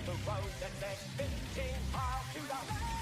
the road the next 15 miles to the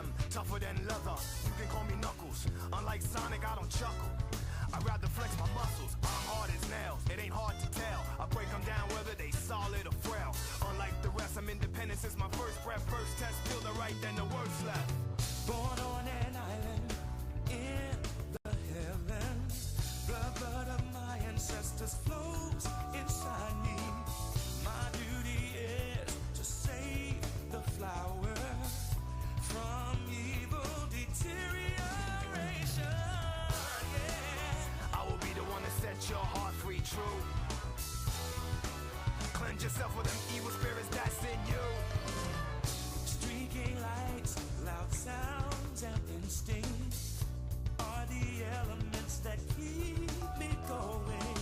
them, tougher than leather. You can call me Knuckles. Unlike Sonic, I don't chuckle. I'd rather flex my muscles. I'm hard as nails. It ain't hard to tell. I break them down whether they solid or frail. Unlike the rest, I'm independent since my first breath. First test, feel the right, then the worst left. Born on an island in the heavens. Blood of my ancestors flows inside me. My duty is to save the flower from evil deterioration. Yeah. I will be the one to set your heart free, true. Cleanse yourself with them evil spirits that's in you. Streaking lights, loud sounds, and instincts are the elements that keep me going.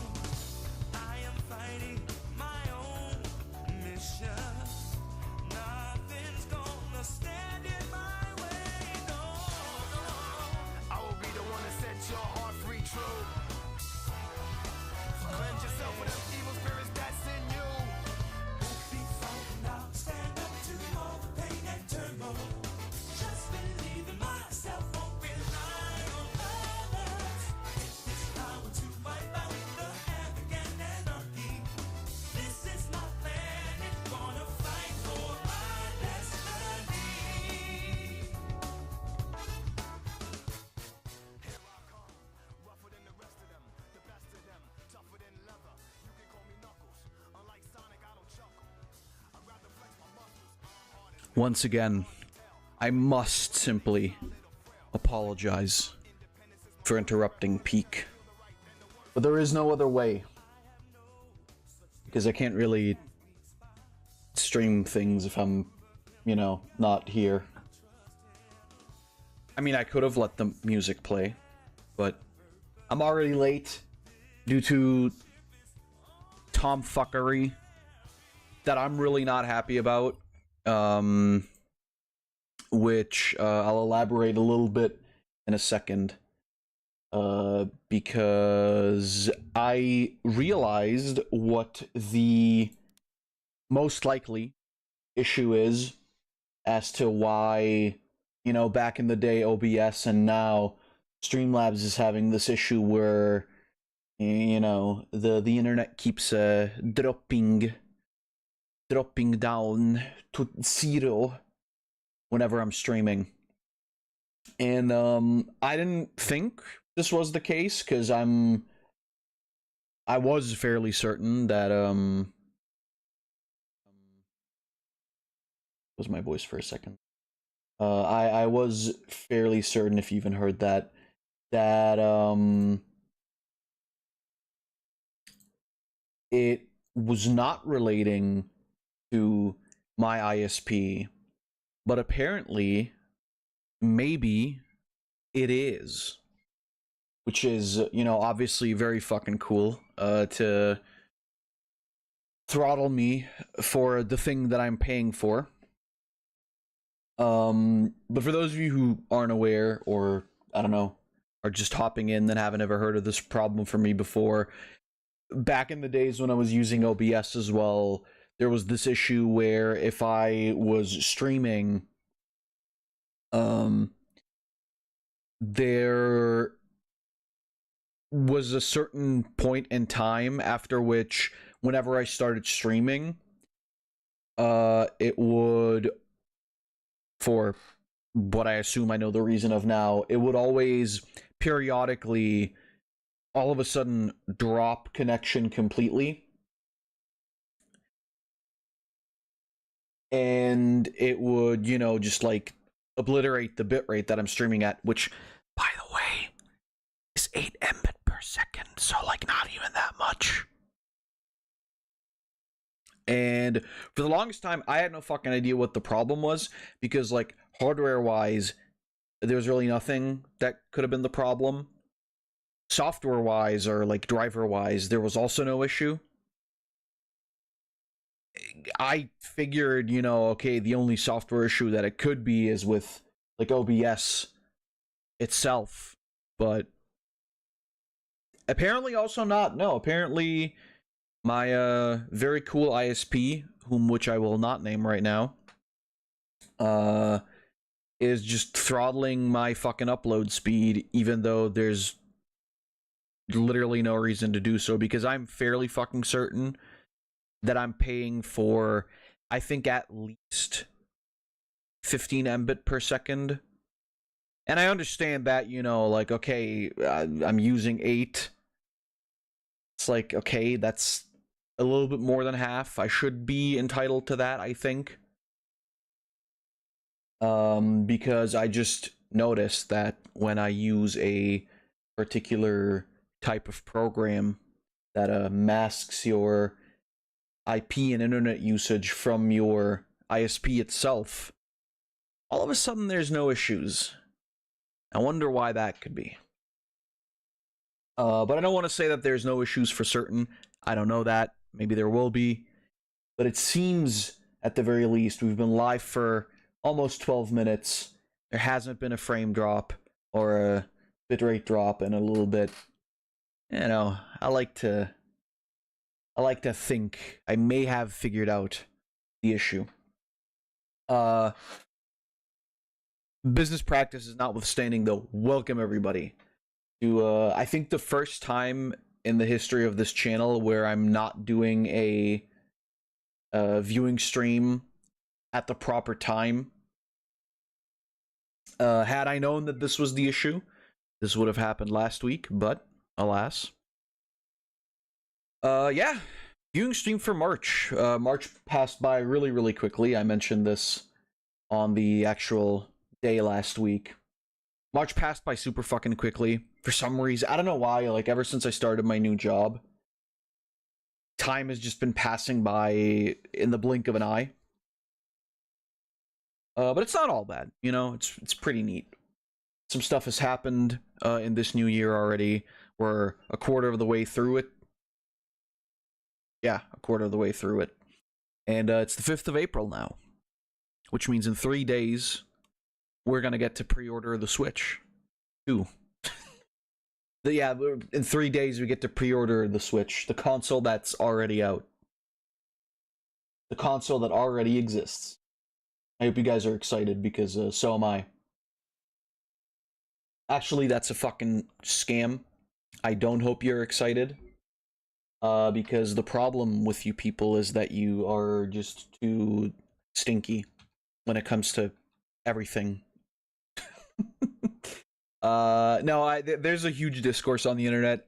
I am fighting my own mission. Nothing's gonna stand in my way, no, no. I will be the one to set your heart free, true. Cleanse yourself with them evil spirits that's in you. Be fighting out, stand up to all the pain and turmoil. Just believe in myself, won't rely on others. It's power to wipe out the havoc and anarchy. This is my plan, it's gonna fight for my destiny. Here I come, rougher than the rest of them, the best of them, tougher than leather. You can call me Knuckles. Unlike Sonic, I don't chuckle. I'd rather flex my muscles. I'm hard as Once again, I must simply apologize for interrupting Peak. But there is no other way. Because I can't really stream things if I'm, you know, not here. I mean, I could have let the music play, but I'm already late due to tomfuckery that I'm really not happy about. Which I'll elaborate a little bit in a second. Because I realized what the most likely issue is as to why, you know, back in the day OBS and now Streamlabs is having this issue where, you know, the internet keeps dropping down to 0 whenever I'm streaming. And I didn't think this was the case because I was fairly certain that was my voice for a second. I was fairly certain, if you even heard that it was not relating to my ISP, but apparently maybe it is, which is, you know, obviously very fucking cool to throttle me for the thing that I'm paying for. But for those of you who aren't aware, or I don't know, are just hopping in that haven't ever heard of this problem for me before, back in the days when I was using OBS as well, there was this issue where if I was streaming, there was a certain point in time after which, whenever I started streaming, it would, for what I assume I know the reason of now, it would always periodically, all of a sudden, drop connection completely. And it would, you know, just like obliterate the bitrate that I'm streaming at, which, by the way, is 8 Mbit per second, so like not even that much. And for the longest time, I had no fucking idea what the problem was, because like hardware-wise, there was really nothing that could have been the problem. Software-wise, or like driver-wise, there was also no issue. I figured, you know, okay, the only software issue that it could be is with like OBS itself, but apparently also not. No, apparently my very cool ISP, which I will not name right now, is just throttling my fucking upload speed, even though there's literally no reason to do so, because I'm fairly fucking certain that I'm paying for, I think, at least 15 mbit per second. And I understand that, you know, like, okay, I'm using 8. It's like, okay, that's a little bit more than half. I should be entitled to that, I think. Because I just noticed that when I use a particular type of program that masks your IP and internet usage from your ISP itself, all of a sudden there's no issues. I wonder why that could be. But I don't want to say that there's no issues for certain. I don't know that. Maybe there will be. But it seems, at the very least, we've been live for almost 12 minutes. There hasn't been a frame drop or a bitrate drop in a little bit. You know, I like to think I may have figured out the issue. Business practices notwithstanding, though, welcome everybody to I think the first time in the history of this channel where I'm not doing a viewing stream at the proper time. Had I known that this was the issue, this would have happened last week, but alas. Yeah, viewing stream for March. March passed by really, really quickly. I mentioned this on the actual day last week. March passed by super fucking quickly. For some reason, I don't know why, like, ever since I started my new job, time has just been passing by in the blink of an eye. But it's not all bad, you know, it's pretty neat. Some stuff has happened in this new year already. We're a quarter of the way through it. Yeah, a quarter of the way through it. And it's the 5th of April now, which means in 3 days, we're going to get to pre-order the Switch 2. Yeah, in 3 days, we get to pre-order the Switch, the console that's already out. The console that already exists. I hope you guys are excited, because so am I. Actually, that's a fucking scam. I don't hope you're excited. Because the problem with you people is that you are just too stinky when it comes to everything. No, there's a huge discourse on the internet.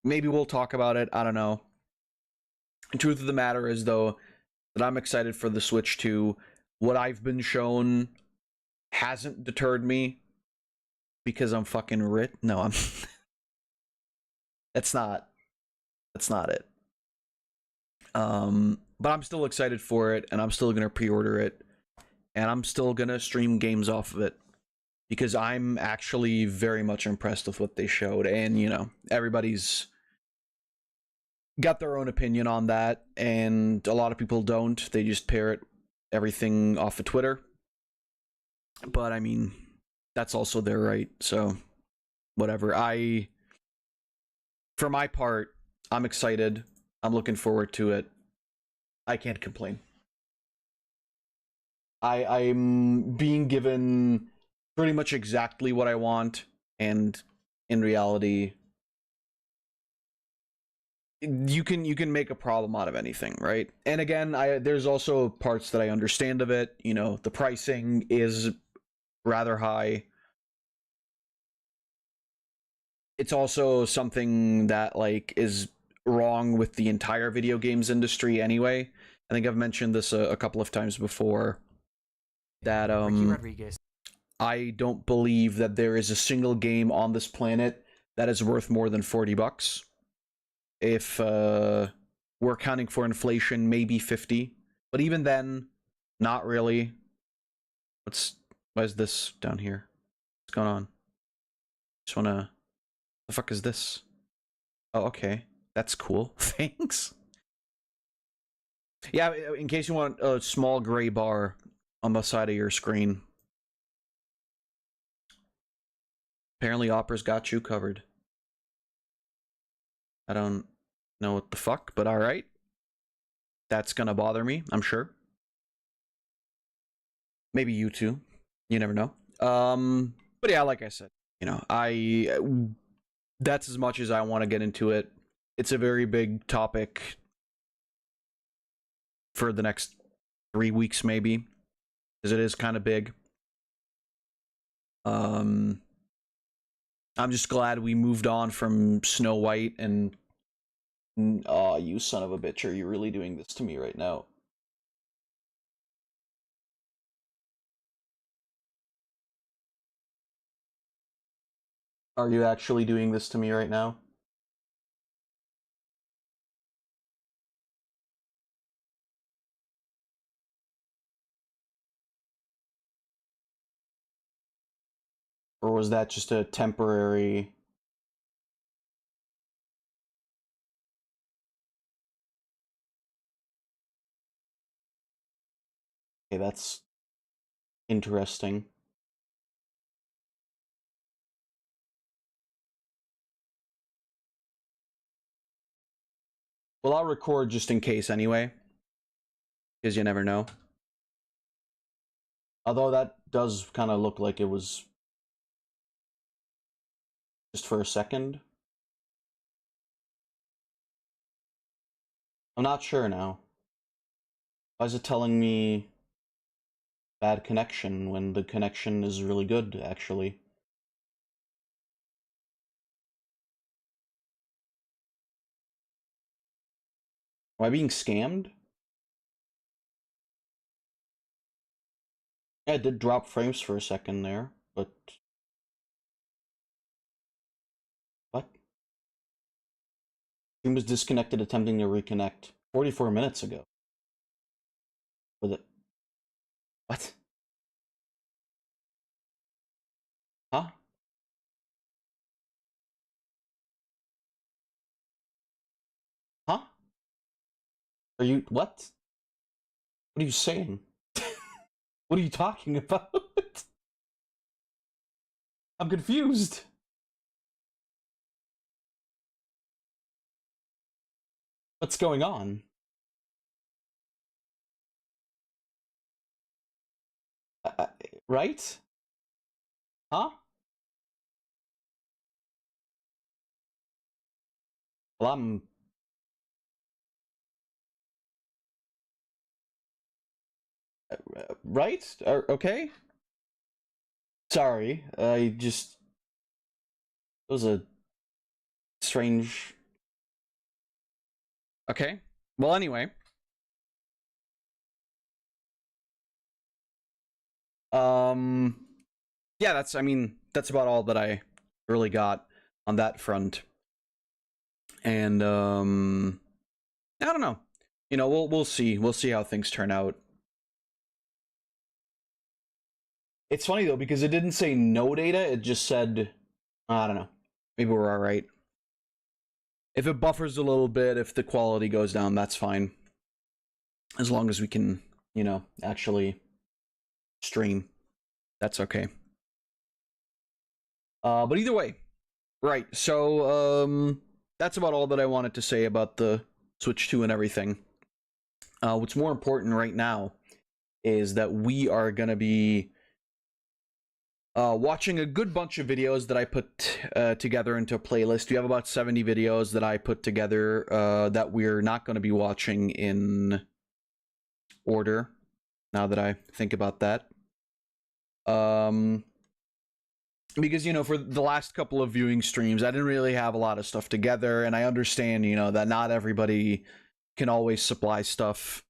Maybe we'll talk about it. I don't know. The truth of the matter is, though, that I'm excited for the Switch 2. What I've been shown hasn't deterred me because I'm fucking rich. No, I'm. That's not it. But I'm still excited for it, and I'm still gonna pre-order it, and I'm still gonna stream games off of it, because I'm actually very much impressed with what they showed. And, you know, everybody's got their own opinion on that, and a lot of people don't. They just parrot everything off of Twitter. But, I mean, that's also their right, so whatever. For my part, I'm excited. I'm looking forward to it. I can't complain. I'm being given pretty much exactly what I want, and in reality, you can make a problem out of anything, right? And again, there's also parts that I understand of it. You know, the pricing is rather high. It's also something that, like, is wrong with the entire video games industry anyway. I think I've mentioned this a couple of times before, that I don't believe that there is a single game on this planet that is worth more than $40. If we're accounting for inflation, maybe 50, but even then, not really. Why is this down here? What's going on? Just wanna. The fuck is this? Oh, okay, that's cool. Thanks. Yeah, in case you want a small gray bar on the side of your screen. Apparently, Opera's got you covered. I don't know what the fuck, but alright. That's gonna bother me, I'm sure. Maybe you too. You never know. But yeah, like I said, you know, that's as much as I want to get into it. It's a very big topic for the next 3 weeks, maybe, because it is kind of big. I'm just glad we moved on from Snow White and. Oh, you son of a bitch! Are you really doing this to me right now? Are you actually doing this to me right now? Or was that just a temporary... Okay, that's interesting. Well, I'll record just in case anyway, because you never know. Although that does kind of look like it was just for a second. I'm not sure now. Why is it telling me bad connection when the connection is really good, actually? Am I being scammed? Yeah, it did drop frames for a second there, but... What? Stream was disconnected attempting to reconnect 44 minutes ago. With it. What? Huh? Huh? Are you... What? What are you saying? What are you talking about? I'm confused. What's going on? Right? Huh? Well, I'm... Right? Okay? Sorry, I just... It was a strange... Okay. Well, anyway. Yeah, that's, I mean, that's about all that I really got on that front. And, I don't know. You know, we'll see. We'll see how things turn out. It's funny, though, because it didn't say no data, it just said, I don't know. Maybe we're alright. If it buffers a little bit, if the quality goes down, that's fine. As long as we can, you know, actually stream. That's okay. But either way, right, so, that's about all that I wanted to say about the Switch 2 and everything. What's more important right now is that we are gonna be watching a good bunch of videos that I put together into a playlist. We have about 70 videos that I put together that we're not going to be watching in order, now that I think about that. Because, you know, for the last couple of viewing streams, I didn't really have a lot of stuff together, and I understand, you know, that not everybody can always supply stuff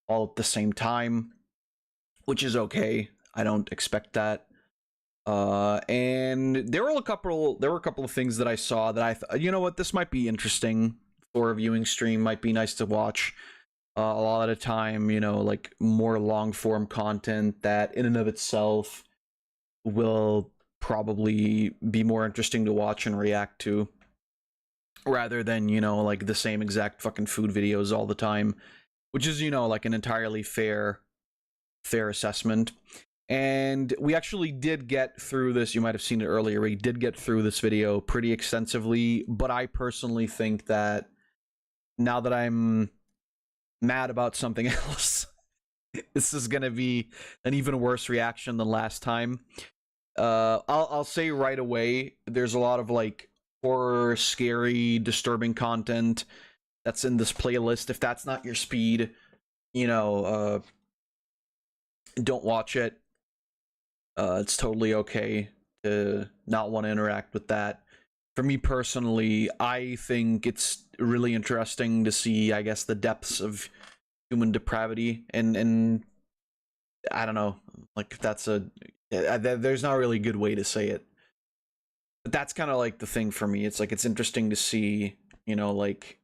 all at the same time, which is okay. I don't expect that. And there were a couple of things that I saw that I thought, you know what, this might be interesting for a viewing stream, might be nice to watch. A lot of time, you know, like more long form content that in and of itself will probably be more interesting to watch and react to, rather than, you know, like the same exact fucking food videos all the time, which is, you know, like an entirely fair assessment. And we actually did get through this. You might have seen it earlier. We did get through this video pretty extensively, but I personally think that now that I'm mad about something else, this is gonna be an even worse reaction than last time. I'll say right away, there's a lot of like horror, scary, disturbing content that's in this playlist. If that's not your speed, you know, don't watch it. It's totally okay to not want to interact with that. For me personally, I think it's really interesting to see, I guess, the depths of human depravity, and I don't know, like if that's there's not really a good way to say it, but that's kind of like the thing for me. It's like it's interesting to see, you know, like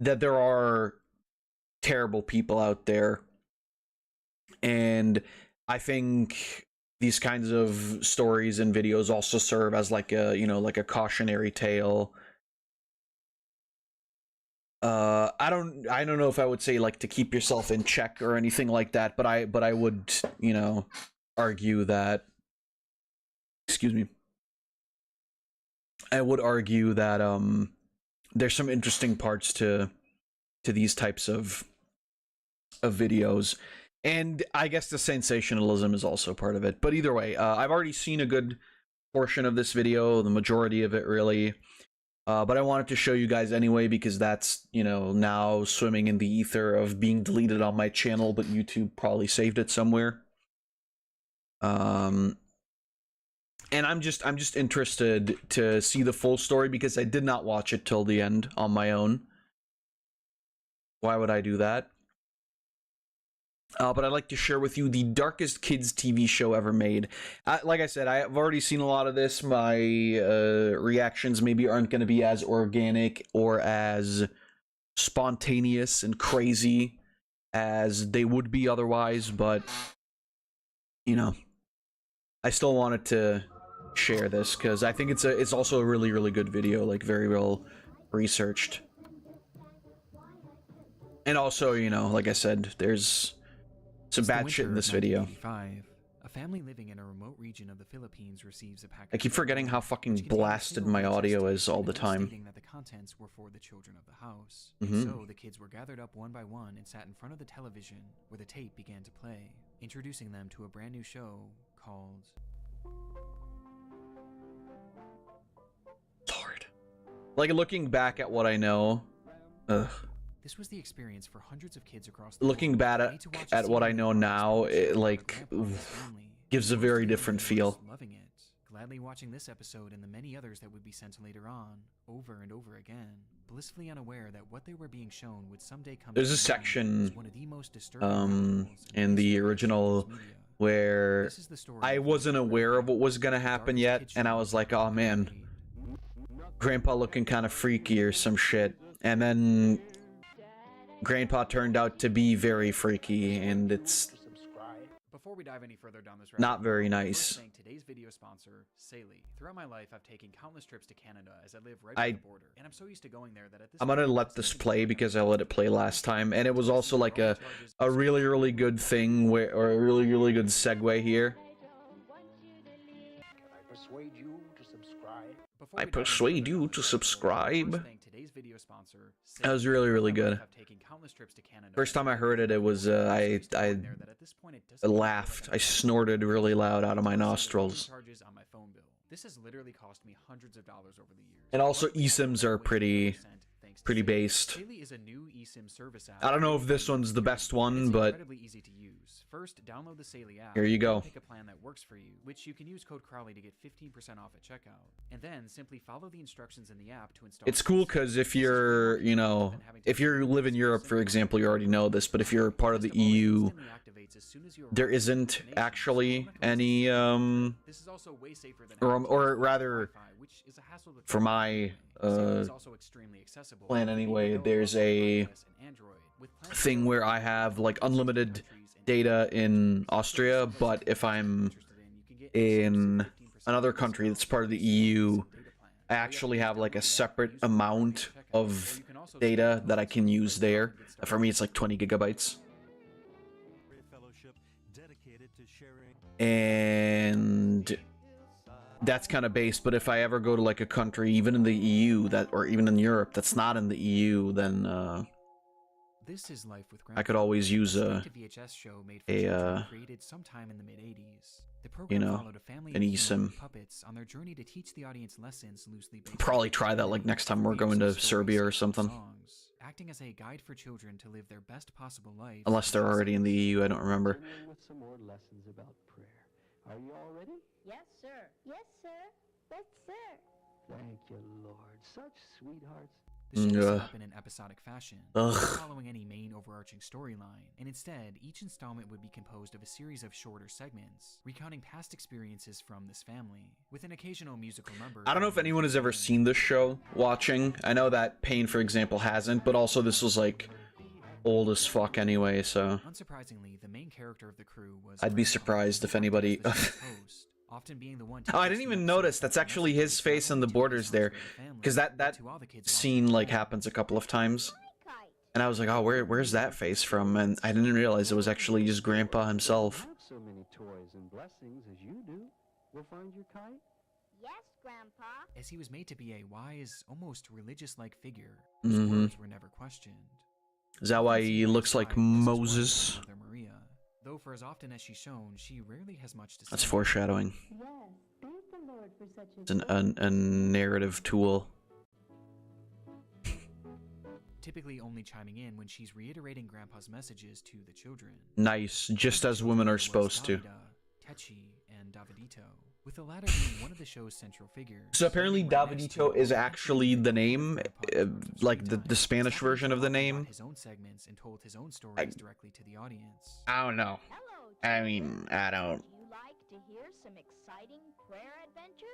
that there are terrible people out there, and I think these kinds of stories and videos also serve as like a, you know, like a cautionary tale. I don't know if I would say like to keep yourself in check or anything like that, but I would, you know, argue that, excuse me, I would argue that there's some interesting parts to these types of videos. And I guess the sensationalism is also part of it. But either way, I've already seen a good portion of this video, the majority of it really. But I wanted to show you guys anyway, because that's, you know, now swimming in the ether of being deleted on my channel, but YouTube probably saved it somewhere. And I'm just interested to see the full story, because I did not watch it till the end on my own. Why would I do that? But I'd like to share with you the darkest kids TV show ever made. Like I said, I've already seen a lot of this. My reactions maybe aren't going to be as organic or as spontaneous and crazy as they would be otherwise, but, you know, I still wanted to share this because I think it's also a really, really good video, like very well researched. And also, you know, like I said, there's some bad shit in this video. A family living in a remote region of the Philippines receives a package. I keep forgetting how fucking blasted my audio is all the time. Stating that the contents were for the children of the house. So the kids were gathered up one by one and sat in front of the television where the tape began to play, introducing them to a brand new show called Lord. Like, looking back at what I know, This was the experience for hundreds of kids across the looking back at what I know now, it like gives a very different feel. Loving it, gladly watching this episode and the many others that would be sent later on, over and over again, blissfully unaware that what they were being shown would someday come. There's a section in the original where I wasn't aware of what was gonna happen yet, and I was like, oh man, Grandpa looking kind of freaky or some shit, and then Grandpa turned out to be very freaky, and it's Before we dive any further down this not very nice. Thank today's video sponsor, Sliggy. Throughout my life, I've taken countless trips to Canada as I live right by the border, and I'm so used to going there that at this I'm gonna let this play because I let it play last time, and it was also like a really, really good thing where, or a really, really good segue here. I persuade you to subscribe. I persuade you to subscribe. Today's video sponsor, That was really, really good. I've taken countless trips to Canada. First time I heard it, it was I laughed. I snorted really loud out of my nostrils. On my phone bill. This has literally cost me hundreds of dollars over the years. And also eSIMs are pretty based. Is a new eSIM service app. I don't know if this one's the best one, but incredibly easy to use. First, download the Sliggy app. Here you go. Pick a plan that works for you, which you can use code Crowley to get 15% off at checkout. And then simply follow the instructions in the app to install. it's cool because if you're, you know, if you live in Europe, for example, you already know this, but if you're part of the EU, there isn't actually any, or rather, for my plan anyway, there's a thing where I have like unlimited data in Austria, but if I'm in another country that's part of the EU, I actually have like a separate amount of data that I can use there. For me, it's like 20 gigabytes. And that's kind of based, but if I ever go to like a country, even in the EU, that, or even in Europe, that's not in the EU, then This is Life with I could Grandpa, always use a VHS show made for children created sometime in the mid-80s. The program followed a family an of eSIM. humanoid puppets on their journey to teach the audience lessons loosely based Probably on try that like next time we're going to Serbia or something. songs, acting as a guide for children to live their best possible life. Unless they're already in the EU, I don't remember. Continuing with some more lessons about prayer. Are you all ready? Yes, sir. Yes, sir. Yes, sir. Thank you, Lord. Such sweethearts. The show is set up in an episodic fashion, Ugh. not following any main overarching storyline, and instead, each installment would be composed of a series of shorter segments, recounting past experiences from this family, with an occasional musical number. I don't know if anyone has ever seen this show watching. I know that Payne, for example, hasn't, but also this was like old as fuck anyway, so Unsurprisingly, the main character of the crew was I'd be Grandpa, surprised if who acted anybody... as the show's host, often being the one to Oh, I teach didn't the even episode notice. That's from actually messages his to face on the to borders songs there. for the family, Because that to all the kids scene watching. like happens a couple of times. Kite. And I was like, oh, where's that face from? And I didn't realize it was actually just Grandpa himself. Have so many toys and blessings as you do. We'll find your kite. Yes, Grandpa. As he was made to be a wise, almost religious-like figure, whose Mhm. words were never questioned. Is that why he looks like Moses? Mother Maria. Though for as often as she's shown, she rarely has much to say. That's foreshadowing. Yes, thank the Lord for such a It's a narrative tool. Typically only chiming in when she's reiterating Grandpa's messages to the children. Nice, just as women are Was supposed to. Davida, Techi, and Davidito, with the latter being one of the show's central figures. So apparently Right next to Davidito him, is actually the name, like the Spanish Exactly version of the brought name. his own segments and told his own stories directly to the audience. I don't know. Hello, I children. mean, I don't... Would you like to hear some exciting prayer adventures?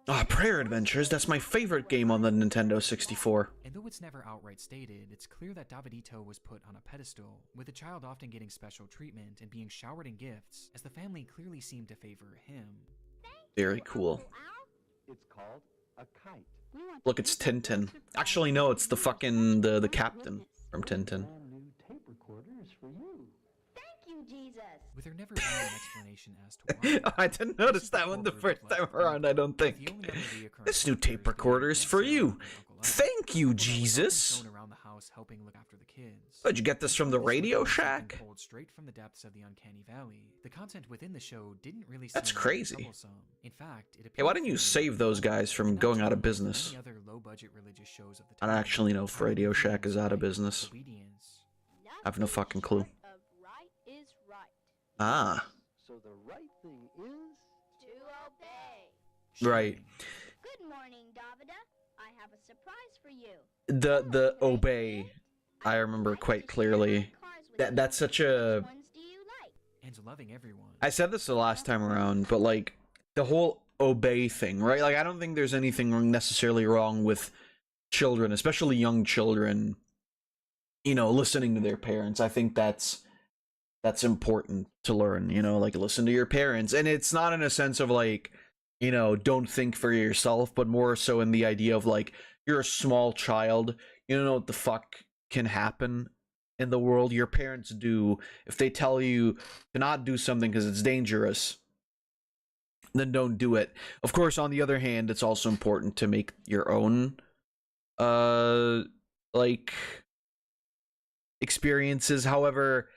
Ah, Prayer Adventures, that's my favorite game on the Nintendo 64. And though it's never outright stated, it's clear that Davidito was put on a pedestal, with the child often getting special treatment and being showered in gifts, as the family clearly seemed to favor him. Very cool. Uncle Al? It's called a kite. We want Look, to it's give you a Tintin. surprise Actually, no, it's the fucking, the for captain witness. from Tintin. Brand new tape recorder is for you. Thank you, Jesus. With there never being an explanation as to why. I didn't notice that one the first time around, I don't think. The only other reoccurring This new characters tape being recorder is for Aunt you. Sarah and Uncle Al, Thank you, although it's often Jesus. shown around the house helping look after the kids. What'd you get this from the This was Radio something Shack? pulled straight from the depths of the uncanny valley. The content within the show didn't really That's seem crazy. troublesome. In fact, it Hey, why appeared didn't you to me save those guys that from not going too out of unlike business? many other low-budget religious shows of the I don't time, actually know if how Radio the Shack is themes out of like business. obedience, I have no Nothing fucking clue. short of right is right. Ah, So the right thing is... To obey. right. Good morning, Davida. I have a surprise for you. The obey, I remember quite clearly. That's such a... Which ones do you like? and loving everyone. I said this the last time around, but like the whole obey thing, right? Like I don't think there's anything necessarily wrong with children, especially young children, you know, listening to their parents. I think that's important to learn, you know, like listen to your parents. And it's not in a sense of like, you know, don't think for yourself, but more so in the idea of like you're a small child, you don't know what the fuck can happen in the world. Your parents do. If they tell you to not do something because it's dangerous, then don't do it. Of course, on the other hand, it's also important to make your own like experiences. However,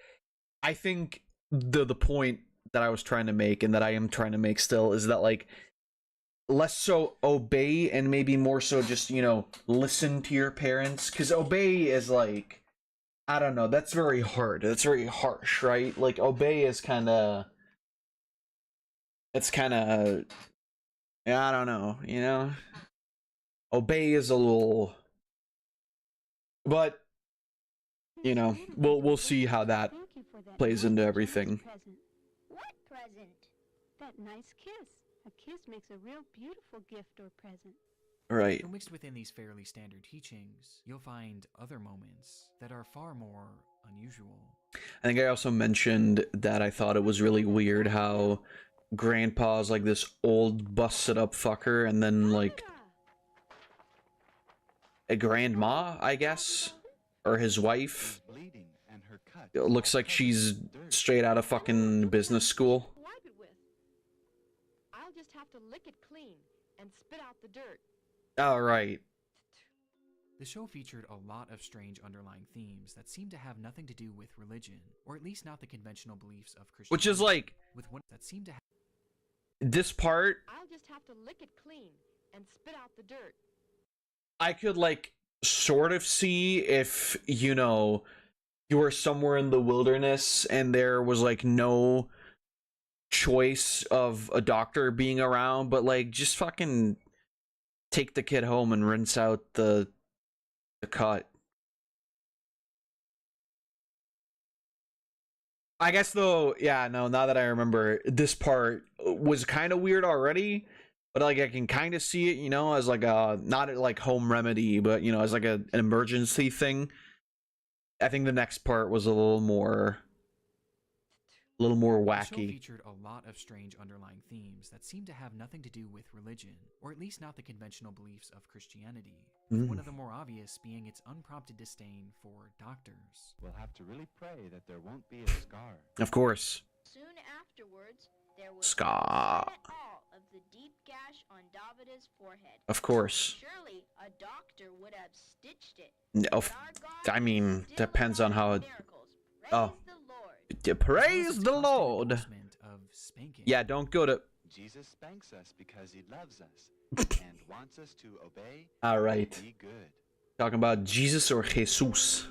I think the point that I was trying to make, and that I am trying to make still, is that like less so obey and maybe more so just, you know, listen to your parents, because obey is like, I don't know, that's very hard, that's very harsh, right? Like obey is kind of, it's kind of, I don't know, you know, obey is a little, but you know, we'll see how that Thank you for that plays nice into Christmas everything. present. What present? That nice kiss. A kiss makes a real beautiful gift or present. Right. So mixed within these fairly standard teachings, you'll find other moments that are far more unusual. I think I also mentioned that I thought it was really weird how Grandpa's like this old busted up fucker, and then like a grandma, I guess, or his wife. Bleeding and her cut. It looks like she's straight out of fucking business school. Wipe it with. I'll just have to lick it clean and spit out the dirt. All right. The The show featured a lot of strange underlying themes that seemed to have nothing to do with religion, or at least not the conventional beliefs of Christianity. Which is like, with one that seemed to have this part, I'll just have to lick it clean and spit out the dirt. I could like sort of see if, you know, you were somewhere in the wilderness and there was like no choice of a doctor being around, but like just fucking take the kid home and rinse out the cut. I guess though, yeah, no, now that I remember, this part was kind of weird already, but like I can kind of see it, you know, as like a, not like home remedy, but you know, as like an emergency thing. I think the next part was a little more The show wacky. featured a lot of strange underlying themes that seemed to have nothing to do with religion, or at least not the conventional beliefs of Christianity, with one of the more obvious being its unprompted disdain for doctors. We'll have to really pray that there won't be a scar. Of course. Soon afterwards, there was Scar. no sign at all of the deep gash on Davida's forehead. Of course. Surely a doctor would have stitched it. No, But our God I mean, is still depends on a God how of it... miracles. Praise Oh. the Lord. Praise the Lord. Of spanking. Yeah, don't go to... Jesus spanks us because he loves us and wants us to obey Alright. and be good. Talking about Jesus or Jesus.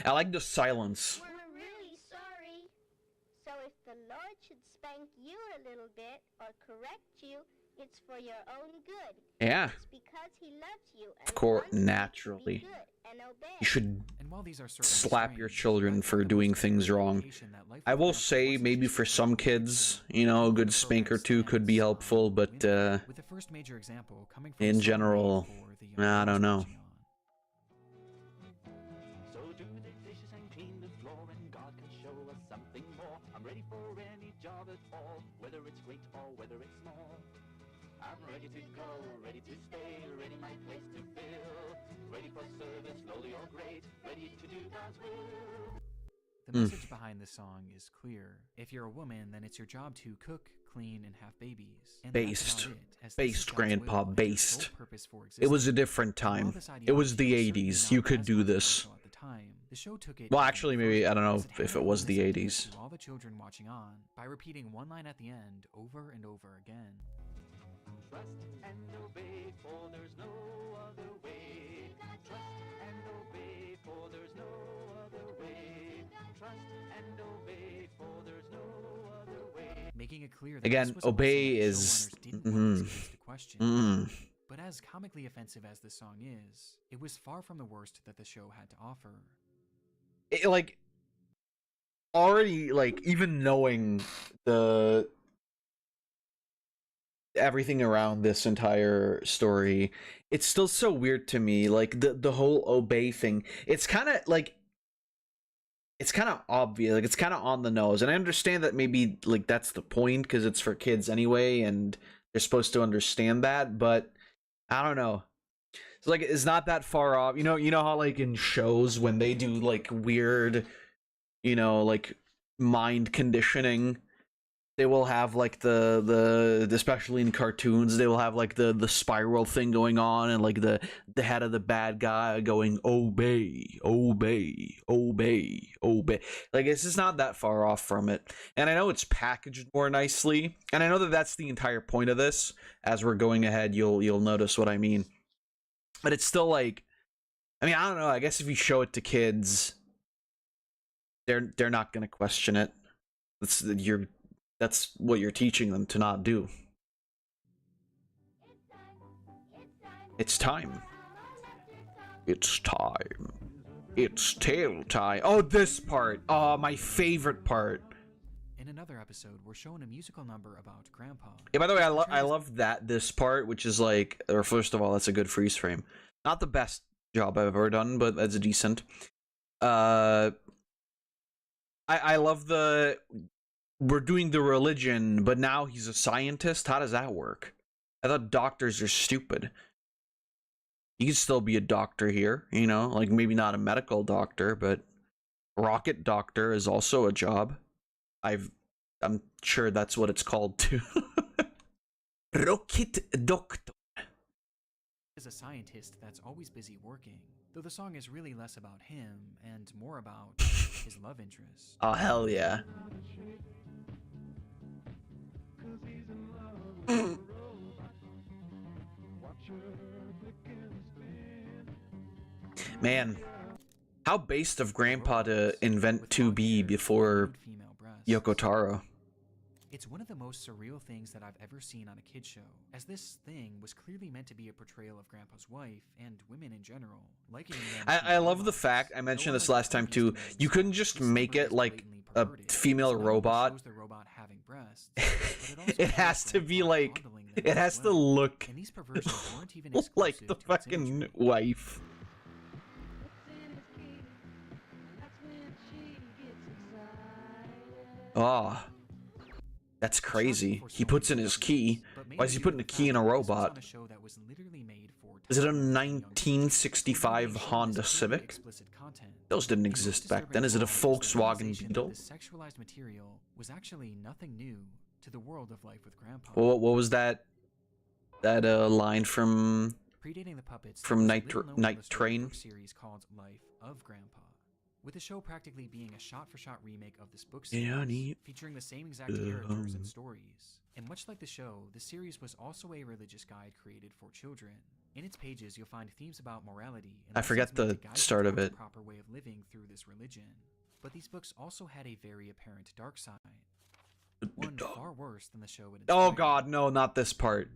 I like the silence. We're really sorry. So if the Lord should spank you a little bit or correct you, it's for your own good. Yeah. It's because he loves you and Of course, wants you to naturally. be good and obey. You should And while these are slap your children for doing things wrong. I will say, maybe for some kids, you know, a good spank or two could be helpful, but with the first major example coming from in a song general, made for the young I don't girls know. watching on. So do the dishes and clean the floor, and God can show us something more. I'm ready for any job at all, whether it's great or whether it's small. I'm ready to go, ready to stay, ready my place to fill. Ready for service, slowly or great, ready to do God's will. The message behind this song is clear. If you're a woman, then it's your job to cook, clean, and have babies. And Based. that's about it, as this is Based, God's Grandpa, will and based. sole purpose for It was a existence. different And while time. this It was the ideology was 80s. certainly You not could as do this. controversial at the time, the show took it Well, even actually, further, maybe, I don't know as it if it hammered was home the this idea 80s. to all the children watching on by repeating one line at the end over and over again. Trust and obey, for there's no other way. Trust and obey, for there's no other way. Trust and obey, for there's no other way. Making it clear that Again, this was a obey lesson that is... showrunners didn't want these kids to question. But as comically offensive as this song is, it was far from the worst that the show had to offer. It, like, already, like, even knowing the... everything around this entire story, it's still so weird to me. Like, the whole obey thing, it's kind of like, it's kind of obvious, like it's kind of on the nose, and I understand that maybe like that's the point because it's for kids anyway and they're supposed to understand that, but I don't know. It's like, it's not that far off. You know how like in shows when they do like weird, you know, like mind conditioning, they will have like the especially in cartoons, they will have like the spiral thing going on, and like the head of the bad guy going obey, obey, obey, obey. Like, it's just not that far off from it. And I know it's packaged more nicely, and I know that that's the entire point of this. As we're going ahead, you'll notice what I mean. But it's still like, I mean, I don't know. I guess if you show it to kids, they're not gonna question it. That's what you're teaching them to not do. It's time. It's time. It's tail time. Oh, this part. Oh, my favorite part. In another episode, we're shown a musical number about Grandpa. Yeah, by the way, I love this part, which is like, or first of all, that's a good freeze frame. Not the best job I've ever done, but that's decent. I love we're doing the religion, but now he's a scientist. How does that work? I thought doctors are stupid. You can still be a doctor here, you know, like maybe not a medical doctor, but rocket doctor is also a job. I'm sure that's what it's called too. Rocket doctor. is a scientist that's always busy working, though the song is really less about him and more about his love interest. Oh, hell yeah. Man, how based of Grandpa to invent 2B before Yoko Taro. It's one of the most surreal things that I've ever seen on a kid show, as this thing was clearly meant to be a portrayal of Grandpa's wife and women in general. I love the fact, I mentioned this last time too, you couldn't just make it like a female robot. It has to be like, it has to look like the fucking wife. Oh, that's crazy. He puts in his key. Why is he putting a key in a robot? Is it a 1965 Honda Civic? Those didn't exist back then. Is it a Volkswagen Beetle? This sexualized material was actually nothing new to the world of Life with Grandpa. What was that? That line from Predating the puppets, Night Train? Series called Life of Grandpa, with the show practically being a shot-for-shot remake of this book series, featuring the same exact characters and stories. And much like the show, the series was also a religious guide created for children. In its pages, you'll find themes about morality. And I forget the start of it. The proper way of living through this religion. But these books also had a very apparent dark side. One far worse than the show would inspire. Oh god, no, not this part.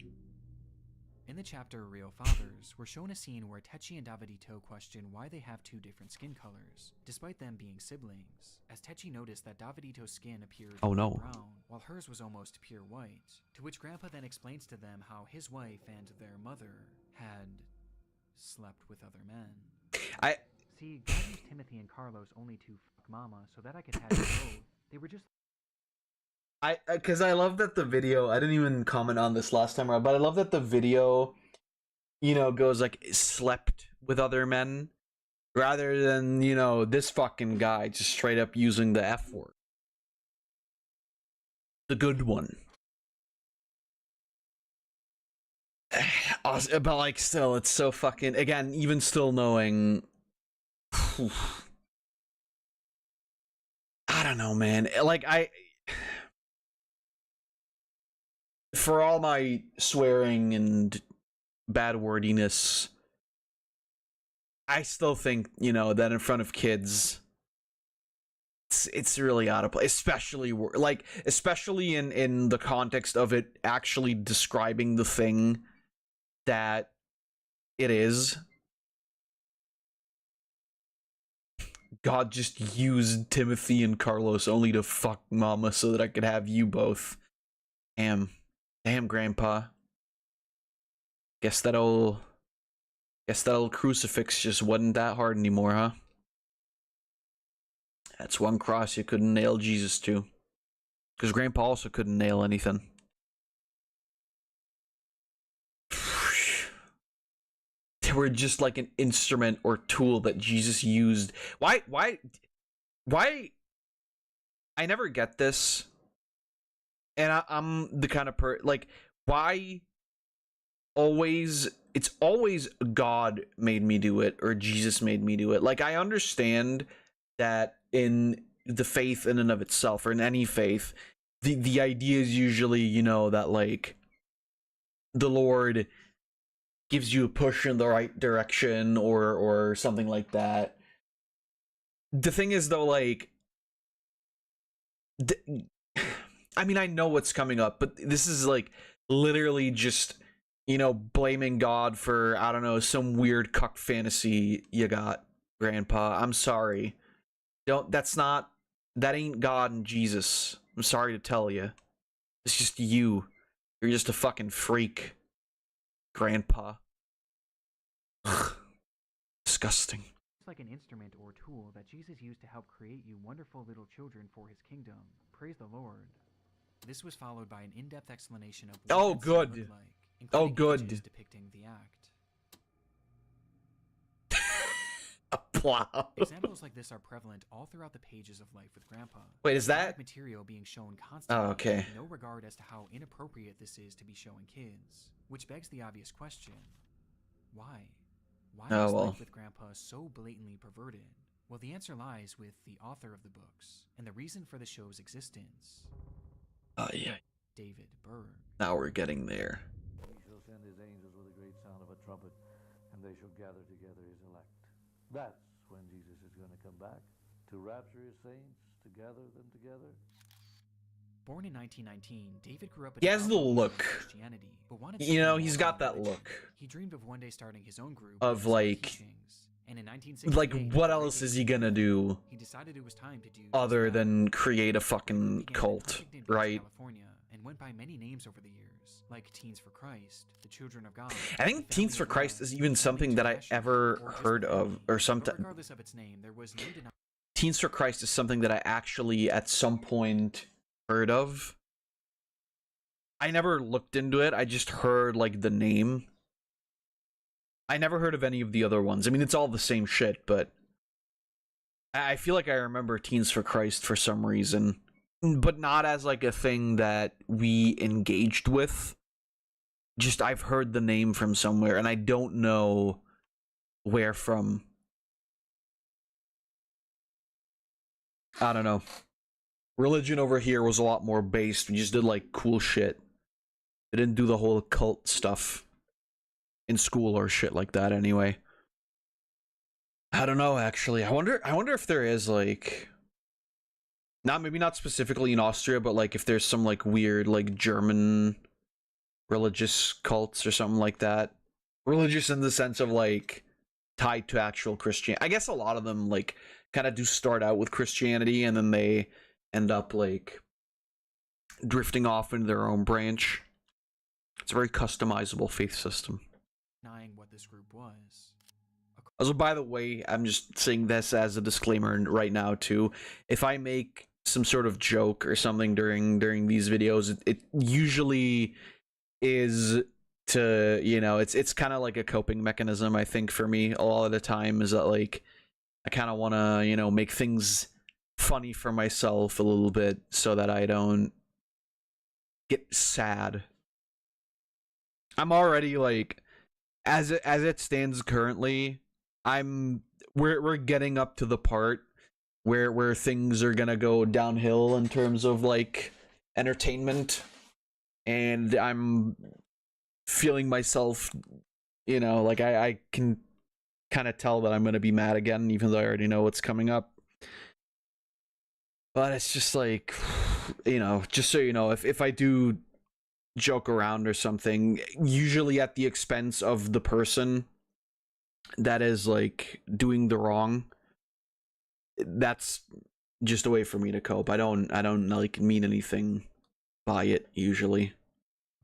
In the chapter Real Fathers, we're shown a scene where Techi and Davidito question why they have two different skin colors, despite them being siblings, as Techi noticed that Davidito's skin appeared brown, while hers was almost pure white, to which Grandpa then explains to them how his wife and their mother had slept with other men. See, God used Timothy and Carlos only to fuck Mama so that I could have you both. They were just... Because I love that the video, I didn't even comment on this last time around, but I love that the video, you know, goes like, slept with other men, rather than, you know, this fucking guy just straight up using the F word. The good one. But like, still, it's so fucking, again, even still knowing... I don't know, man. Like, for all my swearing and bad wordiness, I still think, you know, that in front of kids, it's really out of place, especially in the context of it actually describing the thing that it is. God just used Timothy and Carlos only to fuck Mama so that I could have you both. Damn, Grandpa. Guess that old crucifix just wasn't that hard anymore, huh? That's one cross you couldn't nail Jesus to. Because Grandpa also couldn't nail anything. They were just like an instrument or tool that Jesus used. Why? I never get this. And I'm the kind of like, why it's always God made me do it or Jesus made me do it. Like, I understand that in the faith in and of itself, or in any faith, the idea is usually, you know, that like the Lord gives you a push in the right direction or something like that. The thing is though, like, I mean, I know what's coming up, but this is like literally just, you know, blaming God for, I don't know, some weird cuck fantasy you got, Grandpa. I'm sorry. That ain't God and Jesus. I'm sorry to tell you. It's just you. You're just a fucking freak, Grandpa. Ugh. Disgusting. It's like an instrument or tool that Jesus used to help create you wonderful little children for his kingdom. Praise the Lord. This was followed by an in-depth explanation of what good. Looked like, including images depicting the act. A plow. Examples like this are prevalent all throughout the pages of Life with Grandpa. Wait, is that material being shown constantly? Oh, okay. No regard as to how inappropriate this is to be showing kids, which begs the obvious question: Why? Why Oh, was well. life with Grandpa so blatantly perverted? Well, the answer lies with the author of the books, and the reason for the show's existence. Yeah. David Berg. Now we're getting there. He shall send his angels with a great sound of a trumpet, and they shall gather together his elect. That's when Jesus is going to come back, to rapture his saints, to gather them together. Born in 1919, David grew up. He has the look. Christianity, but wanted You know, something he's more got than that religion. look. He dreamed of one day starting his own group Of, with his own like- teachings. And in 1968, Like, what else is he gonna do he decided it was time to do other just that. than create a The group fucking began in cult, Huntington Beach, right? California, and went by many names over the years, like Teens for Christ, the Children of God. I think the Teens Family for of Christ God, is even something that I International, ever or just heard the of, Family. or But something. regardless of its name, there was no denying. Teens for Christ is something that I actually at some point heard of. I never looked into it. I just heard like the name. I never heard of any of the other ones. I mean, it's all the same shit, but I feel like I remember Teens for Christ for some reason, but not as like a thing that we engaged with. Just I've heard the name from somewhere, and I don't know where from. I don't know. Religion over here was a lot more based. We just did like cool shit. They didn't do the whole cult stuff in school or shit like that anyway. I don't know actually. I wonder if there is like maybe not specifically in Austria, but like if there's some like weird like German religious cults or something like that. Religious in the sense of like tied to actual Christianity. I guess a lot of them like kind of do start out with Christianity and then they end up like drifting off into their own branch. It's a very customizable faith system. Denying what this group was. Also, by the way, I'm just saying this as a disclaimer right now too. If I make some sort of joke or something during these videos, it usually is to, you know, it's kind of like a coping mechanism. I think for me, a lot of the time is that like I kind of want to, you know, make things funny for myself a little bit so that I don't get sad. I'm already like, as it stands currently, we're getting up to the part where things are gonna go downhill in terms of like entertainment, and I'm feeling myself, you know, like I can kind of tell that I'm gonna be mad again, even though I already know what's coming up. But it's just like, you know, just so you know, if I do joke around or something, usually at the expense of the person that is like doing the wrong, that's just a way for me to cope. I don't like mean anything by it usually,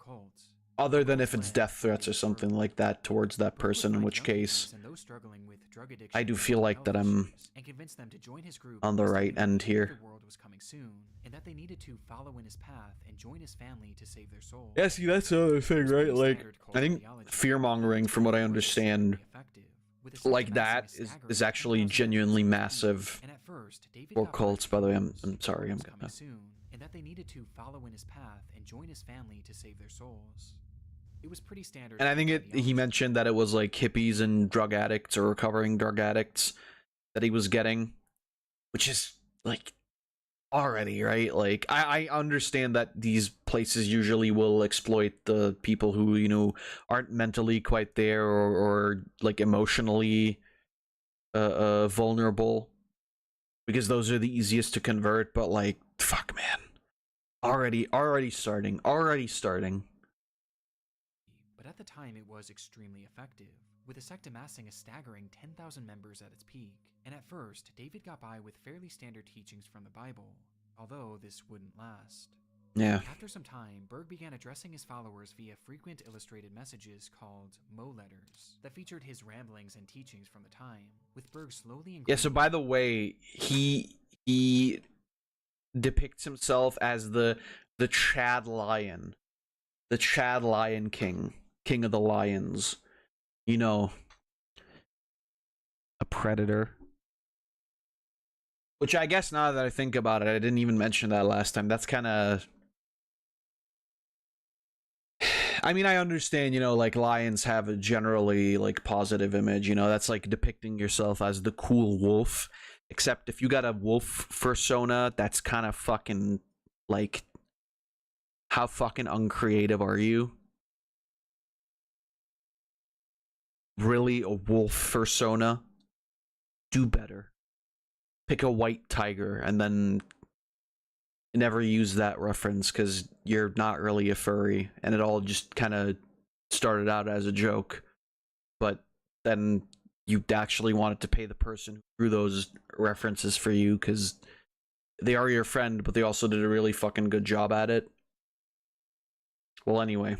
Cults. other than if it's death threats or something like that towards that person, in which case And those struggling with drug addiction I do and feel mental like health that I'm issues, and convinced them to join his group on the by right stating that end the here. The world was coming soon, and that they needed to follow in his path and join his family to save their souls. Yeah, see, that's the other thing, It was right? pretty Like, standard cult I think ideology, fear-mongering, but from what I was understand, extremely effective, with a like second that amassing a is staggering actually 10,000 genuinely members. massive And at first, David for got by cults. with By the way, rumors I'm that sorry, the I'm world was coming gonna. soon, and that they needed to follow in his path and join his family to save their souls. It was pretty standard. And I think cult he ideology. mentioned that it was like hippies and drug addicts or recovering drug addicts that he was getting, which is like already right. Like I understand that these places usually will exploit the people who, you know, aren't mentally quite there or like emotionally vulnerable, because those are the easiest to convert. But like, fuck, man, already starting. But at the time, it was extremely effective, with the sect amassing a staggering 10,000 members at its peak. And at first, David got by with fairly standard teachings from the Bible, although this wouldn't last. Yeah. After some time, Berg began addressing his followers via frequent illustrated messages called Mo letters that featured his ramblings and teachings from the time, with Berg slowly Yeah, so by the way, he depicts himself as the Chad Lion. The Chad Lion King. King of the Lions. You know, a predator. Which I guess now that I think about it, I didn't even mention that last time. That's kind of... I mean, I understand, you know, like lions have a generally like positive image, you know, that's like depicting yourself as the cool wolf. Except if you got a wolf persona, that's kind of fucking like, how fucking uncreative are you? Really, a wolf persona? Do better. Pick a white tiger and then never use that reference because you're not really a furry, and it all just kind of started out as a joke, but then you actually wanted to pay the person who drew those references for you because they are your friend, but they also did a really fucking good job at it. Well, anyway,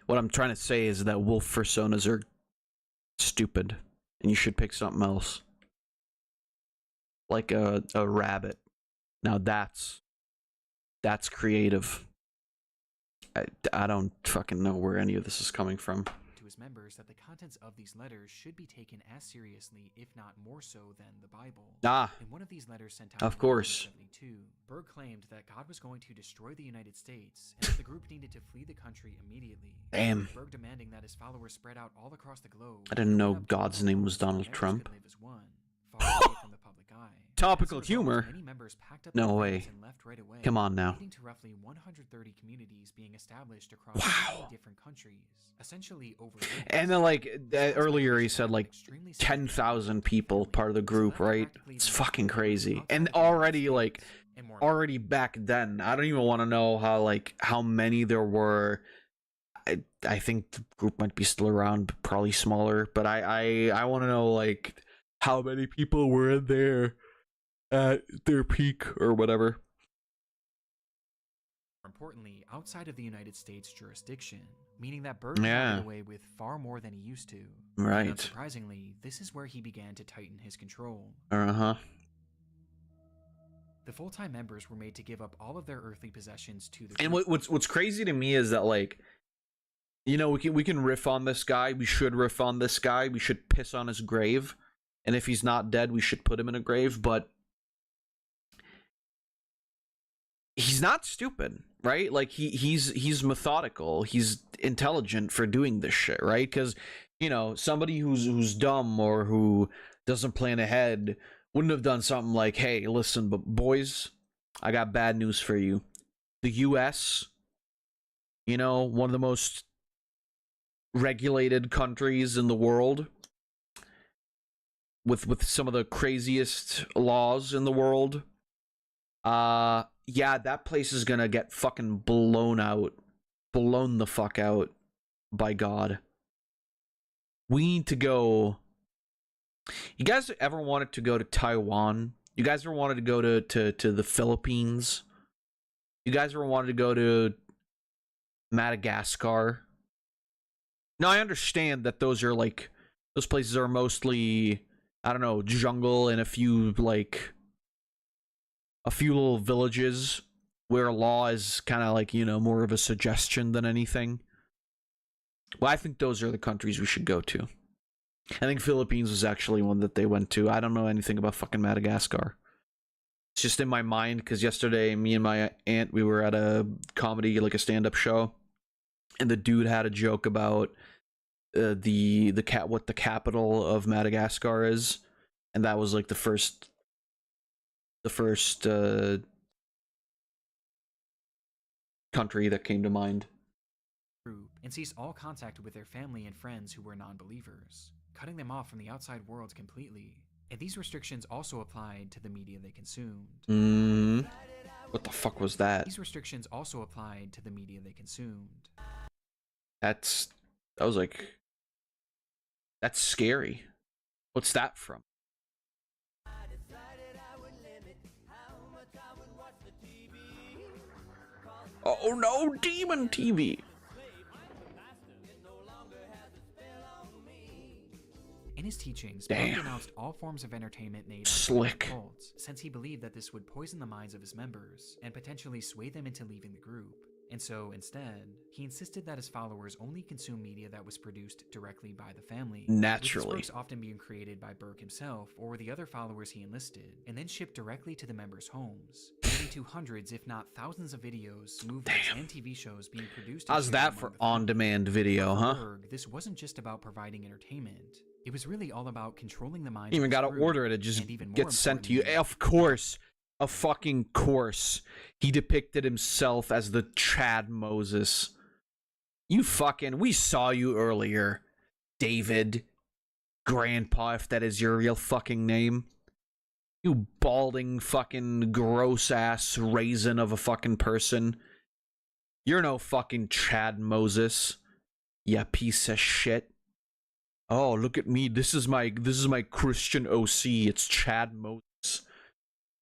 what I'm trying to say is that wolf personas are stupid, and you should pick something else, like a rabbit. Now that's creative. I don't fucking know where any of this is coming from. To his members that the contents of these letters should be taken as seriously, if not more so, than the Bible. In one of these letters sent out of course. in 1972, Berg claimed that God was going to destroy the United States, and that the group needed to flee the country immediately. Damn. Berg demanding that his followers spread out all across the globe. I didn't know God's name was Donald Trump. Far away from the public eye. Topical As a result, humor. many members packed up No their way. things and left right away, Come on now. leading to roughly 130 communities being established across 50 different countries, essentially over. And then, like, earlier he said, like, 10,000 people part of the group, right? It's fucking crazy. And already, like, already back then, I don't even want to know how many there were. I think the group might be still around, but probably smaller. But I want to know, like, how many people were in there at their peak or whatever. More importantly, outside of the United States jurisdiction, meaning that Berg got away with far more than he used to. Right. And unsurprisingly, this is where he began to tighten his control. Uh-huh. The full-time members were made to give up all of their earthly possessions to the And group. what's crazy to me is that, like, you know, we can riff on this guy. We should riff on this guy. We should piss on his grave. And if he's not dead, we should put him in a grave. But he's not stupid, right? Like, he's methodical. He's intelligent for doing this shit, right? Because, you know, somebody who's dumb or who doesn't plan ahead wouldn't have done something like, hey, listen, but boys, I got bad news for you. The US, you know, one of the most regulated countries in the world, with some of the craziest laws in the world, yeah, that place is gonna get fucking blown the fuck out by God. We need to go. You guys ever wanted to go to Taiwan? You guys ever wanted to go to the Philippines? You guys ever wanted to go to Madagascar? Now, I understand that those places are mostly, I don't know, jungle and a few little villages where law is kind of like, you know, more of a suggestion than anything. Well, I think those are the countries we should go to. I think Philippines was actually one that they went to. I don't know anything about fucking Madagascar. It's just in my mind because yesterday, me and my aunt, we were at a comedy, like a stand-up show, and the dude had a joke about what the capital of Madagascar is, and that was like the first country that came to mind. And ceased all contact with their family and friends who were non-believers, cutting them off from the outside world completely. And these restrictions also applied to the media they consumed. What the fuck was that? These restrictions also applied to the media they consumed. That's scary. What's that from? Oh no, Demon TV! In his teachings, Damn. Berg denounced all forms of entertainment made Slick. by cults, since he believed that this would poison the minds of his members and potentially sway them into leaving the group. And so, instead, he insisted that his followers only consume media that was produced directly by the family. Naturally. With his works often being created by Berg himself or the other followers he enlisted, and then shipped directly to the members' homes. And leading to hundreds, if not thousands, of videos, movies, and TV shows being produced. How's that for on-demand video, huh? Berg, this wasn't just about providing entertainment. It was really all about controlling the mind. You even of gotta his group, order it. It just and even more gets sent to you. importantly, Of course. Of fucking course. He depicted himself as the Chad Moses. You fucking... We saw you earlier, David. Grandpa, if that is your real fucking name. You balding fucking gross-ass raisin of a fucking person. You're no fucking Chad Moses. You piece of shit. Oh, look at me. This is my Christian OC. It's Chad Moses.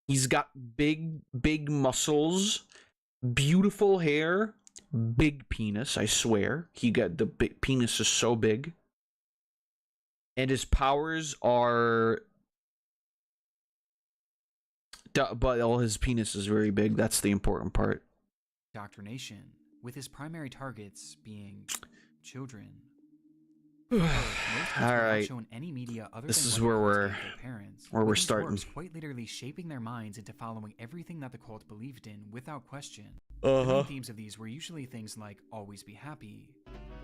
He's got big muscles, beautiful hair, big penis, I swear. He got the big penis is so big. And his powers are but all his penis is very big. That's the important part. Indoctrination, with his primary targets being children. All right. Any media other this than is what where they called their parents, we're these starting. dwarves quite literally shaping their minds into following everything that the cult believed in without question. Uh-huh. The main themes of these were usually things like always be happy.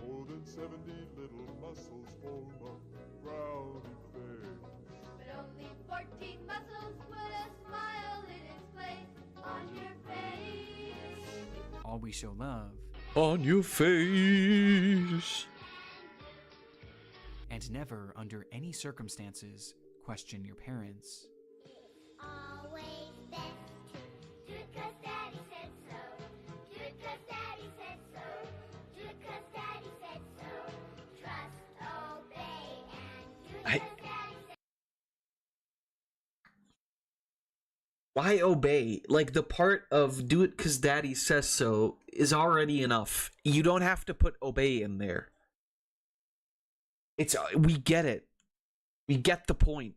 More than 70 little muscles form a rowdy face. But only 14 muscles put a smile in its place on your face. Always show love. On your face. And never, under any circumstances, question your parents. Always best to do it 'cause Daddy said so. Do it 'cause Daddy said so. Do it 'cause Daddy said so. Trust, obey, and do it 'cause Daddy said so. Why obey? Like, the part of do it 'cause Daddy says so is already enough. You don't have to put obey in there. We get it. We get the point.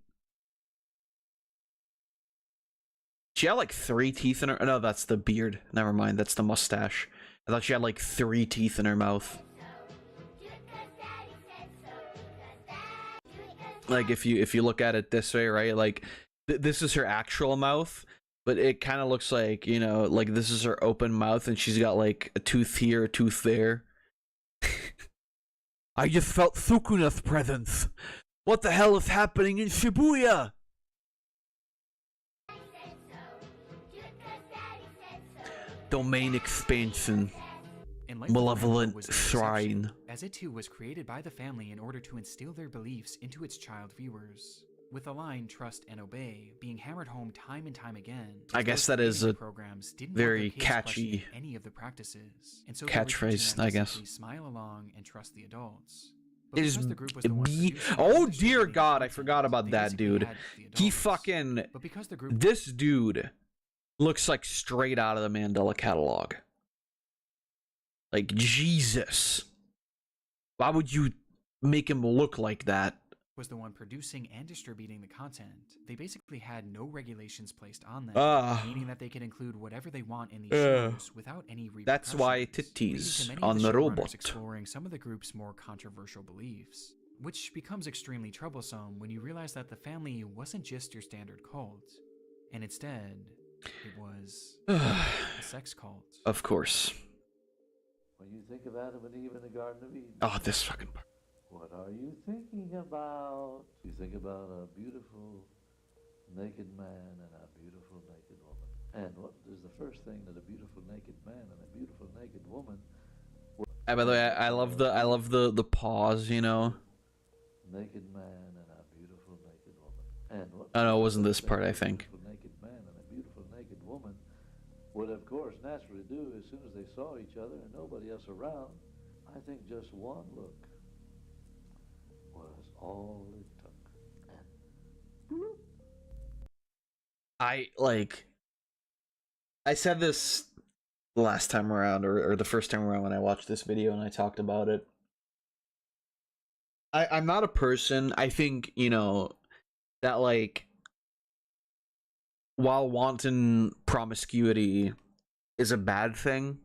She had like 3 teeth in her... No, that's the beard. Never mind, that's the mustache. I thought she had like 3 teeth in her mouth. Like, if you look at it this way, right? Like, this is her actual mouth, but it kind of looks like, you know, like this is her open mouth and she's got like a tooth here, a tooth there. I just felt Sukuna's presence. What the hell is happening in Shibuya? Domain expansion. Malevolent shrine. As it too was created by the family in order to instill their beliefs into its child viewers. With the line trust and obey being hammered home time and time again. I guess that is a very catchy any of the practices. And so catchphrase, I guess. Smile along and trust the adults. It is oh dear God, I forgot about that dude. He fucking this dude looks like straight out of the Mandela catalog. Like, Jesus. Why would you make him look like that? Was the one producing and distributing the content. They basically had no regulations placed on them, meaning that they could include whatever they want in these shows without any repercussions. That's why titties on the robot. Exploring some of the group's more controversial beliefs, which becomes extremely troublesome when you realize that the family wasn't just your standard cult, and instead, it was a sex cult. Of course. When you think of Adam and Eve in the Garden of Eden. Oh, this fucking part. What are you thinking about? You think about a beautiful naked man and a beautiful naked woman. And what is the first thing that a beautiful naked man and a beautiful naked woman? By the way, I love the pause, you know. Naked man and a beautiful naked woman. And what? Oh no, it wasn't this part, I think. A beautiful naked man and a beautiful naked woman would, of course, naturally do as soon as they saw each other and nobody else around. I think just one look was all it took. And I said this the last time around, or the first time around when I watched this video and I talked about it. I'm not a person, I think, you know, that like, while wanton promiscuity is a bad thing,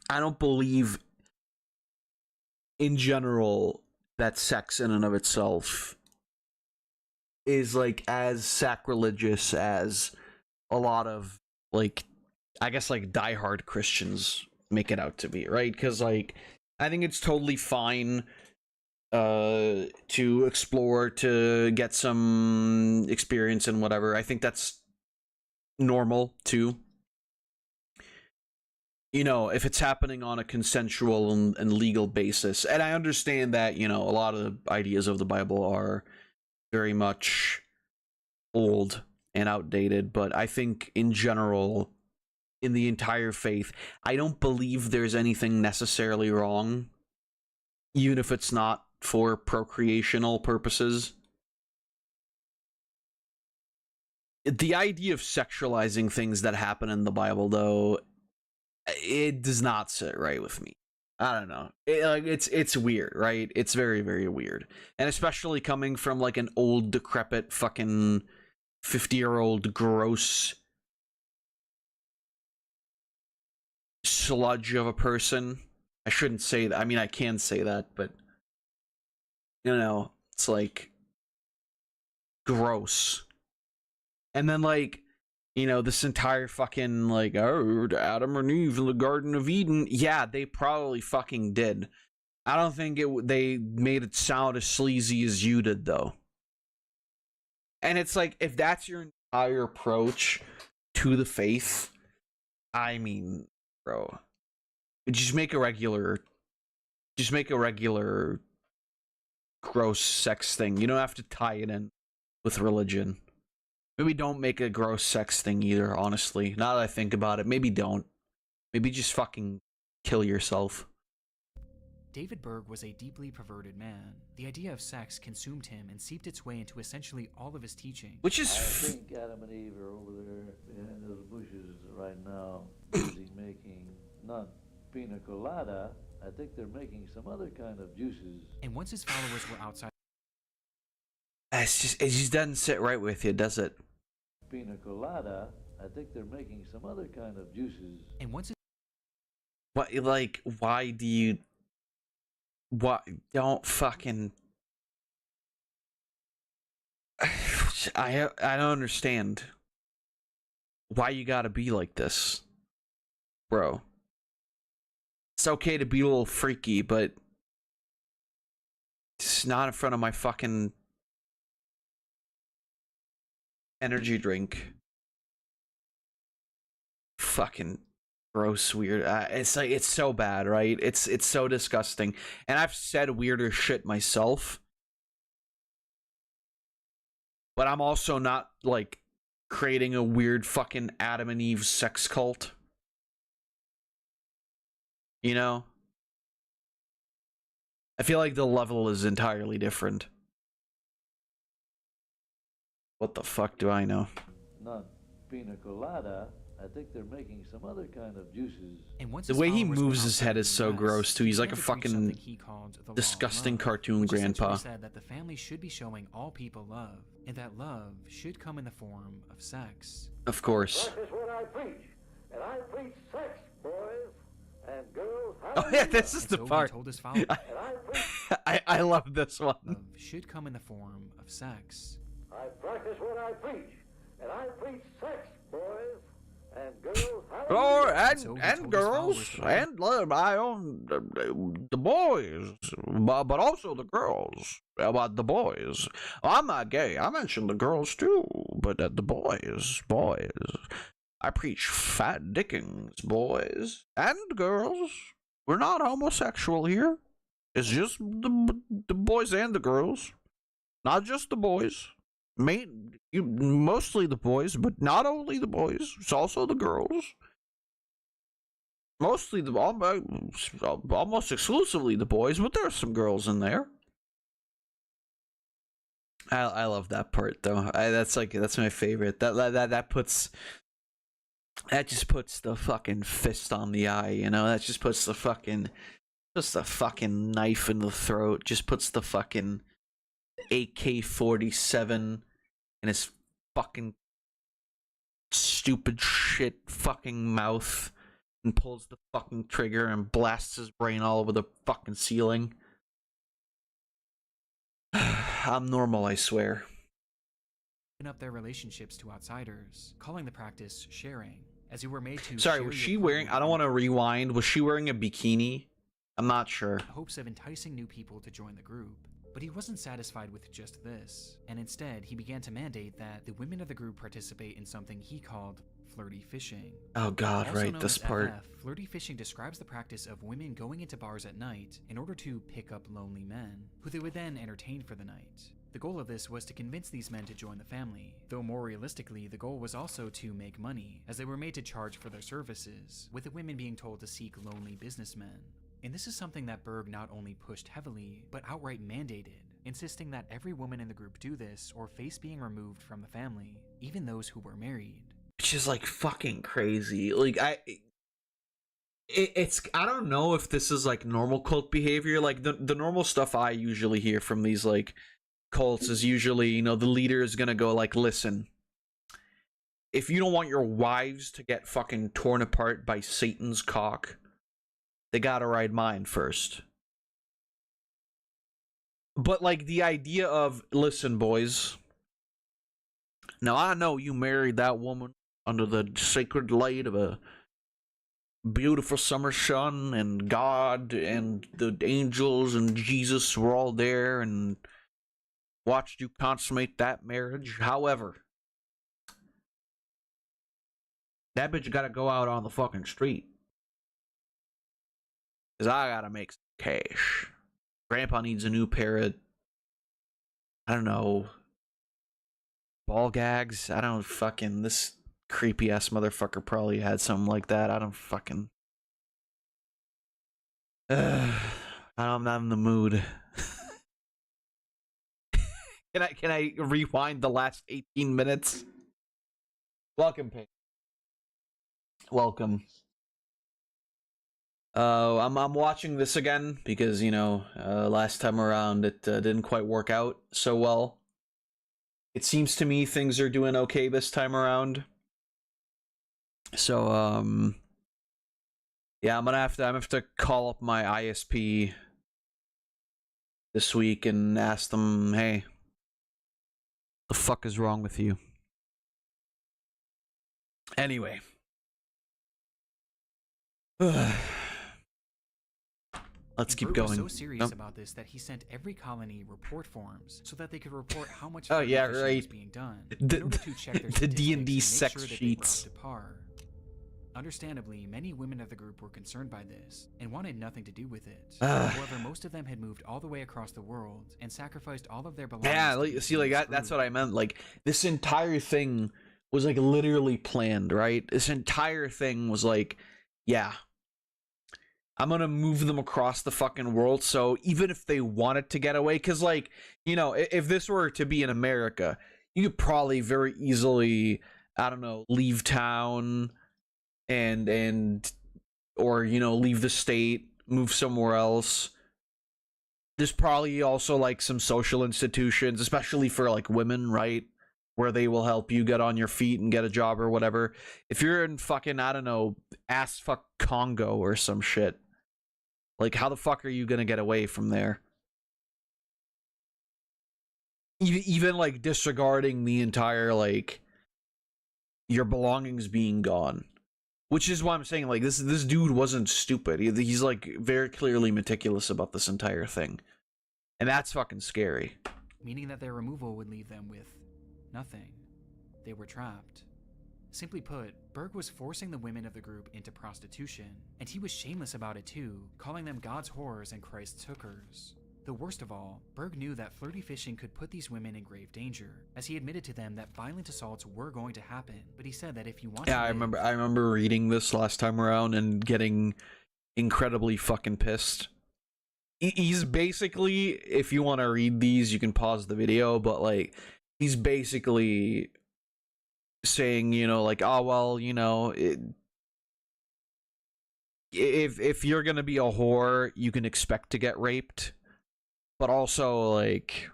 I don't believe in general that sex in and of itself is like as sacrilegious as a lot of like, I guess, like, diehard Christians make it out to be, right? Because, like, I think it's totally fine to explore, to get some experience and whatever. I think that's normal too. You know, if it's happening on a consensual and legal basis. And I understand that, you know, a lot of the ideas of the Bible are very much old and outdated, but I think in general, in the entire faith, I don't believe there's anything necessarily wrong, even if it's not for procreational purposes. The idea of sexualizing things that happen in the Bible, though, it does not sit right with me. I don't know. It's weird, right? It's very, very weird. And especially coming from, like, an old, decrepit, fucking 50-year-old gross sludge of a person. I shouldn't say that. I mean, I can say that, but, you know, it's, like, gross. And then, like, you know, this entire fucking, like, oh, Adam and Eve in the Garden of Eden. Yeah, they probably fucking did. I don't think they made it sound as sleazy as you did, though. And it's like, if that's your entire approach to the faith, I mean, bro, just make a regular gross sex thing. You don't have to tie it in with religion. Maybe don't make a gross sex thing either, honestly. Now that I think about it, maybe don't. Maybe just fucking kill yourself. David Berg was a deeply perverted man. The idea of sex consumed him and seeped its way into essentially all of his teaching. I think Adam and Eve are over there behind those bushes right now, busy making not pina colada. I think they're making some other kind of juices. And once his followers were outside, it just doesn't sit right with you, does it? Pina colada. I think they're making some other kind of juices. And once what, like, why do you? What? Don't fucking. I don't understand why you gotta be like this, bro. It's okay to be a little freaky, but it's not in front of my fucking energy drink. Fucking gross, weird. It's like, it's so bad, right? It's so disgusting. And I've said weirder shit myself, but I'm also not, like, creating a weird fucking Adam and Eve sex cult. You know? I feel like the level is entirely different. What the fuck do I know? Not pina colada. I think they're making some other kind of juices. And once The way he moves his head is so gross too. He's like a fucking disgusting cartoon grandpa. Said that the family should be showing all people love, and that love should come in the form of sex. Of course. That is what I preach, and I preach sex, boys and girls. Oh yeah, this is the part. Told his followers, I love this one. Love should come in the form of sex. I practice what I preach, and I preach sex, boys and girls. Oh, and girls, and I own the boys, but also the girls. About the boys, I'm not gay. I mentioned the girls too, but the boys. I preach fat dickings, boys and girls. We're not homosexual here. It's just the boys and the girls, not just the boys. Mostly the boys, but not only the boys. It's also the girls. Mostly almost exclusively the boys, but there's some girls in there. I love that part though. That's my favorite. That just puts the fucking fist on the eye, you know. That just puts the fucking knife in the throat. Just puts the fucking AK-47 in his fucking stupid shit fucking mouth and pulls the fucking trigger and blasts his brain all over the fucking ceiling. I'm normal, I swear. Open up their relationships to outsiders, calling the practice sharing. as you were made to Sorry, share was your she partner wearing? I don't want to rewind. Was she wearing a bikini? I'm not sure. hopes of enticing new people to join the group. But he wasn't satisfied with just this, and instead he began to mandate that the women of the group participate in something he called flirty fishing. Oh god, Also right, known this as part. FF, flirty fishing describes the practice of women going into bars at night in order to pick up lonely men, who they would then entertain for the night. The goal of this was to convince these men to join the family, though more realistically, the goal was also to make money, as they were made to charge for their services, with the women being told to seek lonely businessmen. And this is something that Berg not only pushed heavily, but outright mandated, insisting that every woman in the group do this or face being removed from the family, even those who were married. Which is like fucking crazy. Like it's I don't know if this is like normal cult behavior. Like the normal stuff I usually hear from these like cults is usually, you know, the leader is gonna go like, listen, if you don't want your wives to get fucking torn apart by Satan's cock, they gotta ride mine first. But like the idea of, listen, boys, now I know you married that woman under the sacred light of a beautiful summer sun, and God and the angels and Jesus were all there and watched you consummate that marriage. However, that bitch gotta go out on the fucking street, because I gotta make some cash. Grandpa needs a new pair of, I don't know, ball gags. I don't fucking, this creepy ass motherfucker probably had something like that. I don't fucking, I'm not in the mood. Can I rewind the last 18 minutes? Welcome, Pink. Welcome. I'm watching this again because, you know, last time around it didn't quite work out so well. It seems to me things are doing okay this time around. So yeah, I'm gonna have to call up my ISP this week and ask them, hey, the fuck is wrong with you? Anyway. Let's keep Berg going. was so serious about this that he sent every colony report forms so that they could report how much oh yeah, fishing right. was being done in order to check their the D&D statistics and make sex sure that sheets. they were up to par. Understandably, many women of the group were concerned by this and wanted nothing to do with it. However, most of them had moved all the way across the world and sacrificed all of their belongings. Yeah, like, see, like that's what I meant. Like this entire thing was like literally planned, right? This entire thing was like, yeah, I'm gonna move them across the fucking world. So even if they wanted to get away, because like, you know, if this were to be in America, you could probably very easily, I don't know, leave town and or, you know, leave the state, move somewhere else. There's probably also like some social institutions, especially for like women, right, where they will help you get on your feet and get a job or whatever. If you're in fucking, I don't know, ass fuck Congo or some shit, like how the fuck are you gonna get away from there? Even like disregarding the entire like your belongings being gone. Which is why I'm saying, like, this dude wasn't stupid. He's, like, very clearly meticulous about this entire thing. And that's fucking scary. Meaning that their removal would leave them with nothing. They were trapped. Simply put, Berg was forcing the women of the group into prostitution, and he was shameless about it too, calling them God's whores and Christ's hookers. The worst of all, Berg knew that flirty fishing could put these women in grave danger, as he admitted to them that violent assaults were going to happen, but he said that if you want to I remember reading this last time around and getting incredibly fucking pissed. He's basically, if you want to read these, you can pause the video, but like, he's basically saying, you know, like, oh, well, you know, if you're gonna be a whore, you can expect to get raped. But also, like,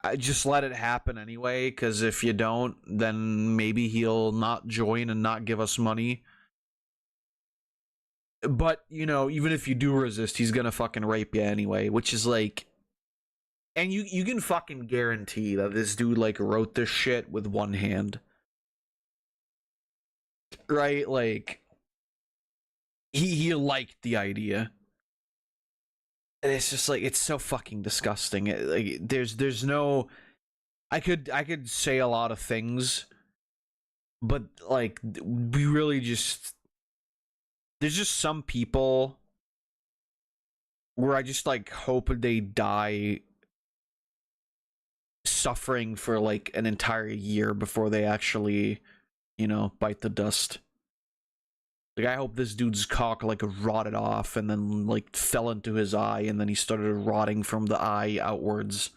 I just let it happen anyway, because if you don't, then maybe he'll not join and not give us money. But, you know, even if you do resist, he's gonna fucking rape you anyway, which is like... And you can fucking guarantee that this dude, like, wrote this shit with one hand. right? Like, he liked the idea. And it's just like, it's so fucking disgusting. Like, there's no, I could say a lot of things, but like, we really just, there's just some people where I just like hope they die suffering for like an entire year before they actually, you know, bite the dust. Like, I hope this dude's cock like rotted off and then like fell into his eye and then he started rotting from the eye outwards.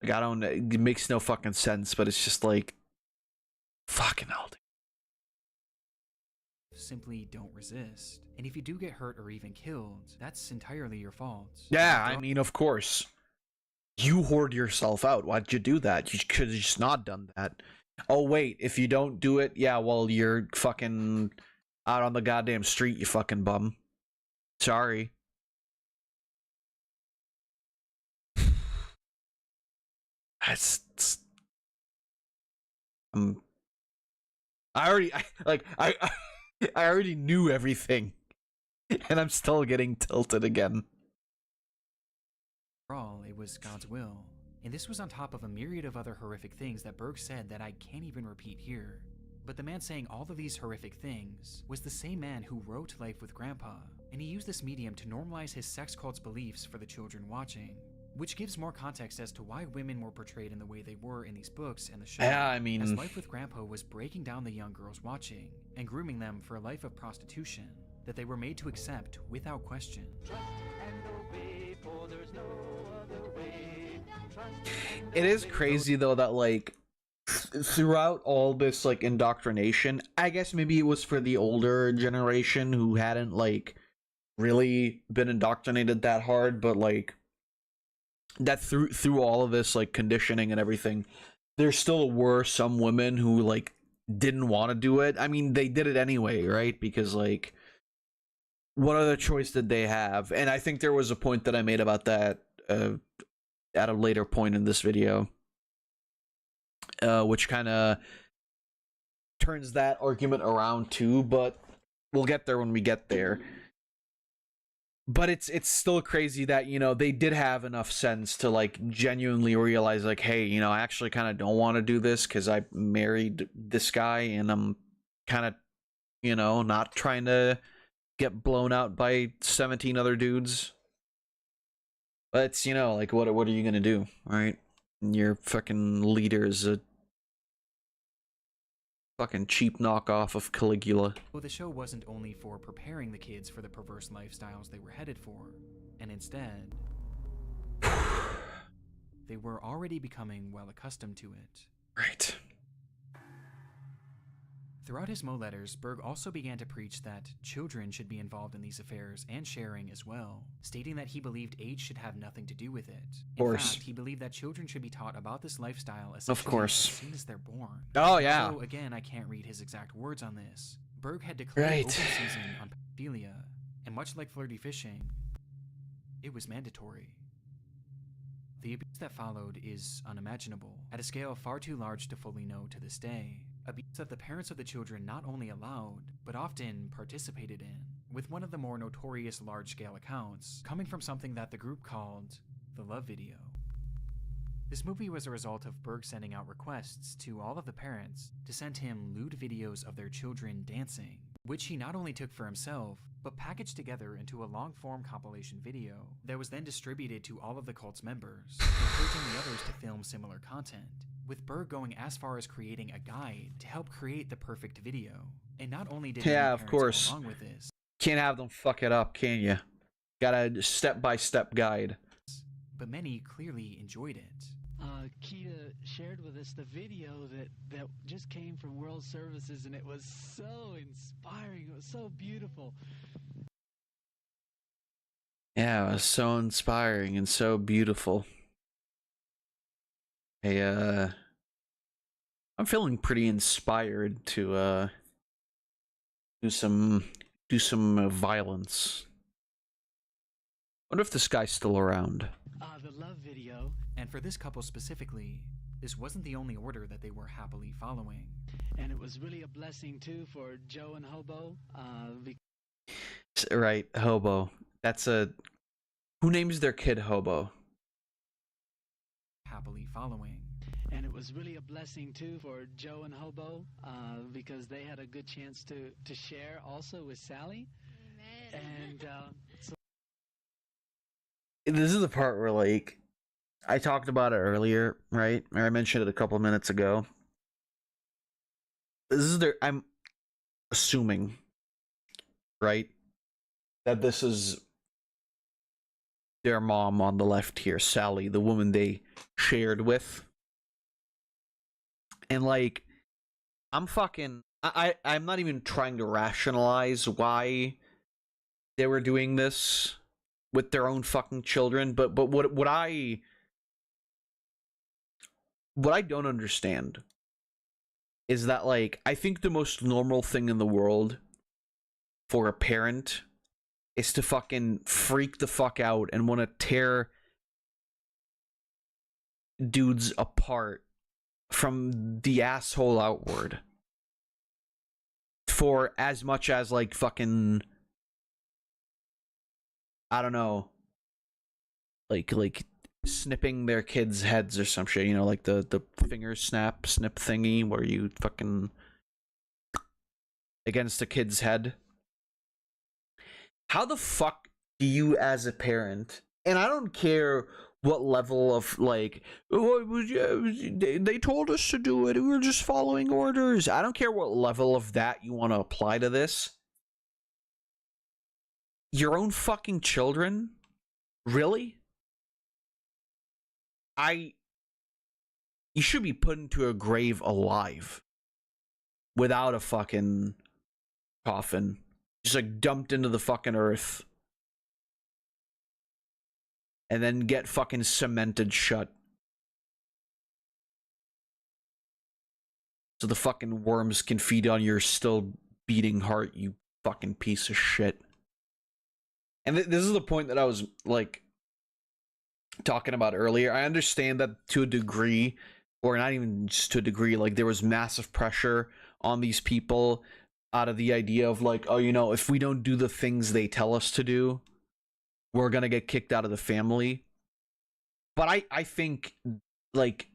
Like, I don't, it makes no fucking sense, but it's just like, fucking hell. Simply don't resist. And if you do get hurt or even killed, that's entirely your fault. Yeah, I mean, of course. You hoard yourself out. Why'd you do that? You could have just not done that. Oh, wait, if you don't do it, yeah, well, you're fucking out on the goddamn street, you fucking bum. Sorry. That's... I already knew everything. And I'm still getting tilted again. After all, it was God's will. And this was on top of a myriad of other horrific things that Berg said that I can't even repeat here. But the man saying all of these horrific things was the same man who wrote Life with Grandpa, and he used this medium to normalize his sex cult's beliefs for the children watching, which gives more context as to why women were portrayed in the way they were in these books and the show. Yeah, I mean, as Life with Grandpa was breaking down the young girls watching and grooming them for a life of prostitution that they were made to accept without question. Trust and obey, for there's no other way. Trust and it is obey, crazy though that like throughout all this like indoctrination, I guess maybe it was for the older generation who hadn't like really been indoctrinated that hard, but like that through all of this like conditioning and everything, there still were some women who like didn't want to do it. I mean, they did it anyway, right? Because like, what other choice did they have? And I think there was a point that I made about that at a later point in this video, which kind of turns that argument around too, but we'll get there when we get there. But it's still crazy that, you know, they did have enough sense to like genuinely realize like, hey, you know, I actually kind of don't want to do this because I married this guy and I'm kind of, you know, not trying to get blown out by 17 other dudes. But it's, you know, like, what are you gonna do, right? Your fucking leader's a fucking cheap knockoff of Caligula. Well, the show wasn't only for preparing the kids for the perverse lifestyles they were headed for, and instead, they were already becoming well accustomed to it. Right. Throughout his Mo letters, Berg also began to preach that children should be involved in these affairs and sharing as well, stating that he believed age should have nothing to do with it. In fact, he believed that children should be taught about this lifestyle as soon as they're born. Oh, yeah. So, again, I can't read his exact words on this. Berg had declared open season on pedophilia, and much like flirty fishing, it was mandatory. The abuse that followed is unimaginable, at a scale far too large to fully know to this day. Abuse that the parents of the children not only allowed, but often participated in, with one of the more notorious large-scale accounts coming from something that the group called the Love Video. This movie was a result of Berg sending out requests to all of the parents to send him lewd videos of their children dancing, which he not only took for himself, but packaged together into a long-form compilation video that was then distributed to all of the cult's members, encouraging the others to film similar content, with Berg going as far as creating a guide to help create the perfect video. And not only did of course, go along with this, can't have them fuck it up, can you? Got a step-by-step guide. But many clearly enjoyed it. Kita shared with us the video that just came from World Services, and it was so inspiring. It was so beautiful. Yeah, it was so inspiring and so beautiful. I'm feeling pretty inspired to do some violence. Wonder if this guy's still around. The love video. And for this couple specifically, This wasn't the only order that they were happily following. And it was really a blessing too for Joe and Hobo. Right, Hobo. That's a... Who names their kid Hobo? Happily following. And it was really a blessing too for Joe and Hobo, because they had a good chance to share also with Sally. Amen. And so this is the part where, like, I talked about it earlier, right? Or I mentioned it a couple minutes ago. This is their... I'm assuming, right, that this is their mom on the left here, Sally, the woman they shared with. And, like, I'm not even trying to rationalize why they were doing this with their own fucking children, but what I don't understand is that, like, I think the most normal thing in the world for a parent is to fucking freak the fuck out and want to tear dudes apart from the asshole outward for as much as, like, fucking, I don't know, like snipping their kids' heads or some shit, you know, like the finger snip thingy where you fucking against a kid's head. How the fuck do you, as a parent, and I don't care what level of, like, they told us to do it, we were just following orders. I don't care what level of that you want to apply to this. Your own fucking children? Really? You should be put into a grave alive. Without a fucking coffin. Just, like, dumped into the fucking earth. And then get fucking cemented shut. So the fucking worms can feed on your still beating heart, you fucking piece of shit. And this is the point that I was, like, talking about earlier. I understand that to a degree, or not even just to a degree, like, there was massive pressure on these people out of the idea of, like, oh, you know, if we don't do the things they tell us to do, we're gonna get kicked out of the family. But I think, like,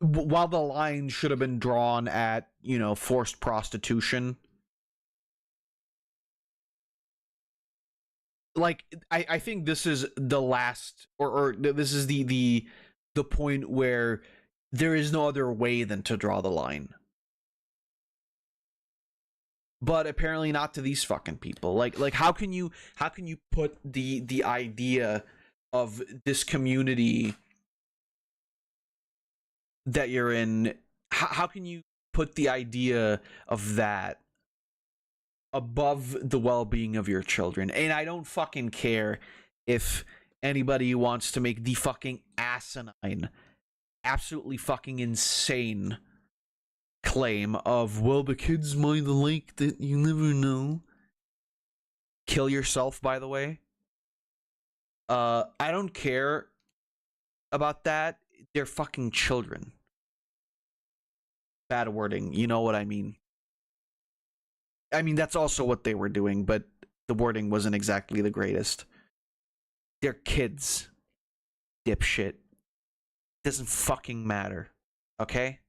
while the line should have been drawn at, you know, forced prostitution, like, I think this is the last, or this is the point where there is no other way than to draw the line. But apparently not to these fucking people. Like how can you put the idea of this community that you're in, how can you put the idea of that above the well-being of your children? And I don't fucking care if anybody wants to make the fucking asinine, absolutely fucking insane claim of, well, the kids might like that, you never know. Kill yourself, by the way. I don't care about that. They're fucking children. Bad wording, you know what I mean. I mean, that's also what they were doing, but the wording wasn't exactly the greatest. They're kids. Dipshit. Doesn't fucking matter. Okay?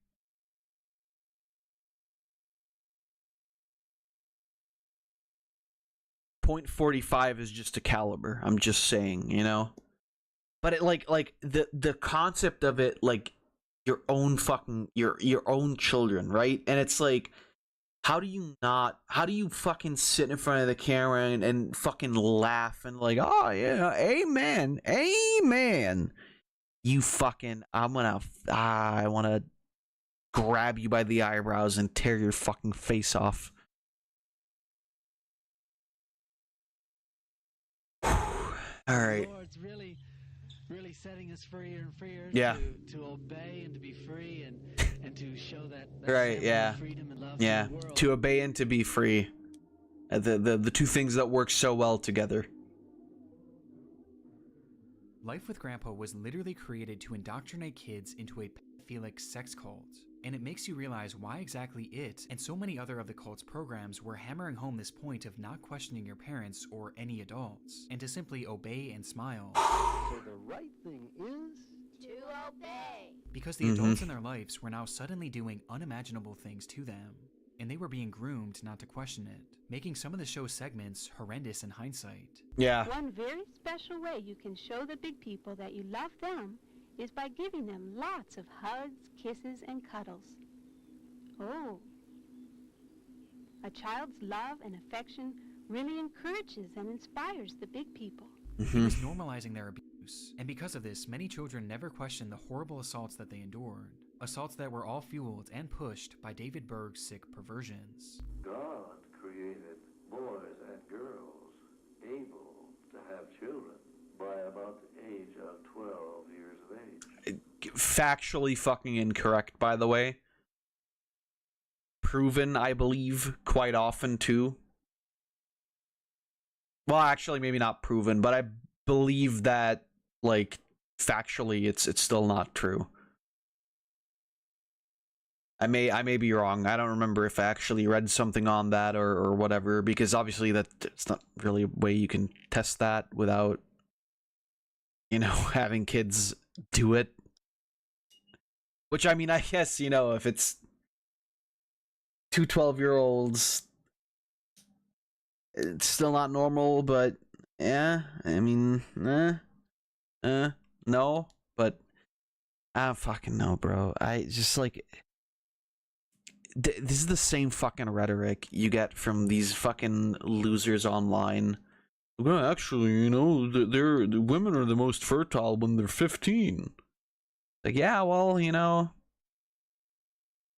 .45 is just a caliber. I'm just saying, you know? But it, like the concept of it, like, your own fucking, your own children, right? And it's like, how do you fucking sit in front of the camera and fucking laugh and, like, oh yeah, amen, you fucking, I want to grab you by the eyebrows and tear your fucking face off. All right. Lord's really setting us freer and freer, yeah, to obey and to be free and to show that right, yeah, freedom and love yeah, to the world. To obey and to be free, the two things that work so well together. Life with Grandpa was literally created to indoctrinate kids into a pedophilic sex cult. And it makes you realize why exactly it and so many other of the cult's programs were hammering home this point of not questioning your parents or any adults, and to simply obey and smile. So the right thing is To obey. Because the adults in their lives were now suddenly doing unimaginable things to them, and they were being groomed not to question it, making some of the show's segments horrendous in hindsight. Yeah. One very special way you can show the big people that you love them is by giving them lots of hugs, kisses, and cuddles. Oh. A child's love and affection really encourages and inspires the big people. It was normalizing their abuse, and because of this, many children never questioned the horrible assaults that they endured. Assaults that were all fueled and pushed by David Berg's sick perversions. God created boys and girls able to have children by about the age of 12 years of age. Factually fucking incorrect, by the way. Proven, I believe, quite often, too. Well, actually, maybe not proven, but I believe that, like, factually, it's still not true. I may be wrong. I don't remember if I actually read something on that or whatever, because obviously it's not really a way you can test that without, you know, having kids do it. Which, I mean, I guess, you know, if it's two 12-year-olds, it's still not normal, but yeah, I mean, no, but I don't fucking know, bro. I just, like, this is the same fucking rhetoric you get from these fucking losers online. Well, actually, you know, the women are the most fertile when they're 15. Like, yeah, well, you know,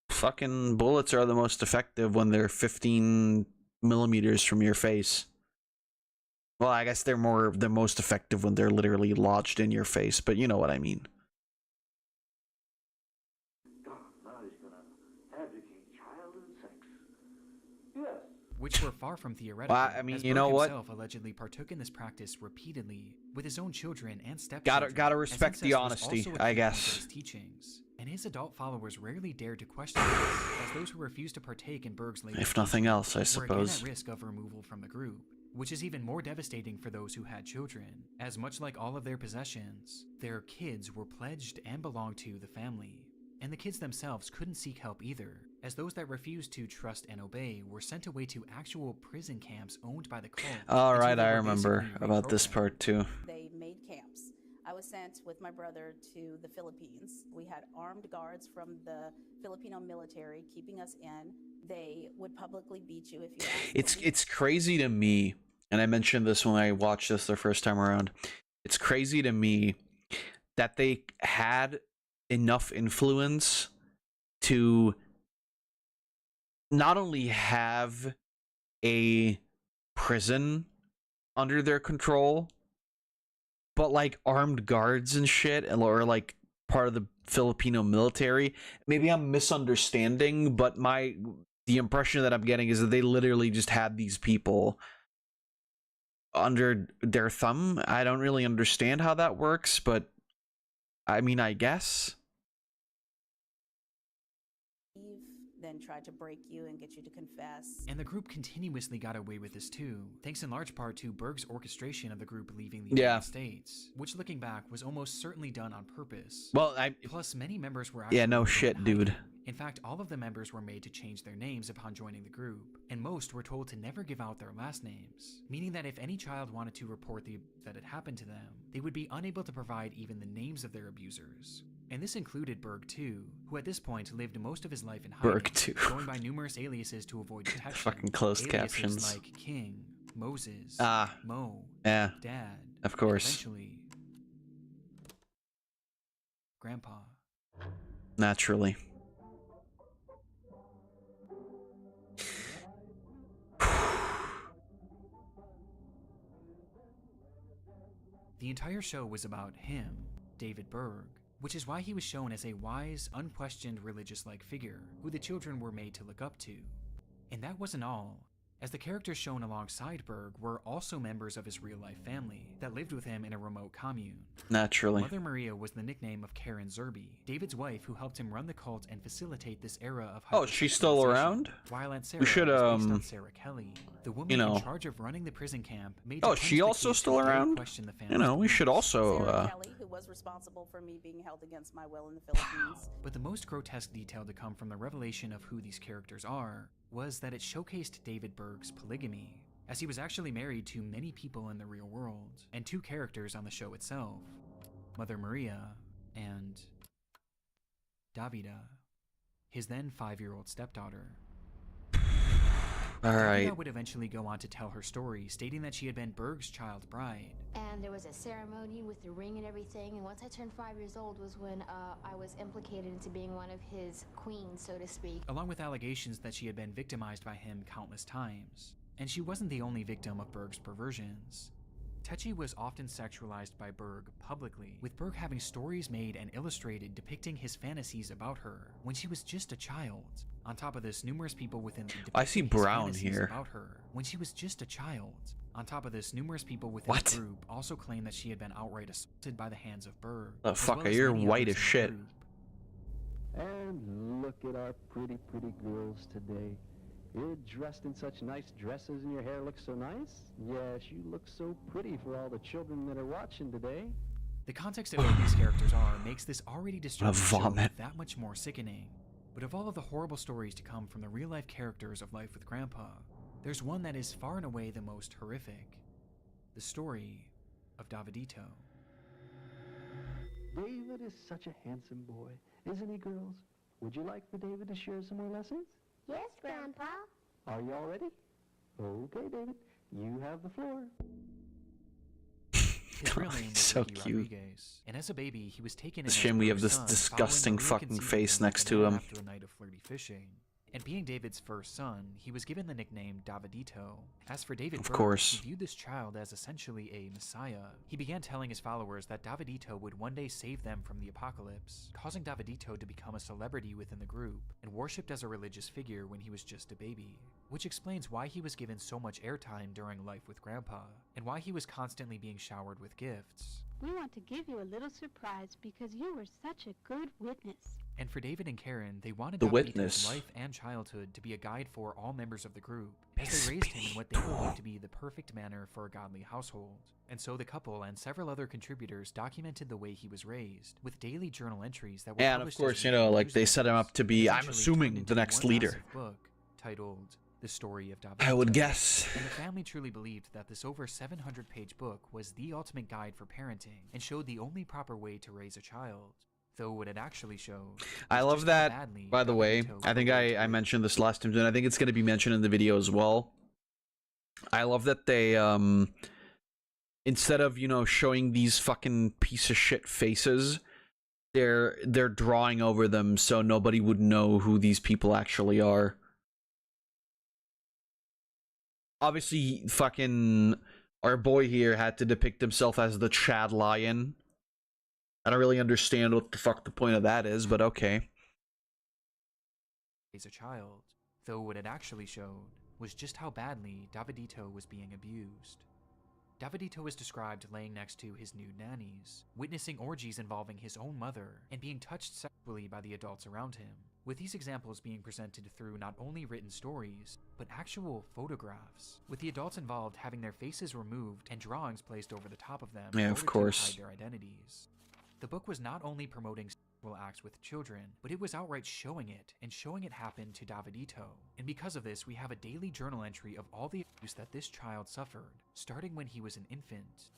fucking bullets are the most effective when they're 15 millimeters from your face. Well, I guess they're most effective when they're literally lodged in your face, but you know what I mean. God, now he's gonna advocate child and sex. Yes. Which were far from theoretical. Well, I mean, as you Berg know what? himself allegedly partook in this practice repeatedly with his own children and stepchildren. Gotta respect as the incest was honesty, also a I key guess. point of his teachings, and his adult followers rarely dared to question this, as those who refused to partake in Berg's latest If nothing else, I were again suppose. at risk of removal from the group, which is even more devastating for those who had children, as much like all of their possessions, their kids were pledged and belonged to the family. And the kids themselves couldn't seek help either, as those that refused to trust and obey were sent away to actual prison camps owned by the cult. Alright, until they I were remember basically about this reprogrammed. part too. They made camps. I was sent with my brother to the Philippines. We had armed guards from the Filipino military keeping us in. They would publicly beat you if you asked them. It's crazy to me, and I mentioned this when I watched this the first time around. It's crazy to me that they had enough influence to not only have a prison under their control, but like armed guards and shit, or like part of the Filipino military. Maybe I'm misunderstanding, but the impression that I'm getting is that they literally just had these people under their thumb. I don't really understand how that works, but I mean, I guess. Then tried to break you and get you to confess. And the group continuously got away with this too, thanks in large part to Berg's orchestration of the group leaving the Yeah. United States, which looking back was almost certainly done on purpose. Well, Plus, many members were yeah, actually no put shit, in dude. hiding. In fact, all of the members were made to change their names upon joining the group, and most were told to never give out their last names, meaning that if any child wanted to report that it happened to them, they would be unable to provide even the names of their abusers. And this included Berg too, who at this point lived most of his life in hiding, Berg too. going by numerous aliases to avoid detection. Fucking closed aliases captions. like King, Moses, Ah. Mo, Yeah. Dad, Of course. and eventually Grandpa. Naturally. The entire show was about him, David Berg, which is why he was shown as a wise, unquestioned religious-like figure who the children were made to look up to. And that wasn't all. as the characters shown alongside Berg were also members of his real-life family that lived with him in a remote commune. Naturally. Mother Maria was the nickname of Karen Zerby, David's wife who helped him run the cult and facilitate this era of Oh, she's still around? While Aunt Sarah We should, was based on Sarah Kelly, the woman you know. in charge of running the prison camp. Oh, is she also still around? You know, we should also, Sarah Kelly, who was responsible for me being held against my will in the Philippines. But the most grotesque detail to come from the revelation of who these characters are was that it showcased David Berg's polygamy, as he was actually married to many people in the real world, and 2 characters on the show itself, Mother Maria and Davida, his then 5-year-old stepdaughter. Alright. Davida would eventually go on to tell her story, stating that she had been Berg's child bride. And there was a ceremony with the ring and everything, and once I turned 5 years old was when I was implicated into being one of his queens, so to speak. Along with allegations that she had been victimized by him countless times. And she wasn't the only victim of Berg's perversions. Techi was often sexualized by Berg publicly, with Berg having stories made and illustrated depicting his fantasies about her when she was just a child. On top of this, numerous people within the I see brown here. about her when she was just a child. On top of this, numerous people within the group also claim that she had been outright assaulted by the hands of Berg. Oh, fuck, you're white as shit. And look at our pretty girls today. You're dressed in such nice dresses and your hair looks so nice. Yes, you look so pretty for all the children that are watching today. The context of who these characters are makes this already disturbing show vomit. that much more sickening. But of all of the horrible stories to come from the real-life characters of Life with Grandpa, there's one that is far and away the most horrific. The story of Davidito. David is such a handsome boy, isn't he, girls? Would you like for David to share some more lessons? Yes, Grandpa. Are you all ready? Okay, David, you have the floor. His real name was so Ricky cute. Rodriguez, and as a baby, he was taken in It's a as shame we have Berg's this son disgusting following a fucking reconceived face woman next to born him. After a night of flirty fishing. And being David's first son, he was given the nickname Davidito. As for David Of Berg, course. he viewed this child as essentially a messiah. He began telling his followers that Davidito would one day save them from the apocalypse, causing Davidito to become a celebrity within the group, and worshipped as a religious figure when he was just a baby. Which explains why he was given so much airtime during Life with Grandpa, and why he was constantly being showered with gifts. We want to give you a little surprise because you were such a good witness. And for David and Karen, they wanted The Davidito's witness. life and childhood to be a guide for all members of the group, as they raised him in what they believed to be the perfect manner for a godly household. And so the couple and several other contributors documented the way he was raised, with daily journal entries that were And of published course, as you know, weekly like they set him up to be, newsletters, I'm eventually assuming, turned the into next one leader. massive book titled The Story of Davidito. I would guess. And the family truly believed that this over 700-page book was the ultimate guide for parenting and showed the only proper way to raise a child. Though what it actually showed. I love that, by the way. I think I mentioned this last time, and I think it's going to be mentioned in the video as well. I love that they, instead of, you know, showing these fucking piece of shit faces, they're drawing over them so nobody would know who these people actually are. Obviously, fucking our boy here had to depict himself as the Chad Lion. I don't really understand what the fuck the point of that is, but okay. As a child, though what it actually showed was just how badly Davidito was being abused. Davidito is described laying next to his nude nannies, witnessing orgies involving his own mother, and being touched sexually by the adults around him, with these examples being presented through not only written stories, but actual photographs, with the adults involved having their faces removed and drawings placed over the top of them in Yeah, order of course. to hide their identities. The book was not only promoting sexual acts with children, but it was outright showing it, and showing it happen to Davidito. And because of this, we have a daily journal entry of all the abuse that this child suffered, starting when he was an infant.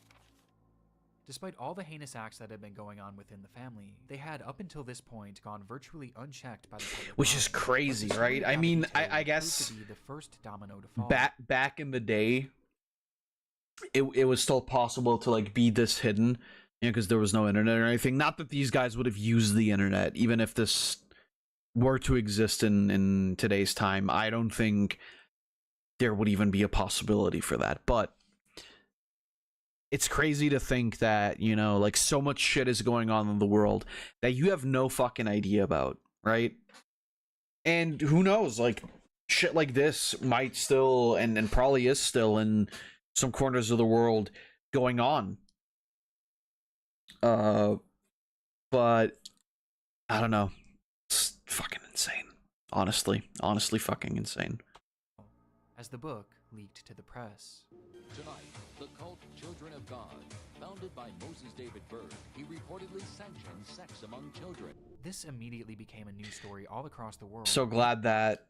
Despite all the heinous acts that had been going on within the family, they had up until this point gone virtually unchecked by the public Which is eye. crazy, But the story right? of I mean, Davidito I proved guess to be the first domino to fall. back in the day, it was still possible to like be this hidden, you know, because there was no internet or anything. Not that these guys would have used the internet, even if this were to exist in today's time. I don't think there would even be a possibility for that. But it's crazy to think that, you know, like so much shit is going on in the world that you have no fucking idea about, right? And who knows, like shit like this might still, and probably is still in some corners of the world going on. But I don't know. It's fucking insane. Honestly fucking insane. As the book leaked to the press. Tonight, the cult Children of God, founded by Moses David Berg, he reportedly sanctioned sex among children. This immediately became a news story all across the world. So glad that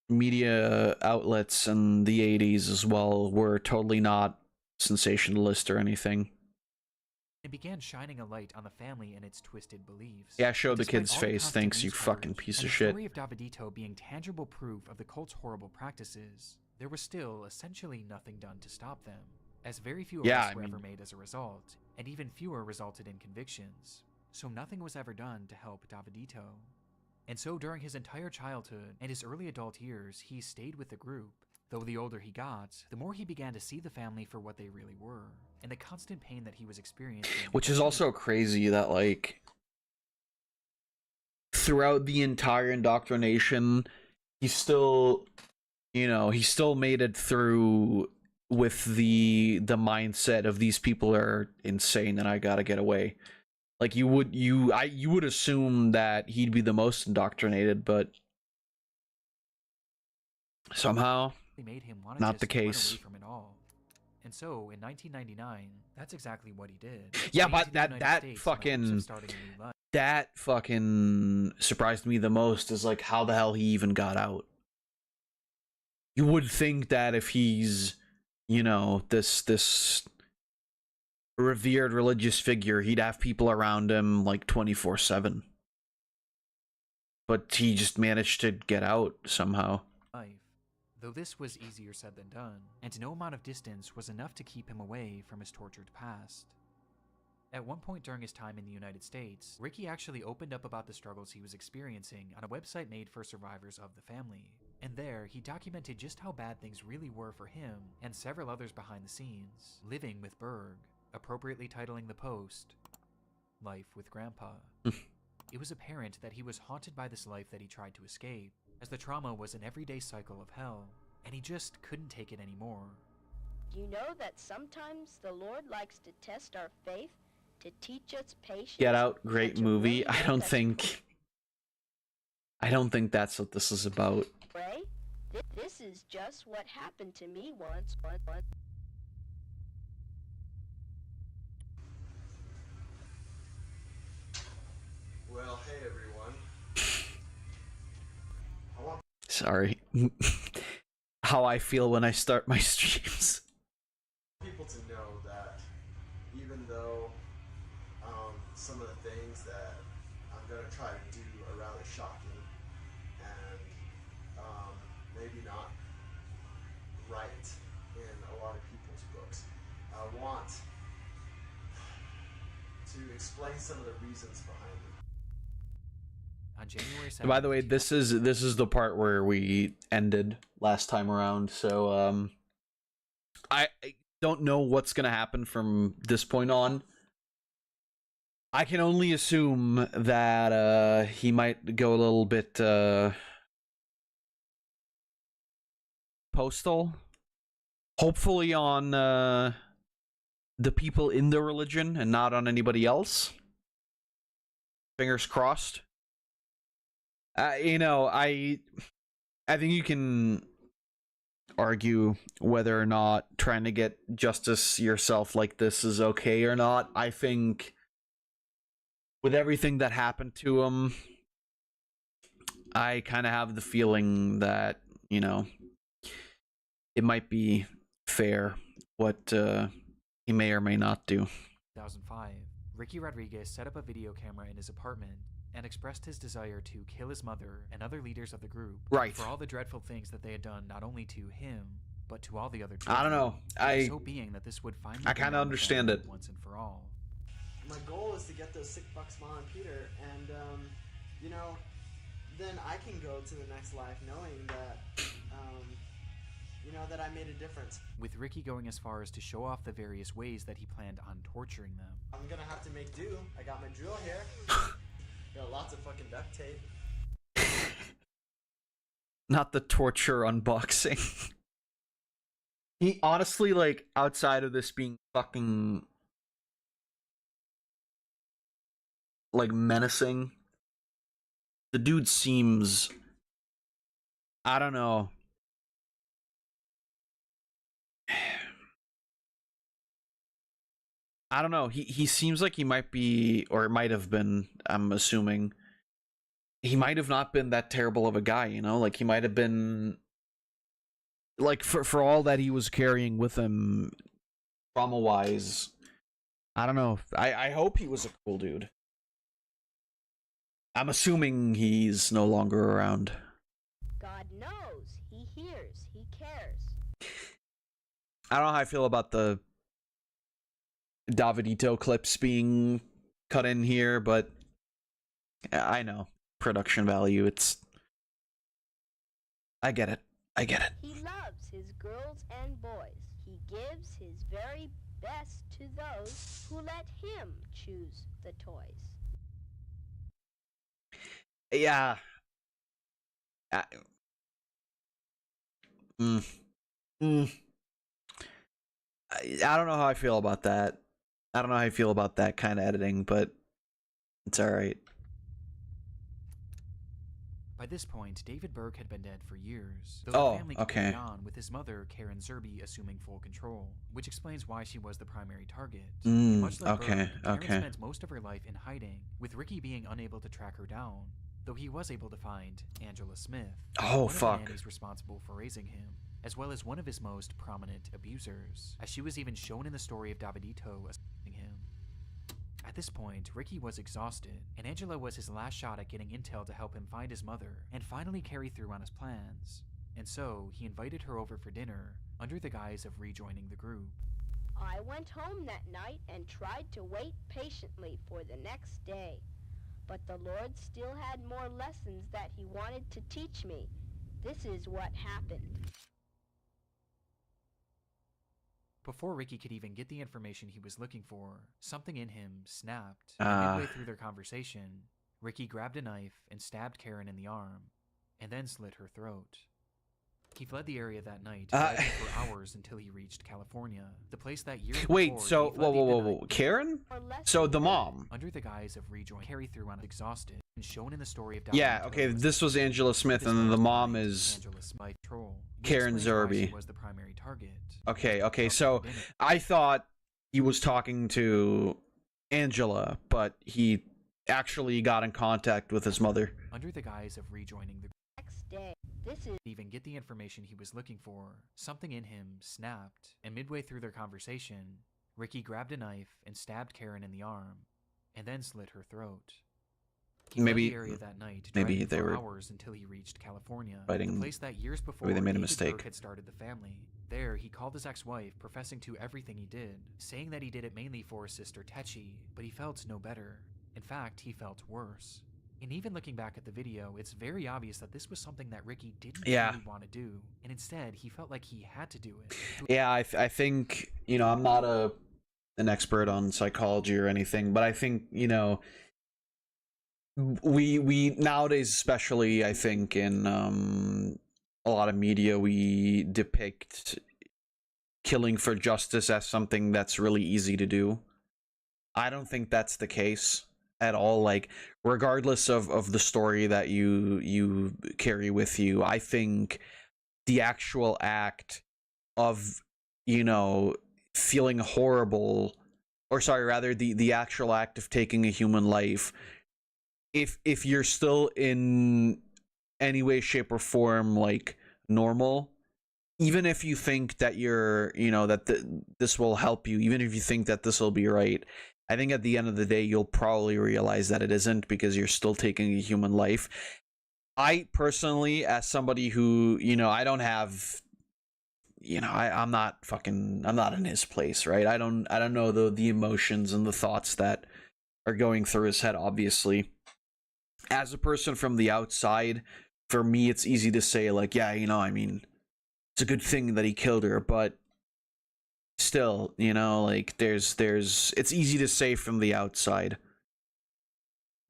media outlets in the 80s as well were totally not sensationalist or anything. It began shining a light on the family and its twisted beliefs. Yeah, show the Despite kid's all face. constant Thanks, you news fucking coverage piece and of the shit. story of Davidito being tangible proof of the cult's horrible practices, there was still essentially nothing done to stop them, as very few arrests were ever made as a result, and even fewer resulted in convictions. So nothing was ever done to help Davidito. And so during his entire childhood and his early adult years, he stayed with the group. Though the older he got, the more he began to see the family for what they really were, and the constant pain that he was experiencing. Which is also crazy that, like, throughout the entire indoctrination, he still, you know, he still made it through with the mindset of these people are insane and I gotta get away. Like, you would assume that he'd be the most indoctrinated, but somehow made him want not to the just run case. away from it all. And so in 1999, that's exactly what he did. Yeah, Fleeing but to the United that States in hopes of fucking starting a new life. that fucking surprised me the most is like how the hell he even got out. You would think that if he's, you know, this revered religious figure, he'd have people around him like 24/7. But he just managed to get out somehow. Life. Though this was easier said than done, and no amount of distance was enough to keep him away from his tortured past. At one point during his time in the United States, Ricky actually opened up about the struggles he was experiencing on a website made for survivors of the family. And there, he documented just how bad things really were for him and several others behind the scenes, living with Berg, appropriately titling the post, Life with Grandpa. It was apparent that he was haunted by this life that he tried to escape, as the trauma was an everyday cycle of hell, and he just couldn't take it anymore. Do you know that sometimes the Lord likes to test our faith, to teach us patience? Get Out, great movie. I don't think that's what this is about. Pray? This is just what happened to me once. Well, hey everyone. Sorry. How I feel when I start my streams. People to know that even though some of the things that I'm going to try to do are rather shocking and maybe not right in a lot of people's books, I want to explain some of the reasons behind them. On January 7th, By the way, this is the part where we ended last time around, so I don't know what's gonna happen from this point on. I can only assume that he might go a little bit postal, hopefully on the people in the religion and not on anybody else. Fingers crossed. You know, I think you can argue whether or not trying to get justice yourself like this is okay or not. I think with everything that happened to him, I kind of have the feeling that, you know, it might be fair what he may or may not do. 2005, Ricky Rodriguez set up a video camera in his apartment and expressed his desire to kill his mother and other leaders of the group for all the dreadful things that they had done not only to him, but to all the other children. I don't know. I was hoping that this would finally I kind of understand it. once and for all. My goal is to get those sick bucks, Ma and Peter, and you know, then I can go to the next life knowing that you know, that I made a difference. With Ricky going as far as to show off the various ways that he planned on torturing them. I'm gonna have to make do. I got my drill here. Got lots of fucking duct tape. Not the torture unboxing. He honestly, like, outside of this being fucking, like, menacing, the dude seems, I don't know. I don't know. He seems like he might be, or it might have been, I'm assuming, he might have not been that terrible of a guy, you know? Like, he might have been, like, for all that he was carrying with him, trauma-wise, I don't know. I hope he was a cool dude. I'm assuming he's no longer around. God knows. He hears. He cares. I don't know how I feel about the Davidito clips being cut in here, but I know. Production value, it's... I get it. I get it. He loves his girls and boys. He gives his very best to those who let him choose the toys. Yeah. I don't know how I feel about that. I don't know how I feel about that kind of editing, but it's alright. By this point, David Burke had been dead for years, though the family continued on with his mother, Karen Zerby, assuming full control, which explains why she was the primary target. Much like Burke, Karen spent most of her life in hiding, with Ricky being unable to track her down, though he was able to find Angela Smith, one of the nannies responsible for raising him, as well as one of his most prominent abusers, as she was even shown in the story of Davidito assaulting him. At this point, Ricky was exhausted, and Angela was his last shot at getting intel to help him find his mother and finally carry through on his plans. And so, he invited her over for dinner, under the guise of rejoining the group. I went home that night and tried to wait patiently for the next day. But the Lord still had more lessons that he wanted to teach me. This is what happened. Before Ricky could even get the information he was looking for, something in him snapped. And midway through their conversation, Ricky grabbed a knife and stabbed Karen in the arm, and then slit her throat. He fled the area that night, driving for hours until he reached California, the place that years Wait, so whoa, Karen? So the mom? Under the guise of rejoining, carry through on exhausted, and shown in the story of yeah, okay, this was Angela Smith, and then the mom is Karen Zerby. Was the primary target. Okay, so I thought he was talking to Angela, but he actually got in contact with his mother. Under the guise of rejoining the next day, this is even get the information he was looking for. Something in him snapped, and midway through their conversation, Ricky grabbed a knife and stabbed Karen in the arm, and then slit her throat. He maybe fled the area that night, maybe they were hours until he reached California, fighting, the place that years before maybe they made a David mistake. Burke had started the family. There, he called his ex-wife, professing to everything he did, saying that he did it mainly for his sister Techi, but he felt no better. In fact, he felt worse. And even looking back at the video, it's very obvious that this was something that Ricky didn't really want to do, and instead, he felt like he had to do it. Yeah, I think, you know, I'm not an expert on psychology or anything, but I think, you know, we nowadays, especially, I think in a lot of media, we depict killing for justice as something that's really easy to do. I don't think that's the case at all. Like, regardless of the story that you carry with you, I think the actual act of, you know, feeling horrible, or sorry, rather the actual act of taking a human life, if you're still in any way, shape, or form like normal, even if you think that you're, you know, that this will help you, even if you think that this will be right, I think at the end of the day you'll probably realize that it isn't, because you're still taking a human life. I personally, as somebody who, you know, I don't have, you know, I'm not in his place, right? I don't know the emotions and the thoughts that are going through his head, obviously. As a person from the outside, for me, it's easy to say, like, yeah, you know, I mean, it's a good thing that he killed her, but still, you know, like, it's easy to say from the outside.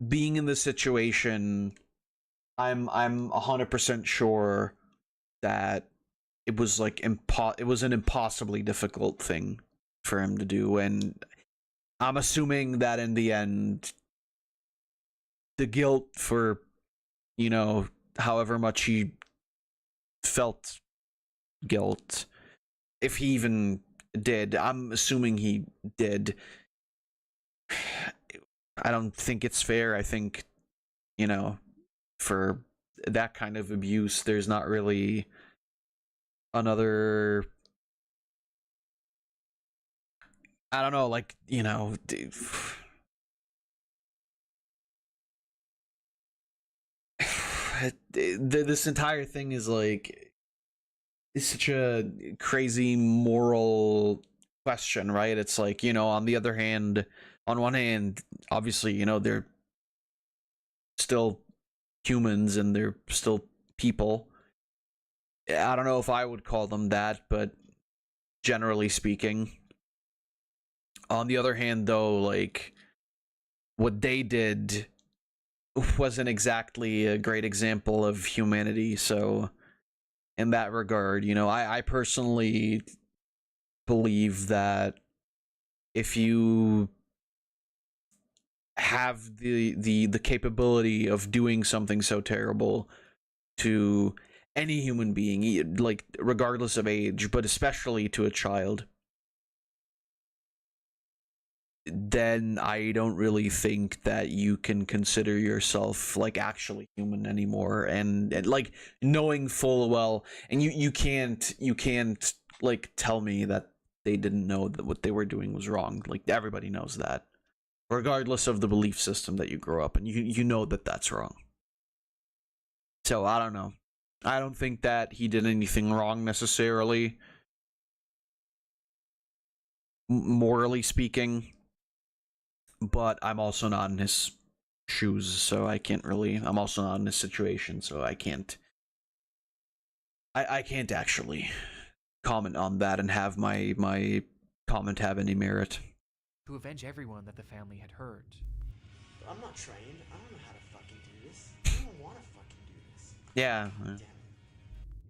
Being in this situation, I'm 100% sure that it was like it was an impossibly difficult thing for him to do, and I'm assuming that in the end, the guilt for, you know, however much he felt guilt, if he even did, I'm assuming he did. I don't think it's fair. I think, you know, for that kind of abuse, there's not really another, I don't know, like, you know, this entire thing is like, it's such a crazy moral question, right? It's like, you know, on the other hand, on one hand, obviously, you know, they're still humans and they're still people. I don't know if I would call them that, but generally speaking. On the other hand, though, like, what they did wasn't exactly a great example of humanity, so in that regard, you know, I personally believe that if you have the capability of doing something so terrible to any human being, like, regardless of age, but especially to a child, then I don't really think that you can consider yourself like actually human anymore, and like knowing full well, and you can't like tell me that they didn't know that what they were doing was wrong. Like, everybody knows that, regardless of the belief system that you grow up in, you know that that's wrong. So I don't know. I don't think that he did anything wrong necessarily, morally speaking. But I'm also not in his shoes, so I can't really. I'm also not in his situation, so I can't. I can't actually comment on that and have my comment have any merit. To avenge everyone that the family had hurt. I'm not trained. I don't know how to fucking do this. I don't want to fucking do this. Yeah.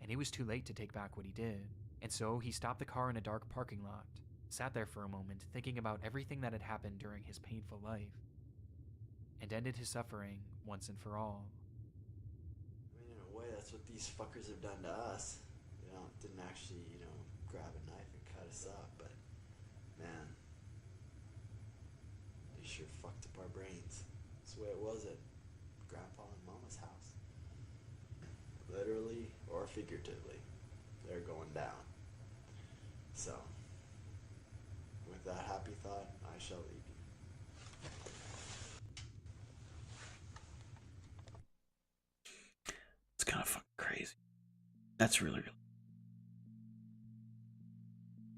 And it was too late to take back what he did. And so he stopped the car in a dark parking lot, sat there for a moment thinking about everything that had happened during his painful life, and ended his suffering once and for all. I mean, in a way, that's what these fuckers have done to us. You know, didn't actually, you know, grab a knife and cut us up, but man, they sure fucked up our brains. That's the way it was at Grandpa and Mama's house. Literally or figuratively, they're going down. So, with that happy thought, I shall leave you. It's kind of fucking crazy. That's really.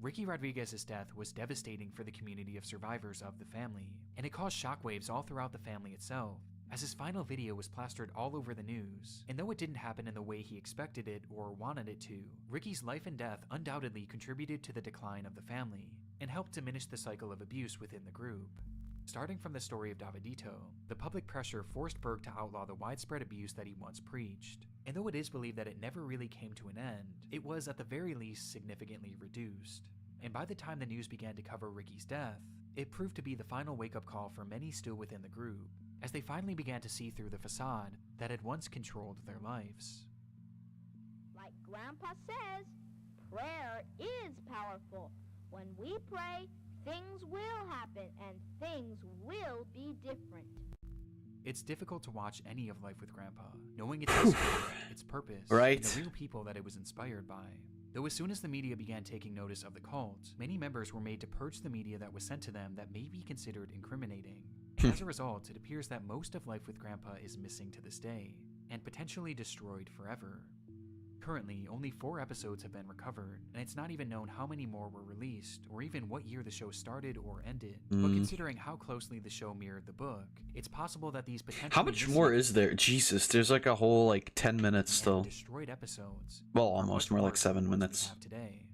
Ricky Rodriguez's death was devastating for the community of survivors of the family, and it caused shockwaves all throughout the family itself, as his final video was plastered all over the news. And though it didn't happen in the way he expected it or wanted it to, Ricky's life and death undoubtedly contributed to the decline of the family, and helped diminish the cycle of abuse within the group. Starting from the story of Davidito, the public pressure forced Berg to outlaw the widespread abuse that he once preached. And though it is believed that it never really came to an end, it was at the very least significantly reduced. And by the time the news began to cover Ricky's death, it proved to be the final wake-up call for many still within the group, as they finally began to see through the facade that had once controlled their lives. Like Grandpa says, prayer is powerful. When we pray, things will happen and things will be different. It's difficult to watch any of Life with Grandpa, knowing its history, its purpose, right, and the real people that it was inspired by. Though as soon as the media began taking notice of the cult, many members were made to purge the media that was sent to them that may be considered incriminating. And as a result, it appears that most of Life with Grandpa is missing to this day, and potentially destroyed forever. Currently, only 4 episodes have been recovered, and it's not even known how many more were released, or even what year the show started or ended. But considering how closely the show mirrored the book, it's possible that these potentially How much more is there? Jesus, there's like a whole like 10 minutes still. Destroyed episodes. Well, almost more like 7 minutes. Today.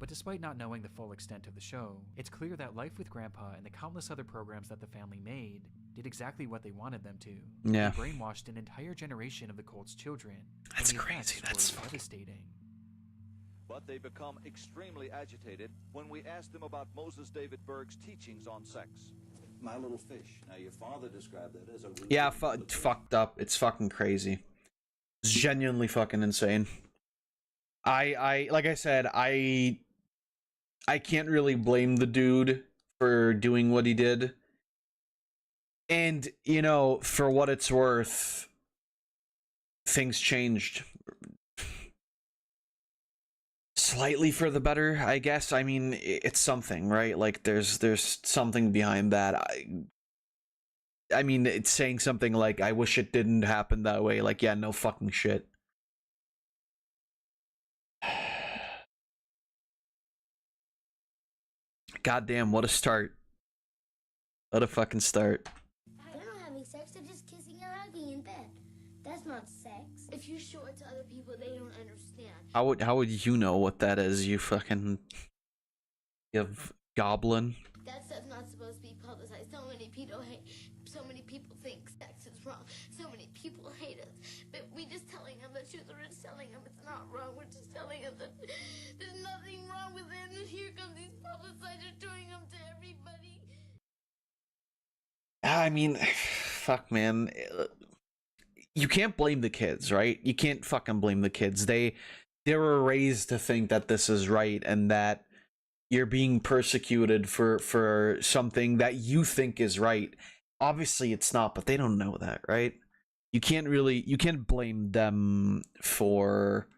But despite not knowing the full extent of the show, it's clear that Life with Grandpa and the countless other programs that the family made did exactly what they wanted them to. Yeah. They brainwashed an entire generation of the cult's children. That's and the crazy. effects That's were fucking... devastating. But they become extremely agitated when we ask them about Moses David Berg's teachings on sex. My little fish. Now, your father described that as a... Yeah, fucked up. It's fucking crazy. It's genuinely fucking insane. Like I said, I can't really blame the dude for doing what he did. And, you know, for what it's worth, things changed. Slightly for the better, I guess. I mean, it's something, right? Like, there's something behind that. I mean, it's saying something like, I wish it didn't happen that way. Like, yeah, no fucking shit. Goddamn, what a start. What a fucking start. They're not having sex, they're just kissing and hugging in bed. That's not sex. If you show it to other people, they don't understand. How would you know what that is, you fucking... You goblin? That stuff's not supposed to be publicized. So many people think sex is wrong. So many people hate us. But we just telling them the truth. We're just telling them it's not wrong. We're just telling them that there's nothing wrong with it. And here comes these publicizers doing them to everybody. I mean, fuck, man. You can't blame the kids, right? You can't fucking blame the kids. They were raised to think that this is right and that you're being persecuted for something that you think is right. Obviously it's not, but they don't know that, right? You can't blame them for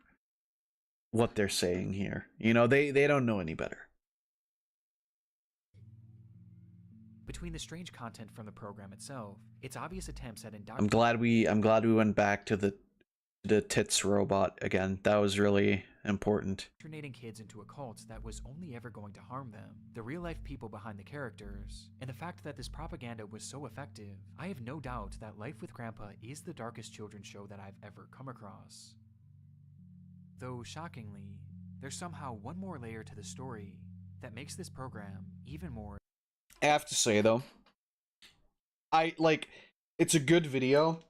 what they're saying here. You know, they don't know any better. Between the strange content from the program itself, its obvious attempts at I'm glad we went back to the tits robot again. That was really important. indoctrinating kids into a cult that was only ever going to harm them, the real-life people behind the characters, and the fact that this propaganda was so effective, I have no doubt that Life with Grandpa is the darkest children's show that I've ever come across. Though, shockingly, there's somehow one more layer to the story that makes this program even more... I have to say, though, it's a good video.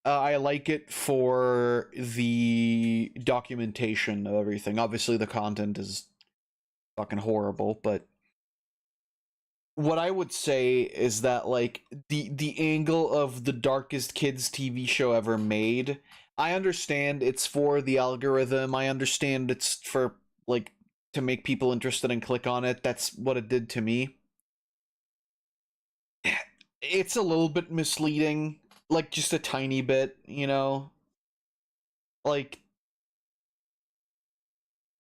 I like it for the documentation of everything. Obviously, the content is fucking horrible, but what I would say is that, like, the angle of the darkest kids TV show ever made, I understand it's for the algorithm. I understand it's for, like, to make people interested and click on it. That's what it did to me. It's a little bit misleading. Like, just a tiny bit, you know? Like,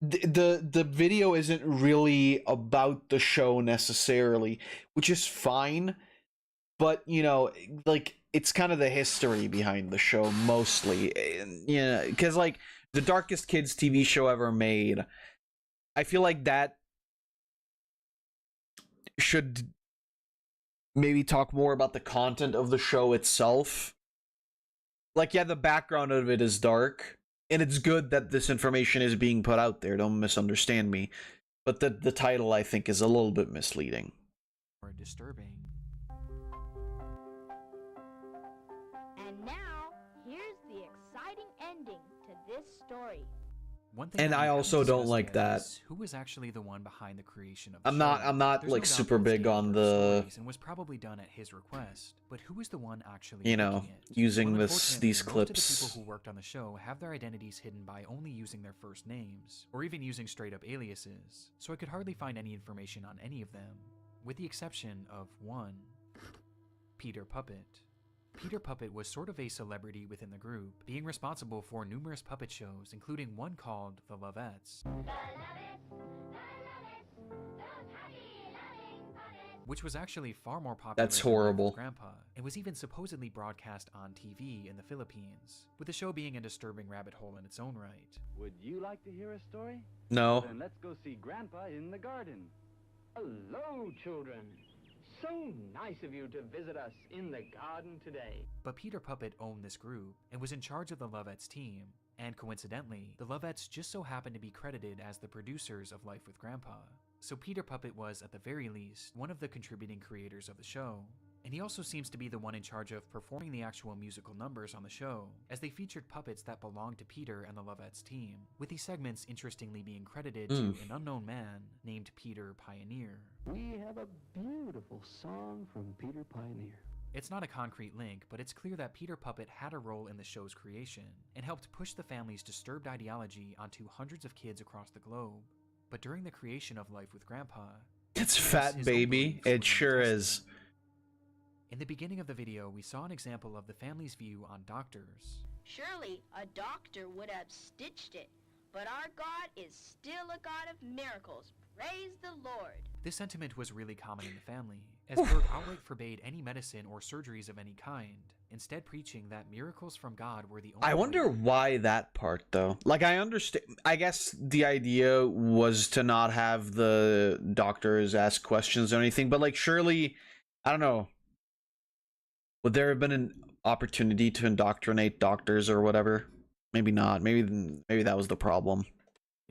the video isn't really about the show necessarily, which is fine, but, you know, like, it's kind of the history behind the show, mostly. You know, because, like, the darkest kids TV show ever made, I feel like that should... maybe talk more about the content of the show itself. Like, yeah, the background of it is dark, and it's good that this information is being put out there, don't misunderstand me. But the title, I think, is a little bit misleading. Or disturbing. And now, here's the exciting ending to this story. One thing And that we I haven't also don't discussed like yet that. is who was actually the one behind the creation of the I'm show. not There's like no doubt super that it's big David on Berg's the, stories and was probably done at his request. But who was the one actually you know, making it? using Well, these unfortunately, most of clips. the people who worked on the show have their identities hidden by only using their first names, or even using straight up aliases, so I could hardly find any information on any of them, with the exception of one, Peter Puppet. Peter Puppet was sort of a celebrity within the group, being responsible for numerous puppet shows, including one called The Lovettes, which was actually far more popular That's than Life with horrible. Grandpa, and was even supposedly broadcast on TV in the Philippines, with the show being a disturbing rabbit hole in its own right. Would you like to hear a story? No. Then let's go see Grandpa in the garden. Hello, children. So nice of you to visit us in the garden today. But Peter Puppet owned this group, and was in charge of the Lovettes team, And coincidentally, the Lovettes just so happened to be credited as the producers of Life with Grandpa. So Peter Puppet was, at the very least, one of the contributing creators of the show. And he also seems to be the one in charge of performing the actual musical numbers on the show, as they featured puppets that belonged to Peter and the Lovettes team, with these segments interestingly being credited to an unknown man named Peter Pioneer. We have a beautiful song from Peter Pioneer. It's not a concrete link, but it's clear that Peter Puppet had a role in the show's creation, and helped push the family's disturbed ideology onto hundreds of kids across the globe. But during the creation of Life with Grandpa, it's Fat Baby. It sure is. In the beginning of the video, we saw an example of the family's view on doctors. Surely a doctor would have stitched it, but our God is still a God of miracles. Praise the Lord. This sentiment was really common in the family, as Berg outright forbade any medicine or surgeries of any kind, instead preaching that miracles from God were the only I wonder why that part, though. Like, I understand. I guess the idea was to not have the doctors ask questions or anything, but, like, surely, I don't know. Would there have been an opportunity to indoctrinate doctors or whatever? Maybe not. Maybe that was the problem.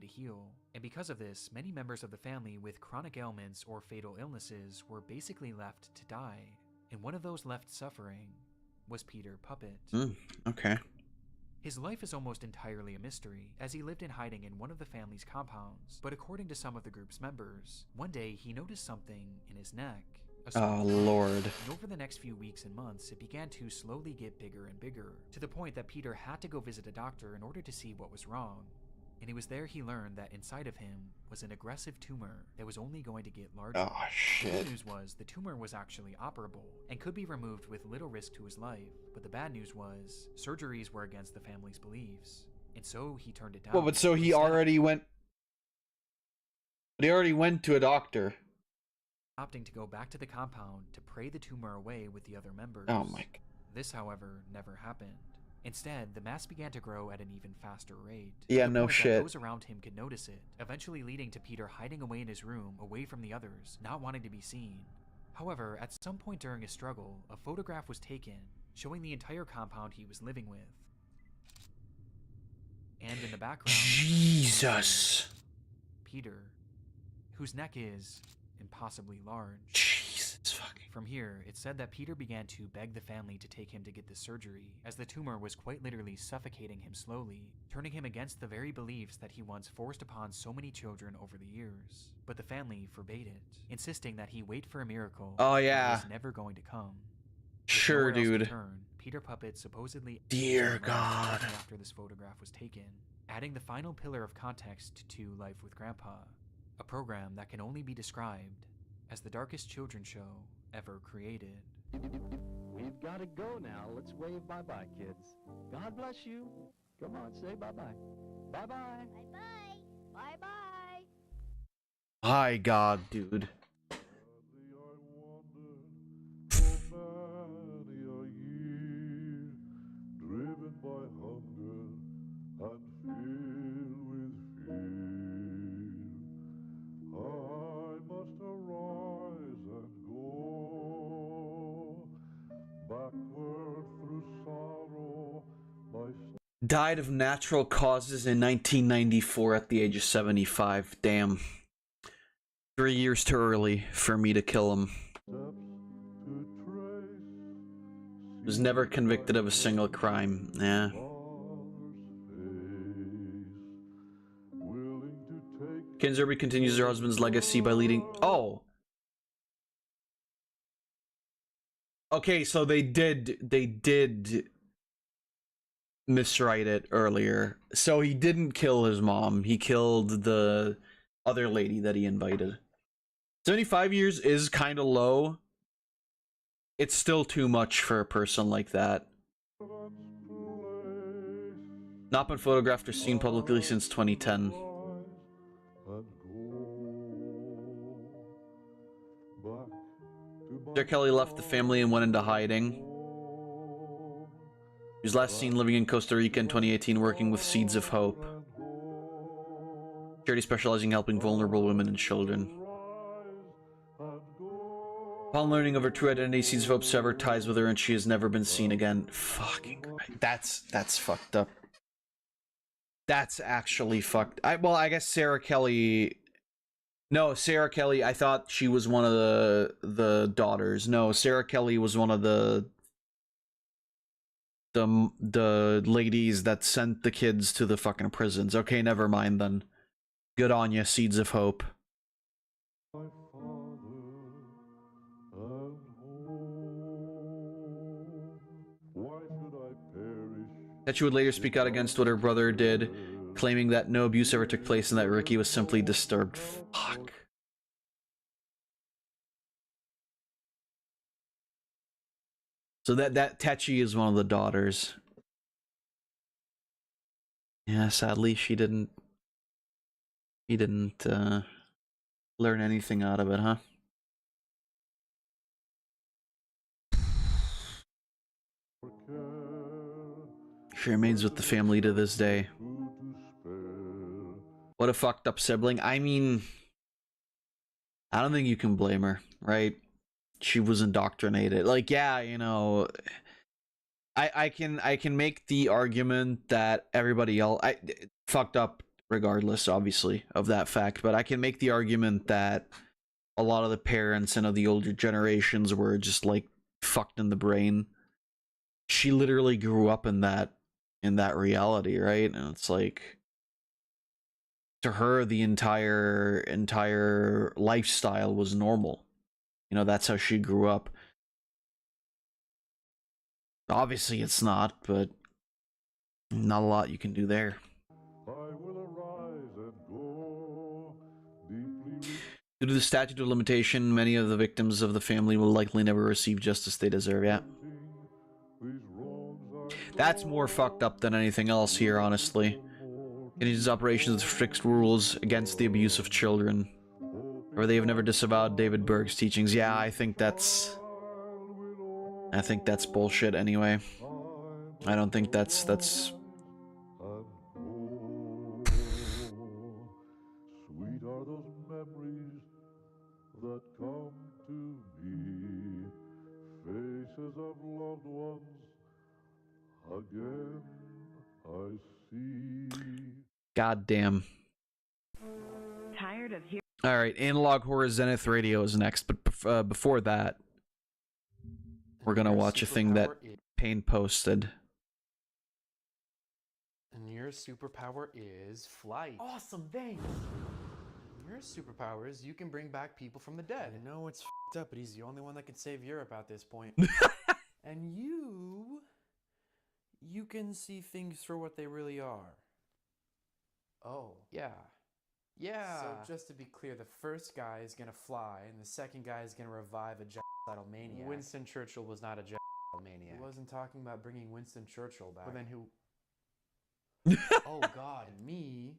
To heal. And because of this, many members of the family with chronic ailments or fatal illnesses were basically left to die. And one of those left suffering was Peter Puppet. Okay. His life is almost entirely a mystery, as he lived in hiding in one of the family's compounds. But according to some of the group's members, one day he noticed something in his neck. Oh, Lord. And over the next few weeks and months, it began to slowly get bigger and bigger, to the point that Peter had to go visit a doctor in order to see what was wrong. And it was there he learned that inside of him was an aggressive tumor that was only going to get larger. Oh, shit. The good news was the tumor was actually operable and could be removed with little risk to his life. But the bad news was surgeries were against the family's beliefs. And so he turned it down. Well, but so he already went... But he already went to a doctor. Opting to go back to the compound to pray the tumor away with the other members. Oh my God. This, however, never happened. Instead, the mass began to grow at an even faster rate. Yeah, no shit. Those around him could notice it, eventually leading to Peter hiding away in his room, away from the others, not wanting to be seen. However, at some point during his struggle, a photograph was taken, showing the entire compound he was living with. And in the background, Jesus. Peter, whose neck is impossibly large. Jesus fucking. From here, it said that Peter began to beg the family to take him to get the surgery, as the tumor was quite literally suffocating him slowly, turning him against the very beliefs that he once forced upon so many children over the years. But the family forbade it, insisting that he wait for a miracle Oh, yeah. that was never going to come. Sure, With nowhere else to dude. turn, Peter Puppet supposedly Dear shortly God. after this photograph was taken, adding the final pillar of context to Life with Grandpa, a program that can only be described as the darkest children's show ever created. We've got to go now. Let's wave bye-bye, kids. God bless you. Come on, say bye-bye. Bye-bye. Bye-bye. Bye-bye. My God, dude. Driven by hunger and filled with fear, I must arise and go backward through sorrow. Died of natural causes in 1994 at the age of 75. Damn. 3 years too early for me to kill him. Was never convicted of a single crime. Yeah. Kinzerby continues her husband's legacy by leading... Oh! Okay, so they did miswrite it earlier. So he didn't kill his mom. He killed the other lady that he invited. 75 years is kind of low. It's still too much for a person like that. Not been photographed or seen publicly since 2010. Sir Kelly left the family and went into hiding. He was last seen living in Costa Rica in 2018, working with Seeds of Hope, charity specializing in helping vulnerable women and children. Upon learning of her true identity, Seeds of Hope severed ties with her and she has never been seen again. Fucking Christ. That's fucked up. That's actually fucked. I guess Sarah Kelly. No, Sarah Kelly. I thought she was one of the daughters. No, Sarah Kelly was one of the ladies that sent the kids to the fucking prisons. Okay, never mind then. Good on you, Seeds of Hope. That she would later speak out against what her brother did, claiming that no abuse ever took place and that Ricky was simply disturbed. Fuck. So that Tetchy is one of the daughters. Yeah, sadly she didn't learn anything out of it, huh? She remains with the family to this day. What a fucked up sibling. I mean, I don't think you can blame her, right? She was indoctrinated. Like, yeah, you know, I can make the argument that everybody else fucked up regardless, obviously, of that fact, but I can make the argument that a lot of the parents and of the older generations were just like fucked in the brain. She literally grew up in that reality, right? And it's like, to her the entire lifestyle was normal. You know, that's how she grew up. Obviously it's not, but not a lot you can do there. Due to the statute of limitation, many of the victims of the family will likely never receive justice they deserve. Yeah. That's more fucked up than anything else here, honestly. It is operations with strict rules against the abuse of children. Or they have never disavowed David Berg's teachings. Yeah, I think that's bullshit anyway. I don't think that's Sweet are those memories that come to me, faces of loved ones again I see. God damn. Tired of hearing. All right, Analog Horror Zenith Radio is next, but before that, we're gonna watch a thing that Payne posted. And your superpower is flight. Awesome, thanks. Your superpower is you can bring back people from the dead. I know it's f***ed up, but he's the only one that can save Europe at this point. And you can see things for what they really are. Oh. Yeah. Yeah. So just to be clear, the first guy is gonna fly, and the second guy is gonna revive a genocidal maniac. Winston Churchill was not a genocidal maniac. He wasn't talking about bringing Winston Churchill back. Well, then who? Oh God, me.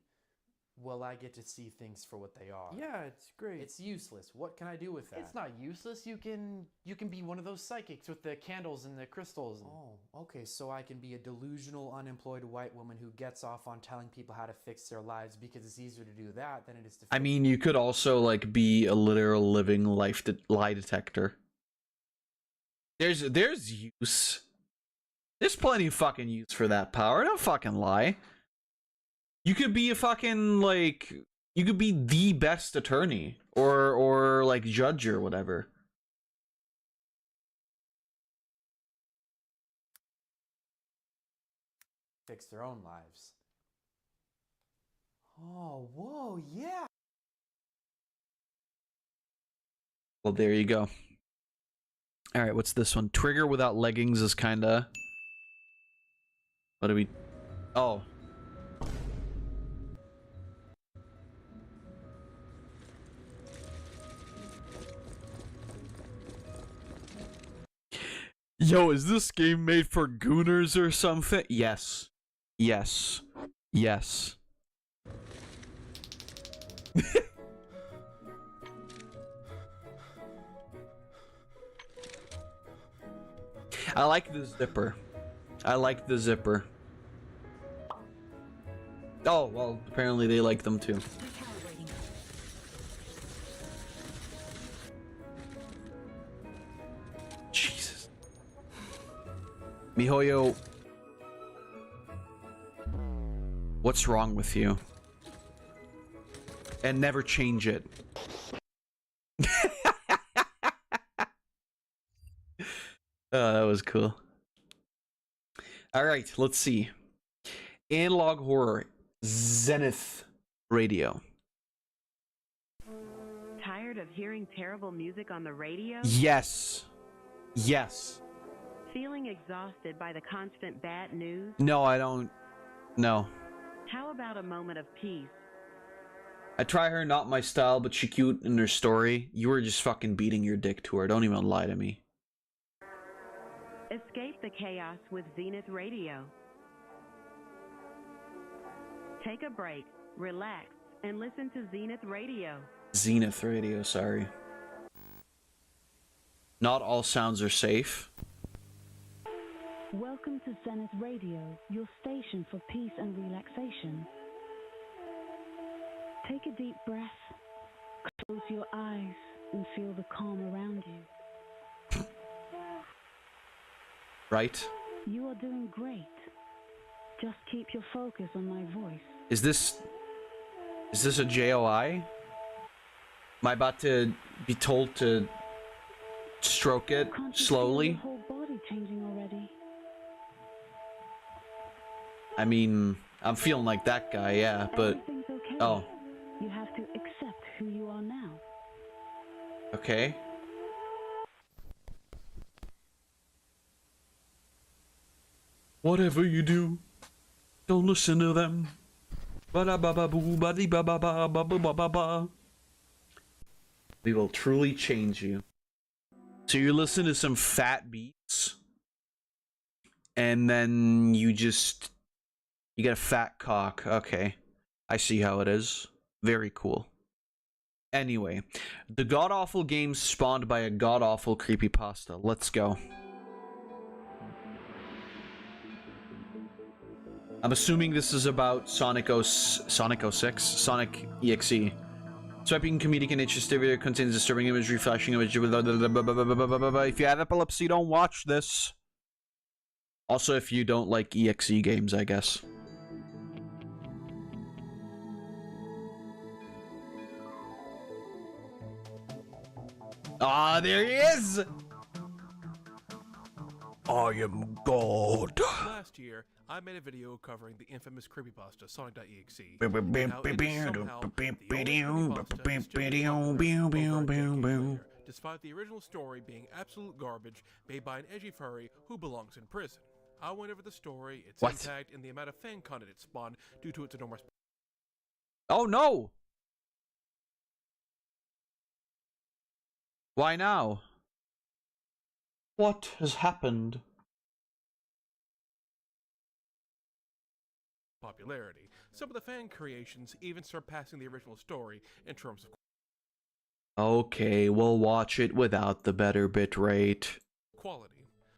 Well, I get to see things for what they are. Yeah, it's great. It's useless. What can I do with that? It's not useless. You can be one of those psychics with the candles and the crystals. Oh, okay. So I can be a delusional, unemployed white woman who gets off on telling people how to fix their lives because it's easier to do that than it is to. I mean, you could also like be a literal living lie detector. There's use. There's plenty of fucking use for that power. Don't fucking lie. You could be a fucking, like, you could be the best attorney or like judge or whatever. Fix their own lives. Oh, whoa, yeah. Well, there you go. All right, what's this one? Trigger without leggings is kinda. What do we? Oh. Yo, is this game made for gooners or something? Yes. Yes. Yes. I like the zipper. I like the zipper. Oh, well, apparently they like them too. Jesus. Mihoyo. What's wrong with you? And never change it. Oh, that was cool. Alright, let's see. Analog horror. Zenith Radio. Tired of hearing terrible music on the radio? Yes. Yes. Feeling exhausted by the constant bad news? No, I don't. No. How about a moment of peace? I try her, not my style, but she cute in her story. You were just fucking beating your dick to her. Don't even lie to me. Escape the chaos with Zenith Radio. Take a break, relax, and listen to Zenith Radio. Zenith Radio, sorry. Not all sounds are safe. Welcome to Zenith Radio, your station for peace and relaxation. Take a deep breath, close your eyes, and feel the calm around you. Right? You are doing great. Just keep your focus on my voice. Is this a JOI? Am I about to be told to stroke it slowly? Your whole body changing already. I mean, I'm feeling like that guy, yeah, but... Everything's okay. Oh, You have to accept who you are now. okay. Whatever you do, don't listen to them. Ba-da-ba-ba-boo-ba-dee-ba-ba-ba-ba-ba-ba-ba. We will truly change you. So you listen to some fat beats, and then you get a fat cock. Okay, I see how it is. Very cool. Anyway, the god-awful game spawned by a god-awful creepypasta. Let's go. I'm assuming this is about Sonic 06? Sonic EXE. Swiping comedic and interesting video contains disturbing imagery, flashing imagery. If you have epilepsy, don't watch this. Also, if you don't like EXE games, I guess. Ah, there he is! I am God. Last year, I made a video covering the infamous creepypasta Sonic.exe. Despite the original story being absolute garbage made by an edgy furry who belongs in prison. I went over the story, its impact, and the amount of fan content it spawned due to its enormous... Oh no! Why now? What has happened? popularity. Some of the fan creations even surpassing the original story in terms of Okay, we'll watch it without the better bitrate. quality.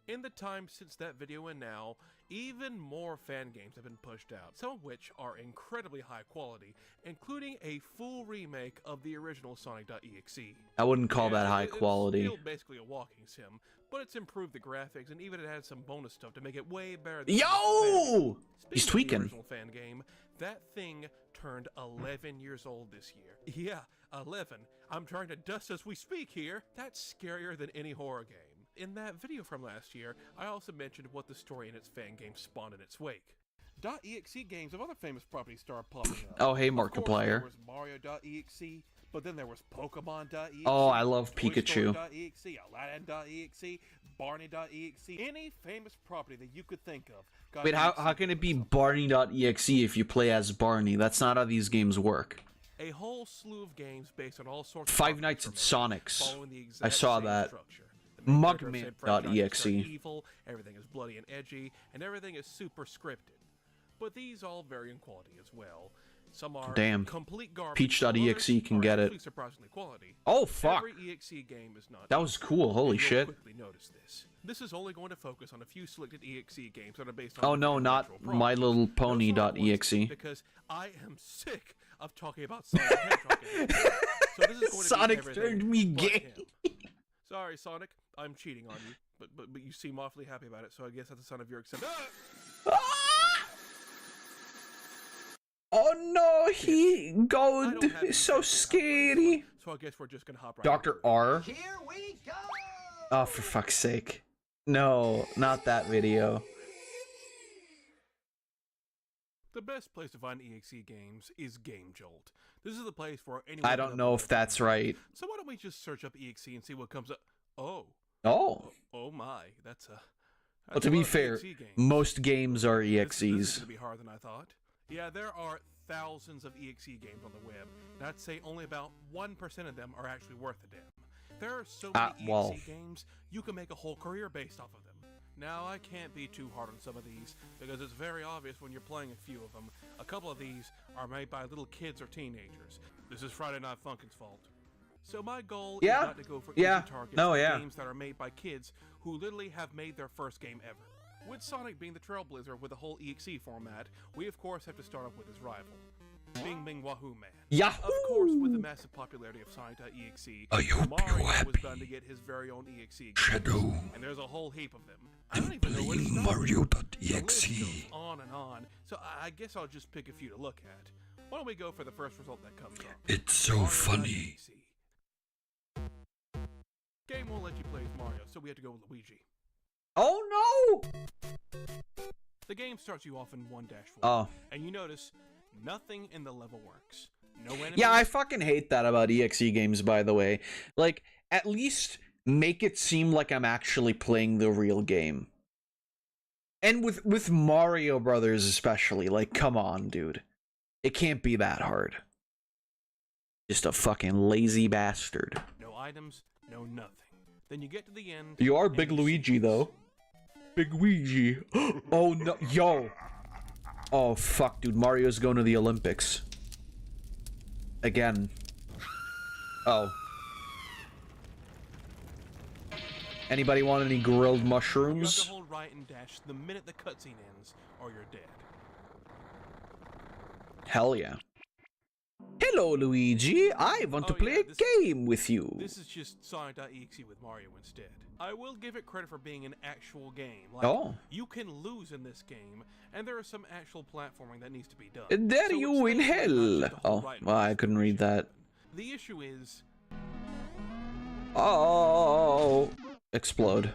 In the time since that video and now, even more fan games have been pushed out, some of which are incredibly high quality, including a full remake of the original Sonic.exe. I wouldn't call that high quality. It's still basically a walking sim, but it's improved the graphics and even it had some bonus stuff to make it way better than Yo! He's Speaking of tweaking. the original fan game, that thing turned 11 years old this year. Yeah, 11. I'm trying to dust as we speak here. That's scarier than any horror game. In that video from last year, I also mentioned what the story in its fan game spawned in its wake. .exe games of other famous properties started popping up. Oh, hey, Of course, Markiplier. there was Mario.exe, but then there was Pokemon.exe. Oh, I love Toy Pikachu. Story.exe, Aladdin.exe, Barney.exe. Any famous property that you could think of. got Wait, how can it be Barney.exe if you play as Barney? That's not how these games work. A whole slew of games based on all sorts Five of Nights at properties from it, Sonic's. following the I exact saw same that. structure. The main character of said franchise Mugman.exe. is evil, everything is bloody and edgy, and everything is super scripted. But these all vary in quality as well. Some are Damn. complete garbage. Peach.exe others can are get it. actually surprisingly quality. Oh, fuck. Every EXE game is not. That was cool, holy and you'll shit. quickly notice this. This is only going to focus on a few selected EXE games that are based on. Oh no, not My Little Pony.exe. Because I am sick of talking about Sonic the Hedgehog. So this is going to Sonic be turned everything me but gay. him. Sorry, Sonic. I'm cheating on you, but you seem awfully happy about it. So I guess that's a sign of your acceptance. Oh no, he God, it's so scary. So I guess we're just gonna hop right Dr. R. Here we go! Oh, for fuck's sake. No, not that video. The best place to find EXE games is Game Jolt. This is the place for anyone. I don't know if that's right. So why don't we just search up EXE and see what comes up? Oh. Oh. Oh my, that's a. Well, to be fair, most games are This is EXEs. gonna be harder than I thought. Yeah, there are thousands of EXE games on the web, and I'd say only about 1% of them are actually worth a damn. There are so many EXE games, you can make a whole career based off of them. Now, I can't be too hard on some of these, because it's very obvious when you're playing a few of them. A couple of these are made by little kids or teenagers. This is Friday Night Funkin's fault. So my goal is not to go for easy targets games that are made by kids who literally have made their first game ever. With Sonic being the trailblazer with the whole EXE format, we of course have to start off with his rival, Bing Bing Wahoo Man. Yahoo! Of course, with the massive popularity of Sonic.exe, Mario was bound to get his very own EXE game. Shadow. And there's a whole heap of them. I don't even know where to start. Mario.exe. On and on, so I guess I'll just pick a few to look at. Why don't we go for the first result that comes up? It's so funny. Game won't let you play as Mario, so we have to go with Luigi. Oh no! The game starts you off in 1-4. Oh. And you notice nothing in the level works. No enemies. Yeah, I fucking hate that about EXE games, by the way. Like, at least make it seem like I'm actually playing the real game. And with Mario Brothers especially, like, come on, dude. It can't be that hard. Just a fucking lazy bastard. No items, no nothing. Then you get to the end. You are Big Luigi, though. Big Luigi. Oh no, yo. Oh fuck, dude. Mario's going to the Olympics. Again. Oh. Anybody want any grilled mushrooms? You have to hold right and dash the minute the cutscene ends, or you're dead. Hell yeah. Hello, Luigi. I want to play a game with you. This is just Sonic.exe with Mario instead. I will give it credit for being an actual game. Like, you can lose in this game, and there is some actual platforming that needs to be done. There you in hell. Oh, well, I couldn't read that. The issue is... Oh, explode.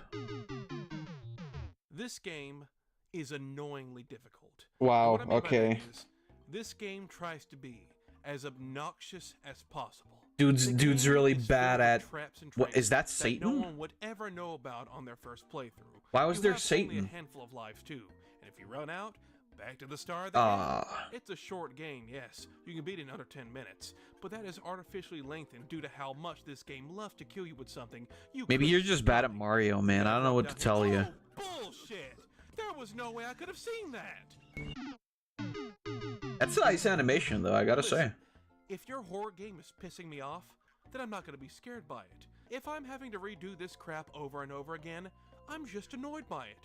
This game is annoyingly difficult. Wow, And what I mean by okay. that is, this game tries to be as obnoxious as possible. Dude's really bad at... traps and What, is that no Satan? one would ever know about on their first playthrough. Why was You there have only Satan? a handful of lives too, and if you run out, back to the start of the game. It's a short game, yes. You can beat it in under 10 minutes, but that is artificially lengthened due to how much this game loves to kill you with something you Maybe couldn't you're just bad at Mario, man. I don't know what to tell you. Bullshit! There was no way I could have seen that. That's a nice animation, though, I gotta say. If your horror game is pissing me off, then I'm not going to be scared by it. If I'm having to redo this crap over and over again, I'm just annoyed by it.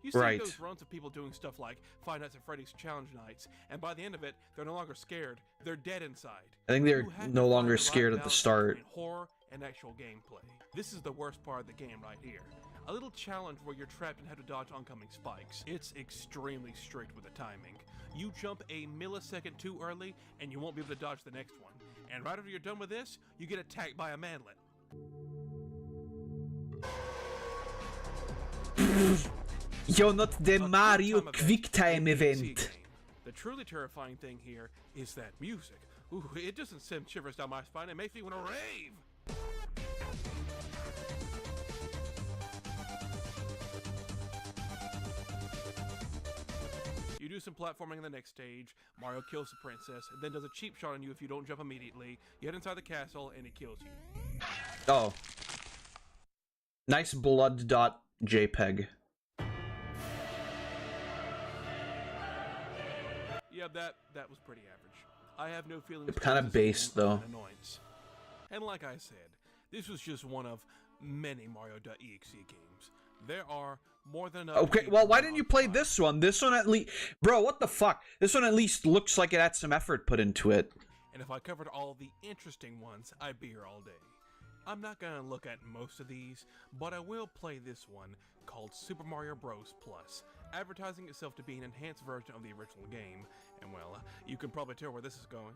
You see Right. those runs of people doing stuff like Five Nights at Freddy's Challenge Nights, and by the end of it, they're no longer scared, they're dead inside. I think they're You have to no find longer the right scared at the balance start. between horror and actual gameplay. This is the worst part of the game right here. A little challenge where you're trapped and have to dodge oncoming spikes. It's extremely strict with the timing. You jump a millisecond too early, and you won't be able to dodge the next one. And right after you're done with this, you get attacked by a manlet. You're not the Mario Quick Time event. The truly terrifying thing here is that music. Ooh, it doesn't send shivers down my spine, it makes me want to rave! You do some platforming in the next stage, Mario kills the princess, and then does a cheap shot on you if you don't jump immediately. You head inside the castle, and it kills you. Oh. Nice blood dot JPEG. Yeah, that was pretty average. I have no feelings. It's kind of based, though. Annoyance. And like I said, this was just one of many Mario.exe games. There are more than enough. Okay, well, why didn't you play this one? This one at least... Bro, what the fuck? This one at least looks like it had some effort put into it. And if I covered all the interesting ones, I'd be here all day. I'm not gonna look at most of these, but I will play this one called Super Mario Bros. Plus. advertising itself to be an enhanced version of the original game, and well, you can probably tell where this is going.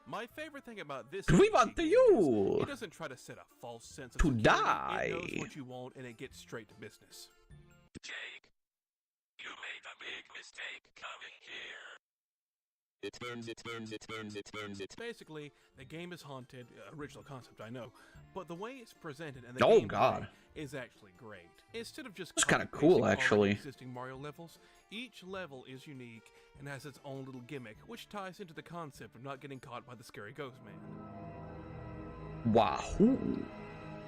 My favorite thing about this We want game you is it doesn't try to set a false sense of to security. die. It knows what you want, and it gets straight to business. Jake, you made a big mistake coming here. It turns. Basically, the game is haunted. Original concept, I know, but the way it's presented and the Oh, gameplay God. is actually great. Instead of just It's kinda copy-pasting cool, already actually. existing Mario levels, each level is unique and has its own little gimmick, which ties into the concept of not getting caught by the scary ghost man. Wahoo!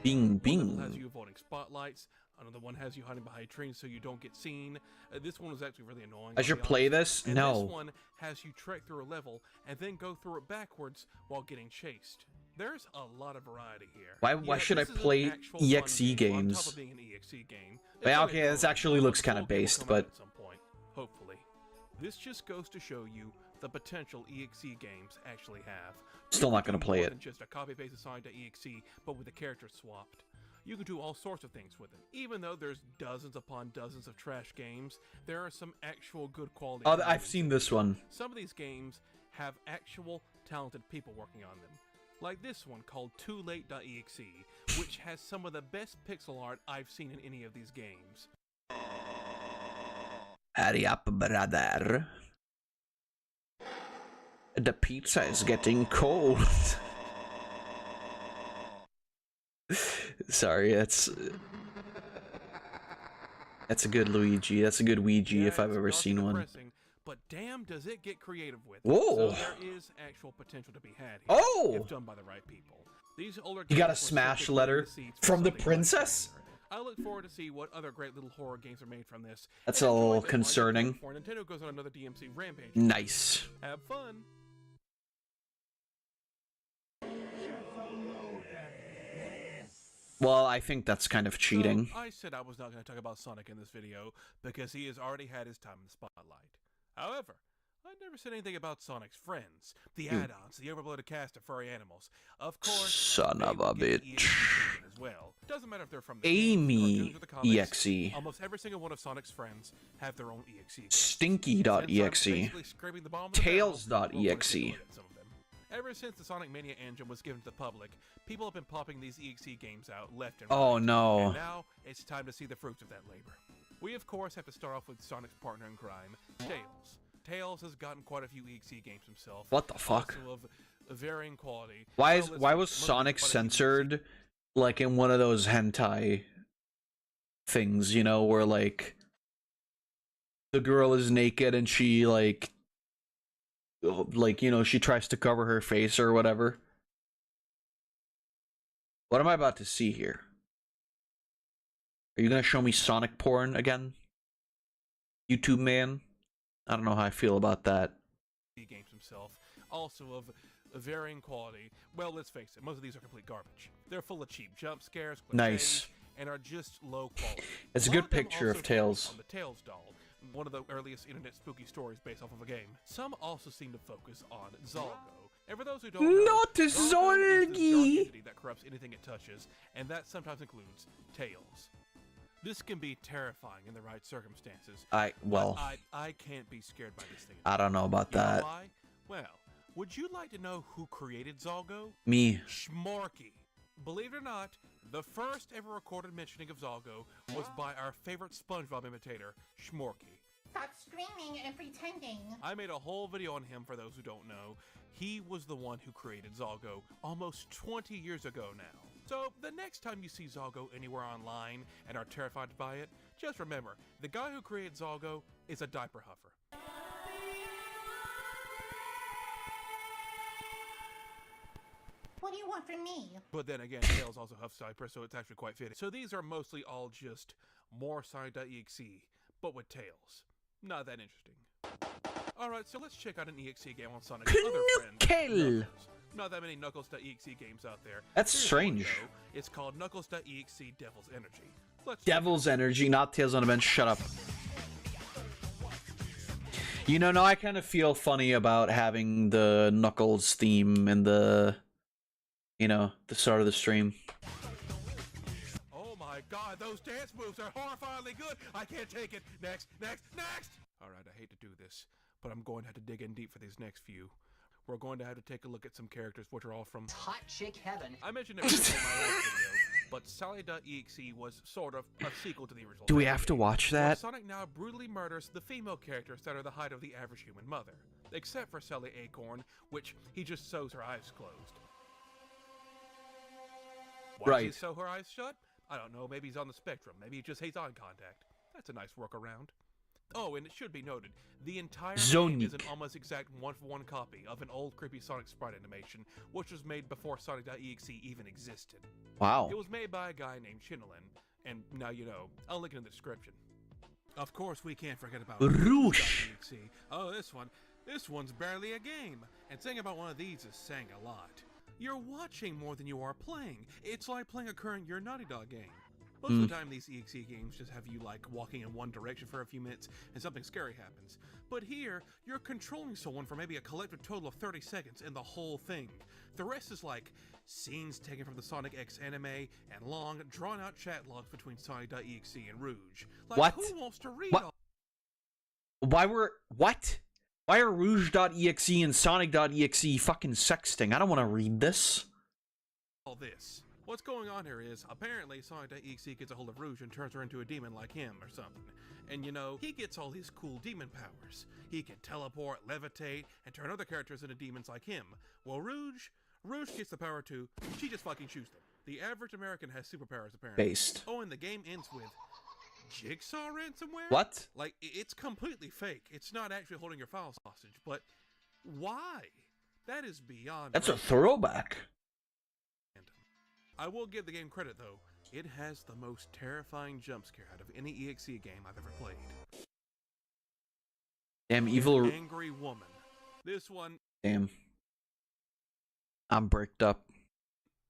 Bing One level has bing. you avoiding spotlights. Another one has you hiding behind trees so you don't get seen. This one was actually really annoying. I should I'll be play honest. this? And No. This one has you trek through a level and then go through it backwards while getting chased. There's a lot of variety here. Why should I this is an play actual EXE fun game on top games? of being an EXE game. Yeah, It's okay, only this fun, actually looks but kind of full game will based, come out but at some point, hopefully. This just goes to show you the potential EXE games actually have. Still You not can gonna do play more it. than just a copy-paste of Sonic.exe, but with the characters swapped. You can do all sorts of things with it. Even though there's dozens upon dozens of trash games, there are some actual good quality. oh, games. I've seen this one. Some of these games have actual talented people working on them. Like this one called TooLate.exe, which has some of the best pixel art I've seen in any of these games. Hurry up, brother. The pizza is getting cold. Sorry, that's a good Luigi. That's a good Ouija if I've ever seen one. But damn, does it get creative with it. Whoa. So there is actual potential to be had here, Oh. if done by the right people. These older You got a games were smash simply letter planting the seeds for from the something much princess? better. I look forward to see what other great little horror games are made from this. That's and a enjoy little them while you concerning. wait before Nintendo goes on another DMC rampage. Nice. Have fun. Well, I think that's kind of cheating. So, I said I was not going to talk about Sonic in this video because he has already had his time in the spotlight. However, I never said anything about Sonic's friends, the add-ons, the overloaded cast of furry animals. Of course, Son of a bitch. as well. Doesn't matter if they're from the Amy cartoons or the comics, EXE. Almost every single one of Sonic's friends have their own EXE. games. Stinky.exe. Basically scraping the bottom of the barrel, we'll Tails.exe. take a look at some of them. Ever since the Sonic Mania engine was given to the public, people have been popping these EXE games out left and right. Oh, no. And now it's time to see the fruits of that labor. We of course have to start off with Sonic's partner in crime, Tails. Tails has gotten quite a few EXE games himself. What the fuck? Also of varying quality. Why Well, let's was face it, most Sonic people find it censored like in one of those hentai things, you know, where like the girl is naked and she like you know, she tries to cover her face or whatever. What am I about to see here? Are you gonna show me Sonic porn again? YouTube man? I don't know how I feel about that. games himself, also of varying quality. Well, let's face it, most of these are complete garbage. They're full of cheap jump scares, cliches, Nice. and are just low quality. It's a lot good of them picture also of Tails. focus on the Tails doll, one of the earliest internet spooky stories based off of a game. Some also seem to focus on Zalgo. And for those who don't know, Not Zalgo is this Zorgy! dark entity that corrupts anything it touches, and that sometimes includes Tails. This can be terrifying in the right circumstances. I can't be scared by this thing. I don't know about You know that. why? Well, would you like to know who created Zalgo? Me. Schmorky. Believe it or not, the first ever recorded mentioning of Zalgo was by our favorite SpongeBob imitator, Schmorky. Stop screaming and pretending. I made a whole video on him for those who don't know. He was the one who created Zalgo almost 20 years ago now. So the next time you see Zalgo anywhere online and are terrified by it, just remember, the guy who created Zalgo is a diaper huffer. What do you want from me? But then again, Tails also huffs diapers, so it's actually quite fitting. So these are mostly all just more Sonic.exe, but with Tails. Not that interesting. Alright, so let's check out an EXE game on Sonic's other friend, Knuckles. Not that many Knuckles.exe games out there. That's Here's strange. one, though. It's called Knuckles.exe Devil's Energy. Devil's Energy, not Tails on a Bench. Shut up. You know, now I kind of feel funny about having the Knuckles theme in the, you know, the start of the stream. Oh my God, those dance moves are horrifyingly good. I can't take it. Next. All right, I hate to do this, but I'm going to have to dig in deep for these next few. We're going to have to take a look at some characters which are all from hot chick heaven. I mentioned it before in my old video, but Sally.exe was sort of a sequel to the original. Do we have to watch that? Sonic now brutally murders the female characters that are the height of the average human mother, except for Sally Acorn, which he just sews her eyes closed. Why does he sew her eyes shut? I don't know, maybe he's on the spectrum, maybe he just hates eye contact. That's a nice workaround. Oh, and it should be noted, the entire game is an almost exact one-for-one copy of an old creepy Sonic sprite animation, which was made before Sonic.exe even existed. Wow. It was made by a guy named Chinolin, and now you know. I'll link it in the description. Of course, we can't forget about Rouge.exe. Oh, this one's barely a game, and saying about one of these is saying a lot. You're watching more than you are playing. It's like playing a current Your Naughty Dog game. Most of the time, these EXE games just have you, like, walking in one direction for a few minutes and something scary happens. But here, you're controlling someone for maybe a collective total of 30 seconds in the whole thing. The rest is like scenes taken from the Sonic X anime and long, drawn-out chat logs between Sonic.exe and Rouge. Like, what? Who wants to read all Why are Rouge.exe and Sonic.exe fucking sexting? I don't want to read this. this? What's going on here is, apparently Sonic.exe gets a hold of Rouge and turns her into a demon like him or something. And you know, he gets all his cool demon powers. He can teleport, levitate, and turn other characters into demons like him. Well, Rouge gets the power to, she just fucking shoots them. The average American has superpowers apparently. Based. Oh, and the game ends with Jigsaw ransomware? What? Like, it's completely fake. It's not actually holding your files hostage, but why? That is beyond... That's a throwback. I will give the game credit, though. It has the most terrifying jump scare out of any EXE game I've ever played. Damn evil... Angry woman. This one... Damn. I'm bricked up.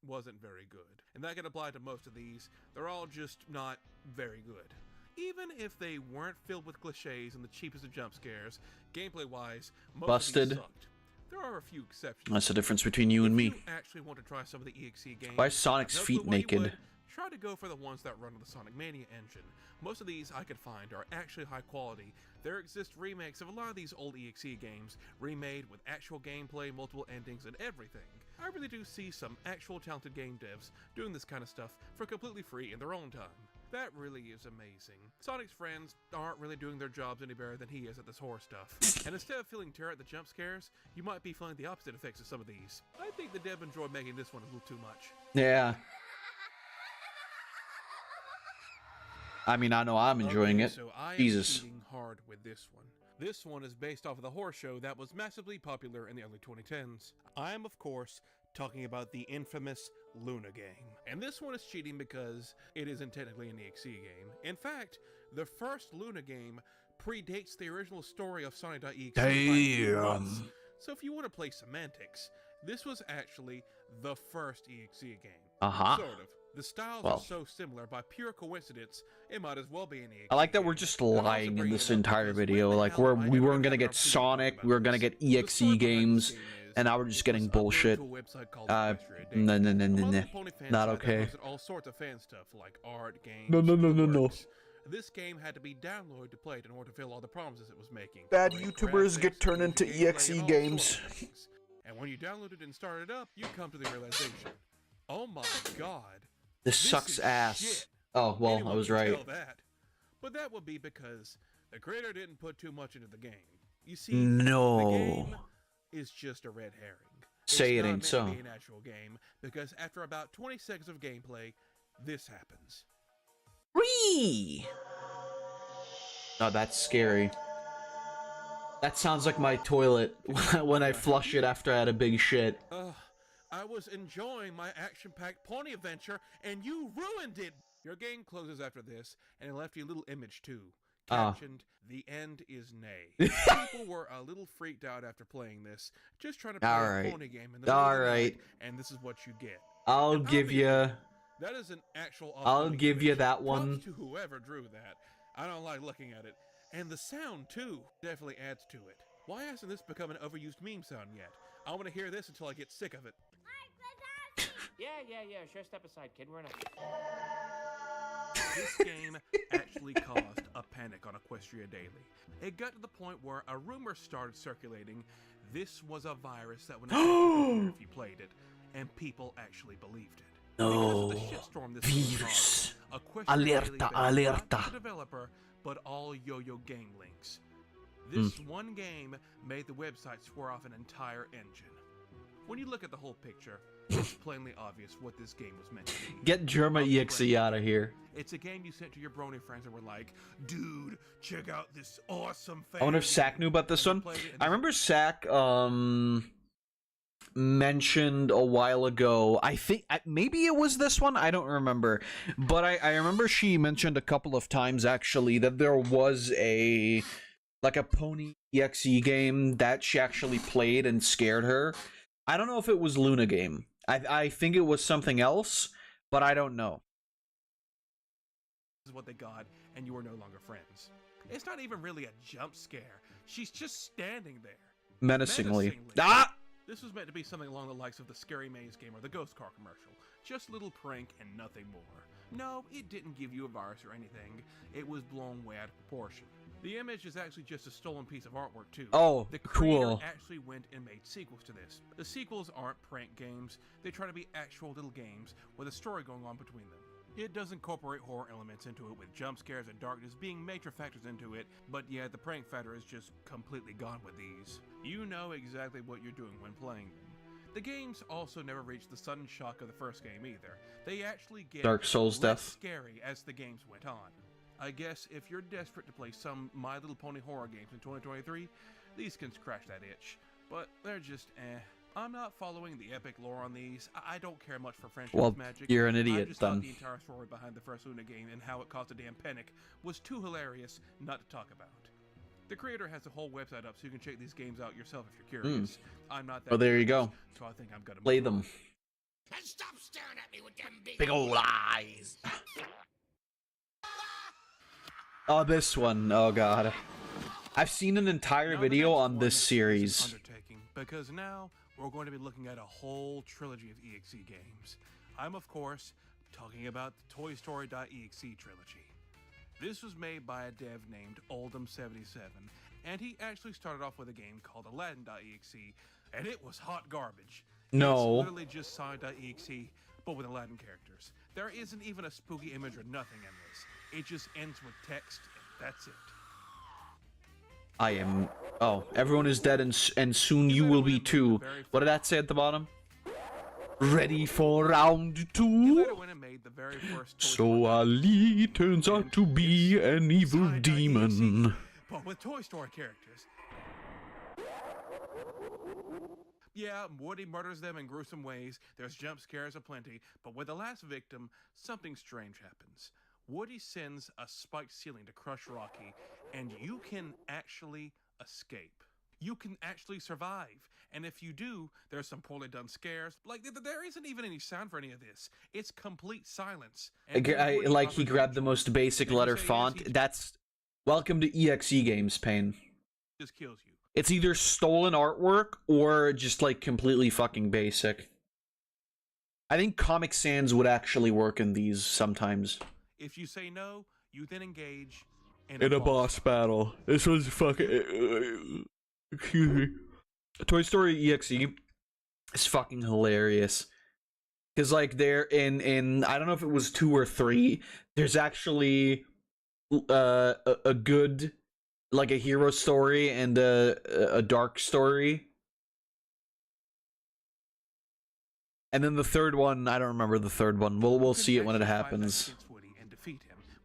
Wasn't very good. And that can apply to most of these. They're all just not very good. Even if they weren't filled with cliches and the cheapest of jump scares, gameplay-wise, most of these sucked. There are a few exceptions. That's the difference between you and me. If you actually want to try some of the EXE games, why is Sonic's feet naked? Try to go for the ones that run on the Sonic Mania engine. Most of these I could find are actually high quality. There exist remakes of a lot of these old EXE games, remade with actual gameplay, multiple endings, and everything. I really do see some actual talented game devs doing this kind of stuff for completely free in their own time. That really is amazing. Sonic's friends aren't really doing their jobs any better than he is at this horror stuff. And instead of feeling terror at the jump scares, you might be feeling the opposite effects of some of these. I think the dev enjoyed making this one a little too much. Yeah. I mean, I know I'm enjoying it. So I Jesus. am cheating hard with this one. This one is based off of the horror show that was massively popular in the early 2010s. I am, of course, talking about the infamous Luna game. And this one is cheating because it isn't technically an EXE game. In fact, the first Luna game predates the original story of Sonic.exe. Damn. So if you want to play semantics, this was actually the first EXE game. Uh-huh. Sort of. The styles are so similar, by pure coincidence, it might as well be an EXE. I like that we're just lying in this entire video. Like, we weren't gonna get Sonic, we were gonna get EXE games, and now we're just getting bullshit. No. Not okay. All sorts of fan stuff, like art, games. No. This game had to be downloaded to play it in order to fill all the promises it was making. Bad YouTubers get turned into EXE games. And when you download it and start it up, you come to the realization, oh my god. This sucks ass. Shit. Oh, well, Anyone I was can right. tell that. But that would be because the creator didn't put too much into the game. You see, No. the game is just a red herring. Say it It's not ain't meant so. to be an actual game, because after about 20 seconds of gameplay, this happens. Whee! Oh, that's scary. That sounds like my toilet when I flush it after I had a big shit. I was enjoying my action-packed pony adventure, and you ruined it! Your game closes after this, and it left you a little image, too. Captioned, the end is nay. People were a little freaked out after playing this, just trying to play a pony game in the middle of the night, and this is what you get. I'll give you... That is an actual... I'll give you that one. Props to whoever drew that. I don't like looking at it. And the sound, too, definitely adds to it. Why hasn't this become an overused meme sound yet? I want to hear this until I get sick of it. Yeah, sure, step aside, kid, we're not... This game actually caused a panic on Equestria Daily. It got to the point where a rumor started circulating this was a virus that would affect your computer if you played it, and people actually believed it. No. Virus. Alerta, alerta. Not the developer, but all Yo-Yo Game links. This one game made the website swear off an entire engine. When you look at the whole picture, it's plainly obvious what this game was meant to be. Get Germa EXE out of here. It's a game you sent to your brony friends and were like, dude, check out this awesome fan. I wonder if Sack knew about this one. I remember Sack mentioned a while ago, I think maybe it was this one, I don't remember, but I remember she mentioned a couple of times actually that there was a Pony EXE game that she actually played and scared her. I don't know if it was Luna game. I think it was something else, but I don't know. This is what they got, and you are no longer friends. It's not even really a jump scare. She's just standing there. Menacingly. Ah! This was meant to be something along the likes of the Scary Maze game or the Ghost Car commercial. Just a little prank and nothing more. No, it didn't give you a virus or anything. It was blown way out of proportion. The image is actually just a stolen piece of artwork too. Oh, the creator cool. actually went and made sequels to this. The sequels aren't prank games. They try to be actual little games with a story going on between them. It does incorporate horror elements into it with jump scares and darkness being major factors into it, but yeah, the prank factor is just completely gone with these. You know exactly what you're doing when playing them. The games also never reached the sudden shock of the first game either. They actually get Dark Souls less death. scary as the games went on. I guess if you're desperate to play some My Little Pony horror games in 2023, these can scratch that itch. But they're just I'm not following the epic lore on these. I don't care much for friendship Well, magic. you're an I idiot just then. thought the entire story behind the first Luna game and how it caused a damn panic was too hilarious not to talk about. The creator has a whole website up so you can check these games out yourself if you're curious. I'm not that Oh, there you curious, go. So I think I'm gonna Play move them. on. And stop staring at me with them Big ol' eyes. Oh, this one. Oh, God. I've seen an entire video on this series. Because now we're going to be looking at a whole trilogy of EXE games. I'm, of course, talking about the Toy Story.exe trilogy. This was made by a dev named Oldham77, and he actually started off with a game called Aladdin.exe, and it was hot garbage. No. It's literally just Sonic.exe, but with Aladdin characters. There isn't even a spooky image or nothing in this. It just ends with text, and that's it. I am... Oh, everyone is dead and soon you will be too. What did that say at the bottom? Ready for round 2? So Ali turns out to be an evil demon. But with Toy Story characters. Yeah, Woody murders them in gruesome ways, there's jump scares aplenty, but with the last victim, something strange happens. Woody sends a spiked ceiling to crush Rocky, and you can actually escape. You can actually survive. And if you do, there's some poorly done scares. Like, there isn't even any sound for any of this. It's complete silence. Like, he grabbed the most basic letter font. That's... Welcome to EXE games, Pain. Just kills you. It's either stolen artwork or just, like, completely fucking basic. I think Comic Sans would actually work in these sometimes. If you say no, you then engage in a boss battle. This was fucking... excuse me. Toy Story EXE is fucking hilarious. Because, like, they're in... I don't know if it was 2 or 3. There's actually a good... Like, a hero story and a dark story. And then the third one, I don't remember the third one. We'll see it when it happens.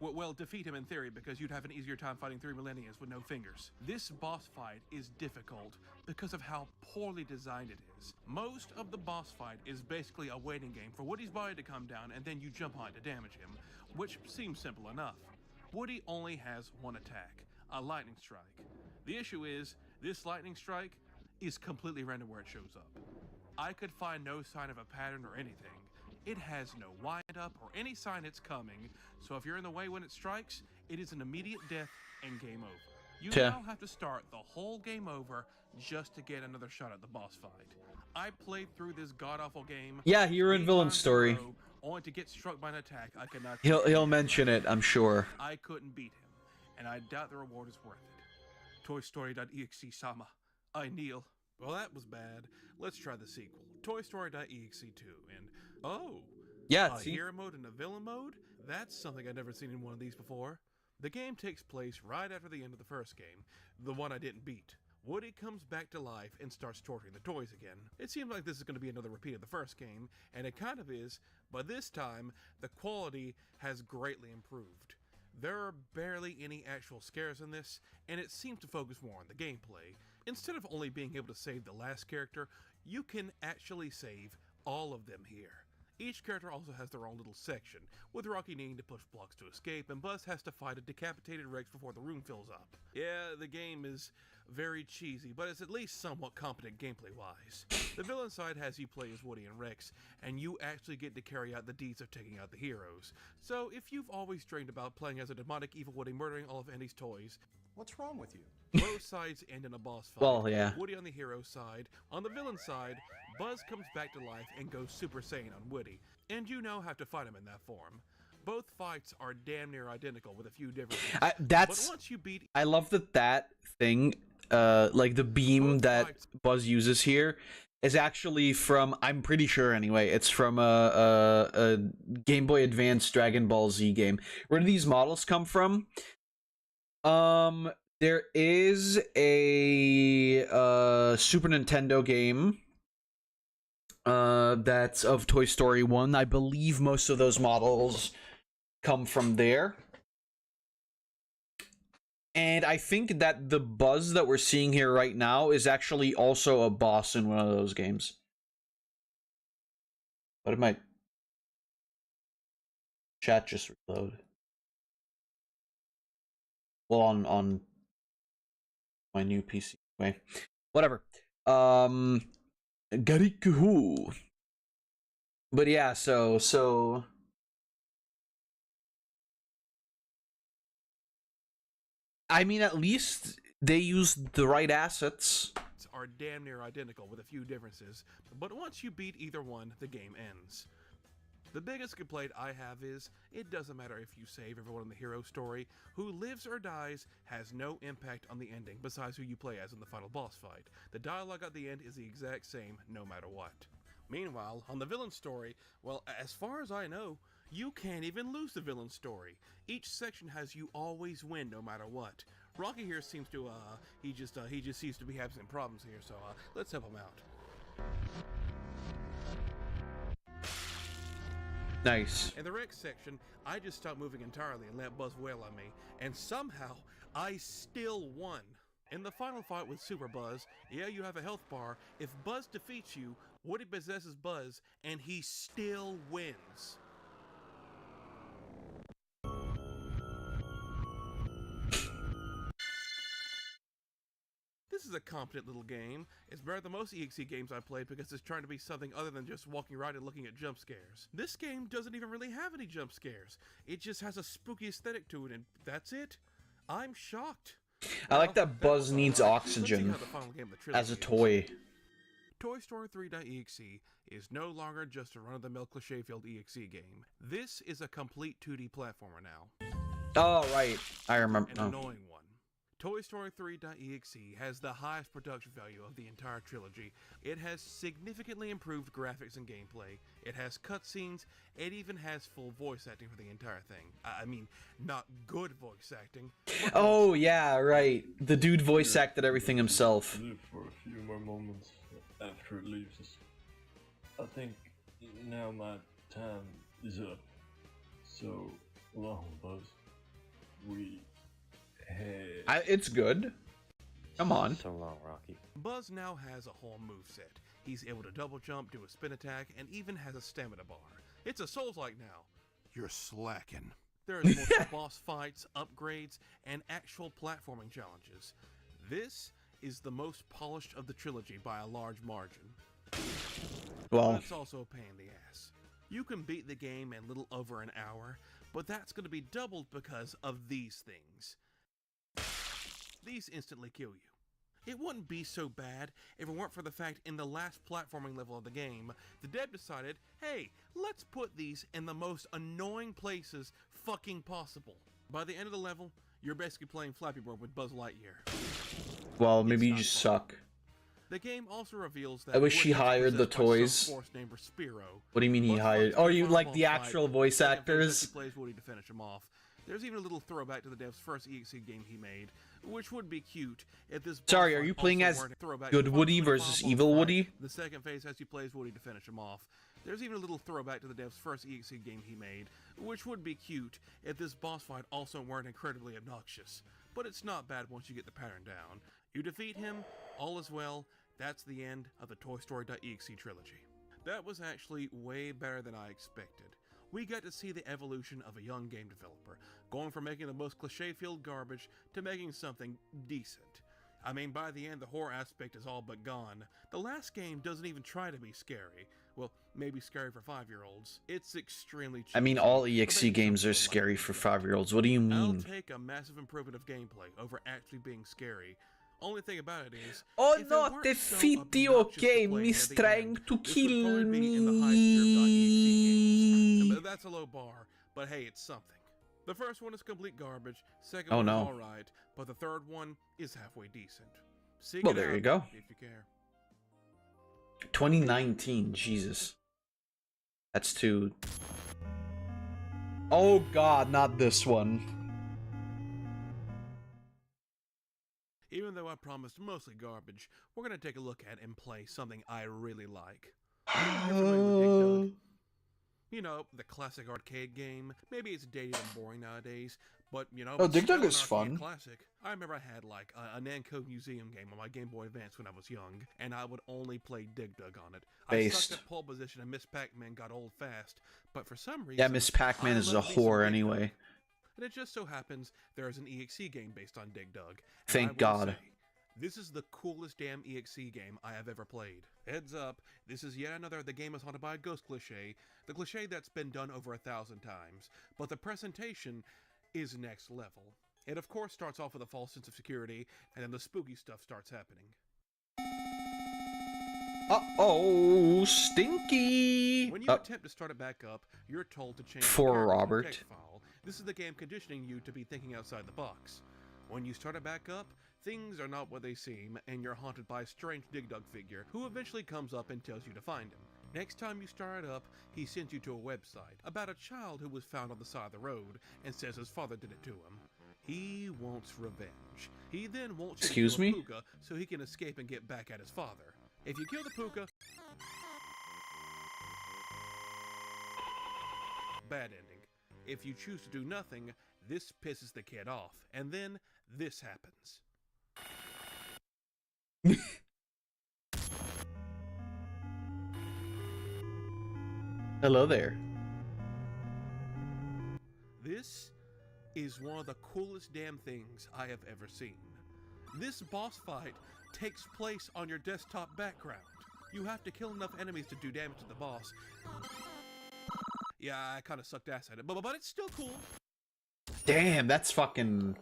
Well, defeat him in theory, because you'd have an easier time fighting 3 Millennials with no fingers. This boss fight is difficult because of how poorly designed it is. Most of the boss fight is basically a waiting game for Woody's body to come down, and then you jump on it to damage him, which seems simple enough. Woody only has one attack, a lightning strike. The issue is, this lightning strike is completely random where it shows up. I could find no sign of a pattern or anything. It has no wind up or any sign it's coming, so if you're in the way when it strikes, it is an immediate death and game over. You now have to start the whole game over just to get another shot at the boss fight. I played through this god-awful game. Yeah, hero and villain story. only to get struck by an attack I could not. He'll mention it, I'm sure. I couldn't beat him, and I doubt the reward is worth it. Toy Story.exe Sama, I kneel. Well, that was bad. Let's try the sequel, Toy Story.exe 2, and oh, yeah, a hero mode and a villain mode? That's something I've never seen in one of these before. The game takes place right after the end of the first game, the one I didn't beat. Woody comes back to life and starts torturing the toys again. It seems like this is going to be another repeat of the first game, and it kind of is, but this time, the quality has greatly improved. There are barely any actual scares in this, and it seems to focus more on the gameplay. Instead of only being able to save the last character, you can actually save all of them here. Each character also has their own little section, with Rocky needing to push blocks to escape, and Buzz has to fight a decapitated Rex before the room fills up. Yeah, the game is very cheesy, but it's at least somewhat competent gameplay-wise. The villain side has you play as Woody and Rex, and you actually get to carry out the deeds of taking out the heroes. So if you've always dreamed about playing as a demonic evil Woody murdering all of Andy's toys, what's wrong with you? Both sides end in a boss fight. Well, yeah. Woody on the hero side. On the villain side, Buzz comes back to life and goes Super Saiyan on Woody, and you now have to fight him in that form. Both fights are damn near identical with a few differences. But once you beat... I love that thing, like the beam that Buzz uses here, is actually from, I'm pretty sure anyway, it's from a Game Boy Advance Dragon Ball Z game. Where do these models come from? There is a Super Nintendo game that's of Toy Story 1. I believe most of those models come from there. And I think that the Buzz that we're seeing here right now is actually also a boss in one of those games. What did my chat just reload? Well, on my new PC. Anyway, whatever. Garikuhu. But yeah, so I mean, at least they used the right assets. Are damn near identical with a few differences, but once you beat either one, the game ends. The biggest complaint I have is, it doesn't matter if you save everyone in the hero story, who lives or dies has no impact on the ending besides who you play as in the final boss fight. The dialogue at the end is the exact same no matter what. Meanwhile, on the villain story, well, as far as I know, you can't even lose the villain story. Each section has you always win no matter what. Rocky here seems to, he just seems to be having some problems here, so, let's help him out. Nice. In the Rex section, I just stopped moving entirely and let Buzz wail on me, and somehow, I still won. In the final fight with Super Buzz, yeah, you have a health bar. If Buzz defeats you, Woody possesses Buzz, and he still wins. This is a competent little game. It's better than most EXE games I've played because it's trying to be something other than just walking around and looking at jump scares. This game doesn't even really have any jump scares. It just has a spooky aesthetic to it, and that's it. I'm shocked. I like that Buzz needs oxygen as a toy. Toy Story 3.exe is no longer just a run-of-the-mill cliche-filled EXE game. This is a complete 2D platformer now. Oh, right. I remember. An annoying one. Toy Story 3.exe has the highest production value of the entire trilogy. It has significantly improved graphics and gameplay. It has cutscenes. It even has full voice acting for the entire thing. I mean, not good voice acting. Oh, yeah, right. The dude voice acted everything himself. For a few more moments after it leaves us. I think now my time is up. So long, Buzz. We had... It's good. Come on. So long, Rocky. Buzz now has a whole moveset. He's able to double jump, do a spin attack, and even has a stamina bar. It's a Souls-like now. You're slacking. There is multiple boss fights, upgrades, and actual platforming challenges. This is the most polished of the trilogy by a large margin. Well, but it's also a pain in the ass. You can beat the game in little over an hour, but that's going to be doubled because of these things. These instantly kill you. it wouldn't be so bad if it weren't for the fact in the last platforming level of the game, the dev decided, hey, let's put these in the most annoying places fucking possible. By the end of the level, you're basically playing Flappy Bird with Buzz Lightyear. Well, maybe you just suck. The game also reveals that I wish he Woody is hired the possessed by some toys. force named Spiro. What do you mean he hired? Oh, you like the actual voice actors? He plays Woody to finish him off. There's even a little throwback to the dev's first EXE game he made, which would be cute if this. Sorry, are you playing as good Woody versus evil Woody? The second phase has you play as Woody to finish him off. There's even a little throwback to the dev's first EXE game he made, which would be cute if this boss fight also weren't incredibly obnoxious. But it's not bad once you get the pattern down. You defeat him, all is well. That's the end of the Toy Story.exe trilogy. That was actually way better than I expected. We got to see the evolution of a young game developer, going from making the most cliche-filled garbage to making something decent. I mean, by the end, the horror aspect is all but gone. The last game doesn't even try to be scary. Well, maybe scary for 5-year-olds. It's extremely cheap. I mean, all EXE games are scary for 5-year-olds. What do you mean? I'll take a massive improvement of gameplay over actually being scary. Only thing about it is, oh no, the video game is trying to kill me. That's a low bar, but hey, it's something. The first one is complete garbage, second oh, one no. is alright, but the third one is halfway decent. Well, there you go. If you care. 2019, Jesus. That's too... Oh god, not this one. Even though I promised mostly garbage, we're gonna take a look at and play something I really like. You know, the classic arcade game. Maybe it's dated and boring nowadays, but you know, oh, Dig Dug is still an fun. Classic. I remember I had like a Namco Museum game on my Game Boy Advance when I was young, and I would only play Dig Dug on it. Based. I sucked at pole position, and Miss Pac-Man got old fast, but for some reason, Yeah, Miss Pac-Man is a whore anyway. And it just so happens there is an EXE game based on Dig Dug. Thank God. Say, this is the coolest damn EXE game I have ever played. Heads up, this is yet another the game is haunted by a ghost cliche, the cliche that's been done over 1,000 times, but the presentation is next level. It of course starts off with a false sense of security, and then the spooky stuff starts happening. Uh-oh, stinky! When you attempt to start it back up, you're told to change for Robert. The text file. This is the game conditioning you to be thinking outside the box. When you start it back up, things are not what they seem, and you're haunted by a strange Dig Dug figure, who eventually comes up and tells you to find him. Next time you start it up, he sends you to a website about a child who was found on the side of the road, and says his father did it to him. He wants revenge. He then wants you to kill a puka so he can escape and get back at his father. If you kill the puka, bad ending. If you choose to do nothing, this pisses the kid off, and then this happens. Hello there. This is one of the coolest damn things I have ever seen. This boss fight takes place on your desktop background. You have to kill enough enemies to do damage to the boss. Yeah, I kind of sucked ass at it, but it's still cool. Damn, that's fucking...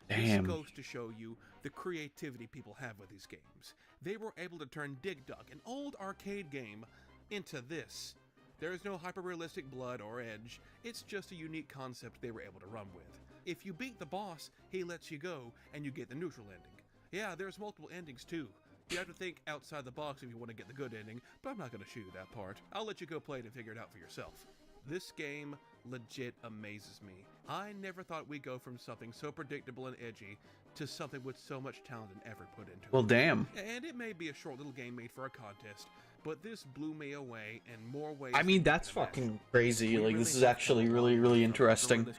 Damn. This goes to show you the creativity people have with these games. They were able to turn Dig Dug, an old arcade game, into this. There is no hyper-realistic blood or edge. It's just a unique concept they were able to run with. If you beat the boss, he lets you go, and you get the neutral ending. Yeah, there's multiple endings too. You have to think outside the box if you want to get the good ending, but I'm not going to show you that part. I'll let you go play it and figure it out for yourself. This game legit amazes me. I never thought we'd go from something so predictable and edgy to something with so much talent and effort put into it. Well, damn. And it may be a short little game made for a contest, but this blew me away in more ways. I mean, that's fucking crazy. Like, this is actually really, really interesting.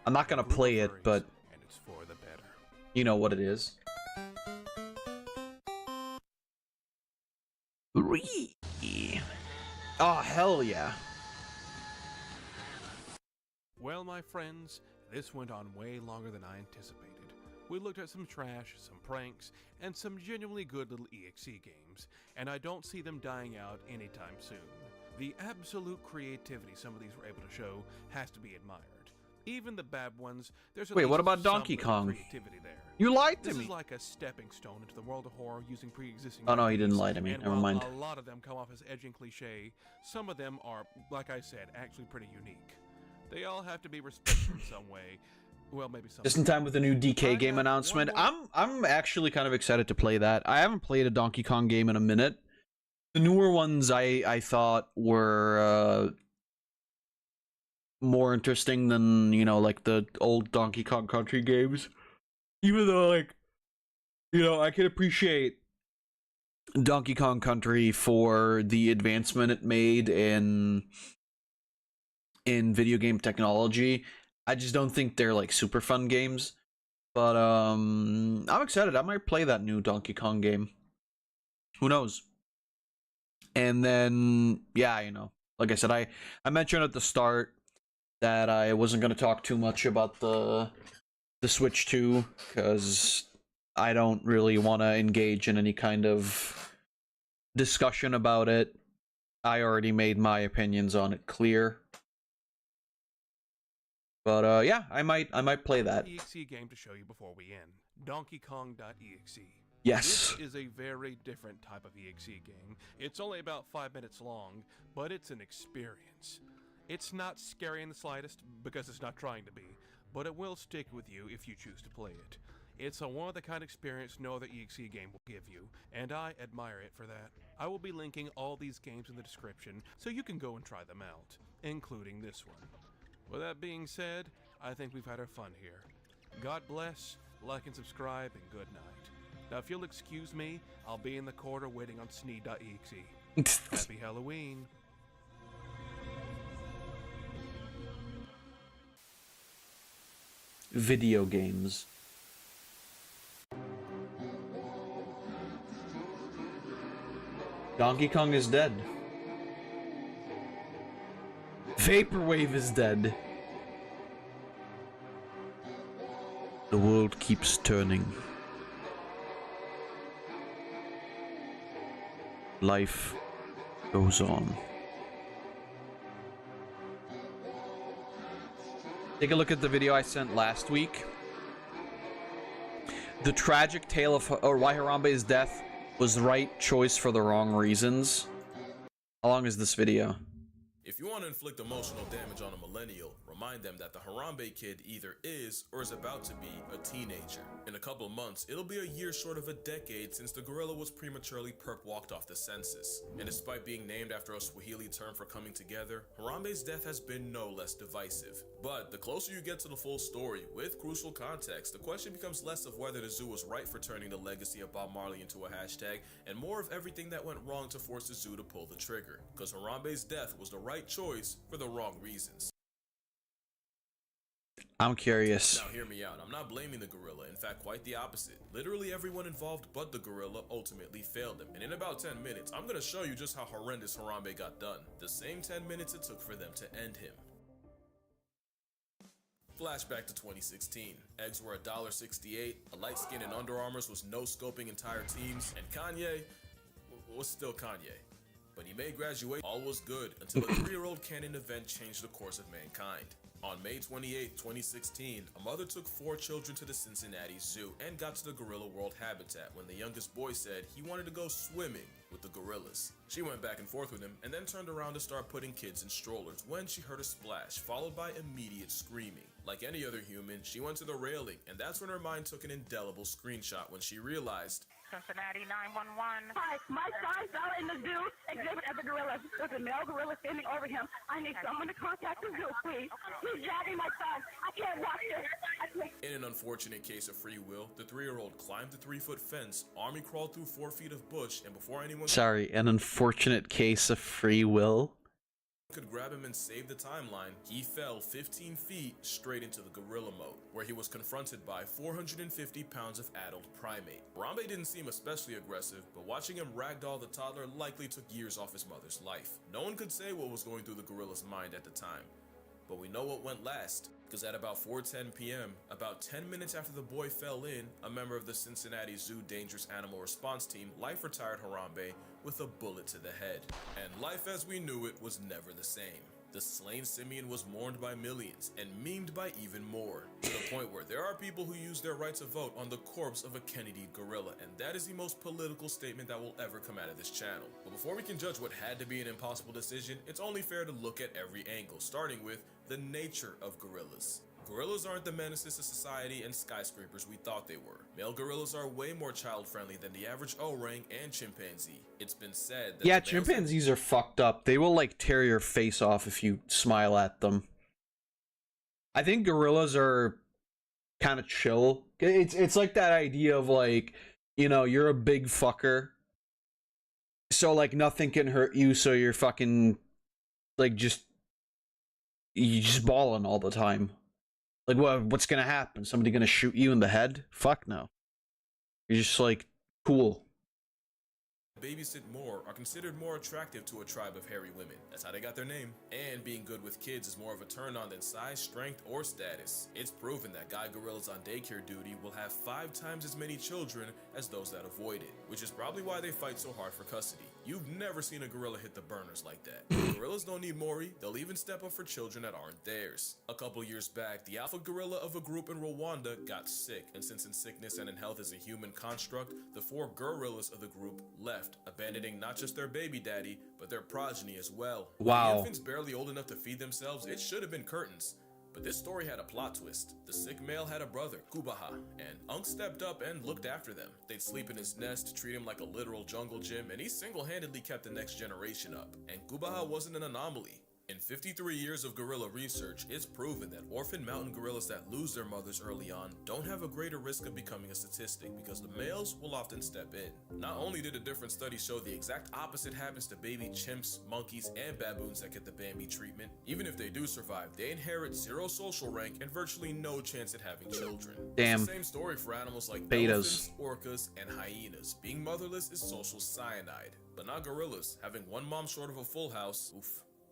I'm not gonna play it, but and it's for the better. You know what it is. Oh, hell yeah. Well, my friends, this went on way longer than I anticipated. We looked at some trash, some pranks, and some genuinely good little EXE games, and I don't see them dying out anytime soon. The absolute creativity some of these were able to show has to be admired. Even the bad ones, there's at Wait, least what about some Donkey little Kong? creativity there. You lied to This me. is like a stepping stone into the world of horror using pre-existing. Oh no, he didn't IPs, lie to me. and Never while mind. a lot of them come off as edgy and cliche, some of them are, like I said, actually pretty unique. They all have to be respected in some way. Well, maybe some. Just in time with the new DK game announcement. I'm actually kind of excited to play that. I haven't played a Donkey Kong game in a minute. The newer ones I thought were more interesting than, you know, like the old Donkey Kong Country games. Even though, like, you know, I can appreciate Donkey Kong Country for the advancement it made in video game technology. I just don't think they're like super fun games. But I'm excited. I might play that new Donkey Kong game. Who knows? And then yeah, you know, like I said, I mentioned at the start that I wasn't going to talk too much about the Switch 2 because I don't really want to engage in any kind of discussion about it. I already made my opinions on it clear. But yeah, I might play that. EXE game to show you before we end. Donkey Kong.exe. Yes. This is a very different type of EXE game. It's only about 5 minutes long, but it's an experience. It's not scary in the slightest, because it's not trying to be, but it will stick with you if you choose to play it. It's a one-of-the-kind experience no other EXE game will give you, and I admire it for that. I will be linking all these games in the description, so you can go and try them out, including this one. With that being said, I think we've had our fun here. God bless, like and subscribe, and good night. Now if you'll excuse me, I'll be in the corner waiting on Sneed.exe. Happy Halloween! Video games. Donkey Kong is dead. Vaporwave is dead. The world keeps turning. Life goes on. Take a look at the video I sent last week. The tragic tale of why Harambe's death was the right choice for the wrong reasons. How long is this video? If you want to inflict emotional damage on a millennial, remind them that the Harambe kid either is or is about to be a teenager. In a couple of months, it'll be a year short of a decade since the gorilla was prematurely perp-walked off the census. And despite being named after a Swahili term for coming together, Harambe's death has been no less divisive. But the closer you get to the full story, with crucial context, the question becomes less of whether the zoo was right for turning the legacy of Bob Marley into a hashtag, and more of everything that went wrong to force the zoo to pull the trigger. Because Harambe's death was the right choice for the wrong reasons. I'm curious. Now hear me out, I'm not blaming the gorilla, in fact quite the opposite. Literally everyone involved but the gorilla ultimately failed him, and in about 10 minutes I'm gonna show you just how horrendous Harambe got done. The same 10 minutes it took for them to end him. Flashback to 2016. Eggs were $1.68, a light skin in Under Armours was no-scoping entire teams, and Kanye was still Kanye. But he made graduation, all was good, until a 3-year-old canon event changed the course of mankind. On May 28, 2016, a mother took 4 children to the Cincinnati Zoo and got to the Gorilla World habitat when the youngest boy said he wanted to go swimming with the gorillas. She went back and forth with him and then turned around to start putting kids in strollers when she heard a splash, followed by immediate screaming. Like any other human, she went to the railing, and that's when her mind took an indelible screenshot when she realized Cincinnati 911. Hi, my son fell in the zoo, exhibit at the gorilla. There's a male gorilla standing over him. I need someone to contact the zoo, please. He's dragging my son. I can't watch this. In an unfortunate case of free will, the 3-year-old climbed the 3-foot fence, army crawled through 4 feet of bush, and before anyone Sorry, an unfortunate case of free will? could grab him and save the timeline, he fell 15 feet straight into the gorilla mode, where he was confronted by 450 pounds of adult primate. Harambe didn't seem especially aggressive, but watching him ragdoll the toddler likely took years off his mother's life. No one could say what was going through the gorilla's mind at the time, but we know what went last, because at about 4:10 p.m., about 10 minutes after the boy fell in, a member of the Cincinnati Zoo Dangerous Animal Response Team life-retired Harambe with a bullet to the head. And life as we knew it was never the same. The slain simian was mourned by millions and memed by even more, to the point where there are people who use their right to vote on the corpse of a Kennedy gorilla, and that is the most political statement that will ever come out of this channel. But before we can judge what had to be an impossible decision, it's only fair to look at every angle, starting with the nature of gorillas. Gorillas aren't the menaces to society and skyscrapers we thought they were. Male gorillas are way more child-friendly than the average orang and chimpanzee. It's been said that Yeah, chimpanzees are fucked up. They will like tear your face off if you smile at them. I think gorillas are kind of chill. It's like that idea of like, you know, you're a big fucker, so like nothing can hurt you, so you're fucking like you just balling all the time. Like, what's gonna happen? Somebody gonna shoot you in the head? Fuck no. You're just like, cool. Babysit more are considered more attractive to a tribe of hairy women. That's how they got their name. And being good with kids is more of a turn on than size, strength, or status. It's proven that guy gorillas on daycare duty will have 5 times as many children as those that avoid it, which is probably why they fight so hard for custody. You've never seen a gorilla hit the burners like that. Gorillas don't need Maury, they'll even step up for children that aren't theirs. A couple years back, the alpha gorilla of a group in Rwanda got sick, and since in sickness and in health is a human construct, the 4 gorillas of the group left, abandoning not just their baby daddy, but their progeny as well. Wow. With the infants barely old enough to feed themselves, it should have been curtains. But this story had a plot twist. The sick male had a brother, Kubaha, and Unc stepped up and looked after them. They'd sleep in his nest, treat him like a literal jungle gym, and he single-handedly kept the next generation up. And Kubaha wasn't an anomaly. In 53 years of gorilla research, it's proven that orphan mountain gorillas that lose their mothers early on don't have a greater risk of becoming a statistic because the males will often step in. Not only did a different study show the exact opposite happens to baby chimps, monkeys, and baboons that get the Bambi treatment, even if they do survive, they inherit 0 social rank and virtually no chance at having children. Damn. It's the same story for animals like Betas. elephants, orcas, and hyenas. Being motherless is social cyanide, but not gorillas. Having one mom short of a full house, oof,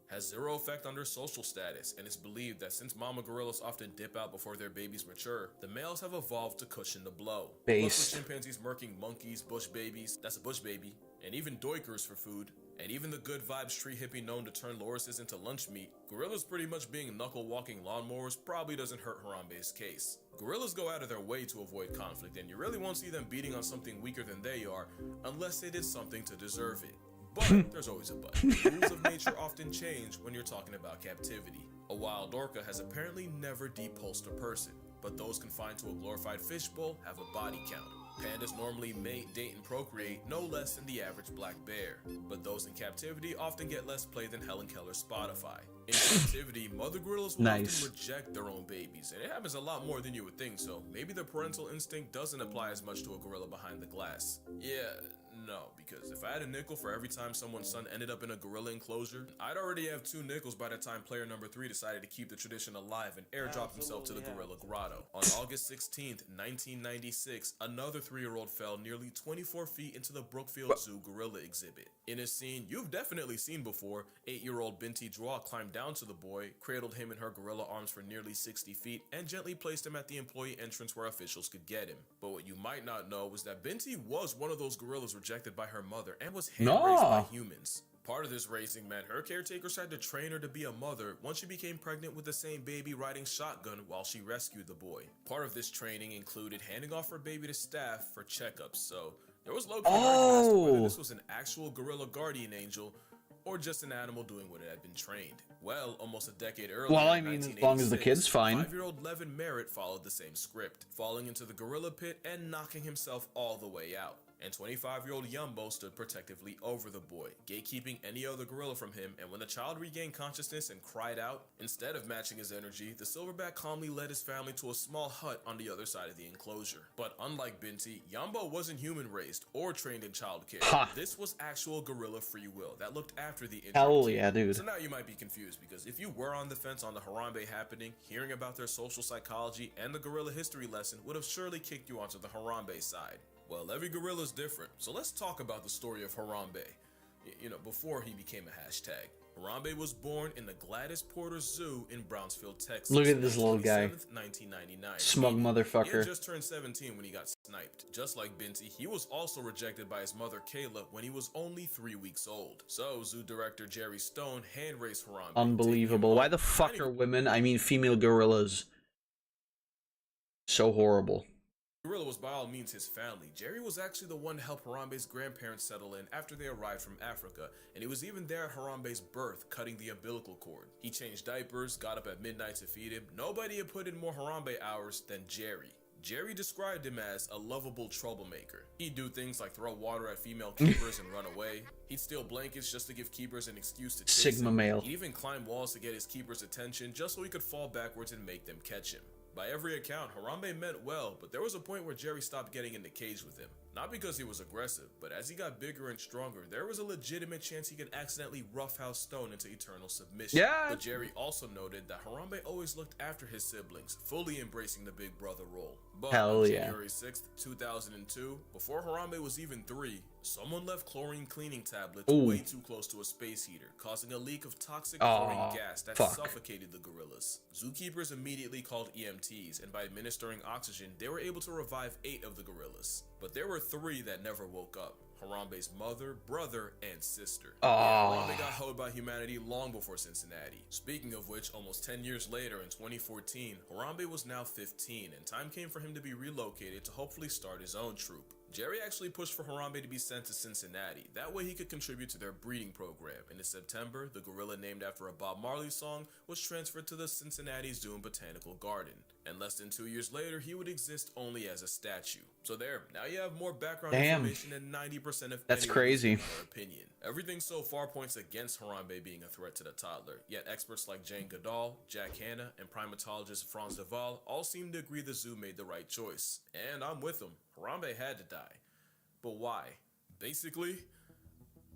has 0 effect on their social status, and it's believed that since mama gorillas often dip out before their babies mature, the males have evolved to cushion the blow. Plus, with chimpanzees murking monkeys, bush babies, that's a bush baby, and even doikers for food, and even the good vibes tree hippie known to turn lorises into lunch meat, gorillas pretty much being knuckle-walking lawnmowers probably doesn't hurt Harambe's case. Gorillas go out of their way to avoid conflict, and you really won't see them beating on something weaker than they are, unless they did something to deserve it. But there's always a but. The rules of nature often change when you're talking about captivity. A wild orca has apparently never depulsed a person, but those confined to a glorified fishbowl have a body count. Pandas normally mate, date, and procreate no less than the average black bear, but those in captivity often get less play than Helen Keller's Spotify. In captivity, mother gorillas will often reject their own babies, and it happens a lot more than you would think, so maybe the parental instinct doesn't apply as much to a gorilla behind the glass. Yeah, no, because if I had a nickel for every time someone's son ended up in a gorilla enclosure, I'd already have 2 nickels by the time player number 3 decided to keep the tradition alive and airdrop himself to the gorilla grotto. On August 16th, 1996, another 3-year-old fell nearly 24 feet into the Brookfield Zoo gorilla exhibit. In a scene you've definitely seen before, 8-year-old Binti Draw climbed down to the boy, cradled him in her gorilla arms for nearly 60 feet, and gently placed him at the employee entrance where officials could get him. But what you might not know was that Binti was one of those gorillas rejected by her mother and was hand-raised by humans. Part of this raising meant her caretakers had to train her to be a mother once she became pregnant with the same baby riding shotgun while she rescued the boy. Part of this training included handing off her baby to staff for checkups, so there was low-key argument as to whether this was an actual gorilla guardian angel or just an animal doing what it had been trained. Well, almost a decade earlier, well, I mean, as long as the kid's fine. 5-year-old Levin Merritt followed the same script, falling into the gorilla pit and knocking himself all the way out. And 25-year-old Yumbo stood protectively over the boy, gatekeeping any other gorilla from him, and when the child regained consciousness and cried out, instead of matching his energy, the silverback calmly led his family to a small hut on the other side of the enclosure. But unlike Binti, Yumbo wasn't human-raised or trained in childcare. This was actual gorilla free will that looked after the injured Hell kid. yeah, dude. So now you might be confused, because if you were on the fence on the Harambe happening, hearing about their social psychology and the gorilla history lesson would have surely kicked you onto the Harambe side. Well, every gorilla is different, so let's talk about the story of Harambe, you know, before he became a hashtag. Harambe was born in the Gladys Porter Zoo in Brownsville, Texas. Look at this little guy. 1999. Smug He motherfucker. had just turned 17 when he got sniped. Just like Binti, he was also rejected by his mother Kayla when he was only 3 weeks old. So zoo director Jerry Stone hand-raised Harambe. Unbelievable. Why the fuck are women, I mean female gorillas, so horrible? Gorilla was by all means his family. Jerry was actually the one to help Harambe's grandparents settle in after they arrived from Africa, and he was even there at Harambe's birth, cutting the umbilical cord. He changed diapers, got up at midnight to feed him. Nobody had put in more Harambe hours than Jerry. Jerry described him as a lovable troublemaker. He'd do things like throw water at female keepers and run away. He'd steal blankets just to give keepers an excuse to chase Sigma him. male. He'd even climb walls to get his keepers' attention just so he could fall backwards and make them catch him. By every account, Harambe meant well, but there was a point where Jerry stopped getting in the cage with him. Not because he was aggressive, but as he got bigger and stronger, there was a legitimate chance he could accidentally roughhouse Stone into eternal submission. Yeah. But Jerry also noted that Harambe always looked after his siblings, fully embracing the big brother role. But Hell on yeah. January 6th, 2002, before Harambe was even 3, someone left chlorine cleaning tablets Ooh. way too close to a space heater, causing a leak of toxic chlorine gas that suffocated the gorillas. Zookeepers immediately called EMTs, and by administering oxygen, they were able to revive 8 of the gorillas. But there were 3 that never woke up: Harambe's mother, brother, and sister. Yeah, Harambe got hoed by humanity long before Cincinnati. Speaking of which, almost 10 years later in 2014, Harambe was now 15, and time came for him to be relocated to hopefully start his own troop. Jerry actually pushed for Harambe to be sent to Cincinnati. That way he could contribute to their breeding program. And in September, the gorilla named after a Bob Marley song was transferred to the Cincinnati Zoo and Botanical Garden. And less than 2 years later, he would exist only as a statue. So there, now you have more background information than 90% of That's anyone crazy. in their opinion. Everything so far points against Harambe being a threat to the toddler, yet experts like Jane Goodall, Jack Hanna, and primatologist Franz de Waal all seem to agree the zoo made the right choice. And I'm with them. Harambe had to die. But why? Basically,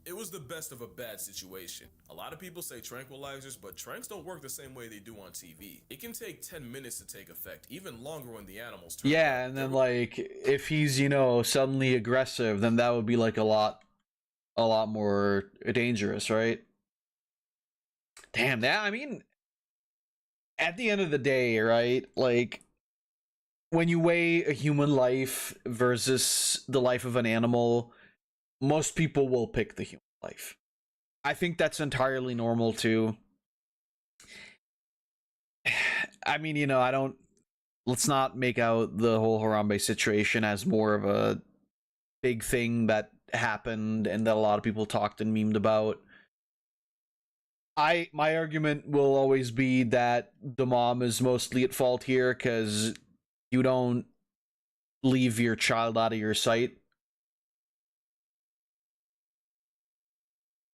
it was the best of a bad situation. A lot of people say tranquilizers, but tranks don't work the same way they do on TV. It can take 10 minutes to take effect, even longer when the animals turn. Yeah, and then like if he's, you know, suddenly aggressive, then that would be like a lot more dangerous, right? Damn, that, I mean, at the end of the day, right? Like when you weigh a human life versus the life of an animal, most people will pick the human life. I think that's entirely normal too. I mean, you know, let's not make out the whole Harambe situation as more of a big thing that happened and that a lot of people talked and memed about. My argument will always be that the mom is mostly at fault here, because you don't leave your child out of your sight.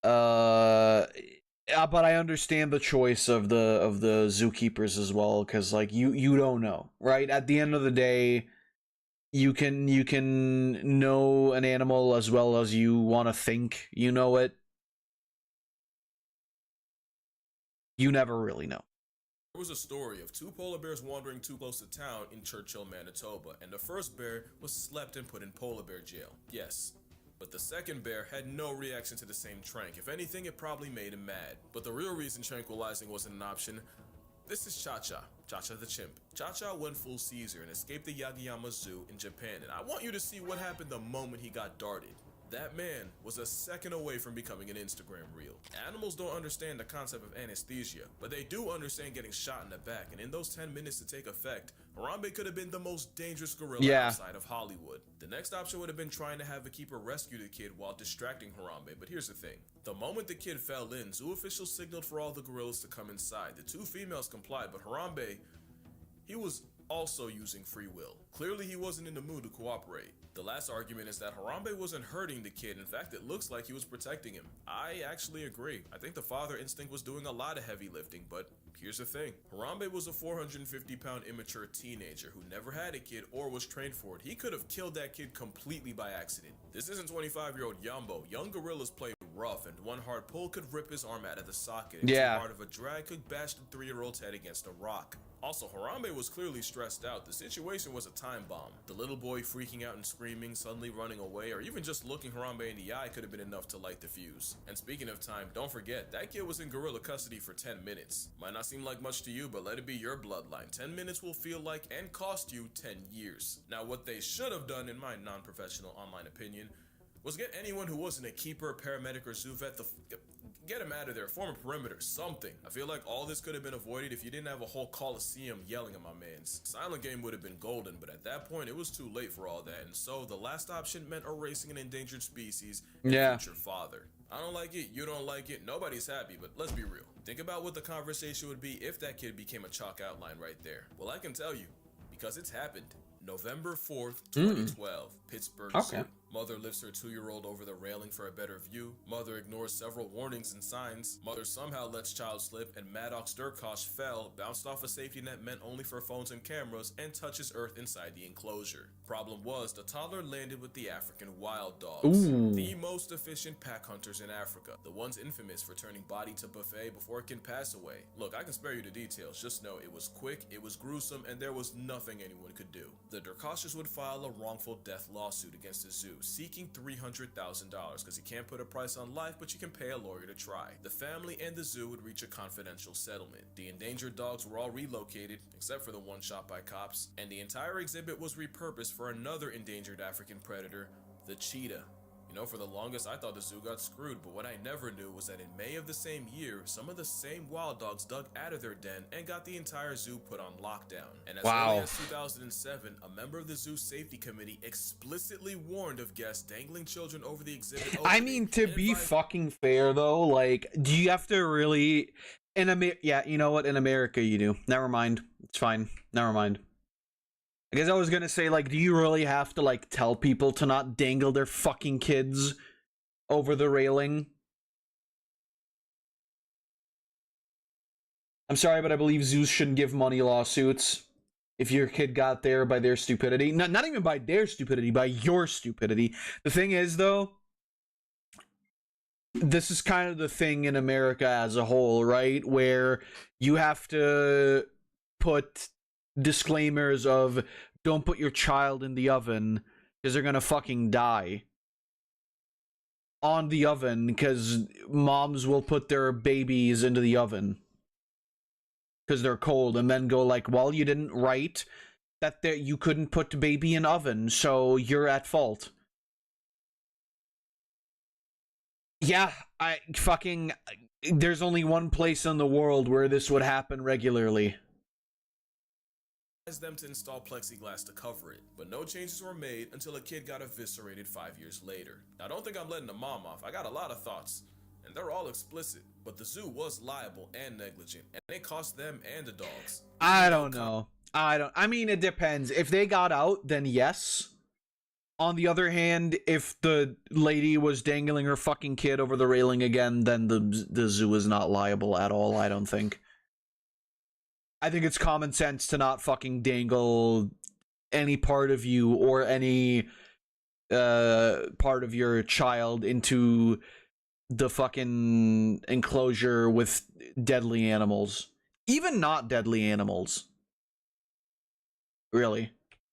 But I understand the choice of the zookeepers as well, because like you don't know, right? At the end of the day, you can know an animal as well as you want to think you know it. You never really know. There was a story of 2 polar bears wandering too close to town in Churchill, Manitoba, and the first bear was slept and put in polar bear jail. Yes. But the second bear had no reaction to the same trank. If anything, it probably made him mad. But the real reason tranquilizing wasn't an option. This is Cha-Cha the chimp. Cha-Cha went full Caesar and escaped the Yagiyama Zoo in Japan, and I want you to see what happened the moment he got darted. That man was a second away from becoming an Instagram reel. Animals don't understand the concept of anesthesia, but they do understand getting shot in the back, and in those 10 minutes to take effect, Harambe could have been the most dangerous gorilla outside of Hollywood. The next option would have been trying to have a keeper rescue the kid while distracting Harambe, but here's the thing. The moment the kid fell in, zoo officials signaled for all the gorillas to come inside. The 2 females complied, but Harambe, he was also using free will. Clearly he wasn't in the mood to cooperate. The last argument is that Harambe wasn't hurting the kid. In fact, it looks like he was protecting him. I actually agree. I think the father instinct was doing a lot of heavy lifting, but here's the thing. Harambe was a 450-pound immature teenager who never had a kid or was trained for it. He could have killed that kid completely by accident. This isn't 25-year-old Yambo. Young gorillas play rough, and one hard pull could rip his arm out of the socket. And Yeah. too hard of a drag could bash the 3-year-old's head against a rock. Also, Harambe was clearly stressed out. The situation was a time bomb. The little boy freaking out and screaming, suddenly running away, or even just looking Harambe in the eye could have been enough to light the fuse. And speaking of time, don't forget, that kid was in gorilla custody for 10 minutes. Might not seem like much to you, but let it be your bloodline. 10 minutes will feel like and cost you 10 years. Now, what they should have done, in my non-professional online opinion, was get anyone who wasn't a keeper, paramedic, or zoo vet get him out of there, form a perimeter, something. I feel like all this could have been avoided if you didn't have a whole coliseum yelling at my mans. Silent game would have been golden, but at that point, it was too late for all that, and so the last option meant erasing an endangered species and future father. I don't like it, you don't like it, nobody's happy, but let's be real. Think about what the conversation would be if that kid became a chalk outline right there. Well, I can tell you, because it's happened. November 4th, 2012, Pittsburgh Zoo. Mother lifts her 2-year-old over the railing for a better view. Mother ignores several warnings and signs. Mother somehow lets child slip, and Maddox Durkosh fell, bounced off a safety net meant only for phones and cameras, and touches earth inside the enclosure. Problem was, the toddler landed with the African wild dogs. The most efficient pack hunters in Africa. The ones infamous for turning body to buffet before it can pass away. Look, I can spare you the details, just know it was quick, it was gruesome, and there was nothing anyone could do. The Durkoshes would file a wrongful death lawsuit against the zoo, seeking $300,000 because you can't put a price on life, but you can pay a lawyer to try. The family and the zoo would reach a confidential settlement. The endangered dogs were all relocated, except for the one shot by cops, and the entire exhibit was repurposed for another endangered African predator, the cheetah. You know, for the longest, I thought the zoo got screwed, but what I never knew was that in May of the same year, some of the same wild dogs dug out of their den and got the entire zoo put on lockdown. And as early as 2007, a member of the zoo safety committee explicitly warned of guests dangling children over the exhibit. I mean, to be fucking fair, though, like, do you have to really... Yeah, you know what? In America, you do. Never mind. It's fine. Never mind. I guess I was gonna say, like, do you really have to, like, tell people to not dangle their fucking kids over the railing? I'm sorry, but I believe zoos shouldn't give money lawsuits if your kid got there by their stupidity. Not even by their stupidity, by your stupidity. The thing is, though, this is kind of the thing in America as a whole, right? Where you have to put disclaimers of don't put your child in the oven because they're gonna fucking die on the oven, because moms will put their babies into the oven because they're cold, and then go like, well, you didn't write that you couldn't put the baby in oven, so you're at fault. Yeah, there's only one place in the world where this would happen regularly. Them to install plexiglass to cover it, but no changes were made until a kid got eviscerated 5 years later. Now, don't think I'm letting the mom off. I got a lot of thoughts, and they're all explicit, but the zoo was liable and negligent, and it cost them and the dogs. I don't know. I mean, it depends. If they got out, then yes. On the other hand, if the lady was dangling her fucking kid over the railing again, then the zoo is not liable at all, I don't think. I think it's common sense to not fucking dangle any part of you or any part of your child into the fucking enclosure with deadly animals. Even not deadly animals. Really.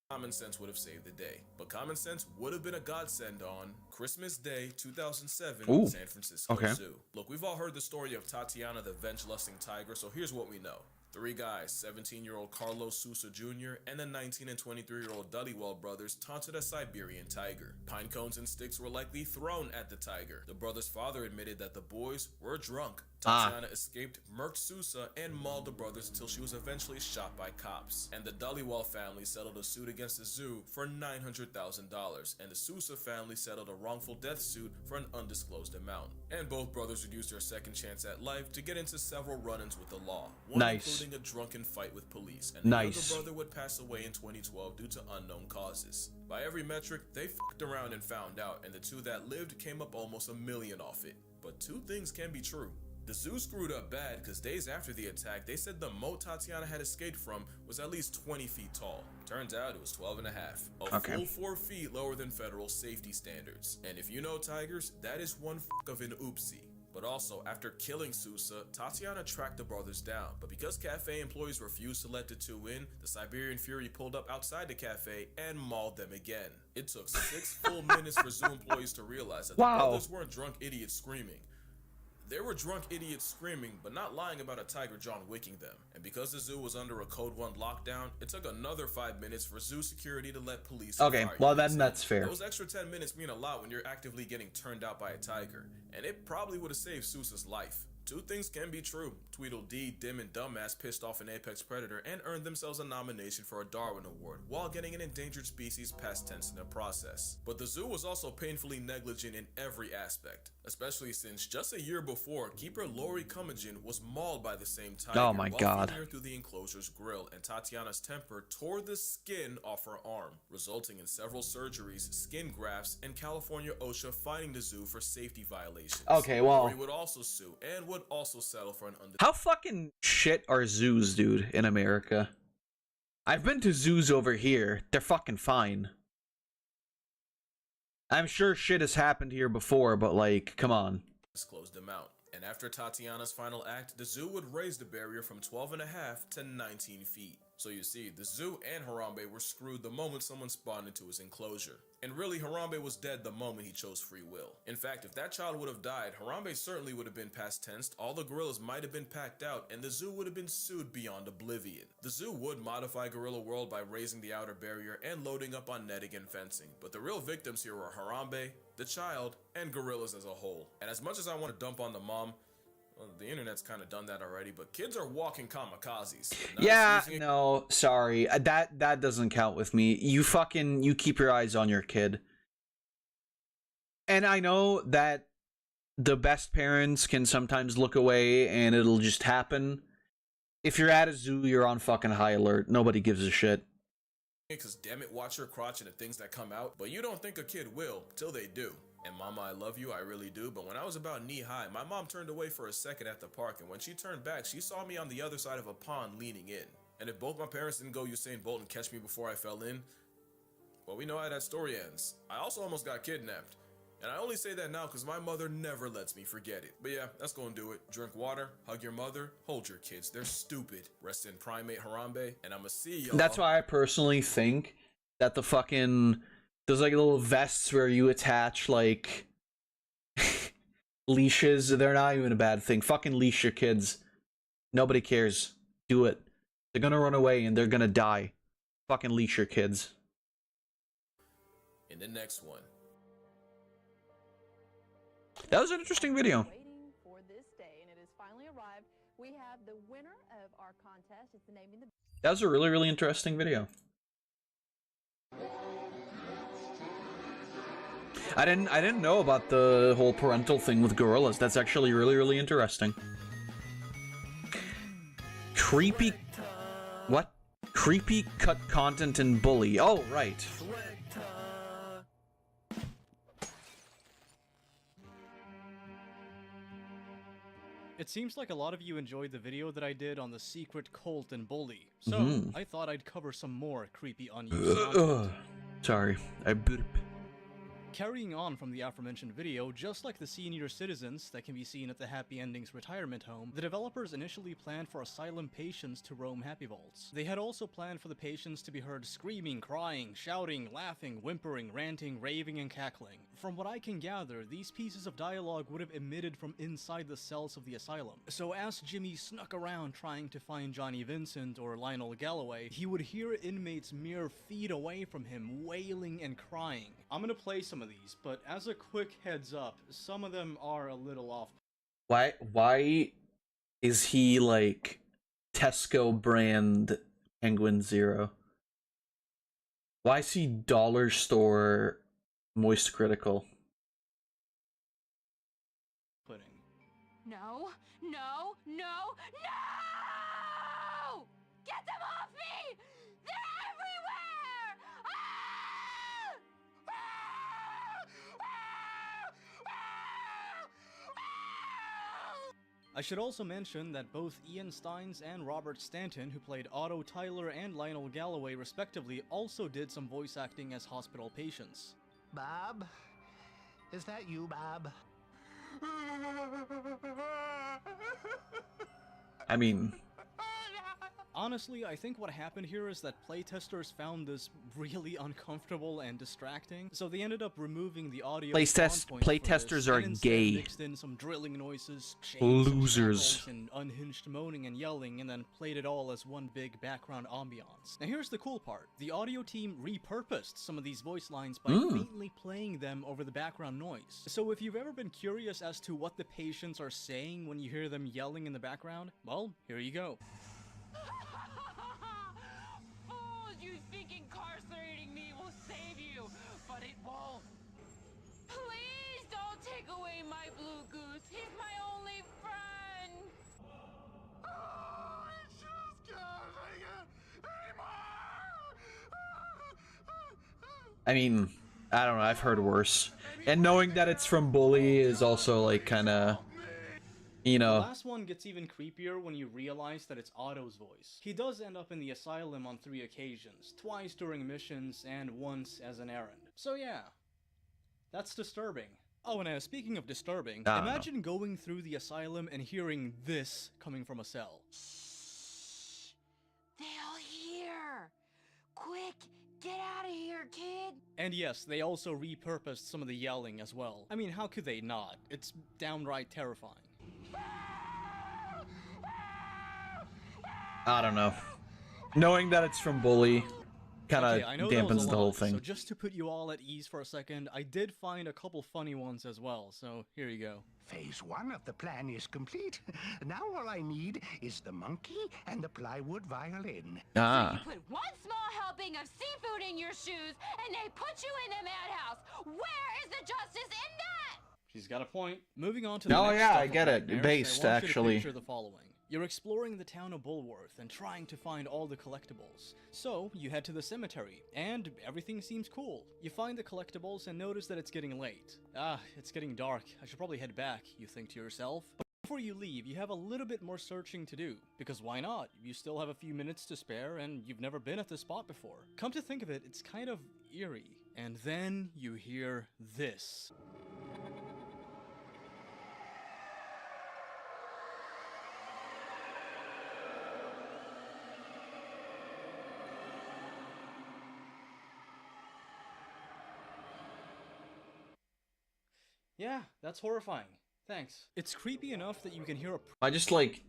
Common sense would have saved the day, but common sense would have been a godsend on Christmas Day 2007 San Francisco Zoo. Look, we've all heard the story of Tatiana the venge-lusting tiger, so here's what we know. 3 guys, 17-year-old Carlos Sousa Jr. and the 19 and 23-year-old Dhaliwal brothers taunted a Siberian tiger. Pine cones and sticks were likely thrown at the tiger. The brothers' father admitted that the boys were drunk. Tatiana escaped, murked Sousa, and mauled the brothers until she was eventually shot by cops. And the Dhaliwal family settled a suit against the zoo for $900,000, and the Sousa family settled a wrongful death suit for an undisclosed amount. And both brothers would use their second chance at life to get into several run-ins with the law, one including a drunken fight with police, and the younger brother would pass away in 2012 due to unknown causes. By every metric, they fucked around and found out, and the two that lived came up almost $1 million off it. But two things can be true. The zoo screwed up bad because days after the attack, they said the moat Tatiana had escaped from was at least 20 feet tall. Turns out it was 12 and a half. A full 4 feet lower than federal safety standards. And if you know tigers, that is one of an oopsie. But also, after killing Sousa, Tatiana tracked the brothers down. But because cafe employees refused to let the two in, the Siberian Fury pulled up outside the cafe and mauled them again. It took 6 full minutes for zoo employees to realize that the brothers weren't drunk idiots screaming. They were drunk idiots screaming, but not lying about a tiger John Wicking them. And because the zoo was under a Code 1 lockdown, it took another 5 minutes for zoo security to let police. Okay, well then that's fair. Those extra 10 minutes mean a lot when you're actively getting turned out by a tiger, and it probably would have saved Sousa's life. Two things can be true. Tweedledee, Dim, and Dumbass pissed off an apex predator and earned themselves a nomination for a Darwin Award while getting an endangered species past tense in the process. But the zoo was also painfully negligent in every aspect, especially since just a year before, keeper Lori Cummingen was mauled by the same tiger Oh my God. feeding her through the enclosure's grill, and Tatiana's temper tore the skin off her arm, resulting in several surgeries, skin grafts, and California OSHA fining the zoo for safety violations. Okay, well, Lori would also sue and would also settle for an how fucking shit are zoos, dude, in America? I've been to zoos over here. They're fucking fine. I'm sure shit has happened here before, but like, come on. closed them out. And after Tatiana's final act, the zoo would raise the barrier from 12.5 to 19 feet. So you see, the zoo and Harambe were screwed the moment someone spawned into his enclosure. And really, Harambe was dead the moment he chose free will. In fact, if that child would have died, Harambe certainly would have been past tensed, all the gorillas might have been packed out, and the zoo would have been sued beyond oblivion. The zoo would modify Gorilla World by raising the outer barrier and loading up on netting and fencing, but the real victims here were Harambe, the child, and gorillas as a whole. And as much as I want to dump on the mom, well, the internet's kind of done that already, but kids are walking kamikazes. Yeah, no, sorry. That doesn't count with me. You keep your eyes on your kid. And I know that the best parents can sometimes look away and it'll just happen. If you're at a zoo, you're on fucking high alert. Nobody gives a shit. Because damn it, watch your crotch and the things that come out, but you don't think a kid will, till they do. And mama, I love you, I really do, but when I was about knee-high, my mom turned away for a second at the park, and when she turned back, she saw me on the other side of a pond leaning in. And if both my parents didn't go Usain Bolt and catch me before I fell in, well, we know how that story ends. I also almost got kidnapped. And I only say that now because my mother never lets me forget it. But yeah, that's gonna do it. Drink water, hug your mother, hold your kids. They're stupid. Rest in primate Harambe, and I'ma see y'all. That's why I personally think that the fucking... There's like little vests where you attach like leashes. They're not even a bad thing. Fucking leash your kids. Nobody cares. Do it. They're gonna run away and they're gonna die. Fucking leash your kids. In the next one. That was an interesting video. Waiting for this day, and it has finally arrived. We have the winner of our contest. It's the naming the. That was a really, really interesting video. I didn't know about the whole parental thing with gorillas. That's actually really, really interesting. Creepy... What? Creepy cut content and bully. Oh, right. It seems like a lot of you enjoyed the video that I did on the secret cult and bully, so I thought I'd cover some more creepy unused content. Sorry, I burp. Carrying on from the aforementioned video, just like the senior citizens that can be seen at the Happy Endings retirement home, the developers initially planned for asylum patients to roam Happy Vaults. They had also planned for the patients to be heard screaming, crying, shouting, laughing, whimpering, ranting, raving, and cackling. From what I can gather, these pieces of dialogue would have emitted from inside the cells of the asylum. So as Jimmy snuck around trying to find Johnny Vincent or Lionel Galloway, he would hear inmates mere feet away from him wailing and crying. I'm gonna play some of these, but as a quick heads up, some of them are a little off. Why is he like Tesco brand Penguin Zero? Why is he dollar store Moist Critical? Pudding. No, no, no, no! Get them off me! They're everywhere! I should also mention that both Ian Steins and Robert Stanton, who played Otto Tyler and Lionel Galloway respectively, also did some voice acting as hospital patients. Bob? Is that you, Bob? I mean, Honestly, I think what happened here is that playtesters found this really uncomfortable and distracting, so they ended up removing the audio. Playtesters are gay. Mixed in some drilling noises, Losers. and unhinged moaning and yelling, and then played it all as one big background ambiance. Now here's the cool part: the audio team repurposed some of these voice lines by faintly playing them over the background noise. So if you've ever been curious as to what the patients are saying when you hear them yelling in the background, well, here you go. Fools, you think incarcerating me will save you, but it won't. Please don't take away my blue goose. He's my only friend. I just can't take it anymore! I mean, I don't know, I've heard worse. And knowing that it's from Bully is also like kinda, you know. The last one gets even creepier when you realize that it's Otto's voice. He does end up in the asylum on 3 occasions, twice during missions and once as an errand. So yeah, that's disturbing. Oh, and speaking of disturbing, imagine going through the asylum and hearing this coming from a cell. They'll hear. Quick, get out of here, kid. And yes, they also repurposed some of the yelling as well. I mean, how could they not? It's downright terrifying. I don't know. Knowing that it's from Bully kind of dampens the whole thing. So just to put you all at ease for a second, I did find a couple funny ones as well, so here you go. Phase 1 of the plan is complete. Now all I need is the monkey and the plywood violin. So you put one small helping of seafood in your shoes, and they put you in a madhouse. Where is the justice in that? She's got a point. Moving on to the Oh next yeah, stuff I get of it. nightmares, Based, I want you to actually. picture the following. You're exploring the town of Bulworth and trying to find all the collectibles. So, you head to the cemetery, and everything seems cool. You find the collectibles and notice that it's getting late. It's getting dark. I should probably head back, you think to yourself. But before you leave, you have a little bit more searching to do. Because why not? You still have a few minutes to spare, and you've never been at this spot before. Come to think of it, it's kind of eerie. And then you hear this. Yeah, that's horrifying. Thanks. It's creepy enough that you can hear a I just like,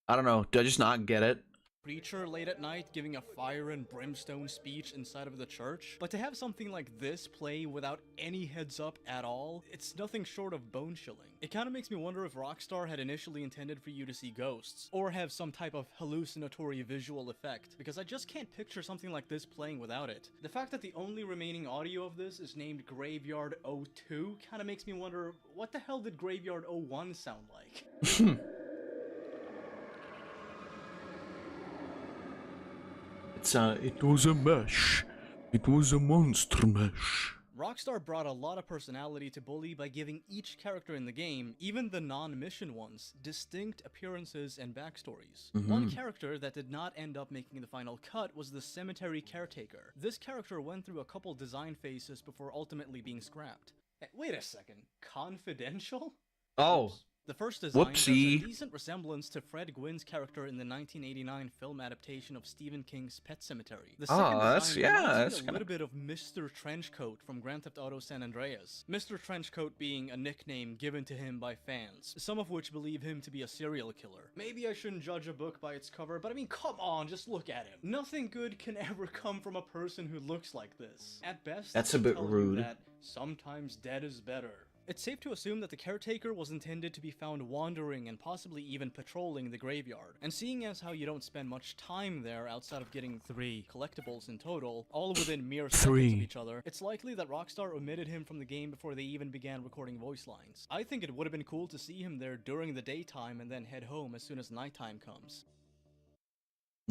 I don't know, do I just not get it? preacher late at night giving a fire and brimstone speech inside of the church, but to have something like this play without any heads up at all, it's nothing short of bone chilling. It kind of makes me wonder if Rockstar had initially intended for you to see ghosts, or have some type of hallucinatory visual effect, because I just can't picture something like this playing without it. The fact that the only remaining audio of this is named Graveyard 02 kind of makes me wonder, what the hell did Graveyard 01 sound like? It was a mesh. It was a monster mesh. Rockstar brought a lot of personality to Bully by giving each character in the game, even the non-mission ones, distinct appearances and backstories. One character that did not end up making the final cut was the cemetery caretaker. This character went through a couple design phases before ultimately being scrapped. Wait a second, confidential? Oh. Oops. The first design Whoopsie. bears a decent resemblance to Fred Gwynn's character in the 1989 film adaptation of Stephen King's Pet Sematary. The second design reminds me a little bit of Mr. Trenchcoat from Grand Theft Auto San Andreas. Mr. Trenchcoat being a nickname given to him by fans, some of which believe him to be a serial killer. Maybe I shouldn't judge a book by its cover, but I mean, come on, just look at him. Nothing good can ever come from a person who looks like this. At best, That's a bit rude. That sometimes dead is better. It's safe to assume that the caretaker was intended to be found wandering and possibly even patrolling the graveyard. And seeing as how you don't spend much time there outside of getting 3 collectibles in total, all within mere seconds of each other, it's likely that Rockstar omitted him from the game before they even began recording voice lines. I think it would have been cool to see him there during the daytime and then head home as soon as nighttime comes.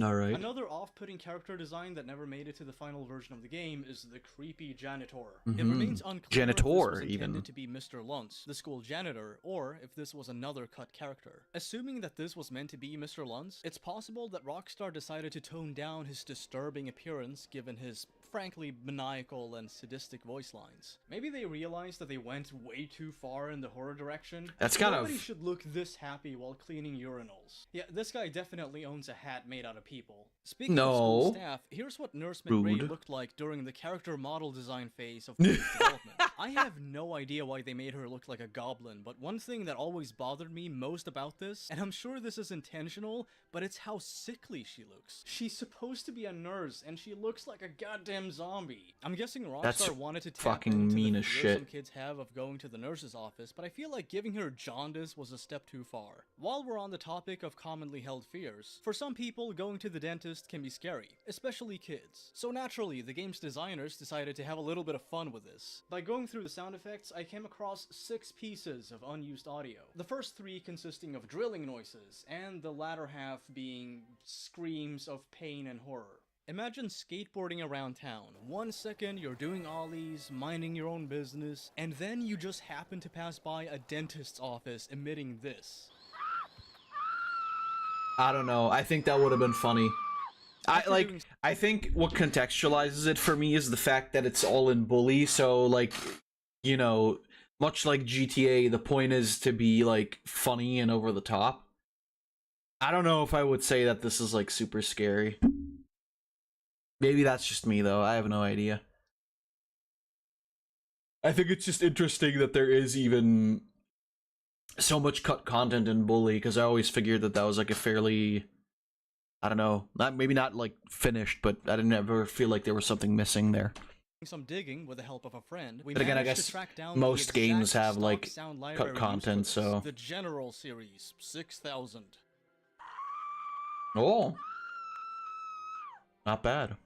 Alright. Another off-putting character design that never made it to the final version of the game is the creepy janitor. It Mhm. remains unclear Janitor, if this was intended even. to be Mr. Luntz, the school janitor, or if this was another cut character. Assuming that this was meant to be Mr. Luntz, it's possible that Rockstar decided to tone down his disturbing appearance given his frankly maniacal and sadistic voice lines. Maybe they realized that they went way too far in the horror direction. That's kind of- Nobody should look this happy while cleaning urinals. Yeah, this guy definitely owns a hat made out of people. Speaking of school staff, here's what Nurse McRae Rude. looked like during the character model design phase of Play's development. I have no idea why they made her look like a goblin, but one thing that always bothered me most about this, and I'm sure this is intentional, but it's how sickly she looks. She's supposed to be a nurse, and she looks like a goddamn zombie. I'm guessing Rockstar That's wanted to tap fucking into mean the as fear shit. some kids have of going to the nurse's office, but I feel like giving her jaundice was a step too far. While we're on the topic of commonly held fears, for some people, going to the dentist can be scary, especially kids. So naturally, the game's designers decided to have a little bit of fun with this. By going through the sound effects, I came across 6 pieces of unused audio. The first 3 consisting of drilling noises, and the latter half being screams of pain and horror. Imagine skateboarding around town. 1 second you're doing ollies, minding your own business, and then you just happen to pass by a dentist's office emitting this. I don't know. I think that would have been funny. I think what contextualizes it for me is the fact that it's all in bully, so like, you know, much like GTA, the point is to be like funny and over the top. I don't know if I would say that this is like super scary. Maybe that's just me though, I have no idea. I think it's just interesting that there is even so much cut content in bully, because I always figured that that was like a fairly, I don't know, maybe not like finished, but I didn't ever feel like there was something missing there. Some digging with the help of a friend. We But again, I managed guess to track down most the games exact have stock like sound cut library used content, for this. so The General Series 6000. oh, not bad.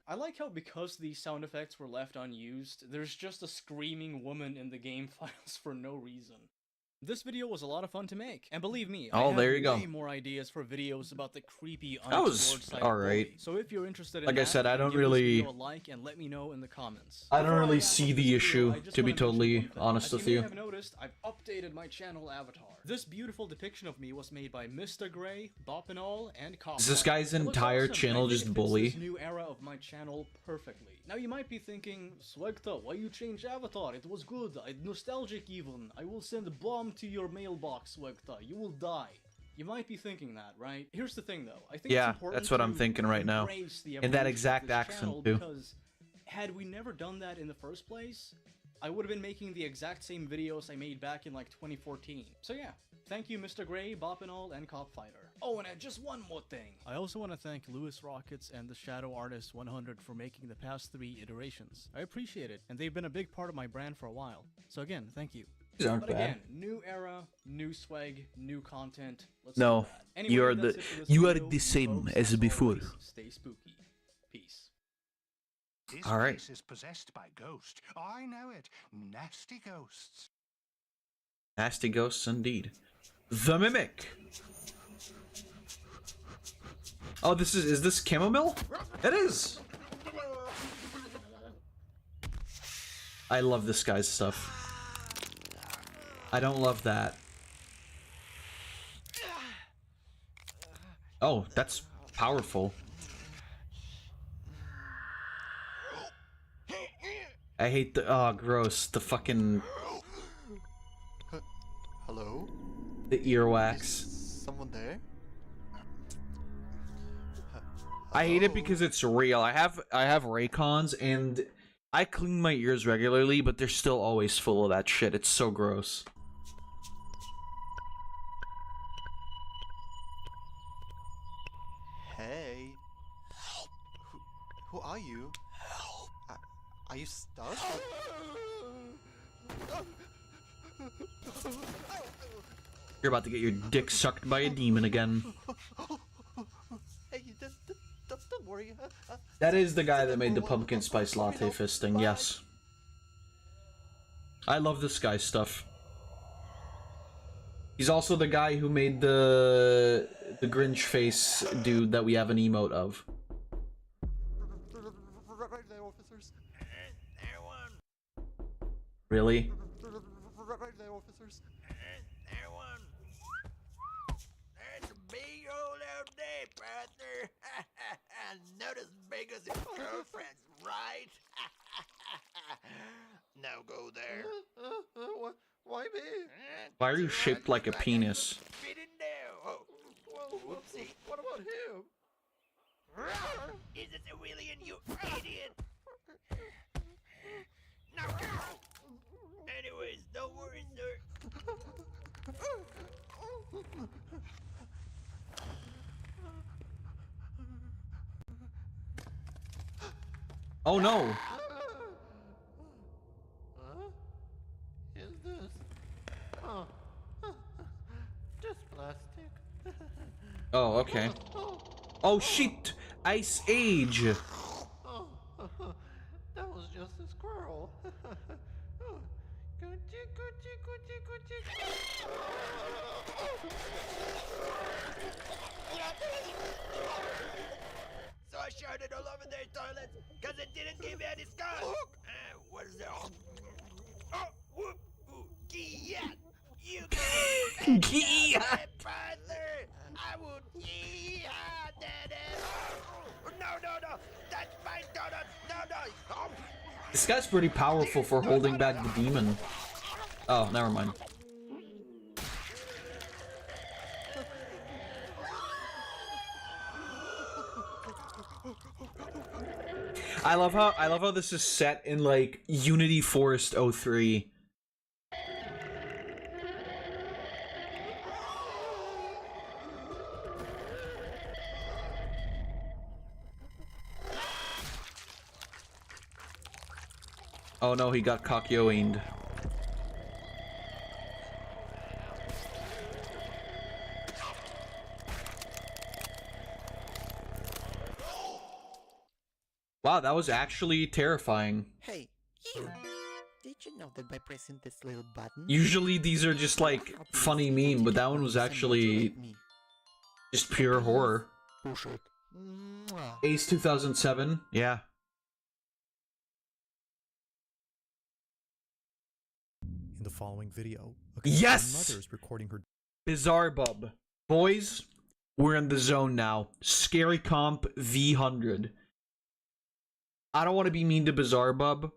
I like how because these sound effects were left unused, there's just a screaming woman in the game files for no reason. This video was a lot of fun to make, and believe me, I have there you go. way more ideas for videos about the creepy That was unexplored side of alright. bully. So if you're interested in Like I that, said, I then don't give this really- video a like and let me know in the comments. I don't Before really wrap see up the this video, issue, I just to be wanna mention totally one thing. honest As with you you. may have noticed, I've updated my channel avatar. This beautiful depiction of me was made by Mr. Gray, Bopinol, and Cop. Is this guy's It looks entire awesome, channel and I just think it fits bully? This new era of my channel perfectly. Now you might be thinking, Swegta, why you change avatar? It was good, nostalgic even. I will send a bomb to your mailbox, Swegta. You will die. You might be thinking that, right? Here's the thing though. I think Yeah, it's important that's what I'm to thinking right now. embrace the In that evolution of exact this accent, channel, too. Because had we never done that in the first place, I would have been making the exact same videos I made back in like 2014. So yeah, thank you Mr. Gray, Bopinol, and Cop Fighter. Oh, and just one more thing. I also want to thank Lewis Rockets and the Shadow Artist 100 for making the past 3 iterations. I appreciate it, and they've been a big part of my brand for a while. So again, thank you. These aren't But again, bad. new era, new swag, new content. Let's No, do that. Anyway, you are that's the it for this you are video. the same Folks, as before. always, stay spooky. Peace. This All right. place is possessed by ghosts. I know it. Nasty ghosts. Nasty ghosts indeed. The Mimic. Oh, is this chamomile? It is. I love this guy's stuff. I don't love that. Oh, that's powerful. I hate the gross, the fucking Hello? the earwax. Someone there? I hate it because it's real. I have Raycons and I clean my ears regularly, but they're still always full of that shit. It's so gross. Hey. Who are you? Are you stuck? You're about to get your dick sucked by a demon again. Hey, don't worry. That is the guy that made the pumpkin spice latte fisting, yes. I love this guy's stuff. He's also the guy who made the Grinch face dude that we have an emote of. Right there, officers. There one. Really? Right there, officers. There one. That's a big old out day, partner. Not as big as your girlfriend's, right? Now go there. Why me? Why are you shaped like a penis? Fit in there. Oh, whoopsie. What about him? Is this a Willian, you idiot? Now go. Anyways, don't worry, sir. Oh no! Is this? Oh, just plastic. Oh, okay. Oh shit! Ice Age! Oh, that was just a squirrel. Gucci, Gucci, Gucci, Gucci. So I shouted all over their toilets because it didn't give me any scars. What is that? Oh, whoop, ooh, Giat. You Giat. Father, I would Giat that ass. No, that's my donut. No. This guy's pretty powerful for holding back the demon. Oh, never mind. I love how this is set in like Unity Forest 03. Oh no, he got cockyoined. Wow, that was actually terrifying. Hey, you! Did you know that by pressing this little button... Usually these are just like funny meme, but that one was actually just pure horror. Bullshit. Ace 2007, yeah. In the following video, a Yes! mother is recording her Bizarre Bub. Boys, we're in the zone now. Scary Comp V100. I don't want to be mean to Bizarre Bub.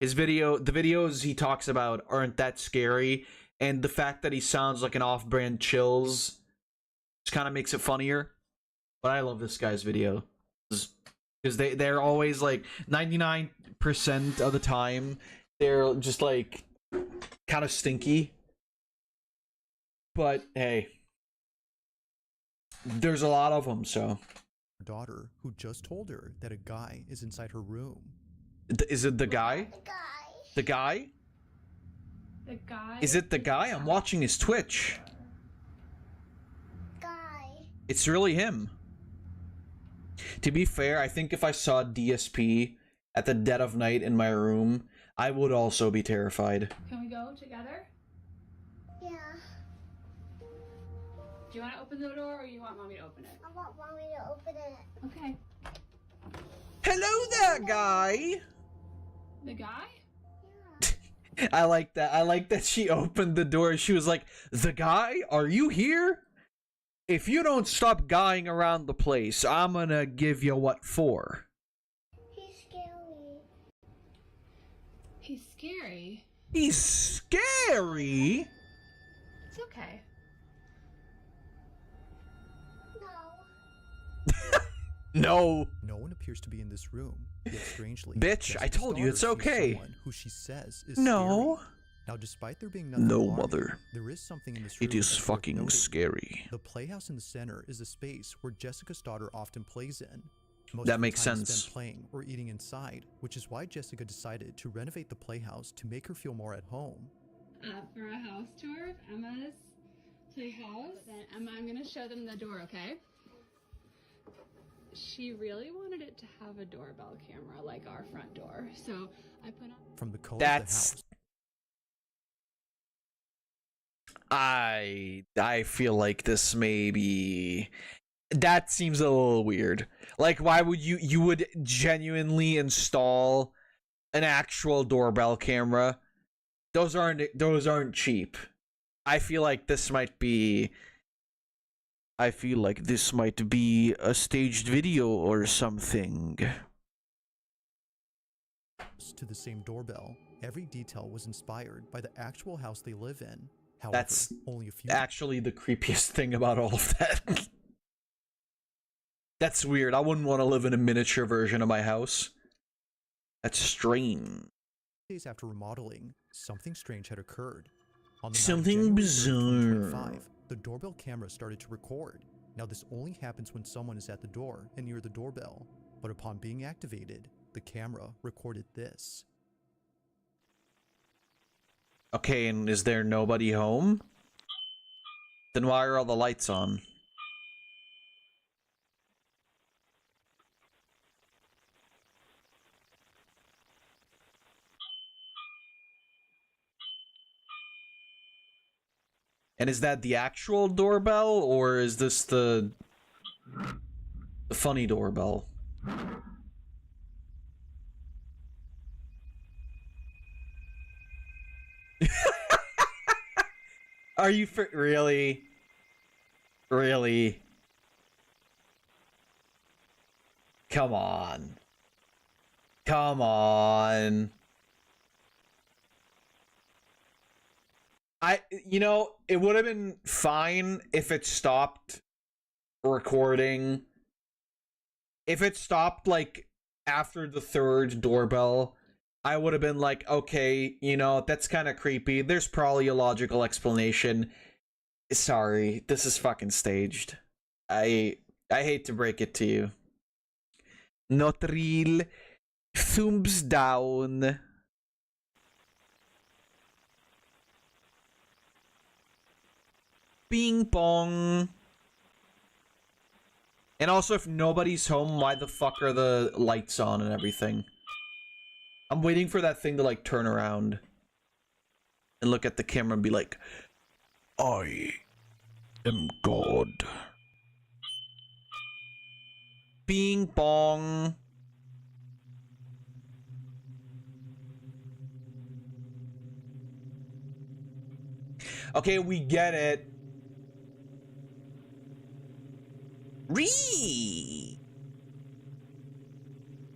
The videos he talks about aren't that scary, and the fact that he sounds like an off-brand Chills just kind of makes it funnier. But I love this guy's video. Because they're always like 99% of the time, they're just like kind of stinky. But hey, there's a lot of them, so. daughter, who just told her that a guy is inside her room. Is it the guy? The guy? The guy? Is it the guy? I'm watching his Twitch. It's really him. To be fair, I think if I saw DSP at the dead of night in my room, I would also be terrified. Can we go together? Yeah. Do you want to open the door or you want mommy to open it? I want mommy to open it. Okay. Hello there, guy! The guy? I like that. I like that she opened the door. She was like, "The guy? Are you here? If you don't stop guying around the place, I'm gonna give you what for." He's scary. He's scary. He's scary? It's okay. No. No one appears to be in this room. Yet strangely, Bitch, I told you it's okay. Someone who she says is No. scary. Now, despite there being nothing No, alarming, mother. there is something in this room It is that's worth fucking noting. scary. The playhouse in the center is a space where Jessica's daughter often plays in. Most That of the makes time is sense. spent playing or eating inside, which is why Jessica decided to renovate the playhouse to make her feel more at home. For a house tour of Emma's playhouse. Then Emma, I'm gonna show them the door, okay? She really wanted it to have a doorbell camera like our front door, so I put on. From the color That's of the house. I feel like this may be... That seems a little weird. Like, why would you would genuinely install an actual doorbell camera? Those aren't cheap. I feel like this might be a staged video or something. To the same doorbell, every detail was inspired by the actual house they live in. However, That's only a few actually the creepiest thing about all of that. That's weird. I wouldn't want to live in a miniature version of my house. That's strange. days after remodeling, something strange had occurred. On the Something bizarre. The doorbell camera started to record. Now this only happens when someone is at the door and near the doorbell, but upon being activated, the camera recorded this. Okay, and is there nobody home? Then why are all the lights on? And is that the actual doorbell, or is this the funny doorbell? Are you really? Really? Come on. Come on. It would have been fine if it stopped recording. If it stopped, like, after the third doorbell, I would have been like, okay, that's kind of creepy. There's probably a logical explanation. Sorry, this is fucking staged. I hate to break it to you. Not real. Thumbs down. Bing bong. And also, if nobody's home, why the fuck are the lights on and everything? I'm waiting for that thing to, like, turn around and look at the camera and be like, I am God. Bing bong. Okay, we get it.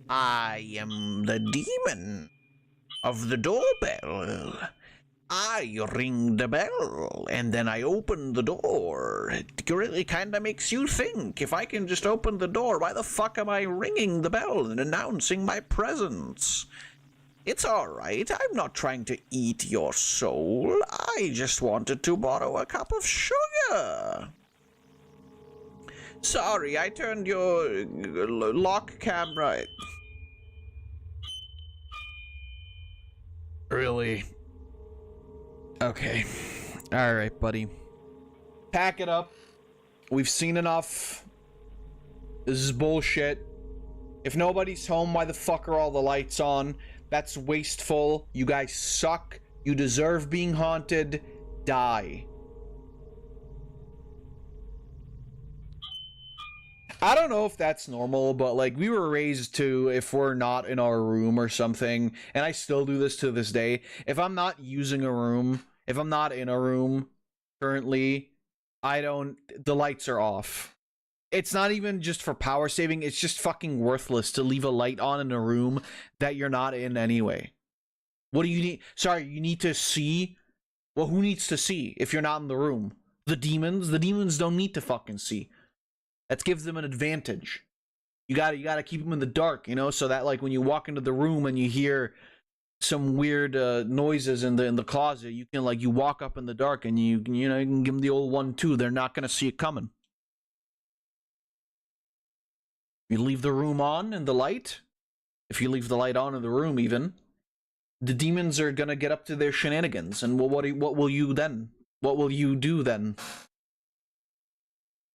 I am the demon of the doorbell. I ring the bell, and then I open the door. It really kind of makes you think, if I can just open the door, why the fuck am I ringing the bell and announcing my presence? It's alright, I'm not trying to eat your soul. I just wanted to borrow a cup of sugar. Sorry, I turned your lock camera. Really? Okay. Alright, buddy. Pack it up. We've seen enough. This is bullshit. If nobody's home, why the fuck are all the lights on? That's wasteful. You guys suck. You deserve being haunted. Die. I don't know if that's normal, but, like, we were raised to, if we're not in our room or something, and I still do this to this day, if I'm not using a room, if I'm not in a room currently, the lights are off. It's not even just for power saving, it's just fucking worthless to leave a light on in a room that you're not in anyway. What do you need? Sorry, you need to see? Well, who needs to see if you're not in the room? The demons? The demons don't need to fucking see. That gives them an advantage. You gotta keep them in the dark, so that, like, when you walk into the room and you hear some weird noises in the closet, you can, like, you walk up in the dark and you can give them the old 1-2. They're not gonna see it coming. You leave the room on and the light. If you leave the light on in the room, even, the demons are gonna get up to their shenanigans. And what will you then? What will you do then?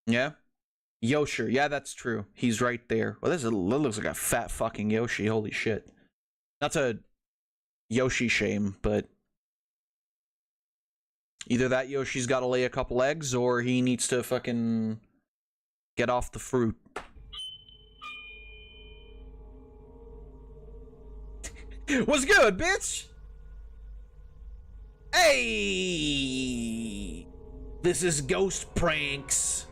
Yeah. Yoshi, yeah, that's true. He's right there. Well, that looks like a fat fucking Yoshi. Holy shit. That's a Yoshi shame, but Either that Yoshi's got to lay a couple eggs, or he needs to fucking get off the fruit. What's good, bitch? Hey! This is Ghost Pranks.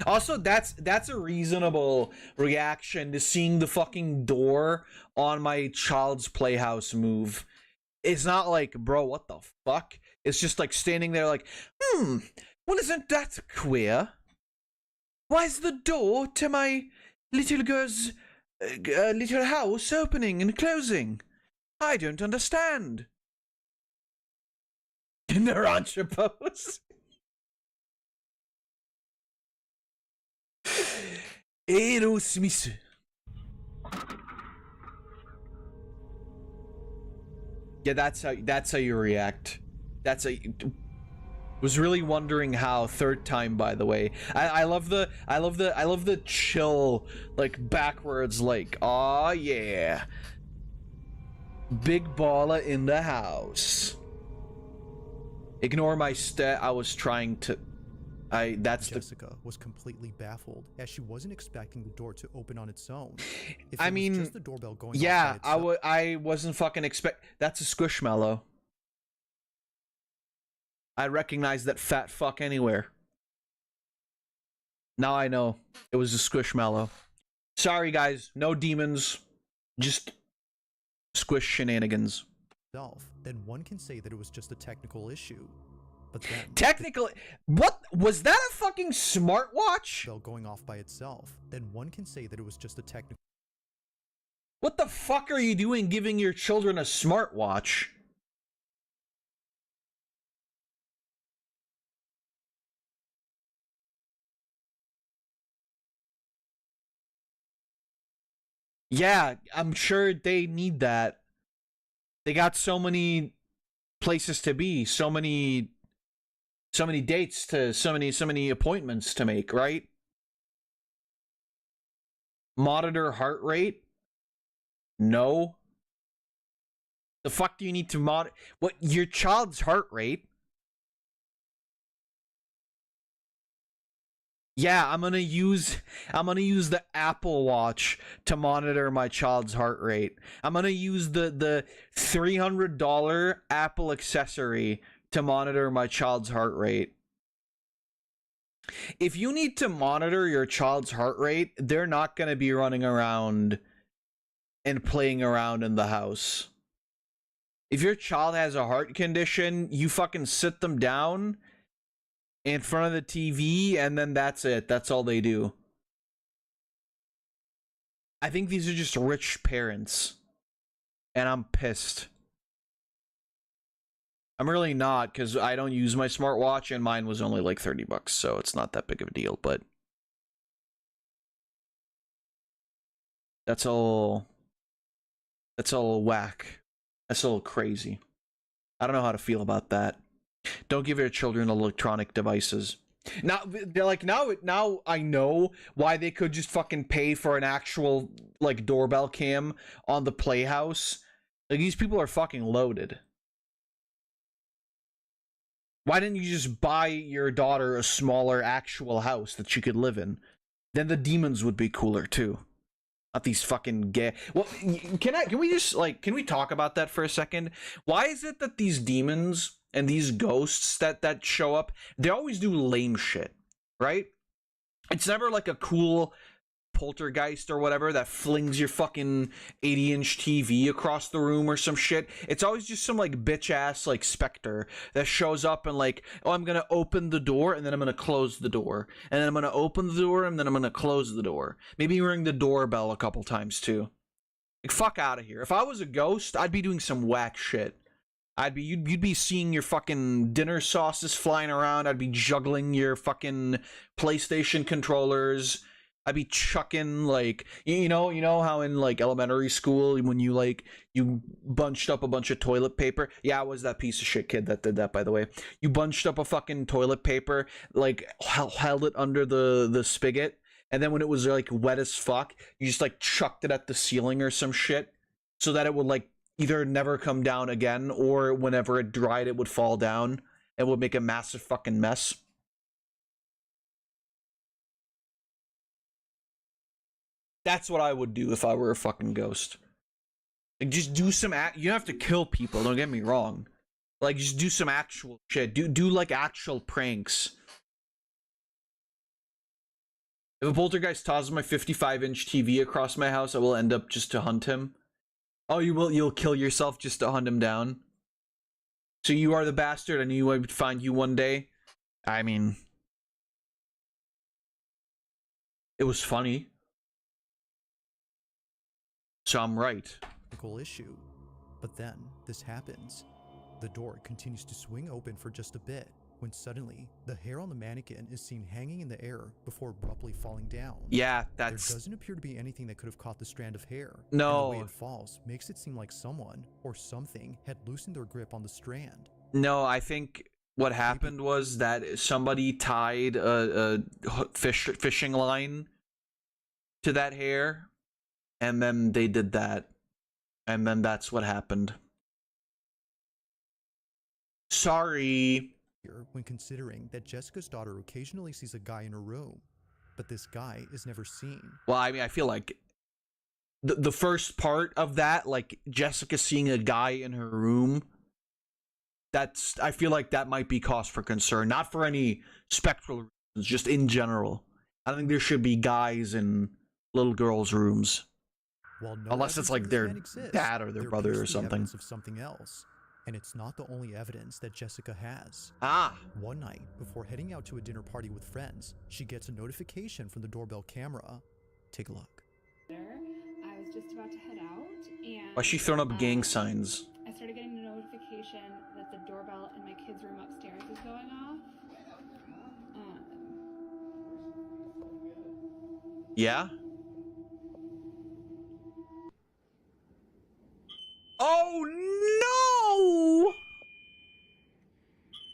Also, that's a reasonable reaction to seeing the fucking door on my child's playhouse move. It's not like, bro, what the fuck? It's just like standing there like, well, isn't that queer? Why's the door to my little girl's little house opening and closing? I don't understand. Narancha pose. Aerosmith. Yeah, that's how you react. That's a was really wondering how third time, by the way. I love the chill, like backwards, like, aw yeah. Big baller in the house. Ignore my stat. I was trying to Jessica was completely baffled as she wasn't expecting the door to open on its own. If I it was mean, just the doorbell going yeah, off by itself, I wasn't fucking that's a Squishmallow. I recognize that fat fuck anywhere. Now I know it was a Squishmallow. Sorry guys, no demons, just squish shenanigans. then one can say that it was just a technical issue. But then technically, what was that a fucking smartwatch? Bell going off by itself. Then one can say that it was just a technical. What the fuck are you doing giving your children a smartwatch? Yeah, I'm sure they need that. They got so many places to be, so many dates to, so many appointments to make, right? Monitor heart rate? No. The fuck do you need to monitor? What, your child's heart rate? Yeah, I'm gonna use the Apple Watch to monitor my child's heart rate. I'm gonna use the $300 Apple accessory to monitor my child's heart rate. If you need to monitor your child's heart rate, they're not gonna be running around and playing around in the house. If your child has a heart condition, you fucking sit them down in front of the TV, and then that's it. That's all they do. I think these are just rich parents, and I'm pissed. I'm really not, because I don't use my smartwatch, and mine was only like $30, so it's not that big of a deal, but that's all whack. That's a little crazy. I don't know how to feel about that. Don't give your children electronic devices. Now they're like, now I know why they could just fucking pay for an actual like doorbell cam on the playhouse. Like, these people are fucking loaded. Why didn't you just buy your daughter a smaller actual house that she could live in? Then the demons would be cooler too. Not these fucking gay. Well, can we talk about that for a second? Why is it that these demons and these ghosts that show up, they always do lame shit, right? It's never like a cool poltergeist or whatever that flings your fucking 80-inch TV across the room or some shit. It's always just some like bitch-ass like specter that shows up and like, oh, I'm gonna open the door and then I'm gonna close the door. And then I'm gonna open the door and then I'm gonna close the door. Maybe ring the doorbell a couple times too. Like, fuck out of here. If I was a ghost, I'd be doing some whack shit. You'd be seeing your fucking dinner sauces flying around. I'd be juggling your fucking PlayStation controllers. I'd be chucking, like, you know how in like elementary school when you bunched up a bunch of toilet paper? Yeah, I was that piece of shit kid that did that, by the way. You bunched up a fucking toilet paper, like held it under the spigot, and then when it was like wet as fuck, you just like chucked it at the ceiling or some shit so that it would like either never come down again, or whenever it dried, it would fall down and would make a massive fucking mess. That's what I would do if I were a fucking ghost. Like, just do some you don't have to kill people, don't get me wrong. Like, just do some actual shit. Do like actual pranks. If a poltergeist tosses my 55-inch TV across my house, I will end up just to hunt him. Oh, you'll kill yourself just to hunt him down? So you are the bastard, I knew I would find you one day? I mean, it was funny. So I'm right. Issue. But then, this happens. The door continues to swing open for just a bit, when suddenly, the hair on the mannequin is seen hanging in the air before abruptly falling down. Yeah, that's... There doesn't appear to be anything that could have caught the strand of hair. No. And the way it falls makes it seem like someone, or something, had loosened their grip on the strand. No, I think what happened was that somebody tied a fishing line to that hair, and then they did that. And then that's what happened. Sorry. When considering that Jessica's daughter occasionally sees a guy in her room, but this guy is never seen. Well, I mean, I feel like the first part of that, like Jessica seeing a guy in her room, I feel like that might be cause for concern. Not for any spectral reasons, just in general. I don't think there should be guys in little girls' rooms. While no Unless it's like their dad or their brother or something. Of something else. And it's not the only evidence that Jessica has. Ah! One night, before heading out to a dinner party with friends, she gets a notification from the doorbell camera. Take a look. I was just about to head out, and Why's she throwing up gang signs? I started getting a notification that the doorbell in my kids' room upstairs is going off. Yeah? Oh no!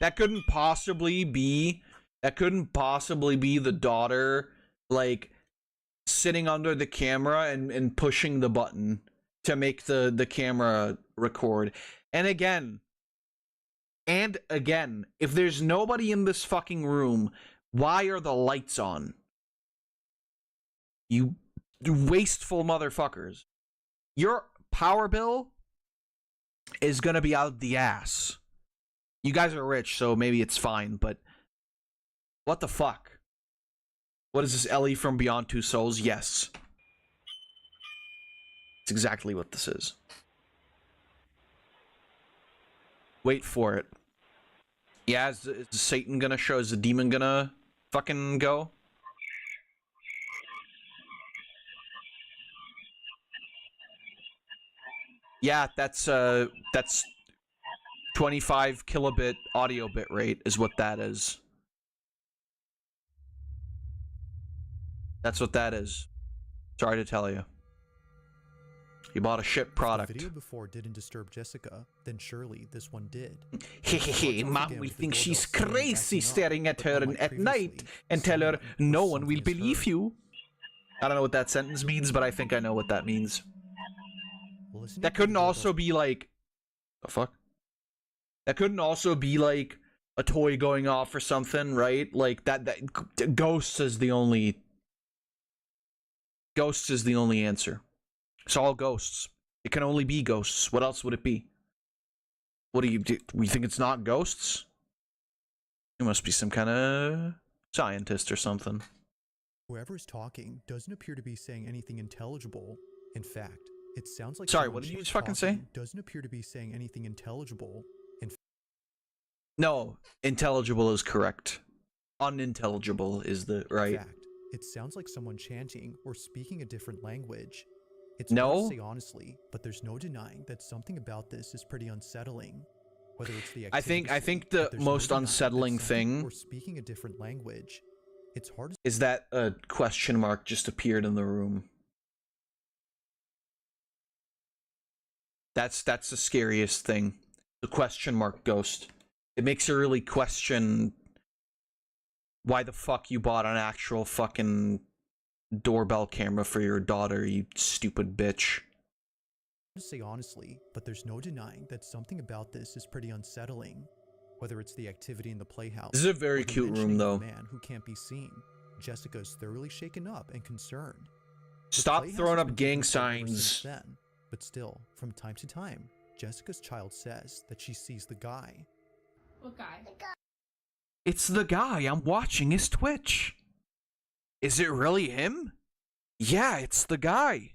That couldn't possibly be the daughter, like, sitting under the camera and pushing the button to make the camera record. And again, if there's nobody in this fucking room, why are the lights on? You wasteful motherfuckers. Your power bill is gonna be out the ass. You guys are rich, so maybe it's fine, but what the fuck? What is this, Ellie from Beyond Two Souls? Yes. It's exactly what this is. Wait for it. Yeah, is Satan gonna show? Is the demon gonna fucking go? Yeah, that's 25 kilobit audio bit rate is what that is. That's what that is. Sorry to tell you. You bought a shit product. If the video before didn't disturb Jessica, then surely this one did. Hehehe, Mom will think she's crazy staring at her at night and tell her no one will believe you. I don't know what that sentence means, but I think I know what that means. That couldn't also be like... The fuck? That couldn't also be like a toy going off or something, right? Like that Ghosts is the only... Ghosts is the only answer. It's all ghosts. It can only be ghosts. What else would it be? What do? We think it's not ghosts? It must be some kind of scientist or something. Whoever is talking doesn't appear to be saying anything intelligible. In fact, it sounds like... Sorry, what did you just fucking say? Doesn't appear to be saying anything intelligible. No, intelligible is correct. Unintelligible is the right. In fact, it sounds like someone chanting or speaking a different language. It's hard to say honestly, but there's no denying that something about this is pretty unsettling. Whether it's the I think the most unsettling thing or speaking a different language. It's hard is that a question mark just appeared in the room. That's the scariest thing. The question mark ghost. It makes you really question why the fuck you bought an actual fucking doorbell camera for your daughter, you stupid bitch. to say honestly, but there's no denying that something about this is pretty unsettling. Whether it's the activity in the playhouse, This is a very or the cute room, mentioning of though. a man who can't be seen, Jessica is thoroughly shaken up and concerned. The Stop playhouse throwing has up been gang taken apart ever signs. since then, but still, from time to time, Jessica's child says that she sees the guy. What guy? It's the guy. I'm watching his Twitch. Is it really him? Yeah, it's the guy.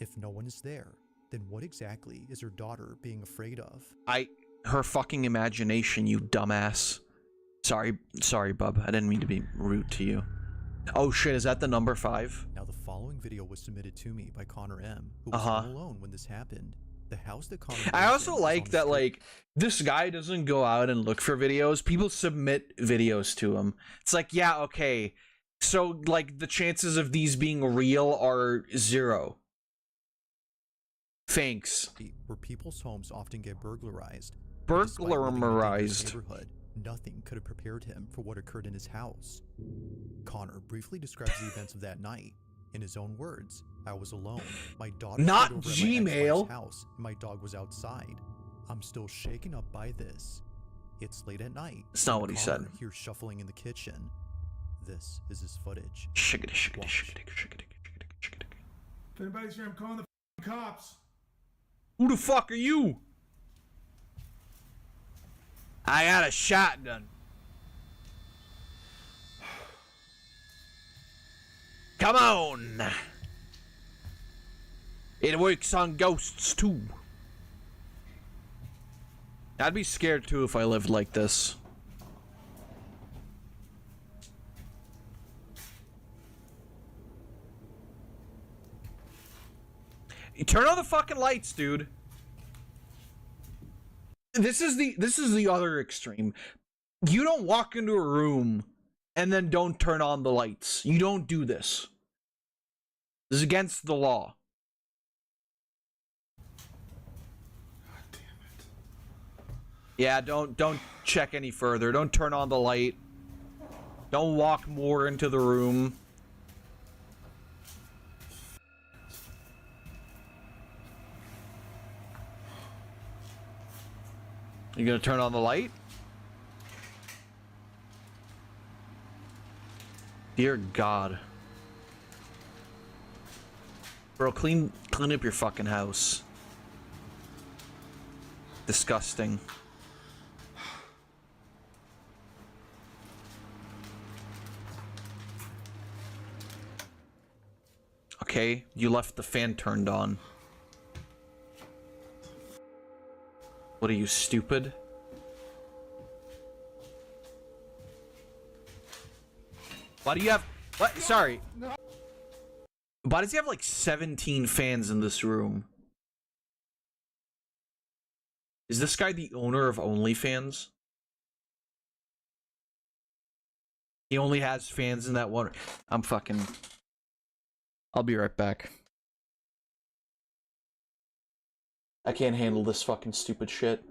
If no one is there, then what exactly is her daughter being afraid of? Her fucking imagination, you dumbass. Sorry, bub. I didn't mean to be rude to you. Oh shit, is that the number 5? Now the following video was submitted to me by Connor M, who was home alone when this happened. The house that Connor I lives also in is like on that, street- like, this guy doesn't go out and look for videos. People submit videos to him. It's like, yeah, okay. So, like, the chances of these being real are 0. Thanks. where people's homes often get burglarized. But despite living in a dangerous Burglarized. neighborhood, nothing could have prepared him for what occurred in his house. Connor briefly describes the events of that night. In his own words, I was alone. My daughter Not stayed over at my Gmail. ex-wife's house, and my dog was outside. I'm still shaken up by this. It's late at night. That's not and what he Connor said. hears shuffling in the kitchen. This is his footage. Shiggity, shiggity, Watch. shiggity, shiggity, shiggity, shiggity. If anybody's here, I'm calling the cops. Who the fuck are you? I got a shotgun. Come on. It works on ghosts too. I'd be scared too if I lived like this. You turn on the fucking lights, dude. This is the other extreme. You don't walk into a room and then don't turn on the lights. You don't do this. This is against the law. God damn it. Yeah, don't check any further. Don't turn on the light. Don't walk more into the room. You gonna turn on the light? Dear God. Bro, clean up your fucking house. Disgusting. Okay, you left the fan turned on. What are you, stupid? Why do you have... What? Sorry. Why does he have like 17 fans in this room? Is this guy the owner of OnlyFans? He only has fans in that one. I'm fucking... I'll be right back. I can't handle this fucking stupid shit.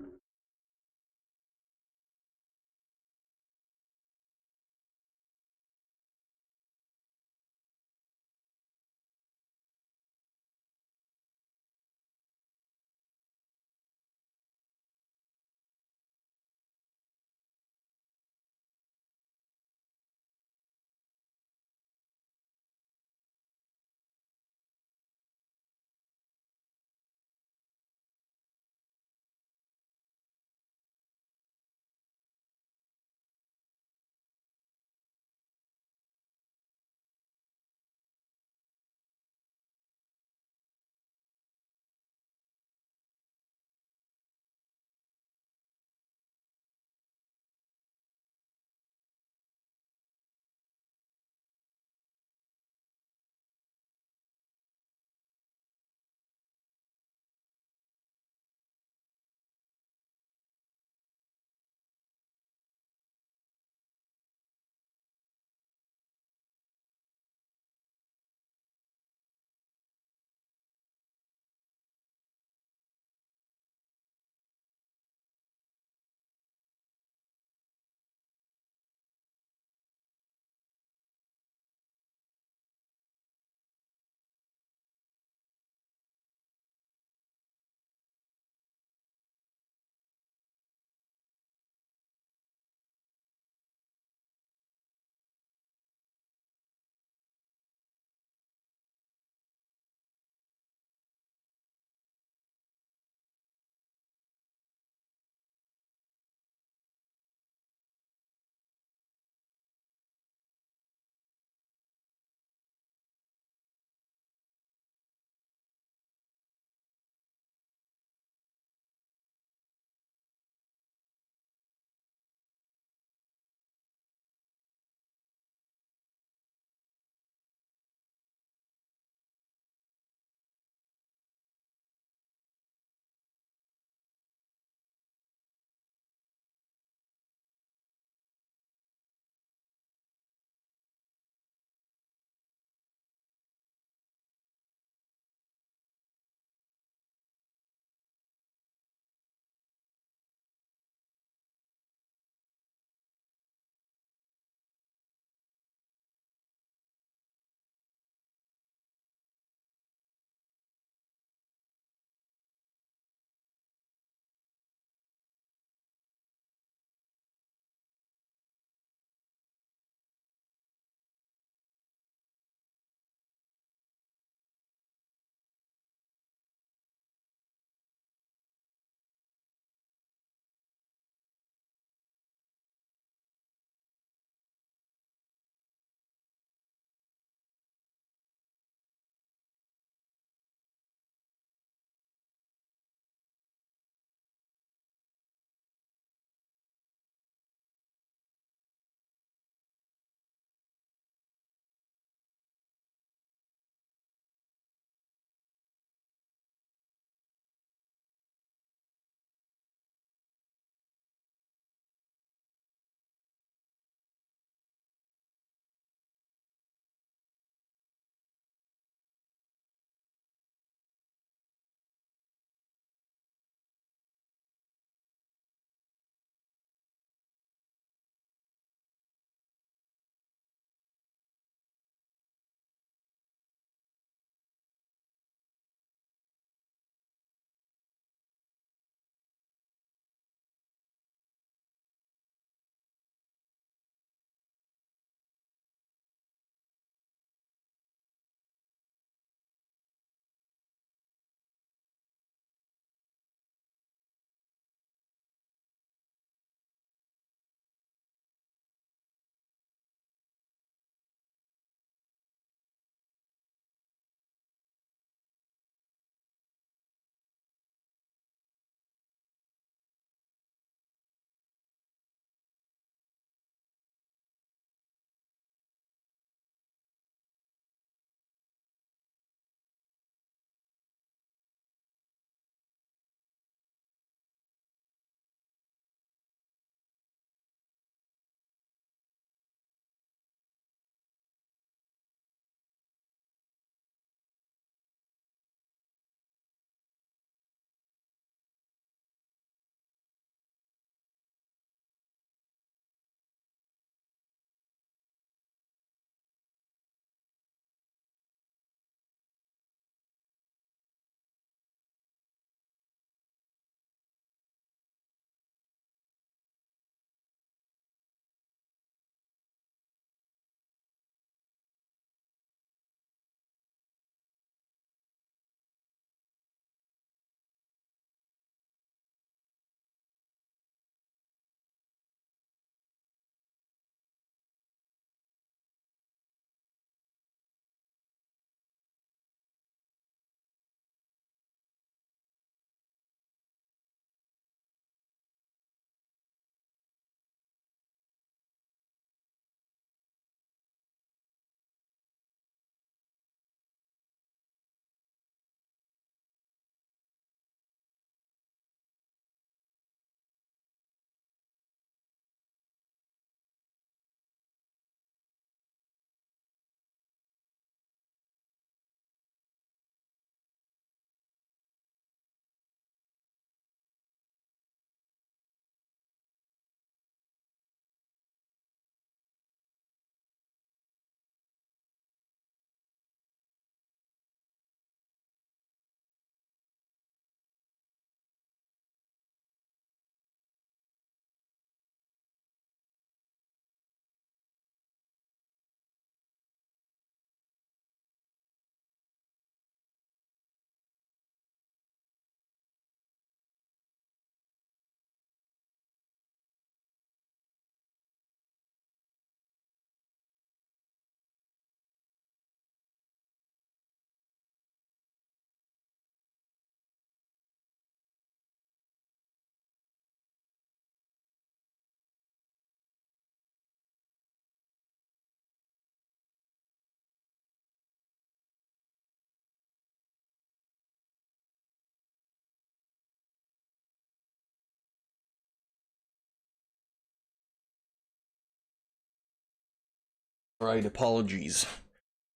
Alright, apologies.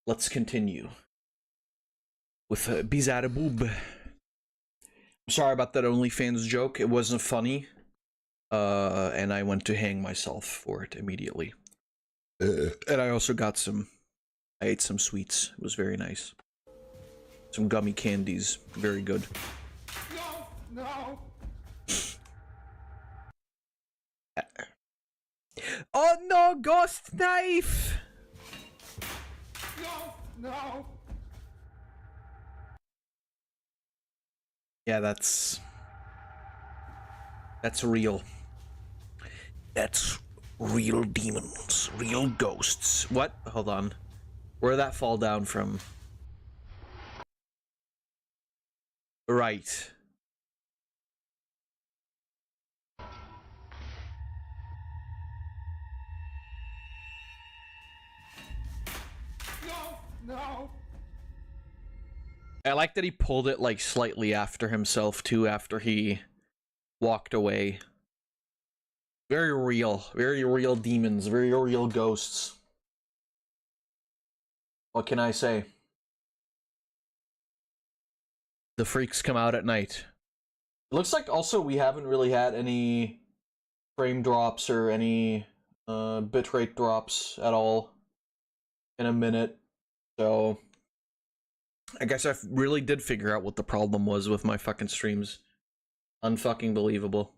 Let's continue with Bizarre Boob. I'm sorry about that OnlyFans joke. It wasn't funny. And I went to hang myself for it immediately. And I also got I ate some sweets. It was very nice. Some gummy candies. Very good. No! Oh no, ghost knife! No! Yeah, that's real. That's real demons, real ghosts. What? Hold on. Where'd that fall down from? Right. No! I like that he pulled it like slightly after himself too, after he walked away. Very real demons, very real ghosts. What can I say? The freaks come out at night. It looks like also we haven't really had any frame drops or any bitrate drops at all in a minute. So I guess I really did figure out what the problem was with my fucking streams. Unfucking believable.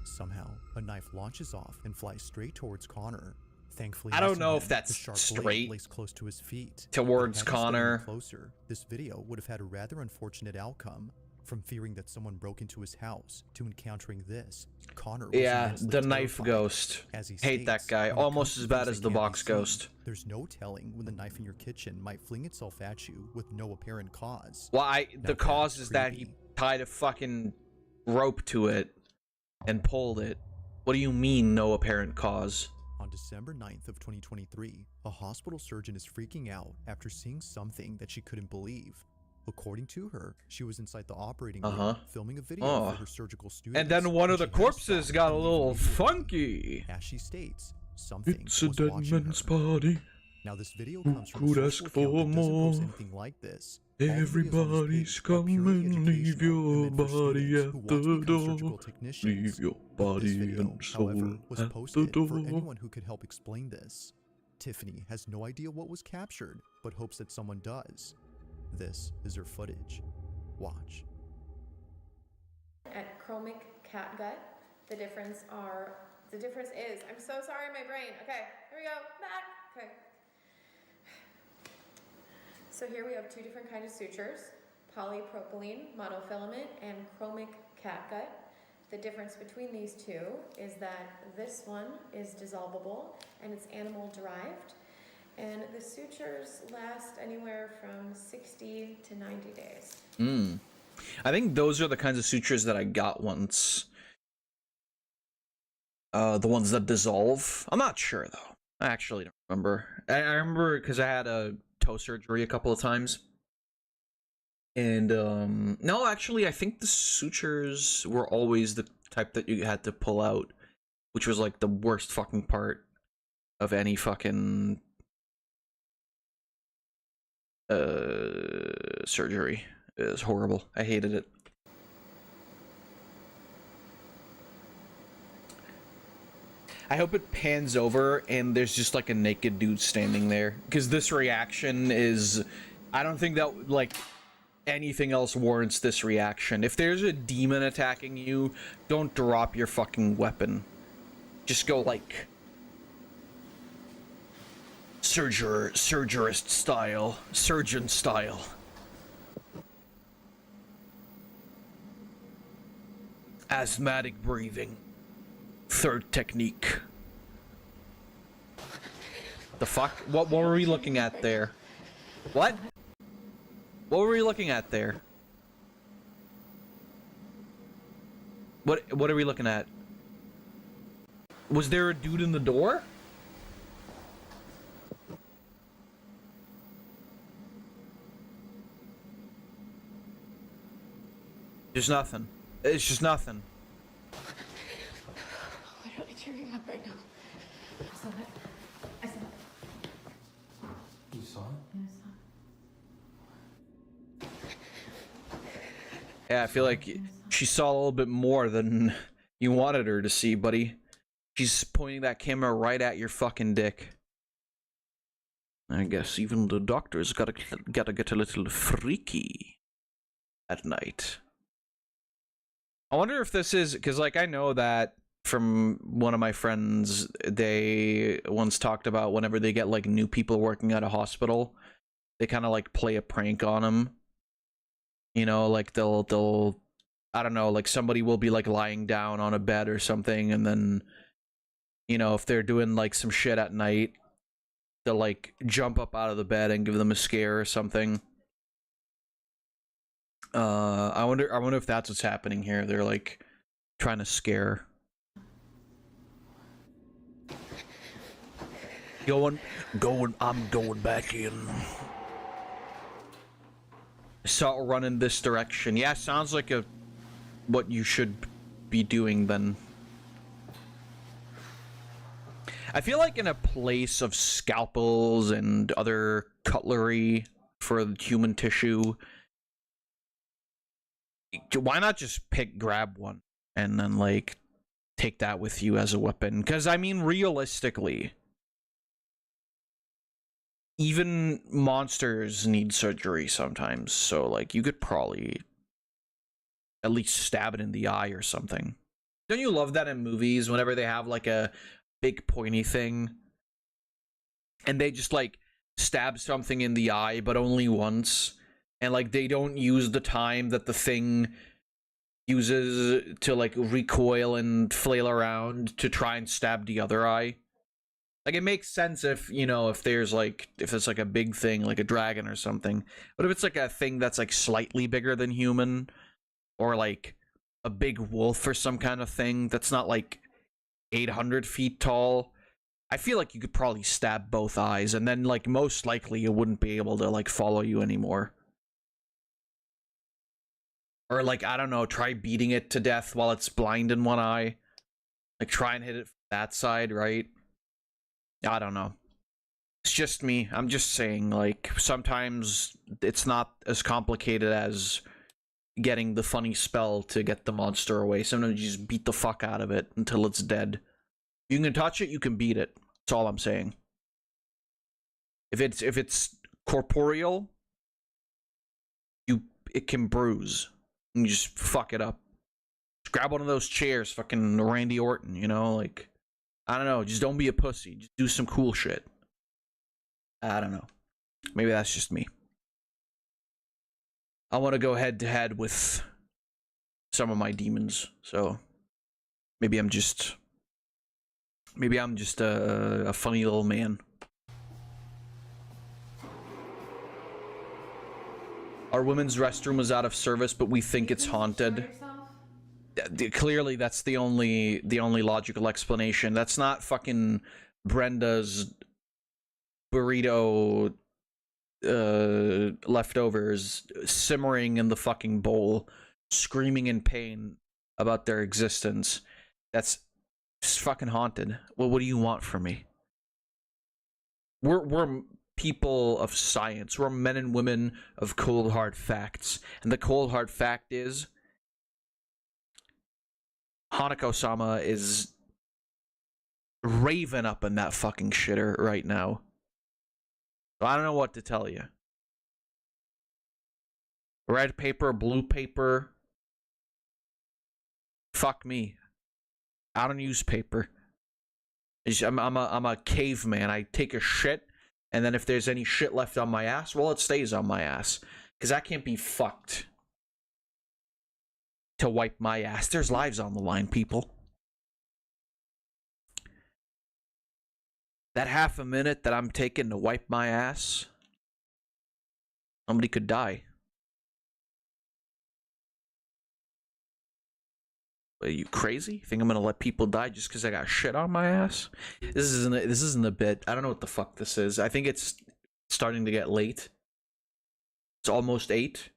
Somehow, a knife launches off and flies straight towards Connor. Thankfully, I don't know him, if that's the sharp straight blade lays close to his feet. towards But had he stayed any Connor. closer, this video would have had a rather unfortunate outcome. From fearing that someone broke into his house to encountering this, Connor was Yeah, immensely the knife terrified. ghost. As he Hate that states, guy. when it Almost comes as to bad things as that the can't be box seen, ghost. There's no telling when the knife in your kitchen might fling itself at you with no apparent cause. Why? Now The cause that's is that he creepy. tied a fucking rope to it and pulled it. What do you mean, no apparent cause? On December 9th of 2023, a hospital surgeon is freaking out after seeing something that she couldn't believe. According to her, she was inside the operating room filming a video for her surgical students. And then one of the when she corpses stopped got a and little leave immediately. funky. As she states, something It's a was dead watching man's her. body. Now this video Who comes from a could social ask account for that doesn't post more? anything like this. All the videos on this Everybody's page are come purely and leave educational your and meant for body students at who want the to become surgical door. technicians. Leave your But this body video, and soul however, was at the posted door. for anyone who could help explain this. Tiffany has no idea what was captured, but hopes that someone does. This is her footage. Watch. At chromic catgut, the difference is, I'm so sorry, my brain. Okay, here we go, back. Okay. So here we have two different kinds of sutures, polypropylene monofilament and chromic catgut. The difference between these two is that this one is dissolvable and it's animal derived, and the sutures last anywhere from 60 to 90 days. I think those are the kinds of sutures that I got once. The ones that dissolve. I'm not sure though. I actually don't remember. I remember because I had a toe surgery a couple of times. And no, actually I think the sutures were always the type that you had to pull out, which was like the worst fucking part of any fucking surgery. It was horrible. I hated it. I hope it pans over and there's just like a naked dude standing there, because this reaction is, I don't think that like anything else warrants this reaction. If there's a demon attacking you, don't drop your fucking weapon. Just go like surgeon style. Asthmatic breathing. Third technique. The fuck? What were we looking at there? What? What were we looking at there? What are we looking at? Was there a dude in the door? There's nothing. It's just nothing. Literally tearing up right now. I saw it. saw it? Yeah, I feel like she saw a little bit more than you wanted her to see, buddy. She's pointing that camera right at your fucking dick. I guess even the doctor's gotta get a little freaky at night. I wonder if this is because, like, I know that from one of my friends, they once talked about whenever they get like new people working at a hospital, they kind of like play a prank on them. You know, like they'll I don't know, like somebody will be like lying down on a bed or something, and then, you know, if they're doing like some shit at night, they'll like jump up out of the bed and give them a scare or something. I wonder if that's what's happening here. They're like trying to scare. I'm going back in. Saw it run in this direction. Yeah, sounds like what you should be doing then. I feel like in a place of scalpels and other cutlery for human tissue, why not just grab one and then like take that with you as a weapon? Because I mean, realistically, even monsters need surgery sometimes, so like you could probably at least stab it in the eye or something. Don't you love that in movies whenever they have like a big pointy thing and they just like stab something in the eye but only once, and like they don't use the time that the thing uses to like recoil and flail around to try and stab the other eye? Like, it makes sense if, you know, if it's like a big thing, like a dragon or something. But if it's like a thing that's like slightly bigger than human, or like a big wolf or some kind of thing that's not like 800 feet tall, I feel like you could probably stab both eyes, and then like most likely it wouldn't be able to like follow you anymore. Or like, I don't know, try beating it to death while it's blind in one eye. Like, try and hit it from that side, right? I don't know. It's just me. I'm just saying, like, sometimes it's not as complicated as getting the funny spell to get the monster away. Sometimes you just beat the fuck out of it until it's dead. You can touch it, you can beat it. That's all I'm saying. If it's corporeal, it can bruise. And you just fuck it up. Just grab one of those chairs, fucking Randy Orton, you know, like, I don't know, just don't be a pussy. Just do some cool shit. I don't know. Maybe that's just me. I want to go head to head with some of my demons, so maybe I'm just a funny little man. Our women's restroom was out of service, but we think it's haunted. Clearly, that's the only logical explanation. That's not fucking Brenda's burrito leftovers simmering in the fucking bowl, screaming in pain about their existence. That's just fucking haunted. Well, what do you want from me? We're people of science. We're men and women of cold hard facts, and the cold hard fact is Hanako-sama is raving up in that fucking shitter right now. So I don't know what to tell you. Red paper, blue paper. Fuck me. I don't use paper. I'm a caveman. I take a shit, and then if there's any shit left on my ass, well, it stays on my ass. Because I can't be fucked to wipe my ass. There's lives on the line, people. That half a minute that I'm taking to wipe my ass, somebody could die. Are you crazy? Think I'm gonna let people die just because I got shit on my ass? This isn't a bit. I don't know what the fuck this is. I think it's starting to get late. It's almost 8.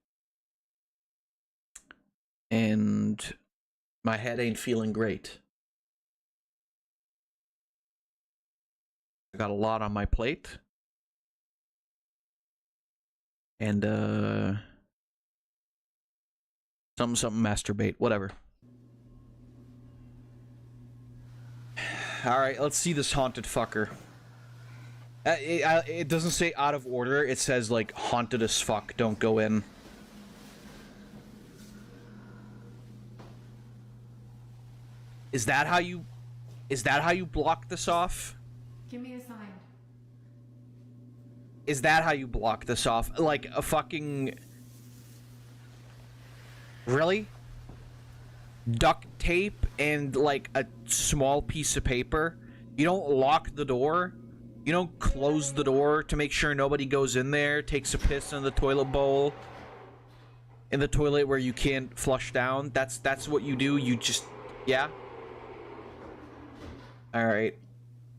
And my head ain't feeling great. I got a lot on my plate. And something masturbate, whatever. All right, let's see this haunted fucker. It doesn't say out of order. It says like haunted as fuck. Don't go in. Is that how you block this off? Give me a sign. Is that how you block this off? Like a fucking... Really? Duct tape and like a small piece of paper? You don't lock the door? You don't close the door to make sure nobody goes in there, takes a piss in the toilet bowl? In the toilet where you can't flush down? That's what you do? You just... Yeah? Alright.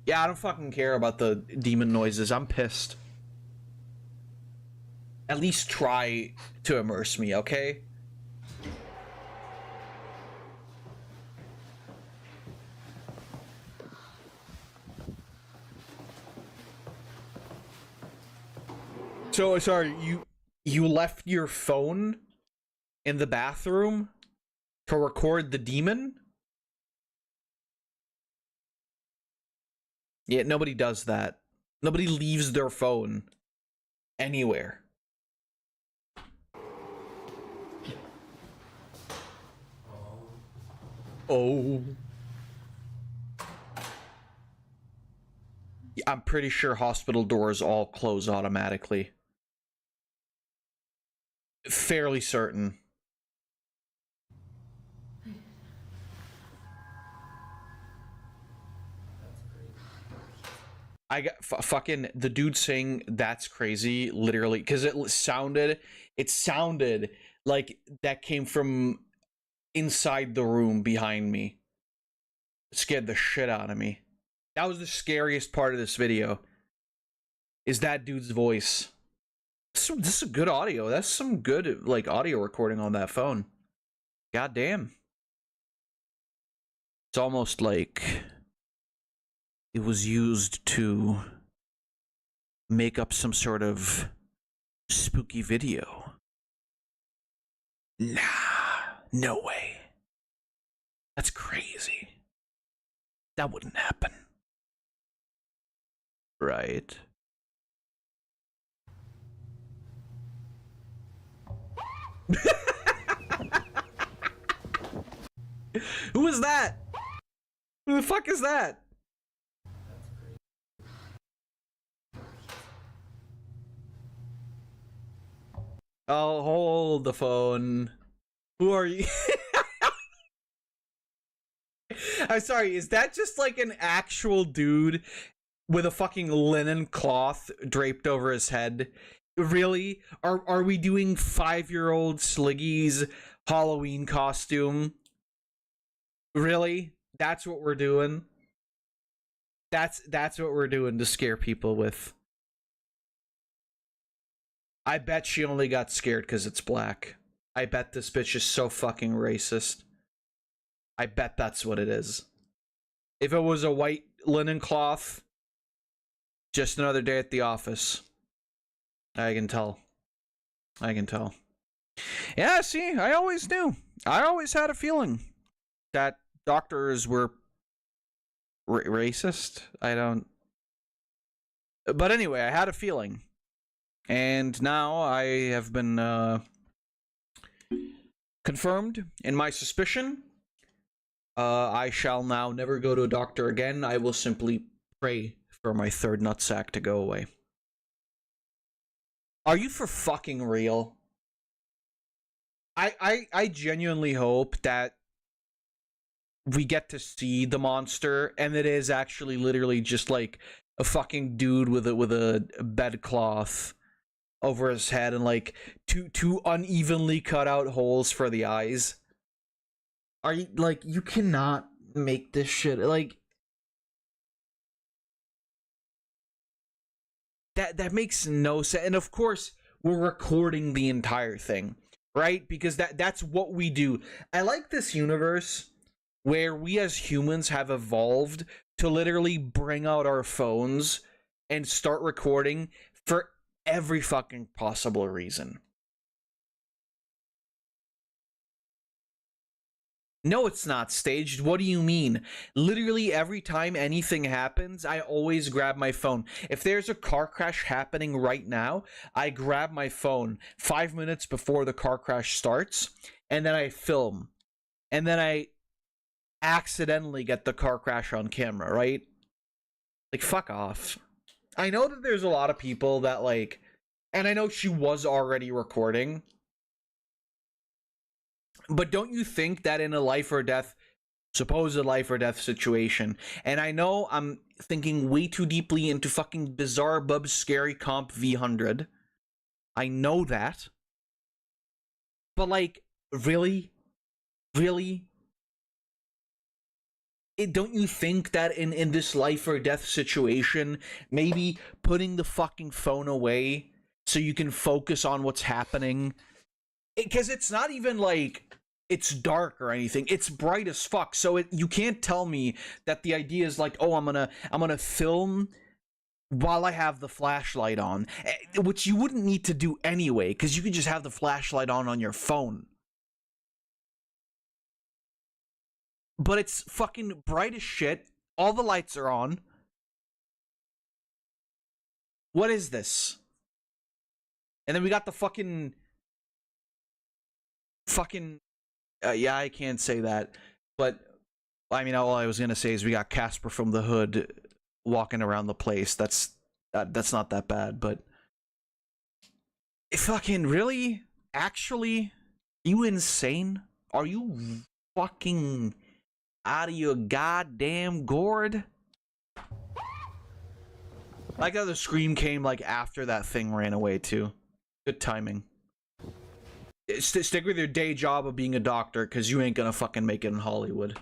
Yeah, I don't fucking care about the demon noises. I'm pissed. At least try to immerse me, okay? So, sorry, you left your phone in the bathroom to record the demon? Yeah, nobody does that. Nobody leaves their phone anywhere. Oh. I'm pretty sure hospital doors all close automatically. Fairly certain. I got fucking the dude saying that's crazy literally because it sounded like that came from inside the room behind me. It scared the shit out of me. That was the scariest part of this video. Is that dude's voice. This is good audio. That's some good like audio recording on that phone. God damn. It's almost like it was used to make up some sort of spooky video. Nah, no way. That's crazy. That wouldn't happen. Right. Who is that? Who the fuck is that? Oh, hold the phone. Who are you? I'm sorry, is that just like an actual dude with a fucking linen cloth draped over his head? Really? Are we doing 5-year-old Sliggy's Halloween costume? Really? That's what we're doing? That's what we're doing to scare people with. I bet she only got scared because it's black. I bet this bitch is so fucking racist. I bet that's what it is. If it was a white linen cloth, just another day at the office. I can tell. I can tell. Yeah, see, I always knew. I always had a feeling that doctors were racist. I don't... But anyway, I had a feeling. And now I have been confirmed in my suspicion. I shall now never go to a doctor again. I will simply pray for my third nutsack to go away. Are you for fucking real? I genuinely hope that we get to see the monster and it is actually literally just like a fucking dude with a bedcloth over his head and like two unevenly cut out holes for the eyes. Are you like, you cannot make this shit like that makes no sense. And of course we're recording the entire thing, right? Because that's what we do. I like this universe where we as humans have evolved to literally bring out our phones and start recording for every fucking possible reason. No, it's not staged. What do you mean? Literally every time anything happens, I always grab my phone. If there's a car crash happening right now, I grab my phone 5 minutes before the car crash starts, and then I film. And then I accidentally get the car crash on camera, right? Like, fuck off. I know that there's a lot of people that, like, and I know she was already recording, but don't you think that in a life or death, supposed life or death situation, and I know I'm thinking way too deeply into fucking Bizarre Bub's Scary Comp V100. I know that. But, like, really? Really? Don't you think that in this life or death situation, maybe putting the fucking phone away so you can focus on what's happening? Because it's not even like it's dark or anything. It's bright as fuck. So you can't tell me that the idea is like, oh, I'm gonna film while I have the flashlight on, which you wouldn't need to do anyway, because you could just have the flashlight on your phone. But it's fucking bright as shit. All the lights are on. What is this? And then we got the fucking yeah, I can't say that, but I mean, all I was gonna say is we got Casper from the Hood walking around the place. That's not that bad, but fucking really, actually, you insane? Are you fucking out of your goddamn gourd? Like how the scream came like after that thing ran away too. Good timing. Stick with your day job of being a doctor, because you ain't gonna fucking make it in Hollywood.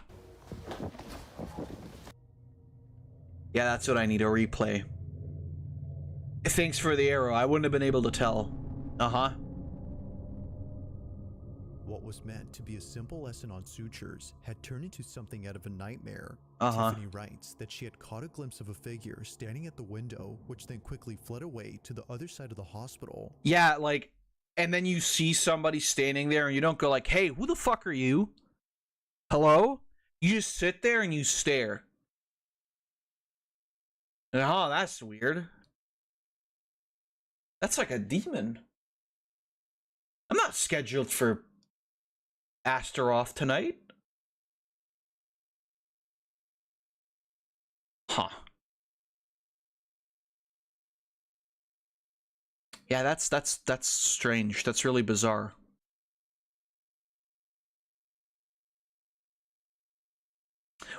Yeah, that's what I need, a replay. Thanks for the arrow. I wouldn't have been able to tell. Uh-huh. What was meant to be a simple lesson on sutures had turned into something out of a nightmare. Uh-huh. Tiffany writes that she had caught a glimpse of a figure standing at the window, which then quickly fled away to the other side of the hospital. Yeah, like, and then you see somebody standing there and you don't go like, hey, who the fuck are you? Hello? You just sit there and you stare. And, oh, that's weird. That's like a demon. I'm not scheduled for Astaroth tonight. Huh. Yeah, that's strange. That's really bizarre.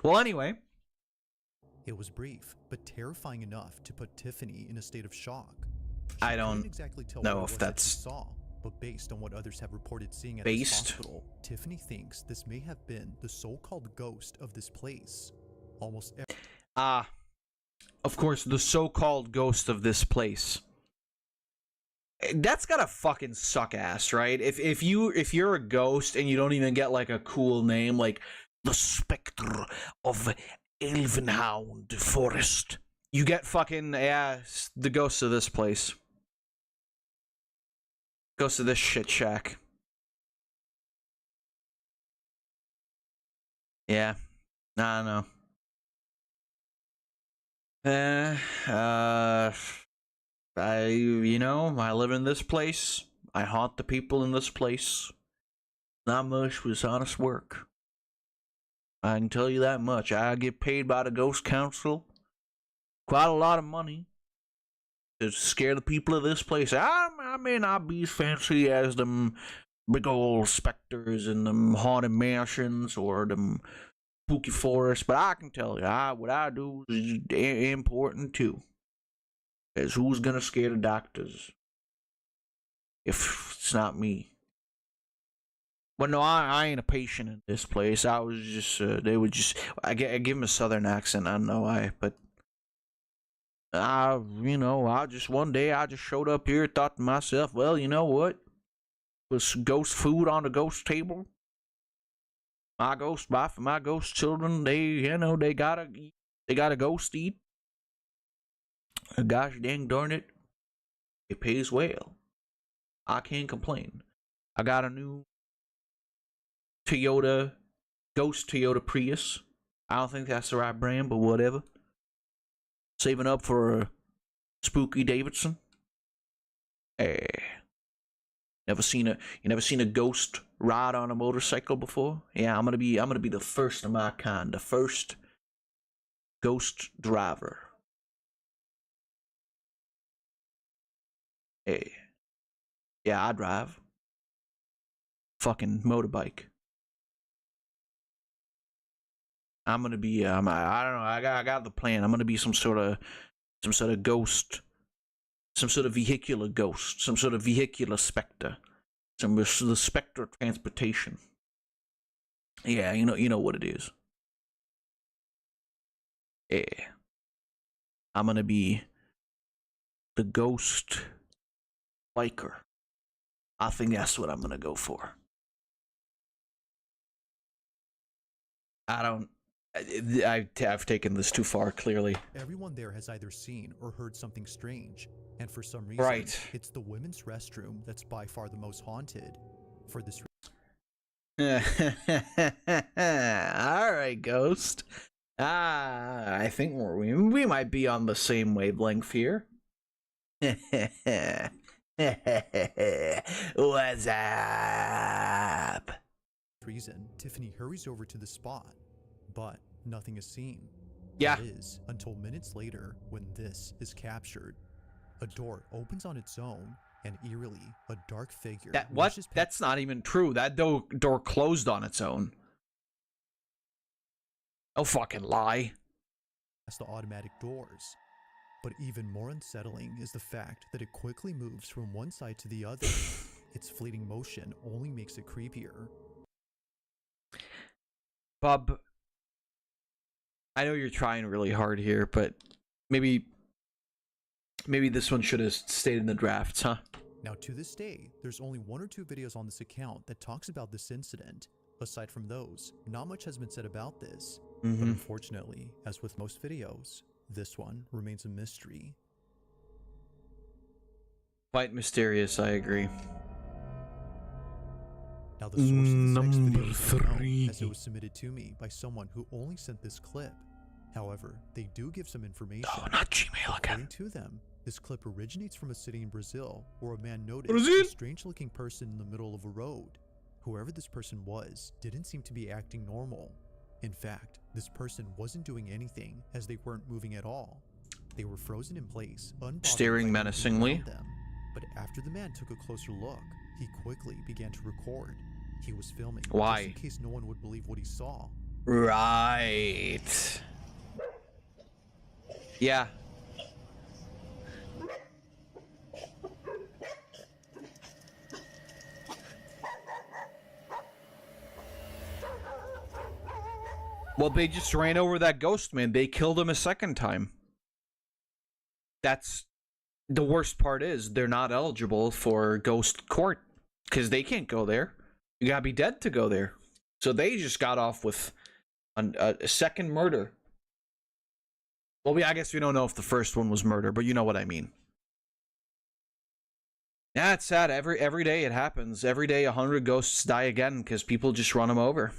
Well, anyway. It was brief, but terrifying enough to put Tiffany in a state of shock. I don't exactly tell know what if it was that that's she saw, but based on what others have reported seeing at based. this hospital, Tiffany thinks this may have been the so-called ghost of this place. Almost of course, the so-called ghost of this place. That's gotta fucking suck ass, right? If you're a ghost and you don't even get like a cool name, like the Spectre of Elvenhound Forest, you get fucking, yeah, the ghost of this place. Ghost of this shit shack. Yeah. I don't know. I live in this place. I haunt the people in this place. Not much was honest work. I can tell you that much. I get paid by the Ghost Council quite a lot of money to scare the people of this place. I may not be as fancy as them big old specters and them haunted mansions or them spooky forests, but I can tell you, what I do is important too. Because who's gonna scare the doctors if it's not me? But no, I ain't a patient in this place. I was just, I give them a southern accent. I don't know why, but one day I just showed up here, thought to myself, well, you know what? Was ghost food on the ghost table? My ghost children, they gotta ghost eat. Gosh dang darn it. It pays well. I can't complain. I got a new Ghost Toyota Prius. I don't think that's the right brand, but whatever. Saving up for a Spooky Davidson. Hey. You never seen a ghost ride on a motorcycle before? Yeah, I'm gonna be the first of my kind, the first ghost driver. Hey. Yeah, I drive. Fucking motorbike. I'm gonna be I don't know, I got the plan. I'm gonna be some sort of ghost, some sort of vehicular ghost, some sort of vehicular specter, the specter of transportation. Yeah, you know what it is. Yeah, I'm gonna be the ghost biker. I think that's what I'm gonna go for. I've taken this too far, clearly. Everyone there has either seen or heard something strange, and for some reason, it's the women's restroom that's by far the most haunted. For this Alright, Ghost. I think we might be on the same wavelength here. What's up? Reason, Tiffany hurries over to the spot, but nothing is seen. Yeah. That is, until minutes later, when this is captured. A door opens on its own, and eerily, a dark figure... That's not even true. That door closed on its own. Oh, fucking lie. Past the automatic doors. But even more unsettling is the fact that it quickly moves from one side to the other. Its fleeting motion only makes it creepier. Bob, I know you're trying really hard here, but maybe this one should have stayed in the drafts, huh? Now, to this day, there's only 1 or 2 videos on this account that talks about this incident. Aside from those, not much has been said about this. But unfortunately, as with most videos, this one remains a mystery. Quite mysterious, I agree. Now, the source of this next video is unknown, as it was submitted to me by someone who only sent this clip. However, they do give some information. Oh, not Gmail again. According to them, this clip originates from a city in Brazil where a man noticed a strange-looking person in the middle of a road. Whoever this person was didn't seem to be acting normal. In fact, this person wasn't doing anything as they weren't moving at all. They were frozen in place, staring menacingly. Them. But after the man took a closer look, he quickly began to record. He was filming. Why? Just in case no one would believe what he saw. Right. Yeah. Well, they just ran over that ghost man. They killed him a second time. That's the worst part is they're not eligible for ghost court because they can't go there. You gotta be dead to go there. So they just got off with a second murder. Well, I guess we don't know if the first one was murder, but you know what I mean. Yeah, it's sad. Every day it happens. Every day 100 ghosts die again because people just run them over.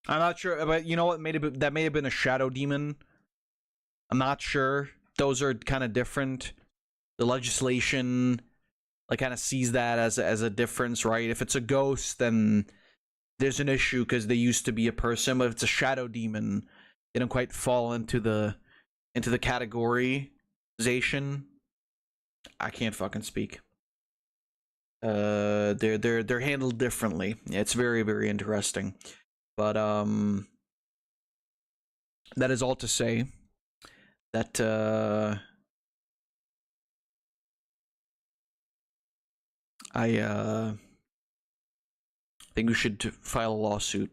I'm not sure, but you know what? That may have been a shadow demon. I'm not sure. Those are kind of different. The legislation kind of sees that as a difference, right? If it's a ghost, then there's an issue because they used to be a person. But if it's a shadow demon, they don't quite fall into the categorization. I can't fucking speak. They're handled differently. It's very, very interesting. But that is all to say that I think we should file a lawsuit.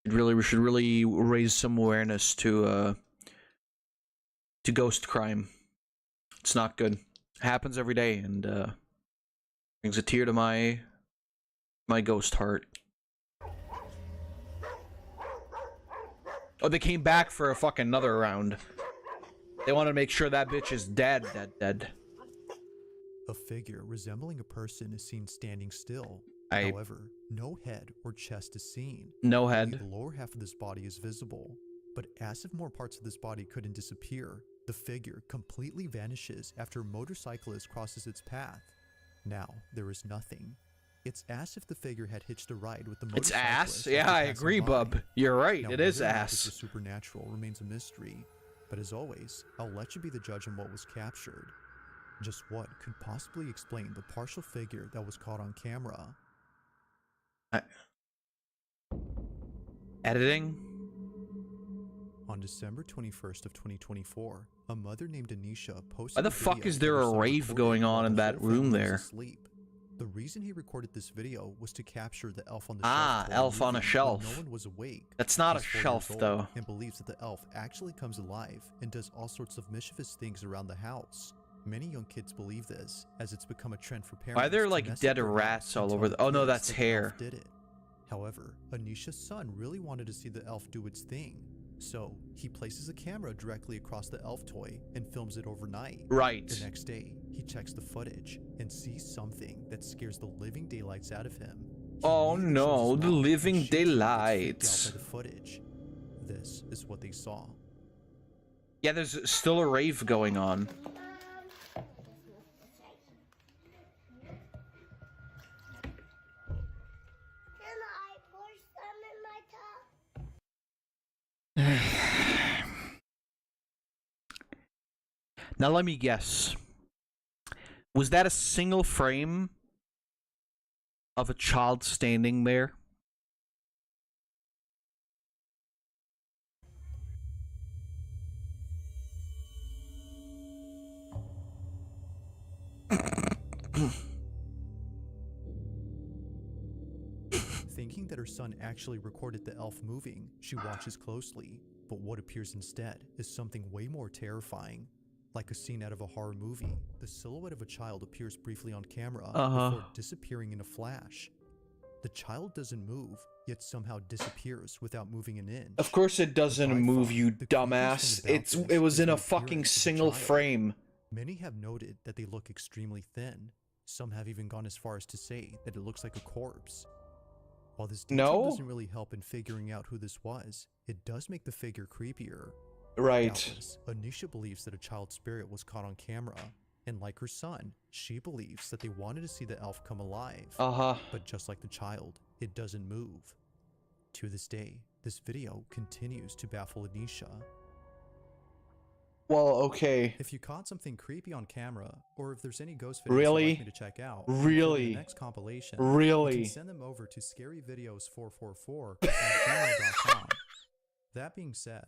We should really raise some awareness to ghost crime. It's not good. It happens every day, and brings a tear to my ghost heart. Oh, they came back for a fucking another round. They want to make sure that bitch is dead. A figure resembling a person is seen standing still. However, no head or chest is seen. No Only head. The lower half of this body is visible. But as if more parts of this body couldn't disappear, the figure completely vanishes after a motorcyclist crosses its path. Now, there is nothing. It's as if the figure had hitched a ride with the It's motorcyclist. ass? Yeah, I agree, bub. You're right. Now, It is whether or not ass. this is supernatural remains a mystery. But as always, I'll let you be the judge on what was captured. Just what could possibly explain the partial figure that was caught on camera? Editing? On December 21st of 2024, a mother named Anisha posted Why the a fuck video is that there her a son rave recorded going on while in the that whole room family was there? asleep. The reason he recorded this video was to capture the elf on the Ah, shelf. elf on a when shelf. No one was awake. That's not a He's 4 years shelf, old though. And believes that the elf actually comes alive and does all sorts of mischievous things around the house. Many young kids believe this, as it's become a trend for parents. Why are there to like mess dead up their rats house all and over tell the— oh no, kids that's that the elf hair. did it. However, Anisha's son really wanted to see the elf do its thing. So, he places a camera directly across the elf toy and films it overnight. Right. The next day, he checks the footage and sees something that scares the living daylights out of him. Oh no, the living daylights. By the footage. This is what they saw. Yeah, there's still a rave going on. Now let me guess. Was that a single frame of a child standing there? Thinking that her son actually recorded the elf moving, she watches closely, but what appears instead is something way more terrifying. Like a scene out of a horror movie, the silhouette of a child appears briefly on camera before disappearing in a flash. The child doesn't move, yet somehow disappears without moving an inch. Of course it doesn't move, you dumbass. It was in a fucking single frame. Many have noted that they look extremely thin. Some have even gone as far as to say that it looks like a corpse. While this detail doesn't really help in figuring out who this was, it does make the figure creepier. Right. Doubtless, Anisha believes that a child spirit was caught on camera, and like her son, she believes that they wanted to see the elf come alive. But just like the child, it doesn't move. To this day, this video continues to baffle Anisha. Well, okay. If you caught something creepy on camera, or if there's any ghost videos Really? you'd like me to check out, Really? in the next compilation, Really? you can send them over to scaryvideos444@gmail.com. That being said,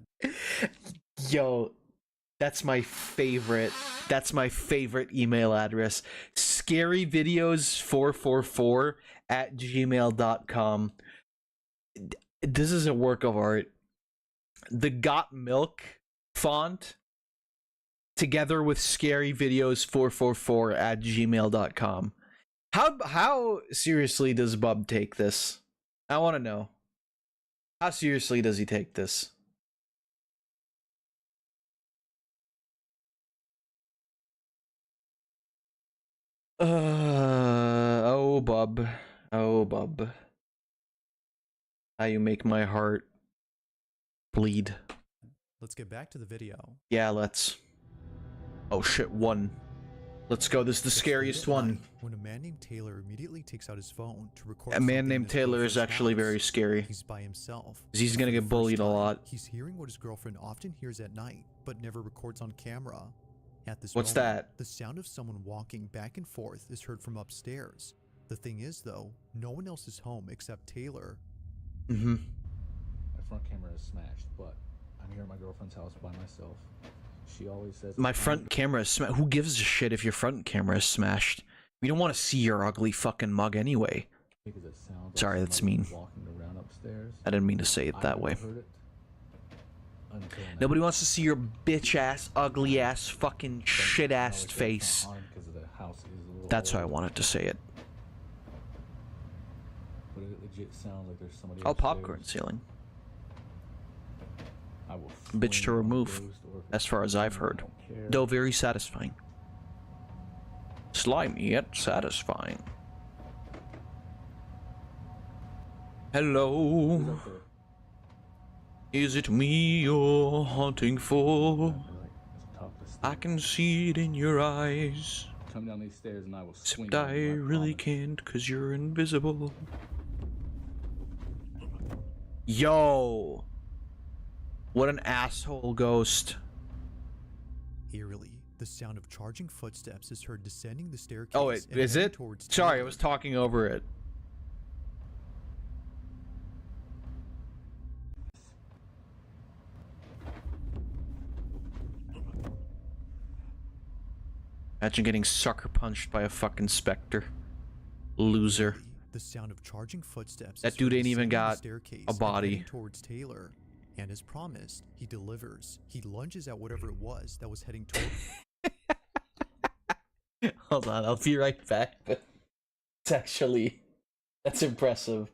Yo, that's my favorite. That's my favorite email address. Scaryvideos444@gmail.com. This is a work of art. The Got Milk font together with scaryvideos444@gmail.com. How seriously does Bub take this? I want to know. How seriously does he take this? Oh, Bub. Oh, Bub. How you make my heart bleed. let's get back to the video. Yeah, let's. Oh shit, one. Let's go, this is the scariest one. When a man named Taylor immediately takes out his phone to record A man something named in his Taylor is girlfriend's actually house. very scary. He's by himself. 'Cause he's gonna For the get bullied first a time, lot. He's hearing what his girlfriend often hears at night, but never records on camera. At this What's moment, that? the sound of someone walking back and forth is heard from upstairs. The thing is, though, no one else is home except Taylor. Mm-hmm. My front camera is smashed, but I'm here at my girlfriend's house by myself. She always says My front camera is smashed. Who gives a shit if your front camera is smashed? We don't want to see your ugly fucking mug anyway. because it sounds Sorry, like that's somebody mean. walking around upstairs. I didn't mean to say it that way. Heard it until now. Nobody wants to see your bitch ass, ugly ass, fucking shit ass face. Because the house is a little That's how I old, wanted to say it. but it legit sounds like there's somebody Oh, upstairs. popcorn ceiling. I will Bitch to swing on remove. ghost or as far as I've heard. Though very satisfying. Slimy yet satisfying. Hello. Is it me you're hunting for? I can see it in your eyes. Come down these stairs and I will swing. Except I really can't, cause you're invisible. Yo! What an asshole ghost. Eerily, the sound of charging footsteps is heard descending the staircase. Oh, wait, is it? Sorry, I was talking over it. Imagine getting sucker punched by a fucking specter. Loser. The sound of charging footsteps. That dude ain't even got a body. Towards Taylor, and as promised, he delivers. He lunges at whatever it was that was heading toward. Hold on, I'll be right back. But it's actually, that's impressive.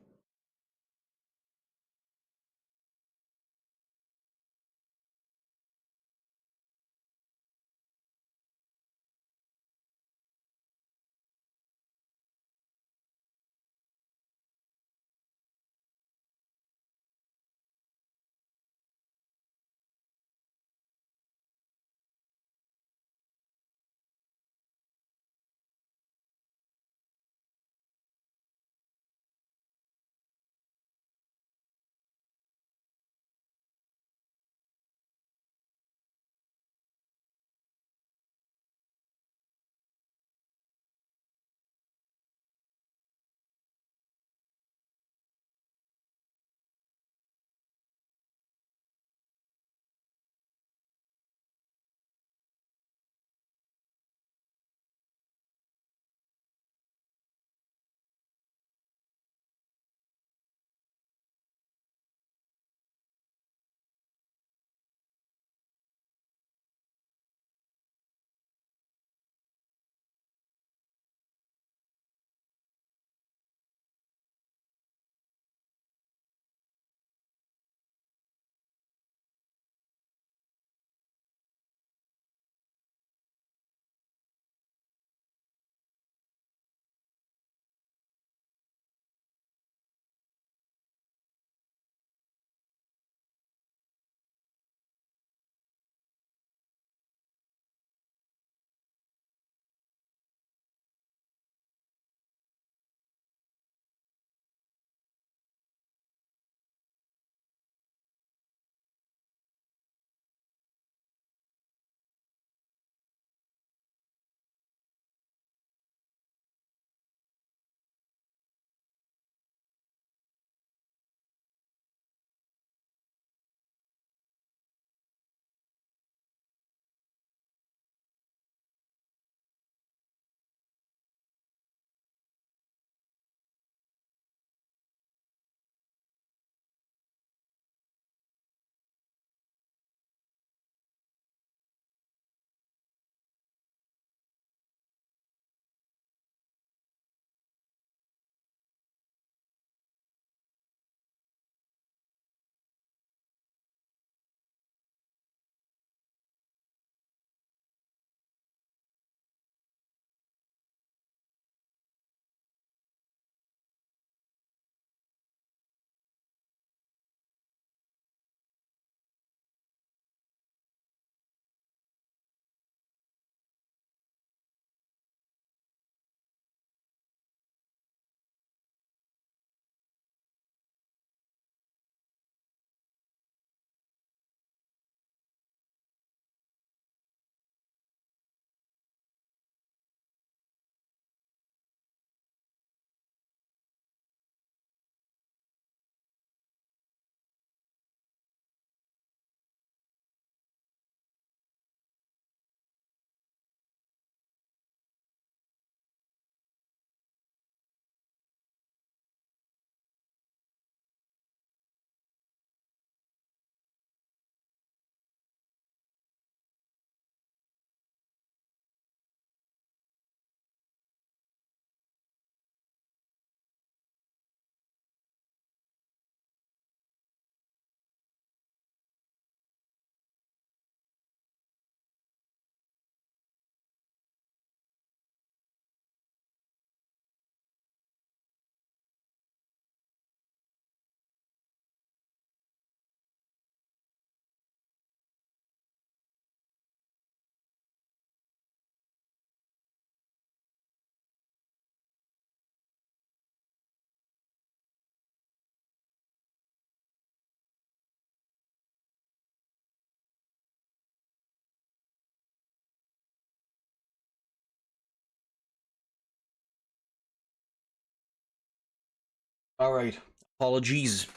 All right. Apologies.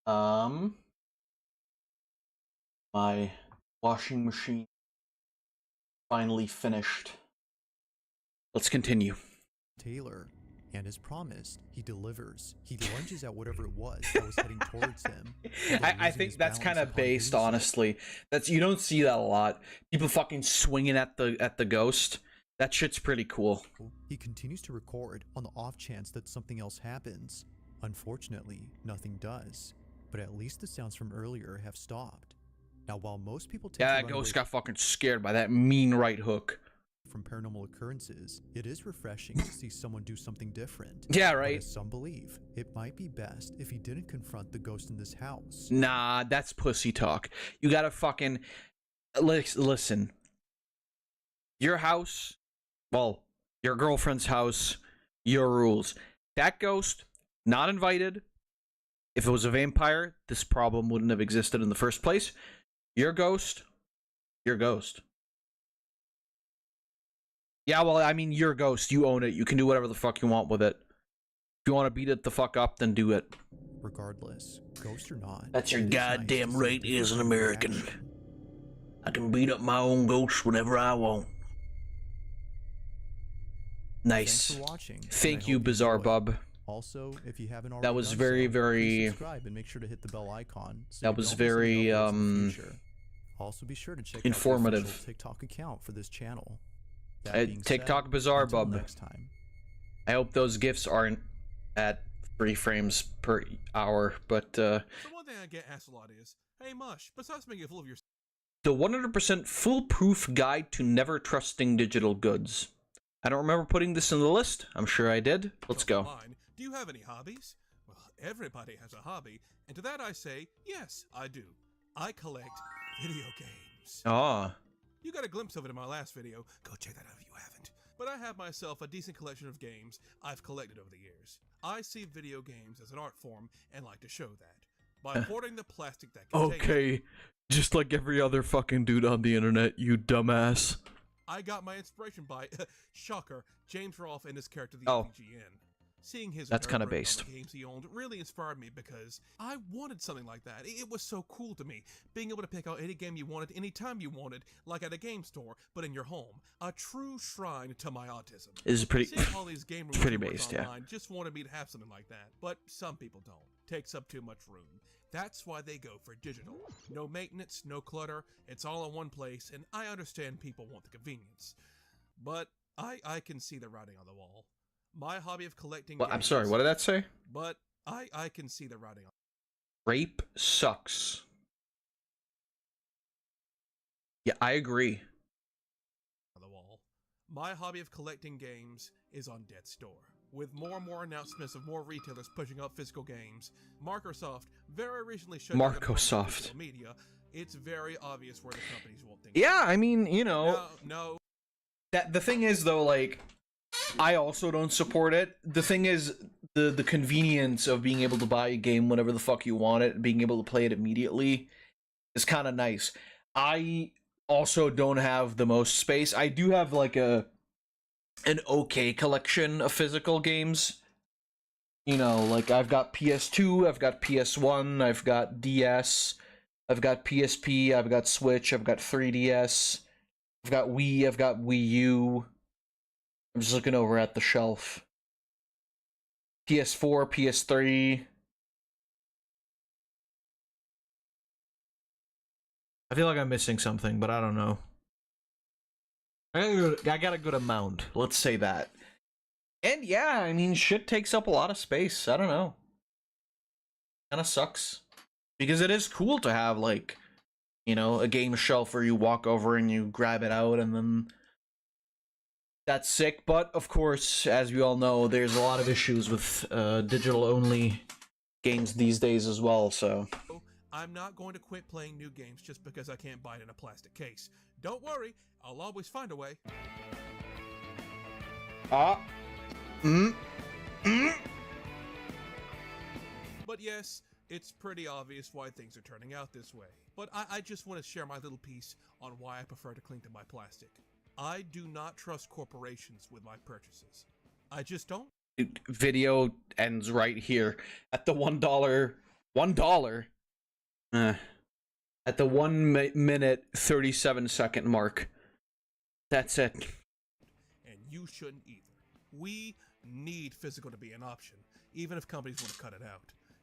My washing machine finally finished. Let's continue. Taylor, and as promised, he delivers. He lunges at whatever it was that was heading towards him. I think that's kind of based, honestly. That's, you don't see that a lot. People fucking swinging at the ghost. That shit's pretty cool. He continues to record on the off chance that something else happens. Unfortunately, nothing does. But at least the sounds from earlier have stopped. Now, while most people tend Yeah, to that run ghost away got fucking scared by that mean right hook. from paranormal occurrences, it is refreshing to see someone do something different. Yeah, right. But as some believe, it might be best if he didn't confront the ghost in this house. Nah, that's pussy talk. You gotta fucking... Listen. Your house, well, your girlfriend's house, your rules. That ghost, not invited. If it was a vampire, this problem wouldn't have existed in the first place. Your ghost, your ghost. Yeah, well, I mean, your ghost, you own it. You can do whatever the fuck you want with it. If you want to beat it the fuck up, then do it. Regardless, ghost or not. That's your goddamn right as an American. I can beat up my own ghost whenever I want. Nice. Thanks for watching. Thank you, Bizarre Bub. Also, if you haven't already That was done very, so, very... please subscribe and make sure to hit the bell icon. So that was very, Also, be sure to check informative. out the official TikTok account for this channel. That being TikTok said, Bizarre until Bub. next time. I hope those gifs aren't at 3 frames per hour, but The one thing I get asked a lot is, hey Mush, besides making a fool of yourself, the 100% foolproof guide to never trusting digital goods. I don't remember putting this in the list. I'm sure I did. Let's go. do you have any hobbies? Well, everybody has a hobby, and to that I say, yes, I do. I collect video games. Ah. You got a glimpse of it in my last video. Go check that out if you haven't. But I have myself a decent collection of games I've collected over the years. I see video games as an art form and like to show that. By hoarding the plastic that contains Okay. Just like every other fucking dude on the internet, you dumbass. I got my inspiration by, shocker, James Rolfe and his character, the Oh. FGN. Seeing his That's kinda nerd rate on based. the games he owned really inspired me because I wanted something like that. It was so cool to me, being able to pick out any game you wanted, anytime you wanted, like at a game store, but in your home. A true shrine to my autism. This is pretty- Seeing all these game it's pretty rewards based, yeah. online just wanted me to have something like that, but some people don't. Takes up too much room. That's why they go for digital. No maintenance, no clutter, it's all in one place, and I understand people want the convenience. But I can see the writing on the wall. My hobby of collecting Well, I'm games, sorry, what did that say? But I can see the writing on Rape sucks. Yeah, I agree. the wall. My hobby of collecting games is on death's door. With more and more announcements of more retailers pushing out physical games, Microsoft very recently showed Microsoft. media. It's very obvious where the companies want things. Yeah, I mean, you know, No. that the thing is though, like, I also don't support it. The thing is, the convenience of being able to buy a game whenever the fuck you want it, and being able to play it immediately, is kind of nice. I also don't have the most space. I do have like an okay collection of physical games. You know, like I've got PS2, I've got PS1, I've got DS, I've got PSP, I've got Switch, I've got 3DS, I've got Wii, I've got Wii U. I'm just looking over at the shelf. PS4, PS3. I feel like I'm missing something, but I don't know. I got a good amount. Let's say that. And yeah, I mean, shit takes up a lot of space. I don't know. Kinda sucks. Because it is cool to have, like, you know, a game shelf where you walk over and you grab it out and then... That's sick, but of course, as we all know, there's a lot of issues with digital-only games these days as well, so... I'm not going to quit playing new games just because I can't buy it in a plastic case. Don't worry, I'll always find a way. But yes, it's pretty obvious why things are turning out this way. But I just want to share my little piece on why I prefer to cling to my plastic. I do not trust corporations with my purchases. I just don't. video ends right here at the $1. At the 1 minute 37-second mark. That's it. And you shouldn't either. We need physical to be an option, even if companies want to cut it out.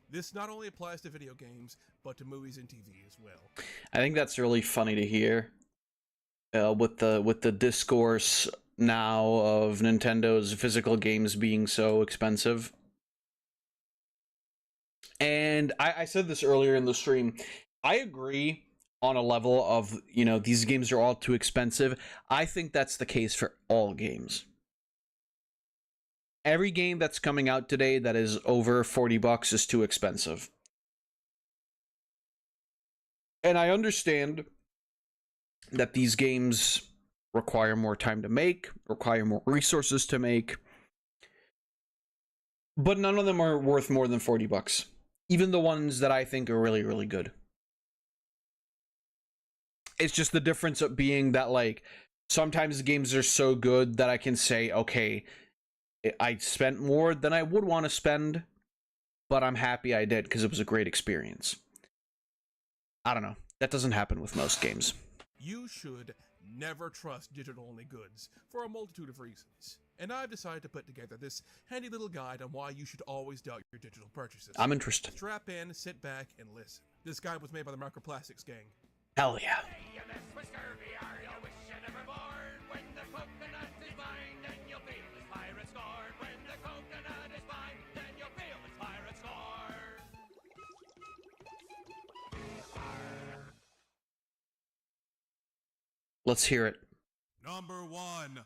This not only applies to video games, but to movies and TV as well. I think that's really funny to hear. With the discourse now of Nintendo's physical games being so expensive. And I said this earlier in the stream. I agree on a level of, you know, these games are all too expensive. I think that's the case for all games. Every game that's coming out today that is over $40 is too expensive. And I understand that these games require more time to make, require more resources to make. But none of them are worth more than $40. Even the ones that I think are really, really good. It's just the difference of being that, like, sometimes games are so good that I can say, okay, I spent more than I would want to spend, but I'm happy I did because it was a great experience. I don't know. That doesn't happen with most games. You should never trust digital-only goods for a multitude of reasons. And I've decided to put together this handy little guide on why you should always doubt your digital purchases. I'm interested. Strap in, sit back, and listen. This guide was made by the Microplastics gang. Hell yeah. Let's hear it. Number 1,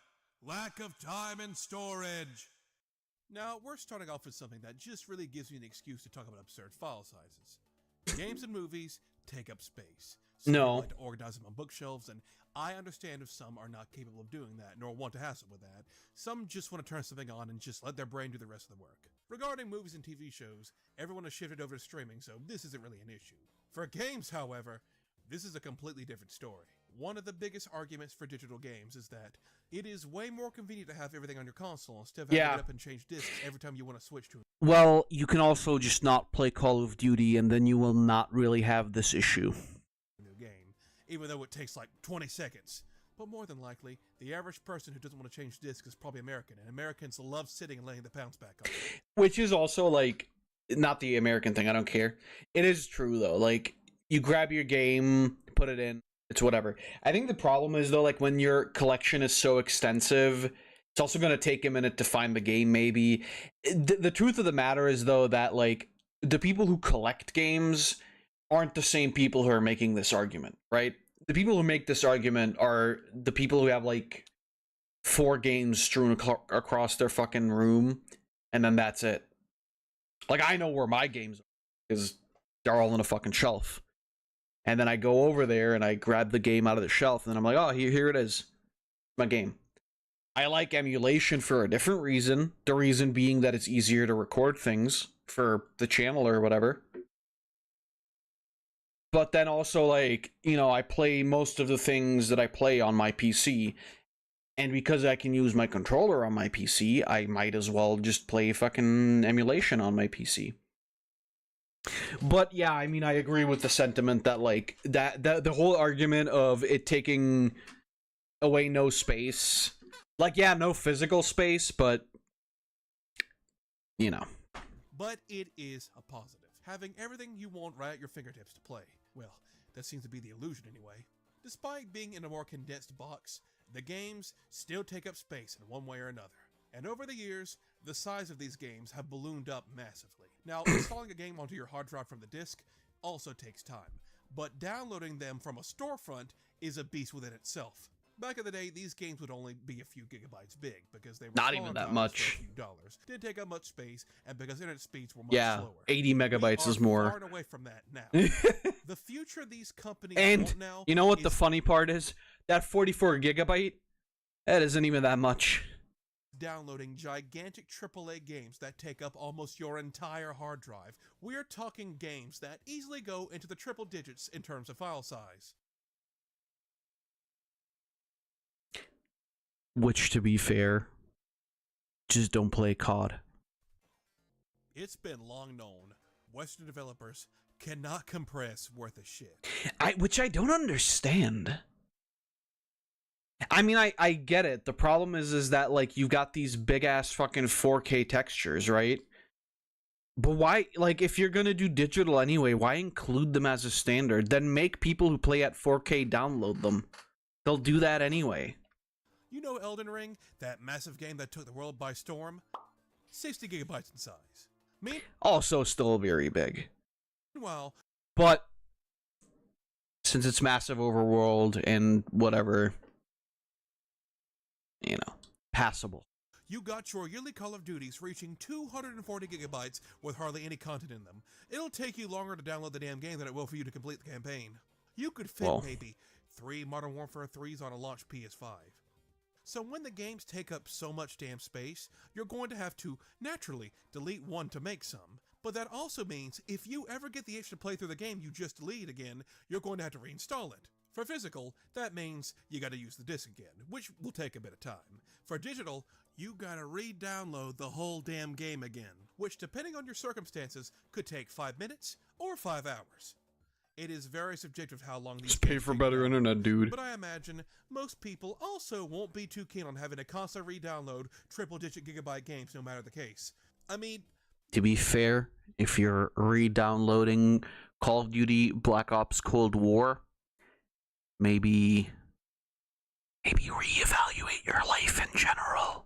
lack of time and storage. Now, we're starting off with something that just really gives me an excuse to talk about absurd file sizes. Games and movies take up space. Some No. like to organize them on bookshelves, and I understand if some are not capable of doing that, nor want to hassle with that. Some just want to turn something on and just let their brain do the rest of the work. Regarding movies and TV shows, everyone has shifted over to streaming, so this isn't really an issue. For games, however, this is a completely different story. One of the biggest arguments for digital games is that it is way more convenient to have everything on your console instead of having to get up and change discs every time you want to switch to it. Well, you can also just not play Call of Duty, and then you will not really have this issue. New game, even though it takes like 20 seconds. But more than likely, the average person who doesn't want to change discs is probably American, and Americans love sitting and letting the pounds back on. Which is also, like, not the American thing, I don't care. It is true, though. Like, you grab your game, put it in, it's whatever. I think the problem is, though, like, when your collection is so extensive, it's also going to take a minute to find the game, maybe. The truth of the matter is, though, that, like, the people who collect games aren't the same people who are making this argument, right? The people who make this argument are the people who have, like, 4 games strewn across their fucking room, and then that's it. Like, I know where my games are, because they're all on a fucking shelf. And then I go over there and I grab the game out of the shelf, and then I'm like, oh, here it is. My game. I like emulation for a different reason. The reason being that it's easier to record things for the channel or whatever. But then also, like, you know, I play most of the things that I play on my PC. And because I can use my controller on my PC, I might as well just play fucking emulation on my PC. But yeah, I mean, I agree with the sentiment that, like, that the whole argument of it taking away no space, like, yeah, no physical space, but you know. But it is a positive. Having everything you want right at your fingertips to play. Well, that seems to be the illusion anyway. Despite being in a more condensed box, the games still take up space in one way or another. And over the years, the size of these games have ballooned up massively. Now, installing a game onto your hard drive from the disk also takes time, but downloading them from a storefront is a beast within itself. Back in the day, these games would only be a few gigabytes big because they were not even that much. For a few dollars. Didn't take up much space, and because internet speeds were much slower. 80 megabytes is more. Far away from that now. The future of these companies and now, you know what the funny part is? That 44 gigabyte, that isn't even that much. Downloading gigantic AAA games that take up almost your entire hard drive. We're talking games that easily go into the triple digits in terms of file size. Which, to be fair, just don't play COD. It's been long known Western developers cannot compress worth a shit. Which I don't understand. I mean, I get it. The problem is that, like, you've got these big-ass fucking 4K textures, right? But why, like, if you're gonna do digital anyway, why include them as a standard? Then make people who play at 4K download them. They'll do that anyway. You know Elden Ring, that massive game that took the world by storm? 60 gigabytes in size. Also still very big. Meanwhile, but since it's massive overworld and whatever, you know, passable. You got your yearly Call of Duties reaching 240 gigabytes with hardly any content in them. It'll take you longer to download the damn game than it will for you to complete the campaign. You could fit maybe 3 Modern Warfare 3s on a launch PS5. So when the games take up so much damn space, you're going to have to, naturally, delete one to make some. But that also means if you ever get the itch to play through the game you just deleted again, you're going to have to reinstall it. For physical, that means you gotta use the disc again, which will take a bit of time. For digital, you gotta re-download the whole damn game again, which depending on your circumstances could take 5 minutes or 5 hours. It is very subjective how long these Just pay for better internet, dude. But I imagine most people also won't be too keen on having to constantly re-download triple-digit gigabyte games no matter the case. I mean, to be fair, if you're re-downloading Call of Duty Black Ops Cold War, maybe reevaluate your life in general.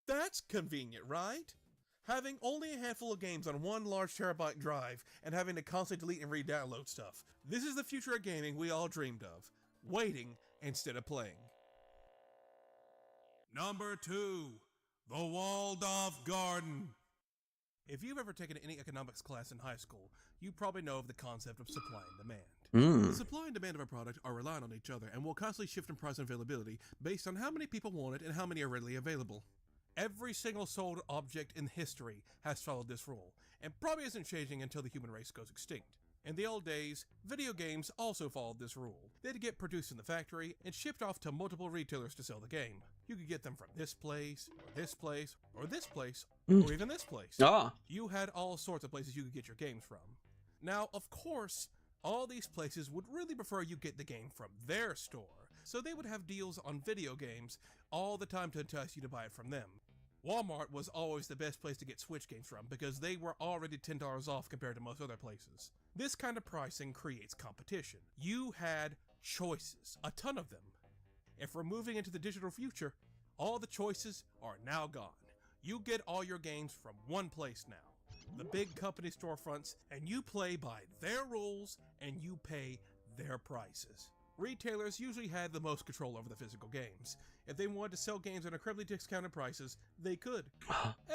That's convenient, right? Having only a handful of games on one large terabyte drive and having to constantly delete and re-download stuff. This is the future of gaming we all dreamed of. Waiting instead of playing. Number 2. The Walled-Off Garden. If you've ever taken any economics class in high school, you probably know of the concept of supply and demand. The supply and demand of a product are reliant on each other and will constantly shift in price and availability based on how many people want it and how many are readily available. Every single sold object in history has followed this rule, and probably isn't changing until the human race goes extinct. In the old days, video games also followed this rule. They'd get produced in the factory and shipped off to multiple retailers to sell the game. You could get them from this place, or this place, or this place, or even this place. You had all sorts of places you could get your games from. Now, of course, all these places would really prefer you get the game from their store, so they would have deals on video games all the time to entice you to buy it from them. Walmart was always the best place to get Switch games from because they were already $10 off compared to most other places. This kind of pricing creates competition. You had choices, a ton of them. If we're moving into the digital future, all the choices are now gone. You get all your games from one place now. The big company storefronts, and you play by their rules and you pay their prices. Retailers usually had the most control over the physical games. If they wanted to sell games at incredibly discounted prices, they could.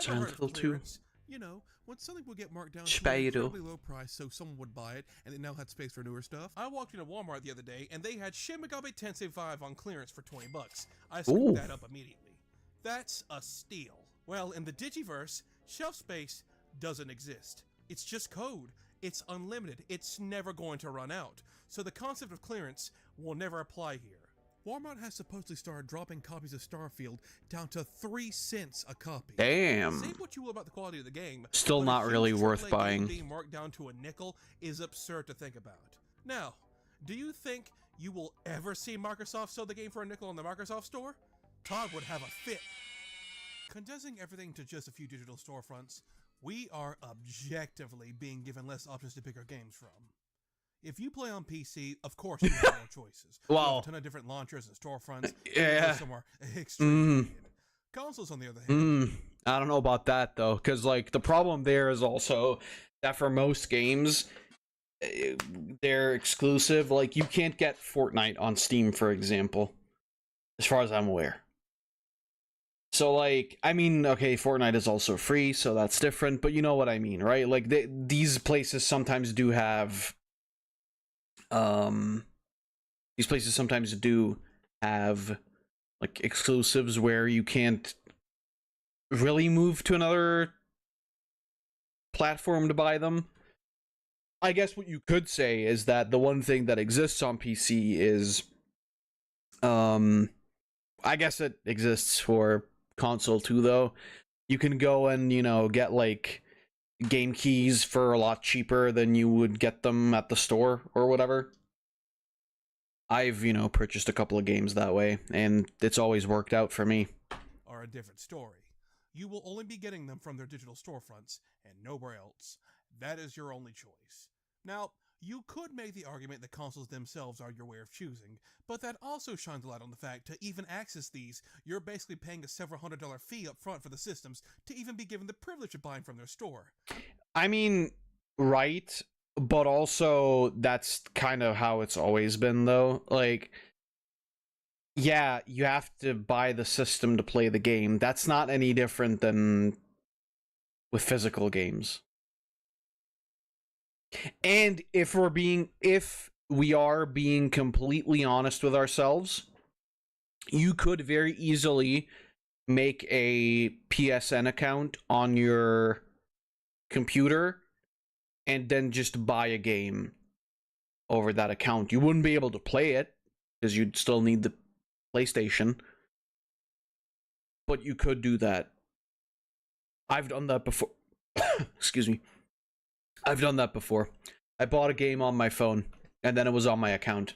Silent Hill 2. You know, when something would get marked down to Spyro. an incredibly low price so someone would buy it and it now had space for newer stuff. I walked into Walmart the other day and they had Shin Megami Tensei 5 on clearance for $20. I scooped that up immediately. That's a steal. Well, in the Digiverse, shelf space doesn't exist. It's just code. It's unlimited. It's never going to run out. So the concept of clearance will never apply here. Walmart has supposedly started dropping copies of Starfield down to 3 cents a copy. Damn. Say what you will about the quality of the game. Still not really worth buying. Being marked down to a nickel is absurd to think about. Now, do you think you will ever see Microsoft sell the game for a nickel in the Microsoft store? Todd would have a fit. Condensing everything to just a few digital storefronts, we are objectively being given less options to pick our games from. If you play on PC, of course you have more choices. You have a ton of different launchers and storefronts. Yeah. Some are extremely Consoles, on the other hand. I don't know about that though, because like the problem there is also that for most games, they're exclusive. Like you can't get Fortnite on Steam, for example, as far as I'm aware. So like, I mean, okay, Fortnite is also free, so that's different. But you know what I mean, right? Like these places sometimes do have. These places sometimes do have like exclusives where you can't really move to another platform to buy them. I guess what you could say is that the one thing that exists on PC is I guess it exists for console too though. You can go and, you know, get like game keys for a lot cheaper than you would get them at the store or whatever. I've, purchased a couple of games that way, and it's always worked out for me. Are a different story. You will only be getting them from their digital storefronts and nowhere else. That is your only choice. Now, you could make the argument that consoles themselves are your way of choosing, but that also shines a light on the fact to even access these, you're basically paying a several $100 fee up front for the systems to even be given the privilege of buying from their store. I mean, right, but also that's kind of how it's always been, though. Like, yeah, you have to buy the system to play the game. That's not any different than with physical games. And if we are being completely honest with ourselves, you could very easily make a PSN account on your computer and then just buy a game over that account. You wouldn't be able to play it because you'd still need the PlayStation, but you could do that. I've done that before. Excuse me. I've done that before. I bought a game on my phone, and then it was on my account.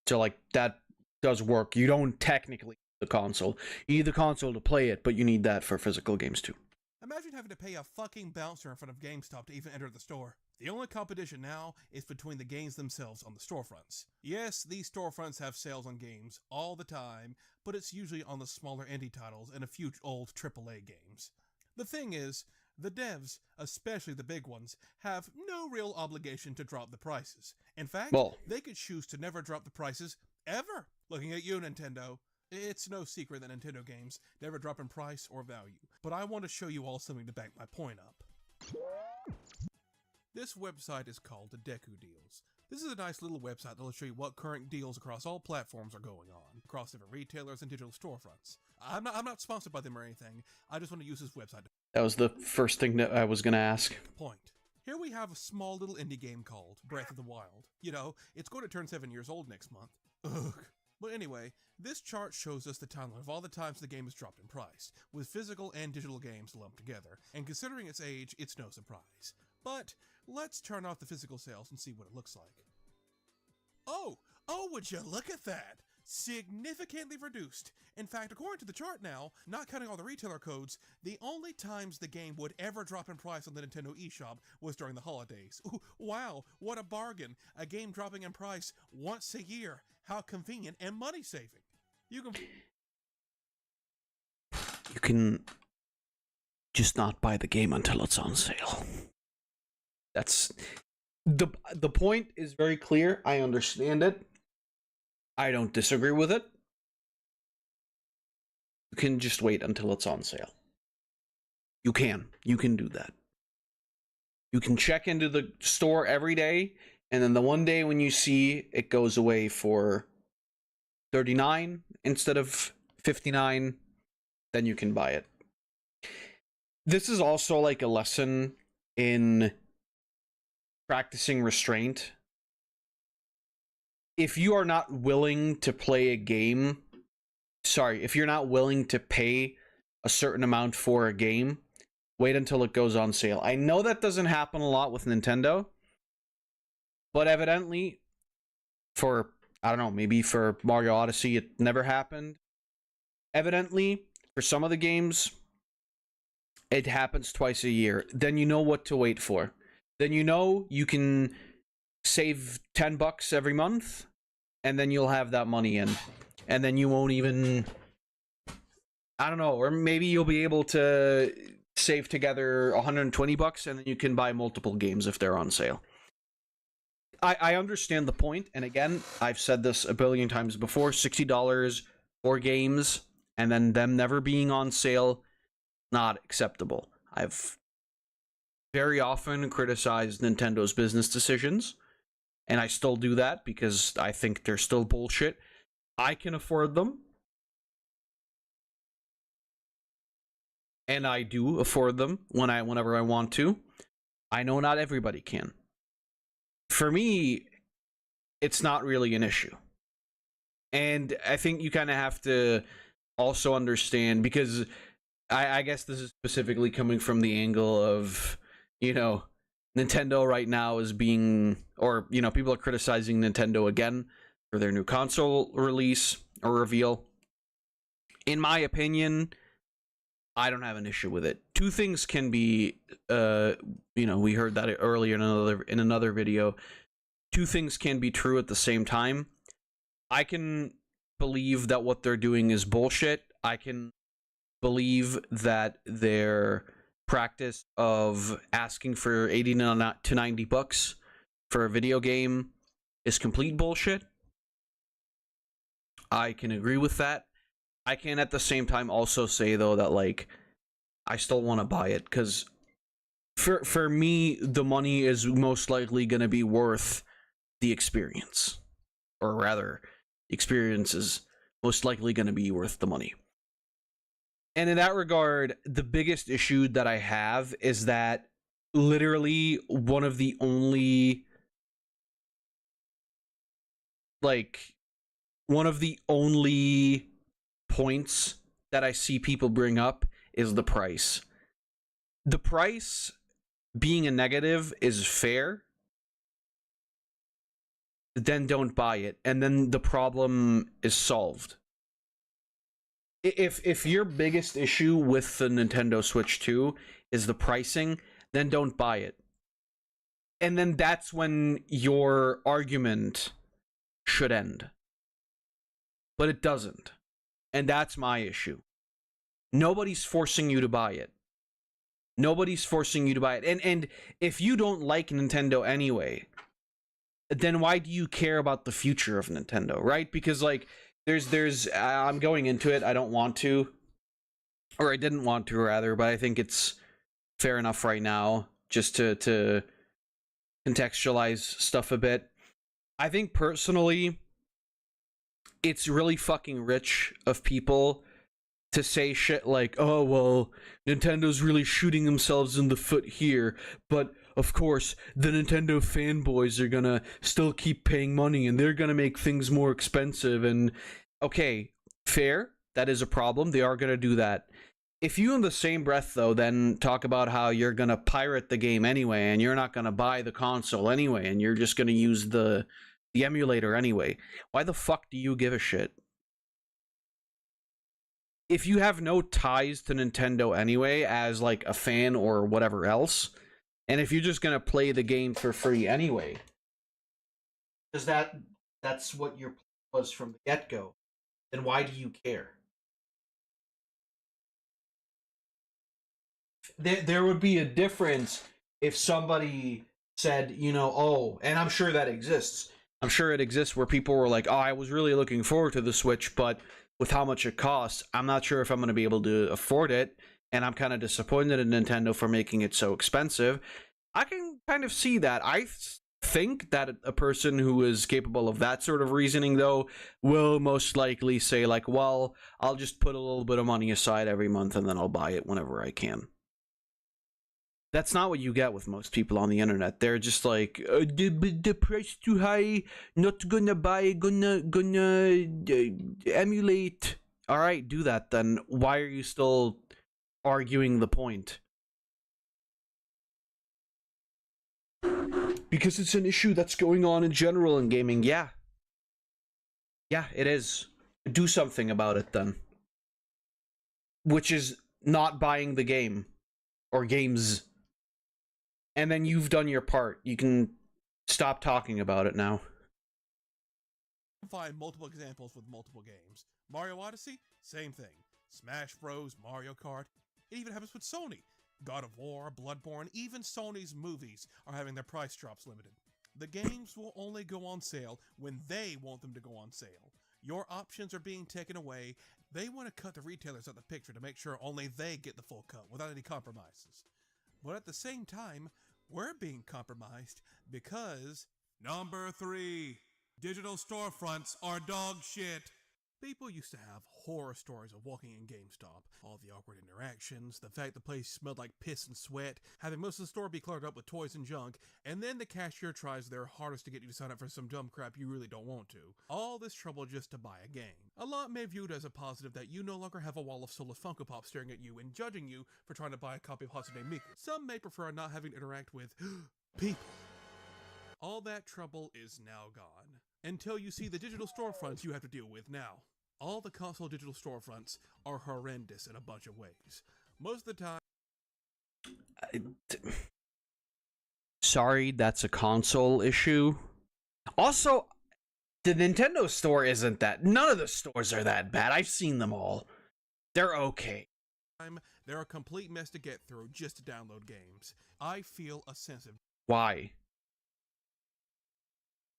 So, like, that does work. You don't technically need the console. You need the console to play it, but you need that for physical games, too. Imagine having to pay a fucking bouncer in front of GameStop to even enter the store. The only competition now is between the games themselves on the storefronts. Yes, these storefronts have sales on games all the time, but it's usually on the smaller indie titles and a few old AAA games. The thing is, the devs, especially the big ones, have no real obligation to drop the prices. In fact, they could choose to never drop the prices ever. Looking at you, Nintendo. It's no secret that Nintendo games never drop in price or value, but I want to show you all something to back my point up. This website is called Deku Deals. This is a nice little website that will show you what current deals across all platforms are going on, across different retailers and digital storefronts. I'm not sponsored by them or anything, I just want to use this website. That was the first thing that I was going to ask. Point. Here we have a small little indie game called Breath of the Wild. You know, it's going to turn 7 years old next month. Ugh. But anyway, this chart shows us the timeline of all the times the game has dropped in price, with physical and digital games lumped together, and considering its age, it's no surprise. But let's turn off the physical sales and see what it looks like. Oh, would you look at that? Significantly reduced. In fact, according to the chart now, not counting all the retailer codes, the only times the game would ever drop in price on the Nintendo eShop was during the holidays. Ooh, wow, what a bargain. A game dropping in price once a year. How convenient and money saving. You can just not buy the game until it's on sale. That's the point is very clear. I understand it. I don't disagree with it. You can just wait until it's on sale. You can do that. You can check into the store every day, and then the one day when you see it goes away for $39 instead of $59, then you can buy it. This is also like a lesson in practicing restraint. If you are not willing to play a game, if you're not willing to pay a certain amount for a game, wait until it goes on sale. I know that doesn't happen a lot with Nintendo, but evidently for, I don't know, maybe for Mario Odyssey it never happened. Evidently, for some of the games, it happens twice a year. Then you know what to wait for. Then you know you can save $10 every month, and then you'll have that money in. And then you won't even, I don't know, or maybe you'll be able to save together $120 and then you can buy multiple games if they're on sale. I understand the point, and again, I've said this a billion times before, $60 for games and then them never being on sale, not acceptable. I've very often criticized Nintendo's business decisions, and I still do that because I think they're still bullshit. I can afford them, and I do afford them whenever I want to. I know not everybody can. For me, it's not really an issue. And I think you kind of have to also understand, because I guess this is specifically coming from the angle of you know, Nintendo right now is being, or, you know, people are criticizing Nintendo again for their new console release or reveal. In my opinion, I don't have an issue with it. Two things can be, you know, we heard that earlier in another video. Two things can be true at the same time. I can believe that what they're doing is bullshit. I can believe that their practice of asking for 80 to 90 bucks for a video game is complete bullshit. I can agree with that. I can at the same time also say though that like I still want to buy it because for me the money is most likely going to be worth the experience, or rather the experience is most likely going to be worth the money. And in that regard, the biggest issue that I have is that literally one of the only points that I see people bring up is the price. The price being a negative is fair. Then don't buy it, and then the problem is solved. If your biggest issue with the Nintendo Switch 2 is the pricing, then don't buy it. And then that's when your argument should end. But it doesn't. And that's my issue. Nobody's forcing you to buy it. Nobody's forcing you to buy it. And if you don't like Nintendo anyway, then why do you care about the future of Nintendo, right? Because like there's I'm going into it. I don't want to, or I didn't want to rather, but I think it's fair enough right now just to contextualize stuff a bit. I think personally it's really fucking rich of people to say shit like, oh well, Nintendo's really shooting themselves in the foot here, but of course, the Nintendo fanboys are gonna still keep paying money and they're gonna make things more expensive. And okay, fair, that is a problem. They are gonna do that. If you in the same breath though then talk about how you're gonna pirate the game anyway and you're not gonna buy the console anyway and you're just gonna use the emulator anyway, why the fuck do you give a shit? If you have no ties to Nintendo anyway as like a fan or whatever else, and if you're just gonna play the game for free anyway, because that's what your plan was from the get-go, then why do you care? There would be a difference if somebody said, you know, oh, and I'm sure that exists. I'm sure it exists where people were like, oh, I was really looking forward to the Switch, but with how much it costs, I'm not sure if I'm going to be able to afford it. And I'm kind of disappointed in Nintendo for making it so expensive. I can kind of see that. I think that a person who is capable of that sort of reasoning, though, will most likely say, like, well, I'll just put a little bit of money aside every month and then I'll buy it whenever I can. That's not what you get with most people on the internet. They're just like, the price too high, not gonna buy, gonna emulate. All right, do that then. Why are you still arguing the point? Because it's an issue that's going on in general in gaming. Yeah, it is. Do something about it then. Which is not buying the game or games. And then you've done your part. You can stop talking about it now. Find multiple examples with multiple games. Mario Odyssey, same thing. Smash Bros, Mario Kart. It even happens with Sony. God of War, Bloodborne, even Sony's movies are having their price drops limited. The games will only go on sale when they want them to go on sale. Your options are being taken away. They want to cut the retailers out of the picture to make sure only they get the full cut without any compromises. But at the same time, we're being compromised because... Number 3. Digital storefronts are dog shit. People used to have horror stories of walking in GameStop, all the awkward interactions, the fact the place smelled like piss and sweat, having most of the store be cluttered up with toys and junk, and then the cashier tries their hardest to get you to sign up for some dumb crap you really don't want to. All this trouble just to buy a game. A lot may view it as a positive that you no longer have a wall of soulless Funko Pop staring at you and judging you for trying to buy a copy of Hatsune Miku. Some may prefer not having to interact with people. All that trouble is now gone. Until you see the digital storefronts you have to deal with now. All the console digital storefronts are horrendous in a bunch of ways. Most of the time... Sorry, that's a console issue. Also, the Nintendo store isn't that... None of the stores are that bad. I've seen them all. They're okay. They're a complete mess to get through just to download games. I feel a sense of... Why?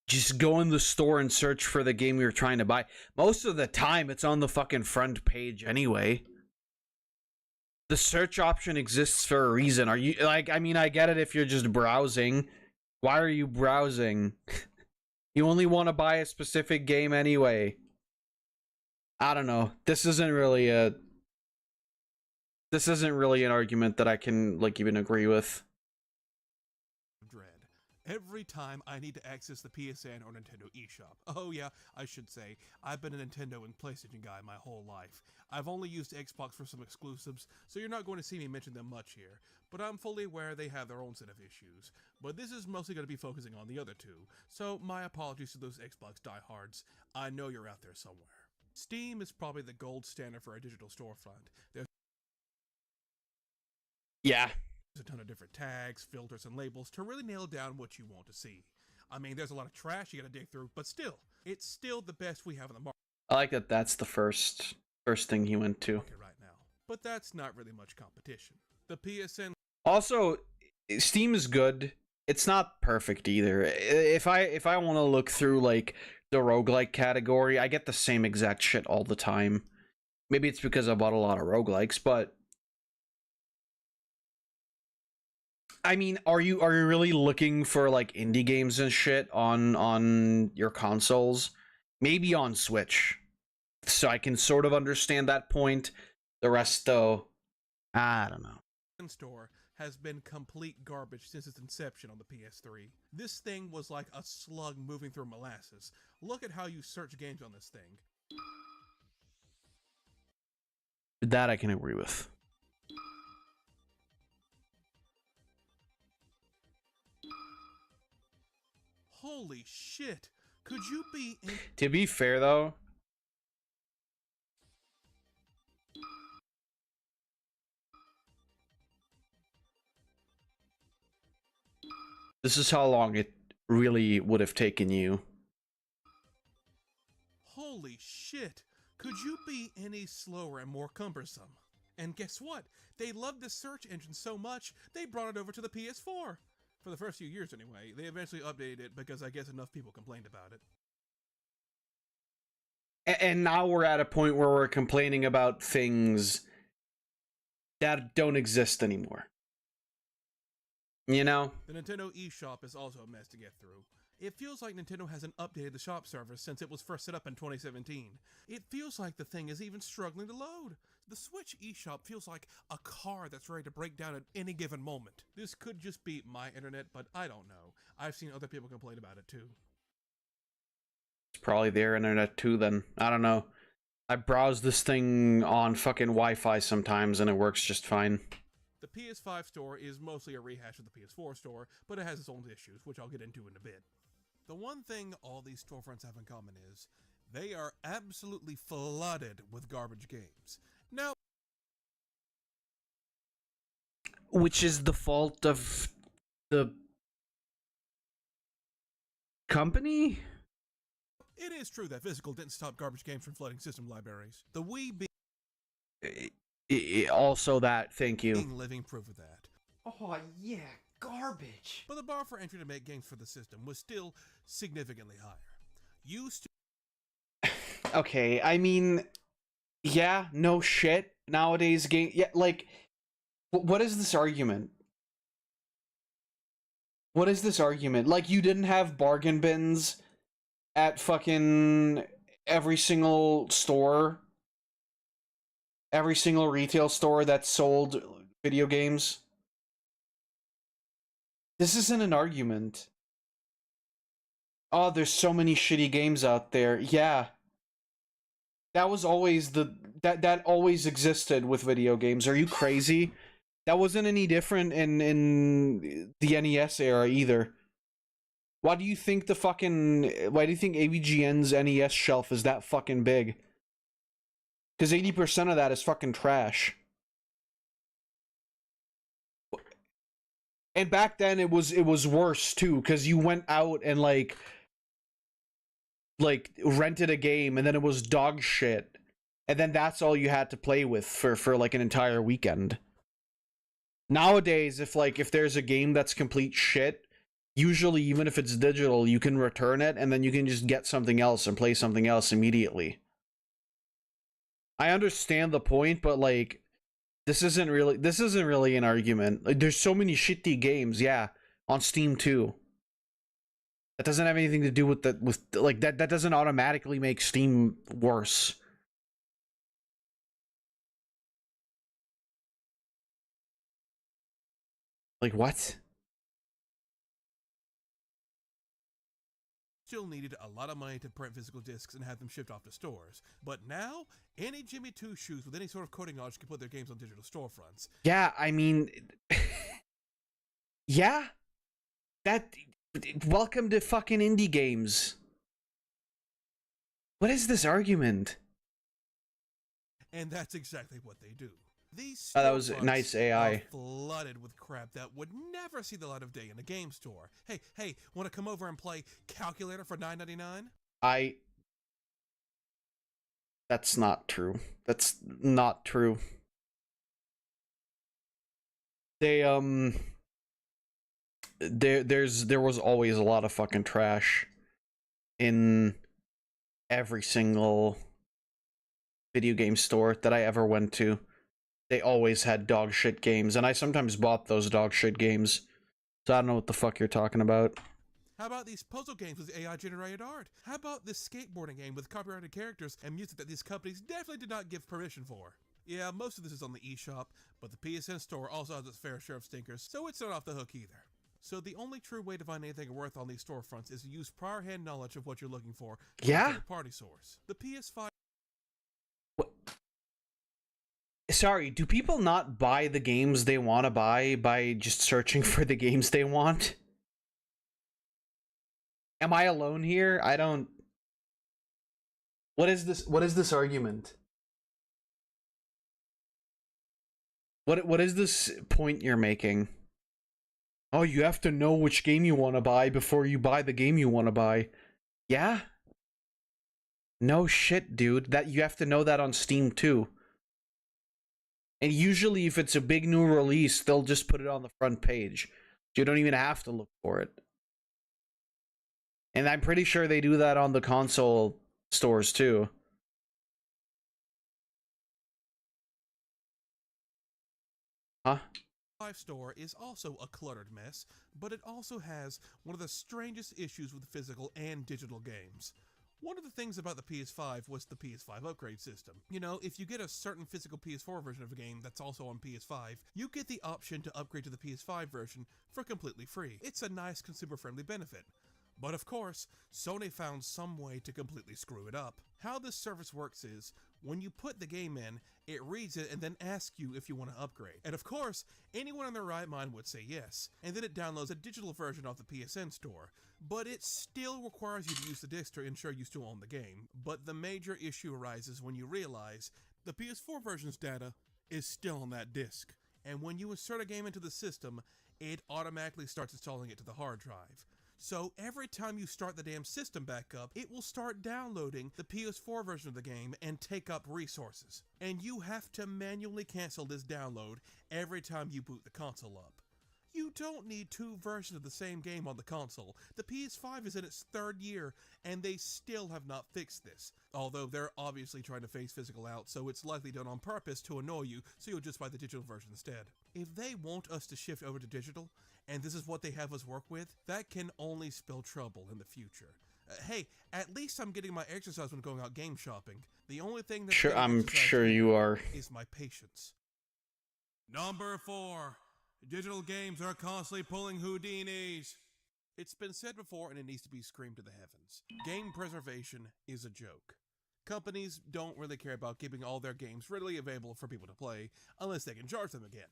Just go in the store and search for the game you're trying to buy. Most of the time, it's on the fucking front page anyway. The search option exists for a reason. Are you, like, I mean, I get it if you're just browsing. Why are you browsing? You only want to buy a specific game anyway. I don't know. This isn't really an argument that I can, like, even agree with. Every time I need to access the PSN or Nintendo eShop. Oh yeah, I should say, I've been a Nintendo and PlayStation guy my whole life. I've only used Xbox for some exclusives, so you're not going to see me mention them much here, but I'm fully aware they have their own set of issues. But this is mostly going to be focusing on the other two, so my apologies to those Xbox diehards. I know you're out there somewhere. Steam is probably the gold standard for a digital storefront. There's a ton of different tags, filters, and labels to really nail down what you want to see. I mean, there's a lot of trash you gotta dig through, but still, it's still the best we have in the market. I like that that's the first thing he went to. Right now. But that's not really much competition. The PSN... Also, Steam is good. It's not perfect either. If I want to look through, like, the roguelike category, I get the same exact shit all the time. Maybe it's because I bought a lot of roguelikes, but... I mean, are you really looking for, like, indie games and shit on your consoles? Maybe on Switch. So I can sort of understand that point. The rest, though, I don't know. Store has been complete garbage since its inception on the PS3. This thing was like a slug moving through molasses. Look at how you search games on this thing. That I can agree with. Holy shit! Could you be in... To be fair, though, this is how long it really would have taken you. Holy shit! Could you be any slower and more cumbersome? And guess what? They loved the search engine so much, they brought it over to the PS4. For the first few years anyway. They eventually updated it because I guess enough people complained about it. And now we're at a point where we're complaining about things that don't exist anymore. You know? The Nintendo eShop is also a mess to get through. It feels like Nintendo hasn't updated the shop service since it was first set up in 2017. It feels like the thing is even struggling to load. The Switch eShop feels like a car that's ready to break down at any given moment. This could just be my internet, but I don't know. I've seen other people complain about it too. It's probably their internet too then. I don't know. I browse this thing on fucking Wi-Fi sometimes and it works just fine. The PS5 store is mostly a rehash of the PS4 store, but it has its own issues, which I'll get into in a bit. The one thing all these storefronts have in common is they are absolutely flooded with garbage games. Now, which is the fault of the company? It is true that physical didn't stop garbage games from flooding system libraries. The Wii also that, thank you. being living proof of that. Oh yeah, garbage. But the bar for entry to make games for the system was still significantly higher. Okay, I mean, yeah, no shit. Nowadays, like, what is this argument? What is this argument? Like, you didn't have bargain bins at fucking every single store, every single retail store that sold video games. This isn't an argument. Oh, there's so many shitty games out there. Yeah. That was always that always existed with video games. Are you crazy? That wasn't any different in the NES era either. Why do you think why do you think AVGN's NES shelf is that fucking big? Because 80% of that is fucking trash. And back then it was worse too, because you went out and like rented a game and then it was dog shit. And then that's all you had to play with for like an entire weekend. Nowadays, if there's a game that's complete shit, usually even if it's digital, you can return it and then you can just get something else and play something else immediately. I understand the point, but like this isn't really an argument. Like, there's so many shitty games, yeah, on Steam too. That doesn't have anything to do with that doesn't automatically make Steam worse. Like what? Still needed a lot of money to print physical discs and have them shipped off to stores. But now, any Jimmy Two Shoes with any sort of coding knowledge can put their games on digital storefronts. Yeah, I mean, yeah. Welcome to fucking indie games. What is this argument? And that's exactly what they do. These that was nice AI. Are flooded with crap that would never see the light of day in a game store. Hey, want to come over and play Calculator for $9.99? That's not true. That's not true. They there was always a lot of fucking trash in every single video game store that I ever went to. They always had dog shit games, and I sometimes bought those dog shit games. So I don't know what the fuck you're talking about. How about these puzzle games with AI-generated art? How about this skateboarding game with copyrighted characters and music that these companies definitely did not give permission for? Yeah, most of this is on the eShop, but the PSN store also has its fair share of stinkers, so it's not off the hook either. So the only true way to find anything worth on these storefronts is to use prior hand knowledge of what you're looking for. Yeah. Party source. The PS5. Sorry, do people not buy the games they want to buy by just searching for the games they want? Am I alone here? I don't... What is this argument? What is this point you're making? Oh, you have to know which game you want to buy before you buy the game you want to buy. Yeah? No shit, dude. That you have to know that on Steam too. And usually if it's a big new release, they'll just put it on the front page. You don't even have to look for it. And I'm pretty sure they do that on the console stores too. Huh? Store is also a cluttered mess, but it also has one of the strangest issues with physical and digital games. One of the things about the PS5 was the PS5 upgrade system. You know, if you get a certain physical PS4 version of a game that's also on PS5, you get the option to upgrade to the PS5 version for completely free. It's a nice consumer-friendly benefit. But of course, Sony found some way to completely screw it up. How this service works is, when you put the game in, it reads it and then asks you if you want to upgrade. And of course, anyone in their right mind would say yes, and then it downloads a digital version off the PSN store. But it still requires you to use the disc to ensure you still own the game. But the major issue arises when you realize the PS4 version's data is still on that disc. And when you insert a game into the system, it automatically starts installing it to the hard drive. So every time you start the damn system back up, it will start downloading the PS4 version of the game and take up resources. And you have to manually cancel this download every time you boot the console up. You don't need two versions of the same game on the console. The PS5 is in its third year, and they still have not fixed this. Although they're obviously trying to phase physical out, so it's likely done on purpose to annoy you, so you'll just buy the digital version instead. If they want us to shift over to digital, and this is what they have us work with, that can only spell trouble in the future. Hey, at least I'm getting my exercise when going out game shopping. The only thing that's Sure, I'm exercise sure you are. is my patience. Number 4. Digital games are constantly pulling Houdinis. It's been said before and it needs to be screamed to the heavens. Game preservation is a joke. Companies don't really care about keeping all their games readily available for people to play unless they can charge them again.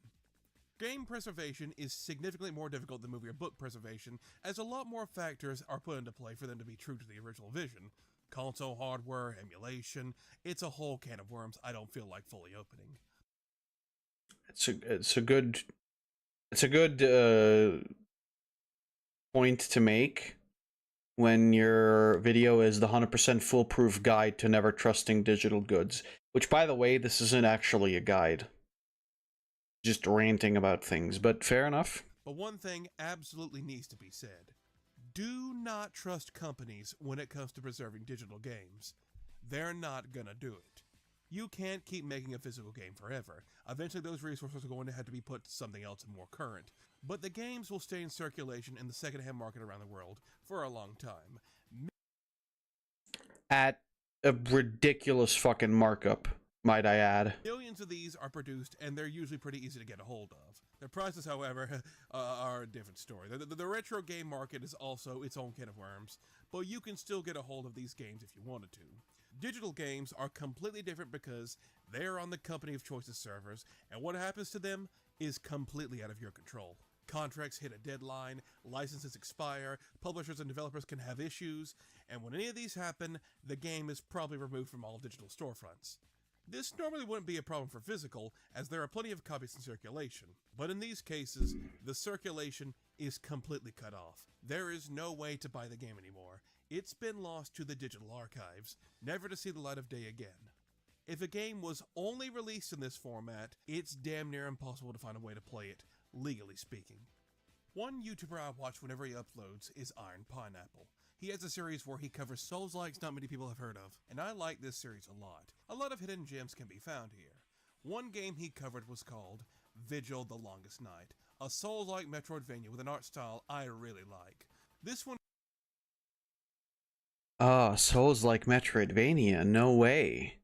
Game preservation is significantly more difficult than movie or book preservation, as a lot more factors are put into play for them to be true to the original vision. Console hardware, emulation, it's a whole can of worms I don't feel like fully opening. It's a good point to make when your video is the 100% foolproof guide to never trusting digital goods. Which, by the way, this isn't actually a guide. Just ranting about things, but fair enough. But one thing absolutely needs to be said. Do not trust companies when it comes to preserving digital games. They're not gonna do it. You can't keep making a physical game forever. Eventually those resources are going to have to be put to something else and more current. But the games will stay in circulation in the secondhand market around the world for a long time. At a ridiculous fucking markup, might I add. Millions of these are produced, and they're usually pretty easy to get a hold of. Their prices, however, are a different story. The retro game market is also its own can of worms, but you can still get a hold of these games if you wanted to. Digital games are completely different because they're on the company of choice's servers, and what happens to them is completely out of your control. Contracts hit a deadline, licenses expire, publishers and developers can have issues, and when any of these happen, the game is probably removed from all digital storefronts. This normally wouldn't be a problem for physical, as there are plenty of copies in circulation. But in these cases, the circulation is completely cut off. There is no way to buy the game anymore. It's been lost to the digital archives, never to see the light of day again. If a game was only released in this format, it's damn near impossible to find a way to play it, legally speaking. One YouTuber I watch whenever he uploads is Iron Pineapple. He has a series where he covers Souls-likes not many people have heard of, and I like this series a lot. A lot of hidden gems can be found here. One game he covered was called Vigil the Longest Night, a Souls-like Metroidvania with an art style I really like. This one... Souls like Metroidvania, no way.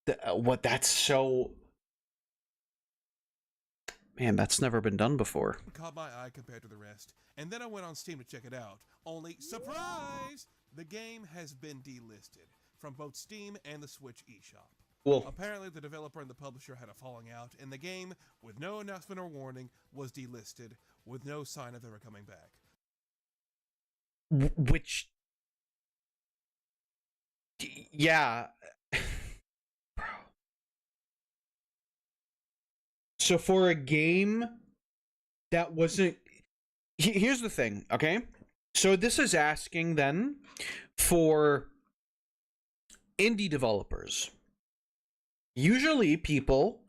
That's so... Man, that's never been done before. Caught my eye compared to the rest, and then I went on Steam to check it out. Only, surprise! The game has been delisted from both Steam and the Switch eShop. Cool. Apparently, the developer and the publisher had a falling out, and the game, with no announcement or warning, was delisted, with no sign of ever coming back. Which... Yeah... Bro. So for a game that wasn't... Here's the thing, okay? So this is asking then for indie developers. Usually people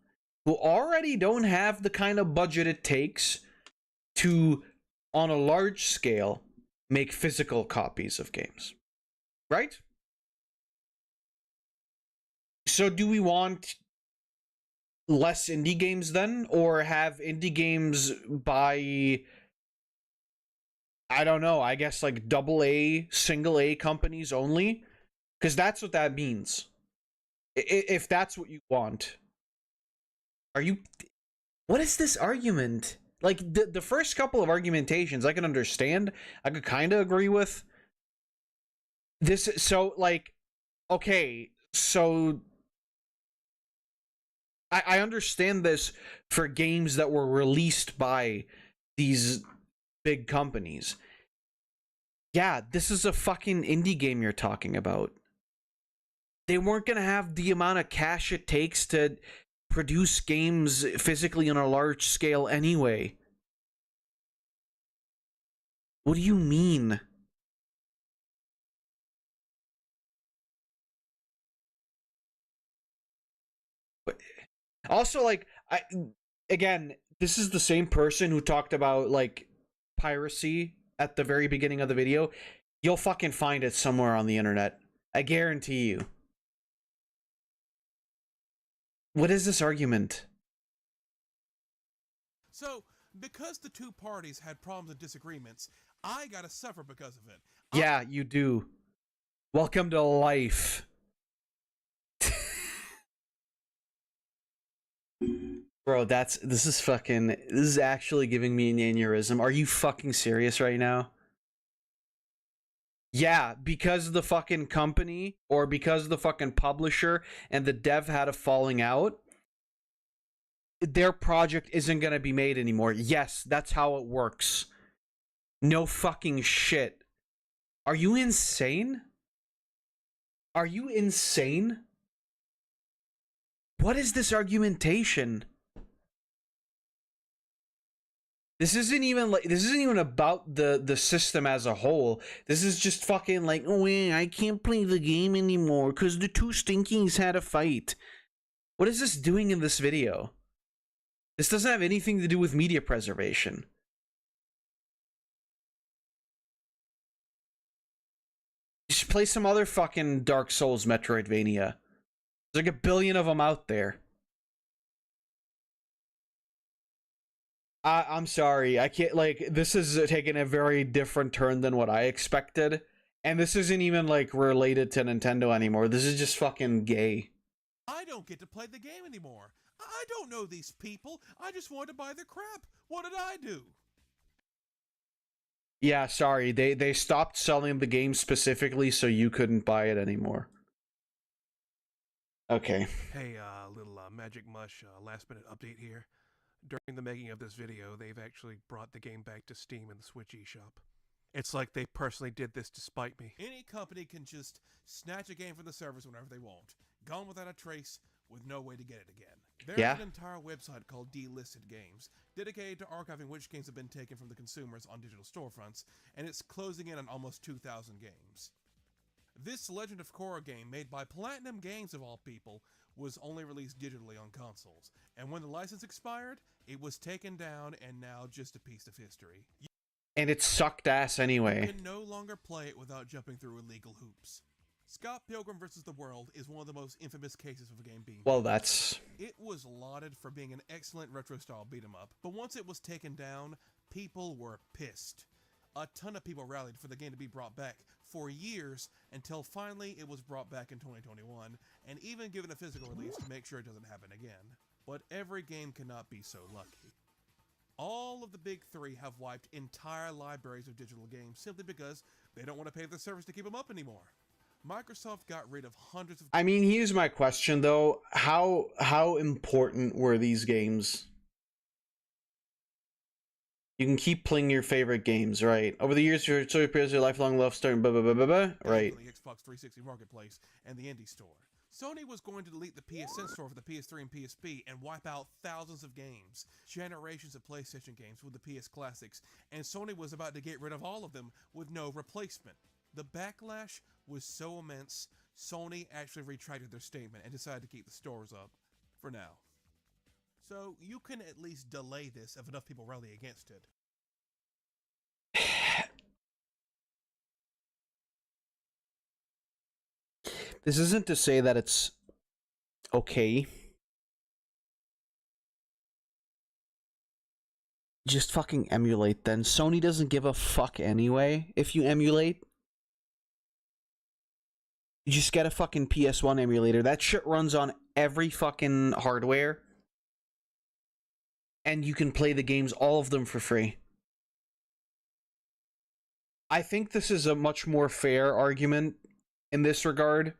who already don't have the kind of budget it takes to, on a large scale, make physical copies of games. Right? So do we want less indie games then, or have indie games by, I don't know, I guess like AA, single A companies only? Because that's what that means. If that's what you want. Are you... What is this argument? Like, the first couple of argumentations I can understand, I could kind of agree with. This, so, like, okay, so... I understand this for games that were released by these big companies. Yeah, this is a fucking indie game you're talking about. They weren't gonna have the amount of cash it takes to produce games physically on a large scale anyway. What do you mean? Also, like, again, this is the same person who talked about, like, piracy at the very beginning of the video. You'll fucking find it somewhere on the internet. I guarantee you. What is this argument? So, because the two parties had problems and disagreements, I gotta suffer because of it. Yeah, you do. Welcome to life. Bro, this is actually giving me an aneurysm. Are you fucking serious right now? Yeah, because the fucking company or because the fucking publisher and the dev had a falling out, their project isn't gonna be made anymore. Yes, that's how it works. No fucking shit. Are you insane? Are you insane? What is this argumentation? This isn't even about the system as a whole. This is just fucking like, oh yeah, I can't play the game anymore because the two stinkies had a fight. What is this doing in this video? This doesn't have anything to do with media preservation. Just play some other fucking Dark Souls Metroidvania. There's like a billion of them out there. I'm sorry, I can't, like, this is taking a very different turn than what I expected. And this isn't even, like, related to Nintendo anymore. This is just fucking gay. I don't get to play the game anymore. I don't know these people. I just wanted to buy their crap. What did I do? Yeah, sorry, they stopped selling the game specifically so you couldn't buy it anymore. Okay. Hey, little Magic Mush last minute update here. During the making of this video, they've actually brought the game back to Steam in the Switch eShop. It's like they personally did this to spite me. Any company can just snatch a game from the servers whenever they want. Gone without a trace, with no way to get it again. There's an entire website called Delisted Games, dedicated to archiving which games have been taken from the consumers on digital storefronts, and it's closing in on almost 2,000 games. This Legend of Korra game, made by Platinum Games of all people, was only released digitally on consoles, and when the license expired, it was taken down and now just a piece of history. And it sucked ass anyway. You can no longer play it without jumping through illegal hoops. Scott Pilgrim vs. the World is one of the most infamous cases of a game being well, that's... It was lauded for being an excellent retro-style beat-em-up, but once it was taken down, people were pissed. A ton of people rallied for the game to be brought back for years until finally it was brought back in 2021 and even given a physical release to make sure it doesn't happen again. But every game cannot be so lucky. All of the big three have wiped entire libraries of digital games simply because they don't want to pay the service to keep them up anymore. Microsoft got rid of hundreds of... I mean, here's my question though. How important were these games? You can keep playing your favorite games, right? Over the years, your appears your lifelong love story, blah, blah, blah, blah, blah, right? The Xbox 360 Marketplace and the Indie Store. Sony was going to delete the PSN store for the PS3 and PSP and wipe out thousands of games, generations of PlayStation games with the PS Classics, and Sony was about to get rid of all of them with no replacement. The backlash was so immense, Sony actually retracted their statement and decided to keep the stores up, for now. So you can at least delay this if enough people rally against it. This isn't to say that it's okay. Just fucking emulate then. Sony doesn't give a fuck anyway if you emulate. You just get a fucking PS1 emulator. That shit runs on every fucking hardware. And you can play the games, all of them, for free. I think this is a much more fair argument in this regard,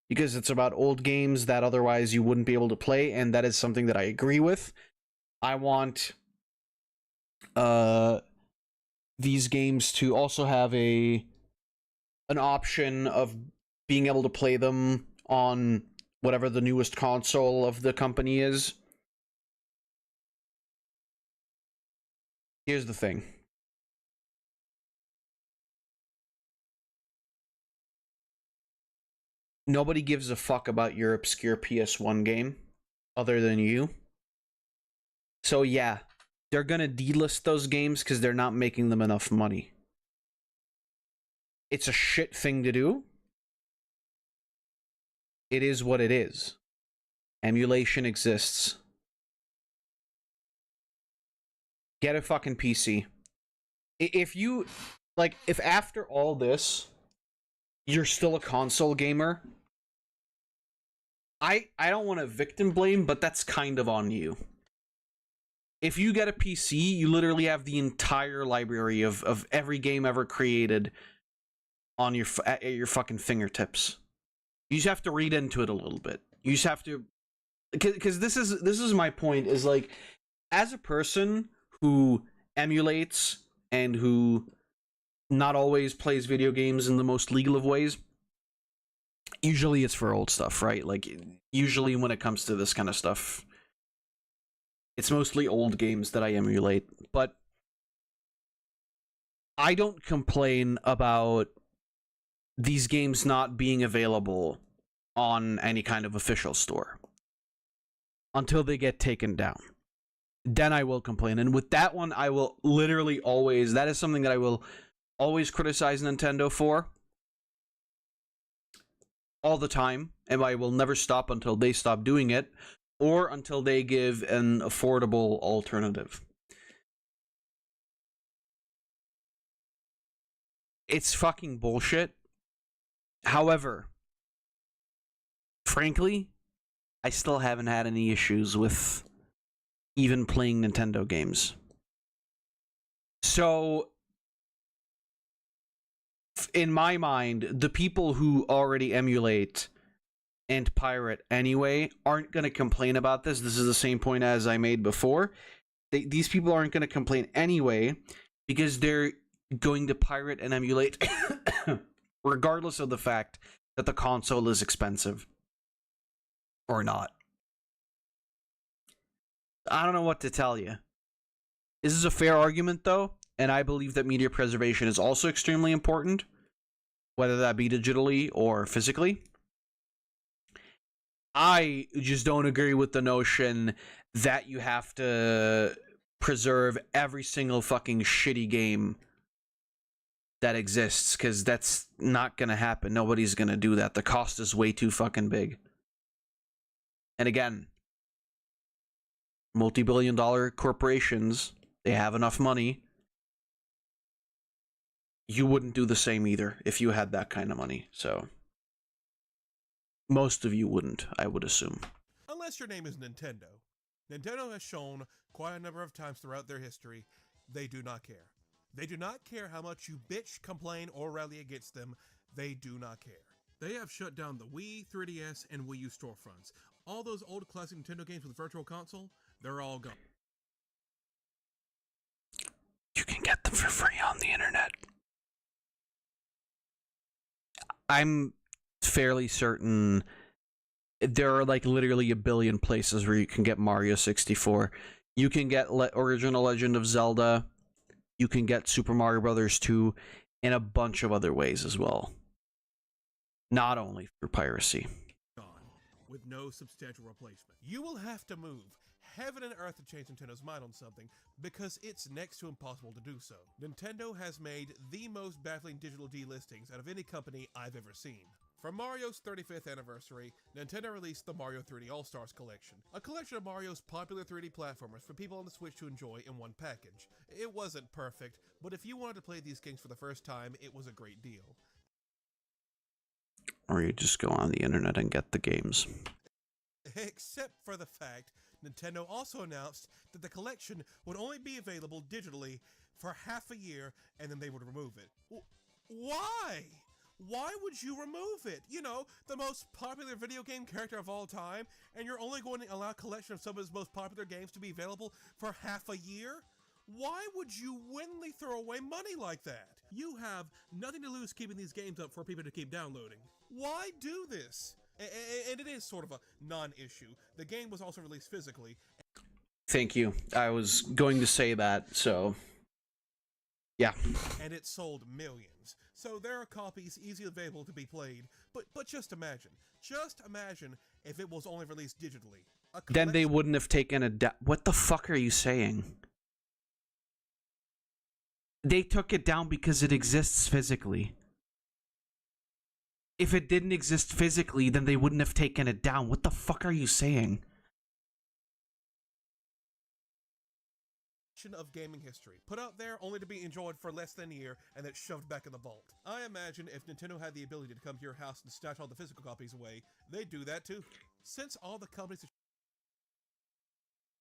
because it's about old games that otherwise you wouldn't be able to play, and that is something that I agree with. I want these games to also have an option of being able to play them on whatever the newest console of the company is. Here's the thing. Nobody gives a fuck about your obscure PS1 game other than you. So yeah, they're gonna delist those games because they're not making them enough money. It's a shit thing to do. It is what it is. Emulation exists. Get a fucking PC. If you like, if after all this, you're still a console gamer, I don't want to victim blame, but that's kind of on you. If you get a PC, you literally have the entire library of every game ever created on at your fucking fingertips. You just have to read into it a little bit. You just have to, because this is my point, is like, as a person who emulates and who not always plays video games in the most legal of ways, usually it's for old stuff, right? Like, usually when it comes to this kind of stuff, it's mostly old games that I emulate. But I don't complain about these games not being available on any kind of official store until they get taken down. Then I will complain. And with that one, I will literally always, that is something that I will always criticize Nintendo for. All the time. And I will never stop until they stop doing it, or until they give an affordable alternative. It's fucking bullshit. However, frankly, I still haven't had any issues with even playing Nintendo games. So, in my mind, the people who already emulate and pirate anyway aren't going to complain about this. This is the same point as I made before. These people aren't going to complain anyway because they're going to pirate and emulate regardless of the fact that the console is expensive or not. I don't know what to tell you. This is a fair argument, though, and I believe that media preservation is also extremely important, whether that be digitally or physically. I just don't agree with the notion that you have to preserve every single fucking shitty game that exists, because that's not going to happen. Nobody's going to do that. The cost is way too fucking big. And again, multi-billion-dollar corporations, they have enough money. You wouldn't do the same either if you had that kind of money, so most of you wouldn't, I would assume. Unless your name is Nintendo. Nintendo has shown quite a number of times throughout their history they do not care. They do not care how much you bitch, complain, or rally against them. They do not care. They have shut down the Wii, 3DS, and Wii U storefronts. All those old classic Nintendo games with Virtual Console, they're all gone. You can get them for free on the internet. I'm fairly certain there are like literally a billion places where you can get Mario 64. You can get Original Legend of Zelda. You can get Super Mario Brothers 2 in a bunch of other ways as well. Not only through piracy. With no substantial replacement. You will have to move heaven and earth to change Nintendo's mind on something, because it's next to impossible to do so. Nintendo has made the most baffling digital delistings out of any company I've ever seen. For Mario's 35th anniversary, Nintendo released the Mario 3D All-Stars Collection, a collection of Mario's popular 3D platformers for people on the Switch to enjoy in one package. It wasn't perfect, but if you wanted to play these games for the first time, it was a great deal. Or you just go on the internet and get the games. Except for the fact Nintendo also announced that the collection would only be available digitally for half a year, and then they would remove it. Why? Why would you remove it? You know, the most popular video game character of all time, and you're only going to allow a collection of some of his most popular games to be available for half a year? Why would you willingly throw away money like that? You have nothing to lose keeping these games up for people to keep downloading. Why do this? And it is sort of a non-issue. The game was also released physically. Thank you. I was going to say that, so yeah. And it sold millions. So there are copies easily available to be played. But just imagine if it was only released digitally. Then they wouldn't have taken a what the fuck are you saying? They took it down because it exists physically. If it didn't exist physically, then they wouldn't have taken it down. What the fuck are you saying? collection of gaming history, put out there only to be enjoyed for less than a year and then shoved back in the vault. I imagine if Nintendo had the ability to come to your house and stash all the physical copies away, they'd do that too. Since all the companies...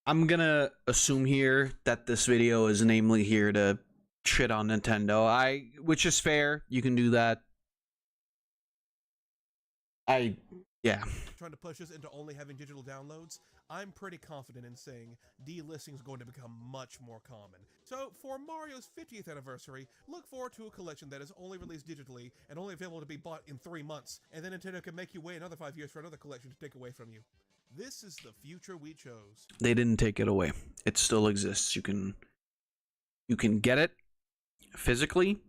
I'm gonna assume here that this video is namely here to shit on Nintendo. Which is fair. You can do that. Yeah. Trying to push us into only having digital downloads, I'm pretty confident in saying delisting is going to become much more common. So for Mario's 50th anniversary, look forward to a collection that is only released digitally and only available to be bought in 3 months, and then Nintendo can make you wait another 5 years for another collection to take away from you. This is the future we chose. They didn't take it away. It still exists. You can get it physically.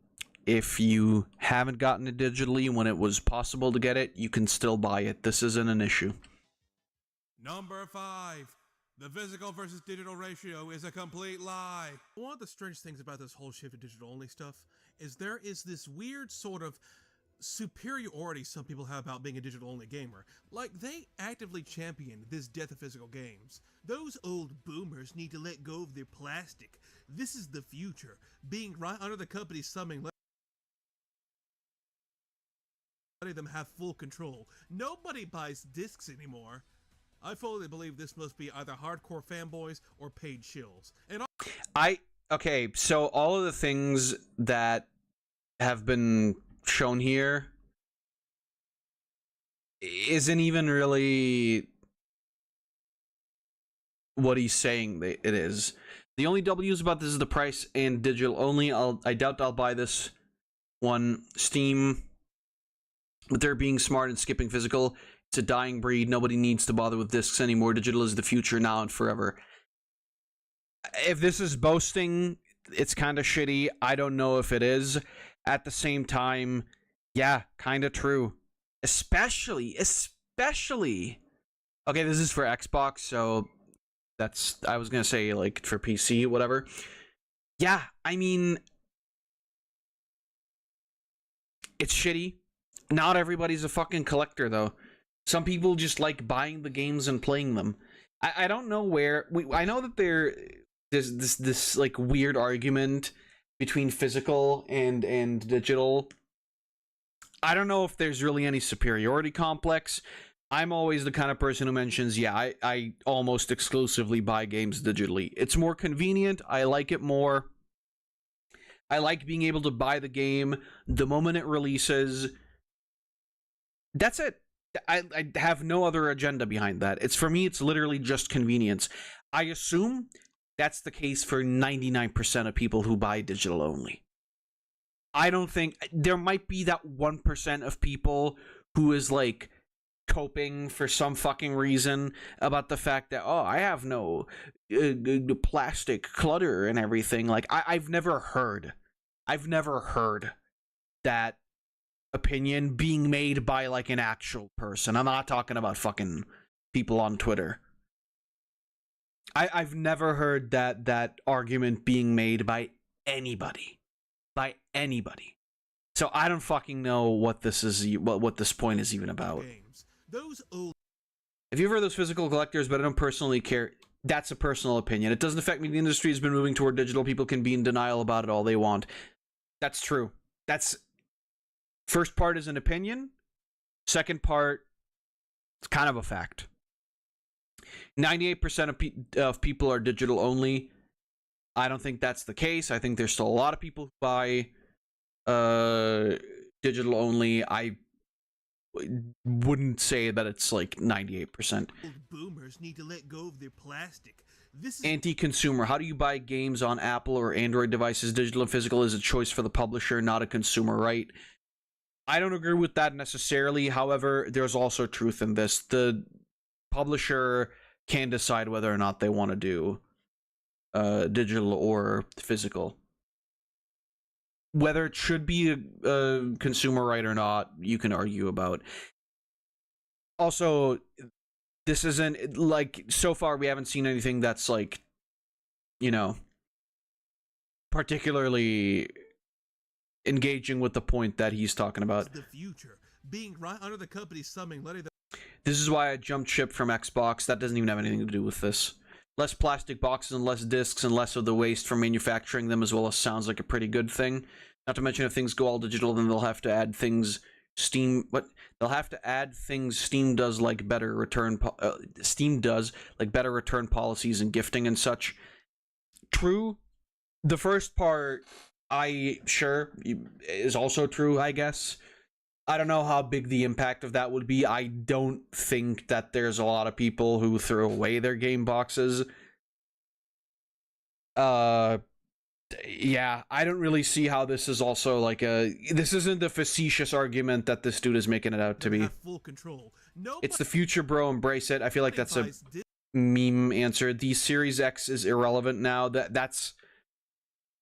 If you haven't gotten it digitally when it was possible to get it, you can still buy it. This isn't an issue. Number 5. The physical versus digital ratio is a complete lie. One of the strange things about this whole shift to digital only stuff is there is this weird sort of superiority some people have about being a digital only gamer. Like, they actively champion this death of physical games. Those old boomers need to let go of their plastic. This is the future, being right under the company's thumbing, letting them have full control. Nobody buys discs anymore. I fully believe this must be either hardcore fanboys or paid shills. And okay, so all of the things that have been shown here isn't even really what he's saying it is. The only W's about this is the price and digital only. I doubt I'll buy this one. Steam, but they're being smart and skipping physical. It's a dying breed. Nobody needs to bother with discs anymore. Digital is the future now and forever. If this is boasting, it's kind of shitty. I don't know if it is. At the same time, yeah, kind of true. Especially. Okay, this is for Xbox, so that's, I was gonna say, like, for PC, whatever. Yeah, I mean, it's shitty. Not everybody's a fucking collector, though. Some people just like buying the games and playing them. I don't know where... I know that there's this like weird argument between physical and digital. I don't know if there's really any superiority complex. I'm always the kind of person who mentions, yeah, I almost exclusively buy games digitally. It's more convenient. I like it more. I like being able to buy the game the moment it releases. That's it. I have no other agenda behind that. It's, for me, it's literally just convenience. I assume that's the case for 99% of people who buy digital only. I don't think... There might be that 1% of people who is, like, coping for some fucking reason about the fact that, oh, I have no plastic clutter and everything. Like, I've never heard that opinion being made by, like, an actual person. I'm not talking about fucking people on Twitter. I've never heard that argument being made by anybody. So I don't fucking know what this is, what this point is even about. If you've heard those physical collectors, but I don't personally care, that's a personal opinion. It doesn't affect me. The industry has been moving toward digital. People can be in denial about it all they want. That's true. That's... First part is an opinion. Second part, it's kind of a fact. 98% of people are digital only. I don't think that's the case. I think there's still a lot of people who buy digital only. I wouldn't say that it's like 98%. Boomers need to let go of their plastic. This is anti-consumer. How do you buy games on Apple or Android devices? Digital and physical is a choice for the publisher, not a consumer right. I don't agree with that necessarily. However, there's also truth in this. The publisher can decide whether or not they want to do digital or physical. Whether it should be a consumer right or not, you can argue about. Also, this isn't, like, so far we haven't seen anything that's, like, you know, particularly engaging with the point that he's talking about. The future, being right under the company's thumbing, letting them... This is why I jumped ship from Xbox. That doesn't even have anything to do with this. Less plastic boxes and less discs and less of the waste from manufacturing them as well, as sounds like a pretty good thing. Not to mention, if things go all digital, then they'll have to add things they'll have to add things Steam does, like better return better return policies and gifting and such. True. The first part, is also true, I guess. I don't know how big the impact of that would be. I don't think that there's a lot of people who throw away their game boxes. Yeah, I don't really see how this is also like this isn't the facetious argument that this dude is making it out to be. Full control. It's the future, bro. Embrace it. I feel like that's a meme answer. The Series X is irrelevant now. That's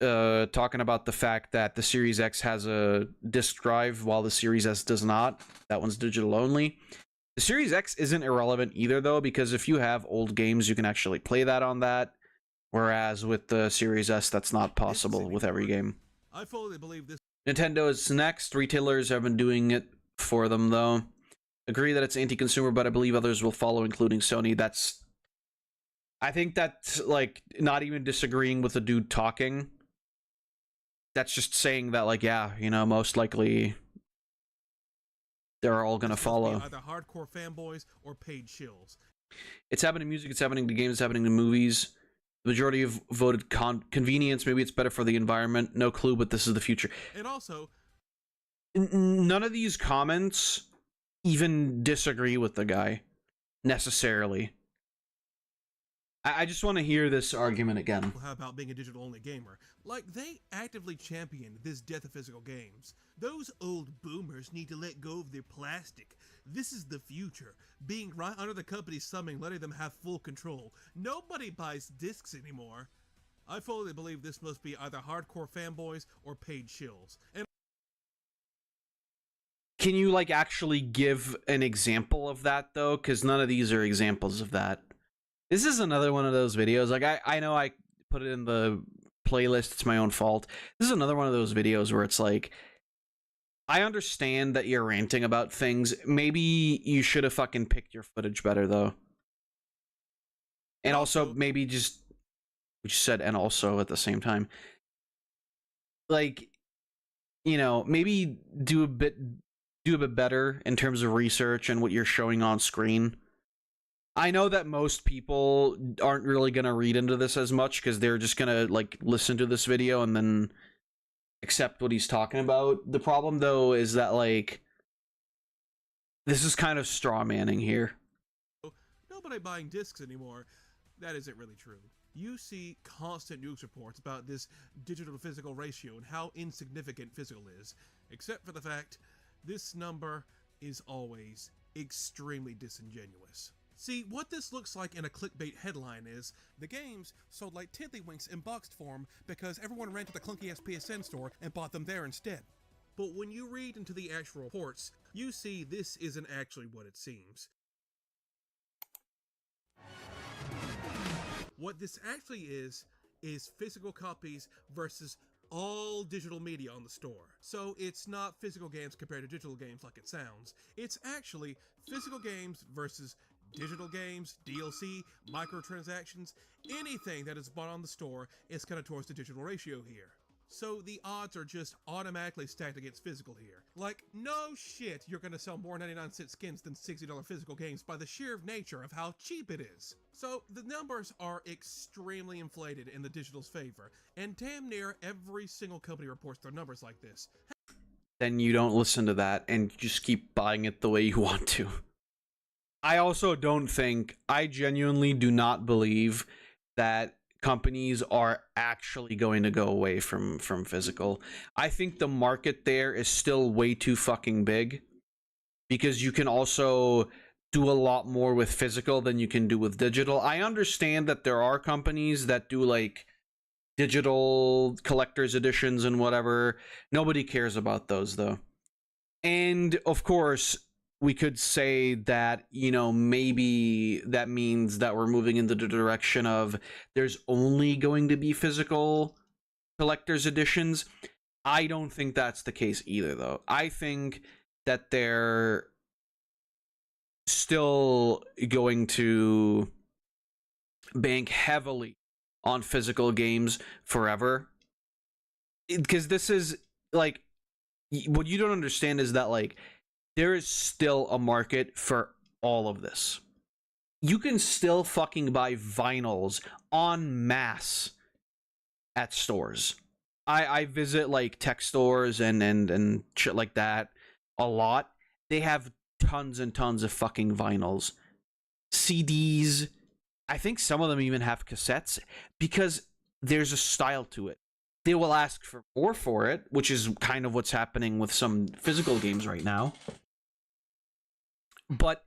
talking about the fact that the Series X has a disk drive while the Series S does not. That one's digital only. The Series X isn't irrelevant either, though, because if you have old games, you can actually play that on that. Whereas with the Series S, that's not possible with every game. I fully believe this. Nintendo is next. Retailers have been doing it for them, though. Agree that it's anti-consumer, but I believe others will follow, including Sony. I think that's, like, not even disagreeing with the dude talking. That's just saying that, like, yeah, you know, most likely they're all gonna follow. Either hardcore fanboys or paid shills. It's happening to music, it's happening to games, it's happening to movies. The majority have voted convenience. Maybe it's better for the environment. No clue, but this is the future. And also, none of these comments even disagree with the guy, necessarily. I just want to hear this argument again. How about being a digital-only gamer? Like, they actively champion this death of physical games. Those old boomers need to let go of their plastic. This is the future. Being right under the company's thumb and letting them have full control. Nobody buys discs anymore. I fully believe this must be either hardcore fanboys or paid shills. And can you, like, actually give an example of that, though? Because none of these are examples of that. This is another one of those videos. Like, I know I put it in the playlist. It's my own fault. This is another one of those videos where it's like, I understand that you're ranting about things. Maybe you should have fucking picked your footage better, though. And also, maybe just... We just said and also at the same time. Like, you know, maybe do a bit better in terms of research and what you're showing on screen. I know that most people aren't really going to read into this as much because they're just going to, like, listen to this video and then accept what he's talking about. The problem, though, is that, like, this is kind of straw manning here. nobody buying discs anymore. That isn't really true. You see constant news reports about this digital to physical ratio and how insignificant physical is, except for the fact this number is always extremely disingenuous. See, what this looks like in a clickbait headline is, the games sold like tiddlywinks in boxed form because everyone ran to the clunky PSN store and bought them there instead. But when you read into the actual reports, you see this isn't actually what it seems. What this actually is physical copies versus all digital media on the store. So it's not physical games compared to digital games like it sounds. It's actually physical games versus digital games, DLC, microtransactions, anything that is bought on the store is kind of towards the digital ratio here. So the odds are just automatically stacked against physical here. Like, no shit you're gonna sell more 99-cent skins than $60 physical games by the sheer nature of how cheap it is. So the numbers are extremely inflated in the digital's favor, and damn near every single company reports their numbers like this. Then you don't listen to that and just keep buying it the way you want to. I also don't think, I genuinely do not believe that companies are actually going to go away from physical. I think the market there is still way too fucking big, because you can also do a lot more with physical than you can do with digital. I understand that there are companies that do like digital collector's editions and whatever. Nobody cares about those though. And of course, we could say that, you know, maybe that means that we're moving into the direction of there's only going to be physical collector's editions. I don't think that's the case either, though. I think that they're still going to bank heavily on physical games forever. Because this is, like, what you don't understand is that, like, there is still a market for all of this. You can still fucking buy vinyls en masse at stores. I visit, like, tech stores and shit like that a lot. They have tons and tons of fucking vinyls. CDs. I think some of them even have cassettes because there's a style to it. They will ask for more for it, which is kind of what's happening with some physical games right now. But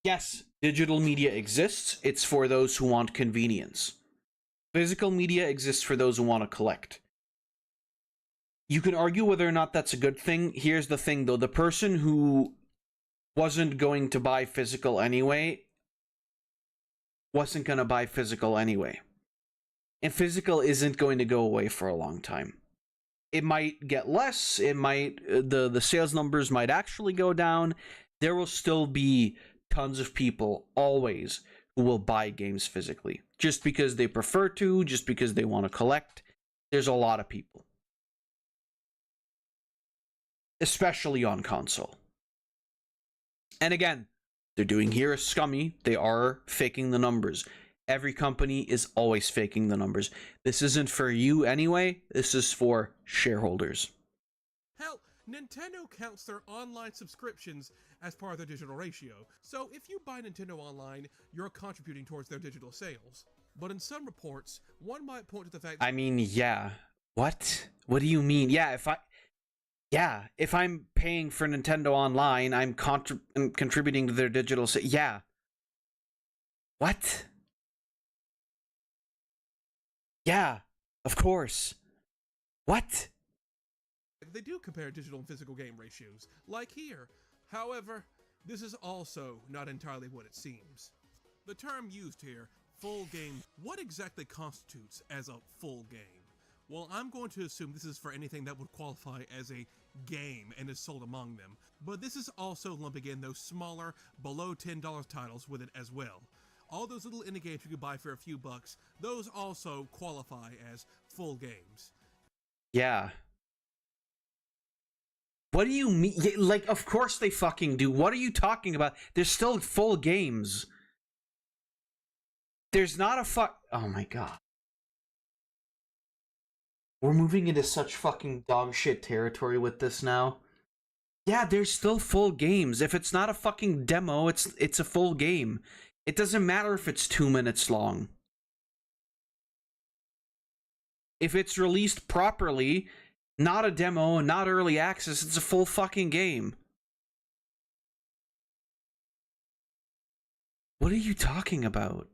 yes, digital media exists. It's for those who want convenience. Physical media exists for those who want to collect. You can argue whether or not that's a good thing. Here's the thing, though. The person who wasn't going to buy physical anyway wasn't going to buy physical anyway. And physical isn't going to go away for a long time. It might get less. It might, the sales numbers might actually go down. There will still be tons of people always who will buy games physically. Just because they prefer to, just because they want to collect. There's a lot of people. Especially on console. And again, they're doing here is scummy. They are faking the numbers. Every company is always faking the numbers. This isn't for you anyway. This is for shareholders. Hell, Nintendo counts their online subscriptions as part of their digital ratio. So if you buy Nintendo Online, you're contributing towards their digital sales. But in some reports, one might point to the fact that I mean, yeah. What? What do you mean? Yeah, if I'm paying for Nintendo Online, I'm contributing to their digital sales. Yeah. What? Yeah, of course. What? they do compare digital and physical game ratios, like here. However, this is also not entirely what it seems. The term used here, full game, what exactly constitutes as a full game? Well, I'm going to assume this is for anything that would qualify as a game and is sold among them, but this is also lumping in those smaller, below $10 titles with it as well. All those little indie games you could buy for a few bucks, those also qualify as full games. Yeah. What do you mean? Like, of course they fucking do. What are you talking about? There's still full games. There's not a oh my god. We're moving into such fucking dog shit territory with this now. Yeah, there's still full games. If it's not a fucking demo, it's a full game. It doesn't matter if it's 2 minutes long. If it's released properly, not a demo, not early access, it's a full fucking game. What are you talking about?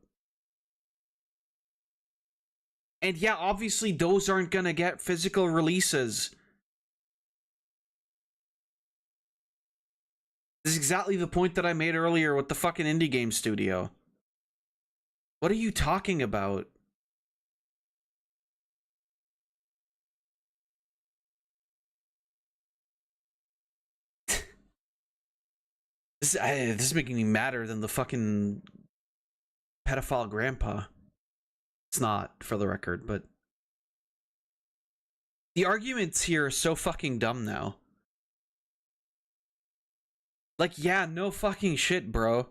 And yeah, obviously those aren't gonna get physical releases. This is exactly the point that I made earlier with the fucking indie game studio. What are you talking about? This is making me madder than the fucking pedophile grandpa. It's not, for the record, but the arguments here are so fucking dumb now. Like, yeah, no fucking shit, bro.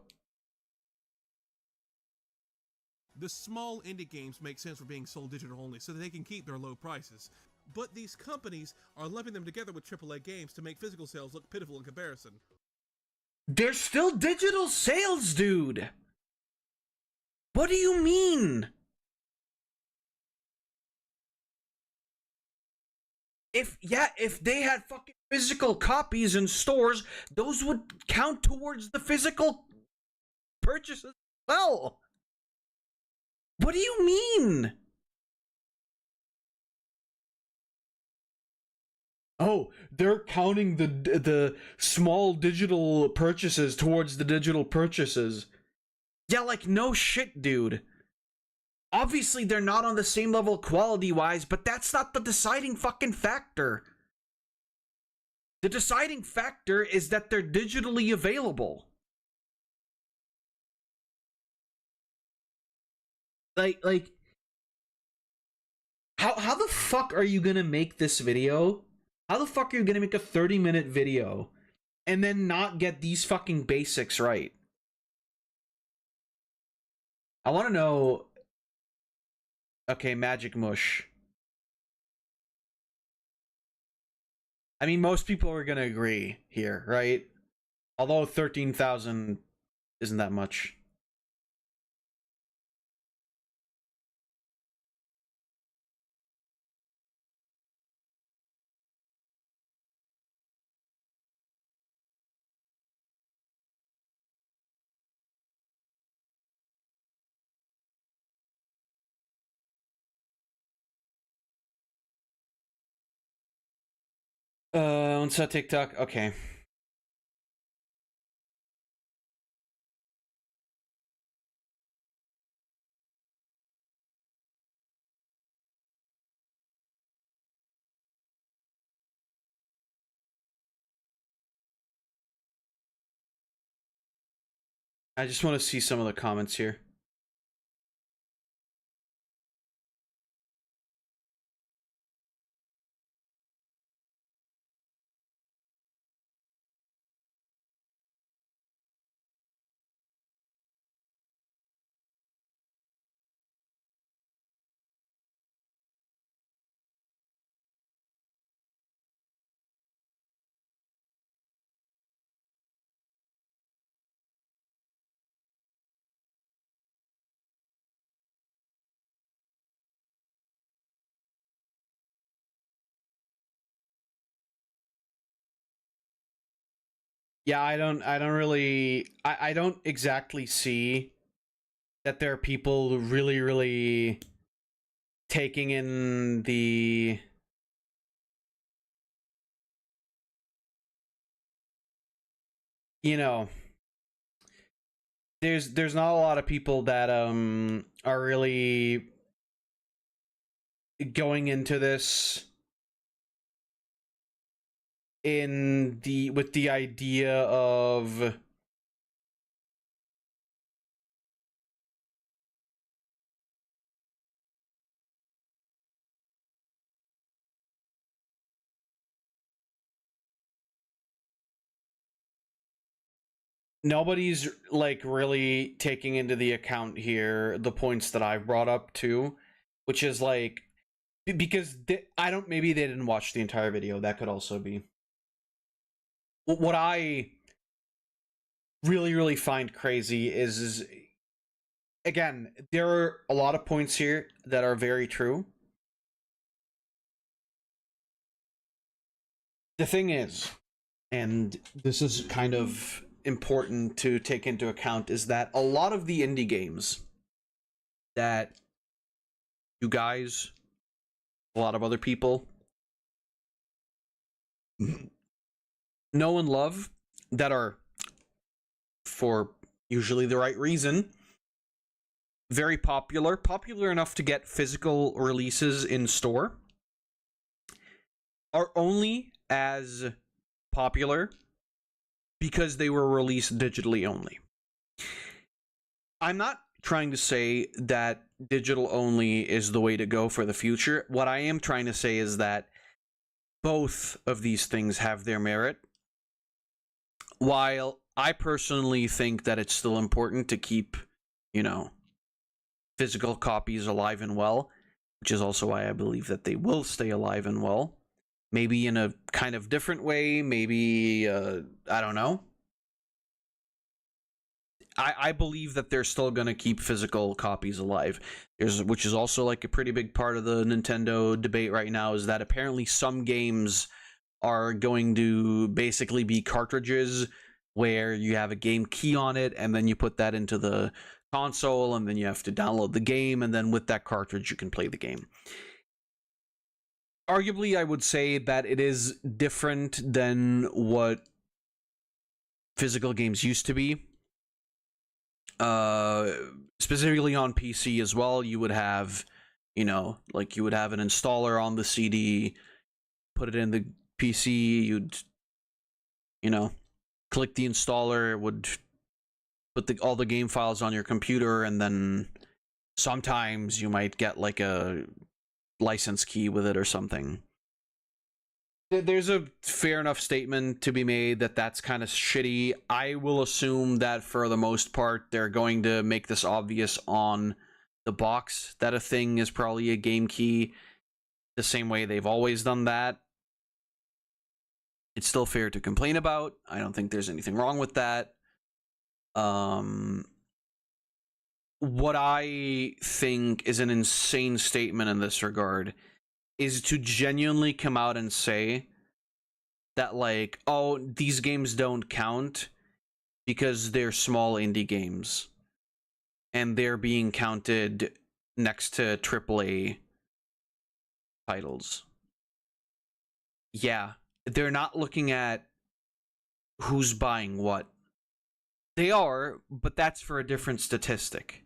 The small indie games make sense for being sold digital only so that they can keep their low prices. But these companies are lumping them together with AAA games to make physical sales look pitiful in comparison. There's still digital sales, dude! What do you mean? If they had fucking physical copies in stores, those would count towards the physical purchases as well. What do you mean? Oh, they're counting the small digital purchases towards the digital purchases. Yeah, like, no shit, dude. Obviously, they're not on the same level quality-wise, but that's not the deciding fucking factor. The deciding factor is that they're digitally available. Like how the fuck are you gonna make this video? How the fuck are you gonna make a 30-minute video and then not get these fucking basics right? I want to know. Okay, Magic Mush. I mean, most people are gonna agree here, right? Although 13,000 isn't that much. What's that TikTok? Okay. I just want to see some of the comments here. Yeah, I don't really I don't exactly see that there are people really taking in the there's not a lot of people that are really going into this with the idea of nobody's like really taking into the account here the points that I've brought up too, which is like because maybe they didn't watch the entire video. That could also be. What I really find crazy is again, there are a lot of points here that are very true. The thing is, and this is kind of important to take into account, is that a lot of the indie games that you guys, a lot of other people know and love, that are, for usually the right reason, very popular enough to get physical releases in store, are only as popular because they were released digitally only. I'm not trying to say that digital only is the way to go for the future. What I am trying to say is that both of these things have their merit. While I personally think that it's still important to keep, physical copies alive and well, which is also why I believe that they will stay alive and well. Maybe in a kind of different way, maybe, I don't know. I believe that they're still going to keep physical copies alive, which is also like a pretty big part of the Nintendo debate right now, is that apparently some games are going to basically be cartridges where you have a game key on it, and then you put that into the console, and then you have to download the game, and then with that cartridge you can play the game. Arguably, I would say that it is different than what physical games used to be. Specifically on PC as well, you would have, you would have an installer on the CD, put it in the PC, you'd, click the installer, it would put all the game files on your computer, and then Sometimes you might get like a license key with it or something. There's a fair enough statement to be made that that's kind of shitty. I will assume that for the most part, they're going to make this obvious on the box that a thing is probably a game key, the same way they've always done that. It's still fair to complain about. I don't think there's anything wrong with that. What I think is an insane statement in this regard is to genuinely come out and say that, like, oh, these games don't count because they're small indie games and they're being counted next to AAA titles. Yeah, they're not looking at who's buying what. They are, but that's for a different statistic.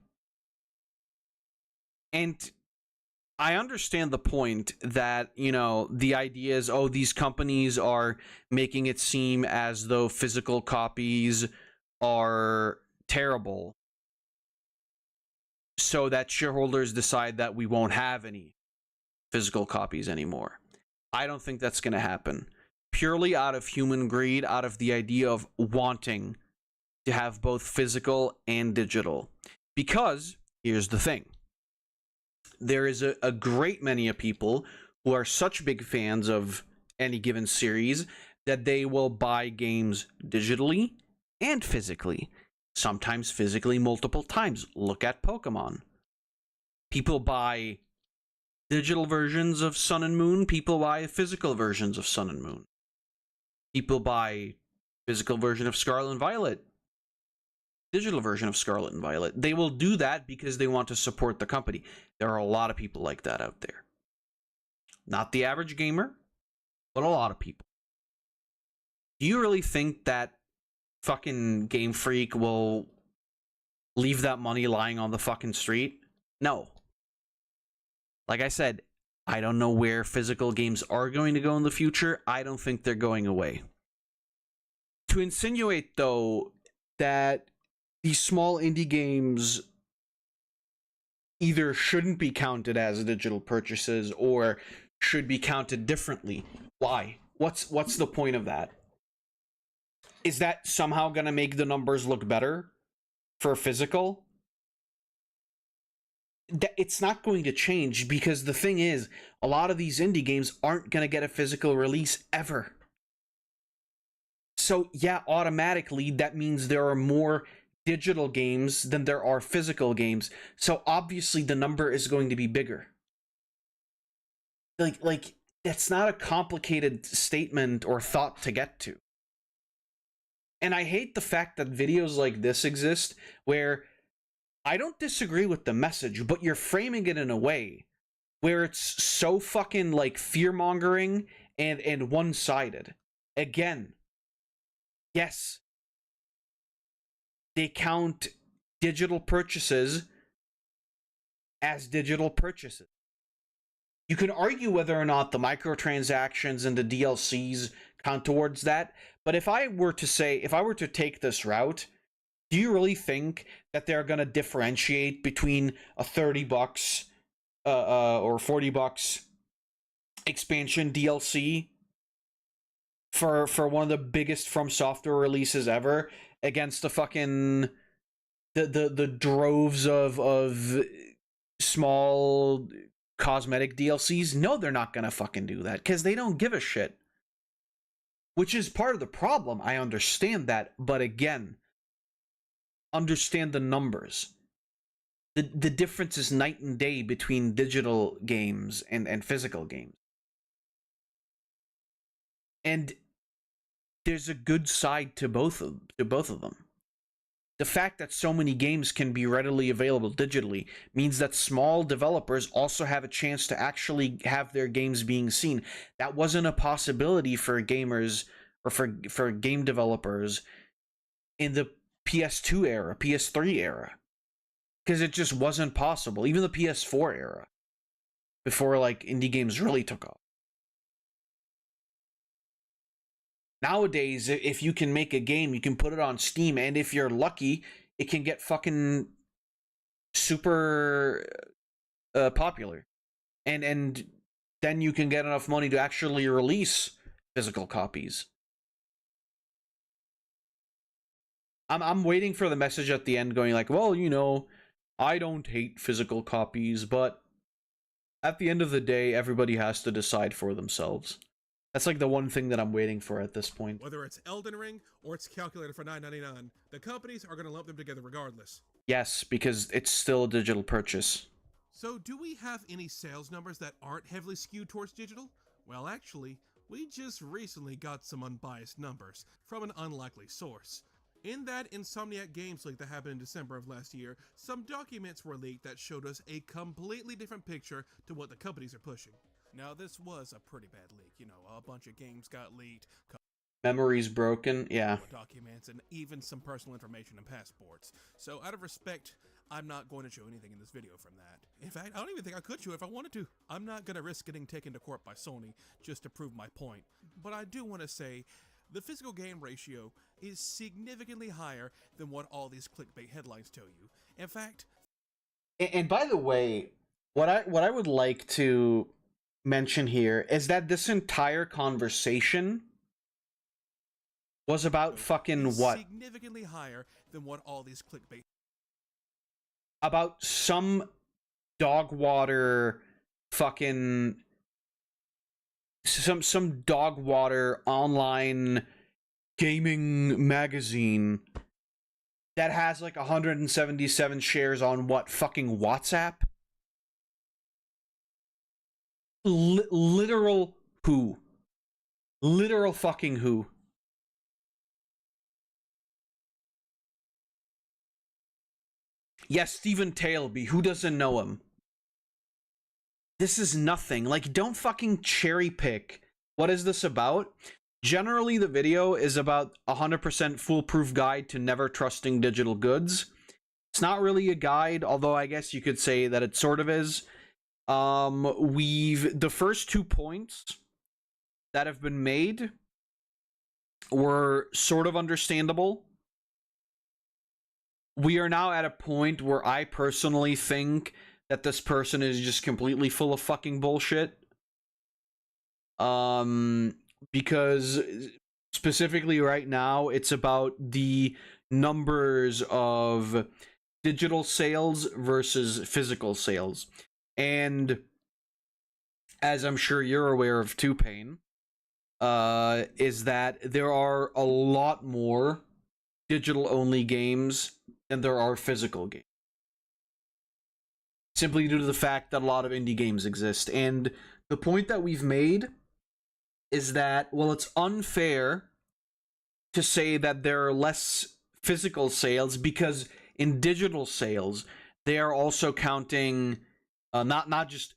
And I understand the point that, you know, the idea is, oh, these companies are making it seem as though physical copies are terrible, so that shareholders decide that we won't have any physical copies anymore. I don't think that's going to happen. Purely out of human greed, out of the idea of wanting to have both physical and digital. Because, here's the thing. There is a great many of people who are such big fans of any given series that they will buy games digitally and physically. Sometimes physically multiple times. Look at Pokemon. People buy digital versions of Sun and Moon. People buy physical versions of Sun and Moon. People buy physical version of Scarlet and Violet. Digital version of Scarlet and Violet. They will do that because they want to support the company. There are a lot of people like that out there. Not the average gamer, but a lot of people. Do you really think that fucking Game Freak will leave that money lying on the fucking street? No. Like I said, I don't know where physical games are going to go in the future. I don't think they're going away. To insinuate, though, that these small indie games either shouldn't be counted as digital purchases or should be counted differently. Why? What's the point of that? Is that somehow going to make the numbers look better for physical? It's not going to change, because the thing is, a lot of these indie games aren't going to get a physical release ever. So yeah, automatically that means there are more digital games than there are physical games. So obviously the number is going to be bigger. Like that's not a complicated statement or thought to get to. And I hate the fact that videos like this exist where I don't disagree with the message, but you're framing it in a way where it's so fucking like fear-mongering and one-sided. Again, yes, they count digital purchases as digital purchases. You can argue whether or not the microtransactions and the DLCs count towards that, but if I were to take this route, do you really think that they're going to differentiate between a $30 or $40 expansion DLC for one of the biggest From Software releases ever against the fucking the droves of small cosmetic DLCs? No, they're not going to fucking do that because they don't give a shit. Which is part of the problem. I understand that, but again, understand the numbers. The difference is night and day between digital games and physical games. And there's a good side to both of them. The fact that so many games can be readily available digitally means that small developers also have a chance to actually have their games being seen. That wasn't a possibility for gamers or for game developers in the PS2 era, PS3 era. Because it just wasn't possible. Even the PS4 era. Before like indie games really took off. Nowadays, if you can make a game, you can put it on Steam, and if you're lucky, it can get fucking super popular, and then you can get enough money to actually release physical copies. I'm waiting for the message at the end going like, well, you know, I don't hate physical copies, but at the end of the day, everybody has to decide for themselves. That's like the one thing that I'm waiting for at this point. Whether it's Elden Ring or it's calculated for $9.99, the companies are going to lump them together regardless. Yes, because it's still a digital purchase. So do we have any sales numbers that aren't heavily skewed towards digital? Well, actually, we just recently got some unbiased numbers from an unlikely source. In that Insomniac Games leak that happened in December of last year, some documents were leaked that showed us a completely different picture to what the companies are pushing. Now, this was a pretty bad leak, you know, a bunch of games got leaked, Memories broken, yeah. documents, and even some personal information and passports. So, out of respect, I'm not going to show anything in this video from that. In fact, I don't even think I could show if I wanted to. I'm not going to risk getting taken to court by Sony just to prove my point. But I do want to say, the physical game ratio is significantly higher than what all these clickbait headlines tell you. In fact... And by the way, what I would like to mention here is that this entire conversation was about fucking what? Significantly higher than what all these clickbait... About some dog water fucking... Some dog water online gaming magazine that has like 177 shares on what, fucking WhatsApp? Literal who? Literal fucking who? Yes, Stephen Tailby. Who doesn't know him? This is nothing. Like, don't fucking cherry pick. What is this about? Generally, the video is about 100% foolproof guide to never trusting digital goods. It's not really a guide, although I guess you could say that it sort of is. The first 2 points that have been made were sort of understandable. We are now at a point where I personally think that this person is just completely full of fucking bullshit. Because specifically right now, it's about the numbers of digital sales versus physical sales. And as I'm sure you're aware of too, Payne, is that there are a lot more digital-only games than there are physical games. Simply due to the fact that a lot of indie games exist. And the point that we've made is that, well, it's unfair to say that there are less physical sales because in digital sales, they are also counting not just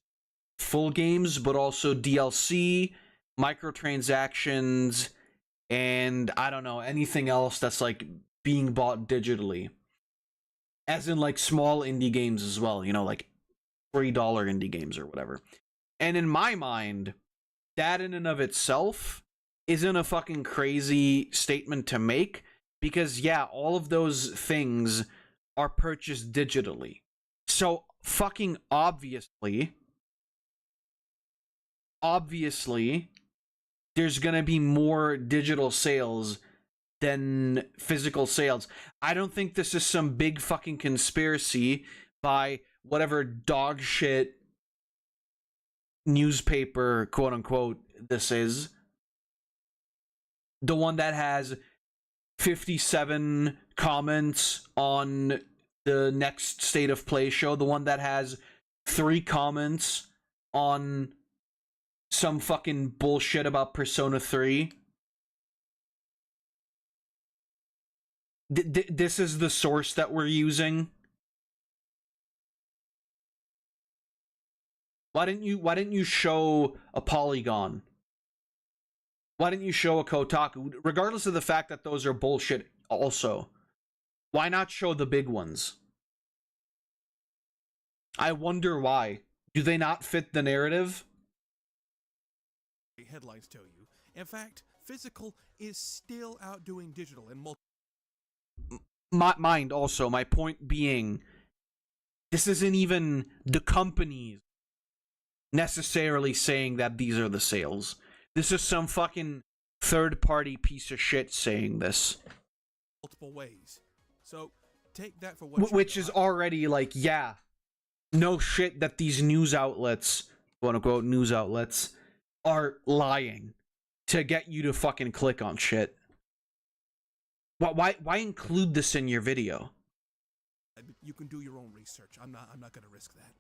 full games, but also DLC, microtransactions, and I don't know, anything else that's like being bought digitally. As in like small indie games as well, you know, like $3 indie games or whatever. And in my mind, that in and of itself isn't a fucking crazy statement to make, because yeah, all of those things are purchased digitally. So fucking obviously, there's gonna be more digital sales than physical sales. I don't think this is some big fucking conspiracy by whatever dog shit newspaper, quote unquote, this is. The one that has 57 comments on the next State of Play show. The one that has 3 comments on some fucking bullshit about Persona 3. This is the source that we're using. Why didn't you show a Polygon? Why didn't you show a Kotaku? Regardless of the fact that those are bullshit also. Why not show the big ones? I wonder why. Do they not fit the narrative? Headlines tell you. In fact, physical is still outdoing digital in Mind also, my point being, This isn't even the companies necessarily saying that these are the sales. This is some fucking third-party piece of shit saying this. Multiple ways. So take that for what Which is already like, yeah, no shit that these news outlets, quote-unquote news outlets, are lying to get you to fucking click on shit. Why include this in your video? You can do your own research. I'm not going to risk that.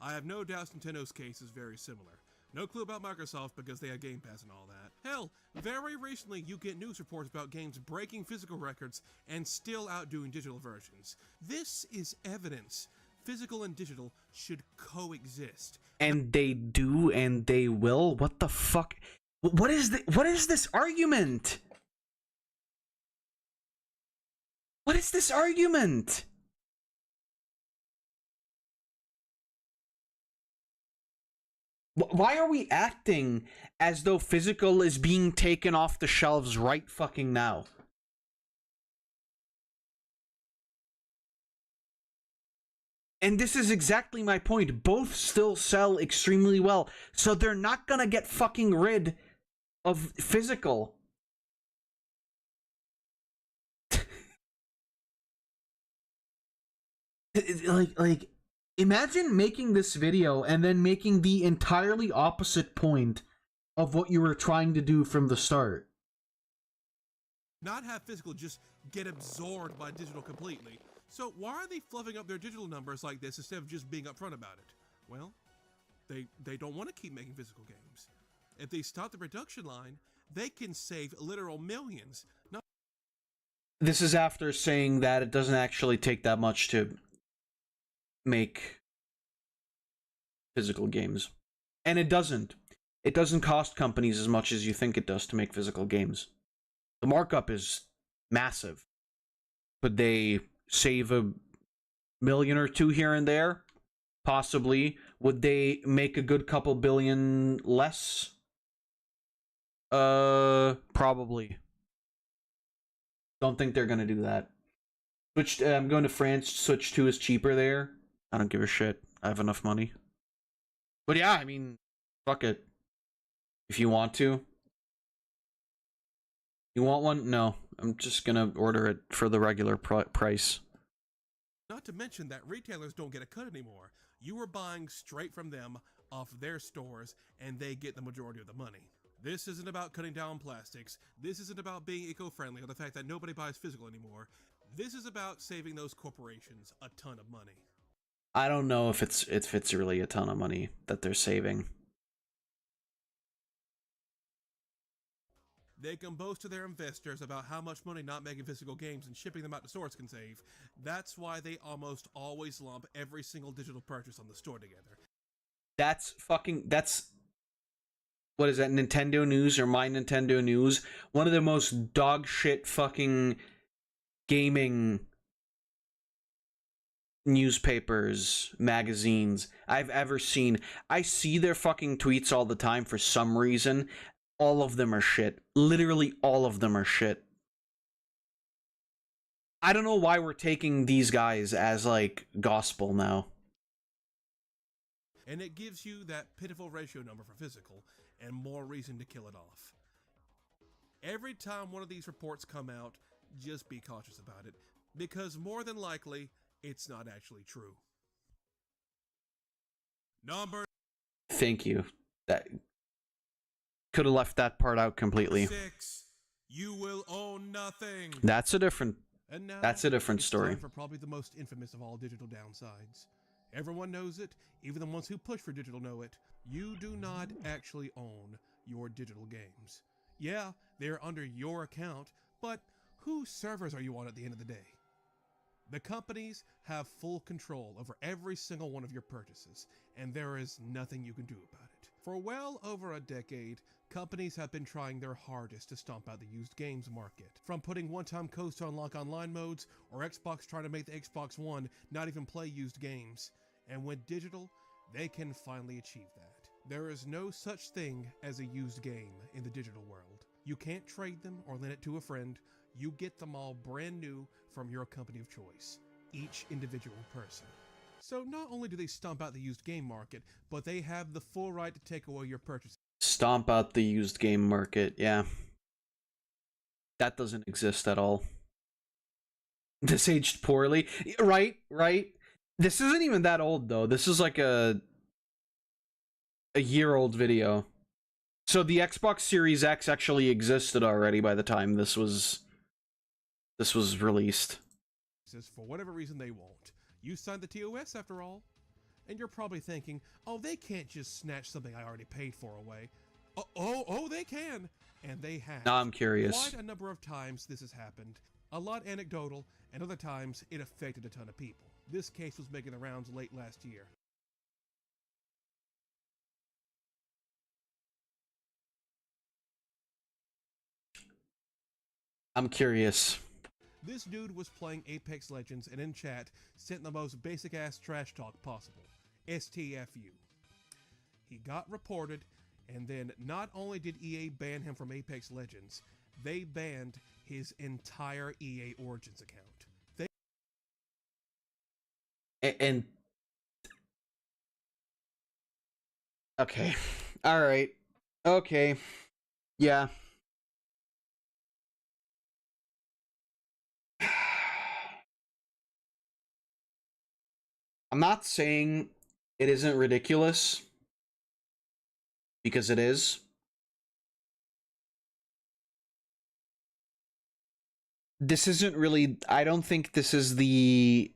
I have no doubts Nintendo's case is very similar. No clue about Microsoft because they had Game Pass and all that. Hell, very recently you get news reports about games breaking physical records and still outdoing digital versions. This is evidence physical and digital should coexist. And they do, and they will? What the fuck? What is this argument? What is this argument? Why are we acting as though physical is being taken off the shelves right fucking now? And this is exactly my point. Both still sell extremely well, so they're not gonna get fucking rid of physical. like imagine making this video and then making the entirely opposite point of what you were trying to do from the start. Not have physical just get absorbed by digital completely. So why are they fluffing up their digital numbers like this instead of just being upfront about it? Well, they don't want to keep making physical games. If they stop the production line, they can save literal millions. This is after saying that it doesn't actually take that much to make physical games. And it doesn't. It doesn't cost companies as much as you think it does to make physical games. The markup is massive. But they save $1 million or $2 million here and there? Possibly. Would they make a good couple billion less? Probably. Don't think they're gonna do that. I'm going to France. Switch 2 is cheaper there. I don't give a shit. I have enough money. But yeah, I mean, fuck it. If you want to. You want one? No. I'm just gonna order it for the regular price. Not to mention that retailers don't get a cut anymore. You are buying straight from them off their stores, and they get the majority of the money. This isn't about cutting down plastics. This isn't about being eco-friendly or the fact that nobody buys physical anymore. This is about saving those corporations a ton of money. I don't know if it's really a ton of money that they're saving. They can boast to their investors about how much money not making physical games and shipping them out to stores can save. That's why they almost always lump every single digital purchase on the store together. That's what is that, Nintendo News or My Nintendo News? One of the most dog shit fucking gaming newspapers, magazines I've ever seen. I see their fucking tweets all the time for some reason. All of them are shit. Literally all of them are shit. I don't know why we're taking these guys as, like, gospel now. And it gives you that pitiful ratio number for physical, and more reason to kill it off. Every time one of these reports come out, just be cautious about it, because more than likely, it's not actually true. Number Thank you. That could have left that part out completely. 6, you will own nothing. That's a different It's story. time for probably the most infamous of all digital downsides. Everyone knows it, even the ones who push for digital know it. You do not actually own your digital games. Yeah, they're under your account, but whose servers are you on at the end of the day? The companies have full control over every single one of your purchases, and there is nothing you can do about it. For well over a decade, companies have been trying their hardest to stomp out the used games market. From putting one-time codes to unlock online modes, or Xbox trying to make the Xbox One not even play used games. And with digital, they can finally achieve that. There is no such thing as a used game in the digital world. You can't trade them or lend it to a friend. You get them all brand new from your company of choice, each individual person. So not only do they stomp out the used game market, but they have the full right to take away your purchase. Stomp out the used game market, yeah. That doesn't exist at all. This aged poorly. Right, right. This isn't even that old, though. This is like a year-old video. So the Xbox Series X actually existed already by the time this was released. For whatever reason they won't. You signed the TOS after all. And you're probably thinking, oh, they can't just snatch something I already paid for away. Oh, they can. And they have. Now I'm curious. Quite a number of times this has happened. A lot anecdotal, and other times it affected a ton of people. This case was making the rounds late last year. I'm curious. This dude was playing Apex Legends and in chat sent the most basic ass trash talk possible. STFU. He got reported, and then not only did EA ban him from Apex Legends, they banned his entire EA Origins account. And okay. All right. Okay. Yeah. I'm not saying it isn't ridiculous, because it is. This isn't really, I don't think this is the...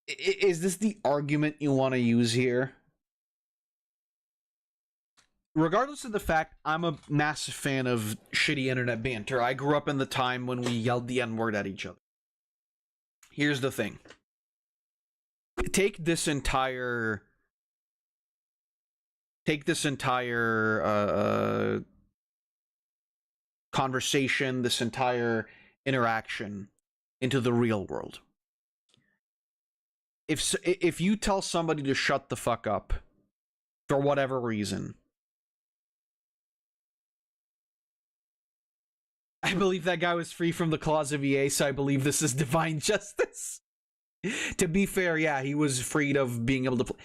Is this the argument you want to use here? Regardless of the fact, I'm a massive fan of shitty internet banter. I grew up in the time when we yelled the N-word at each other. Here's the thing. Take this entire conversation, this entire interaction into the real world. If you tell somebody to shut the fuck up for whatever reason, I believe that guy was free from the claws of EA, so I believe this is divine justice. To be fair, yeah, he was freed of being able to play.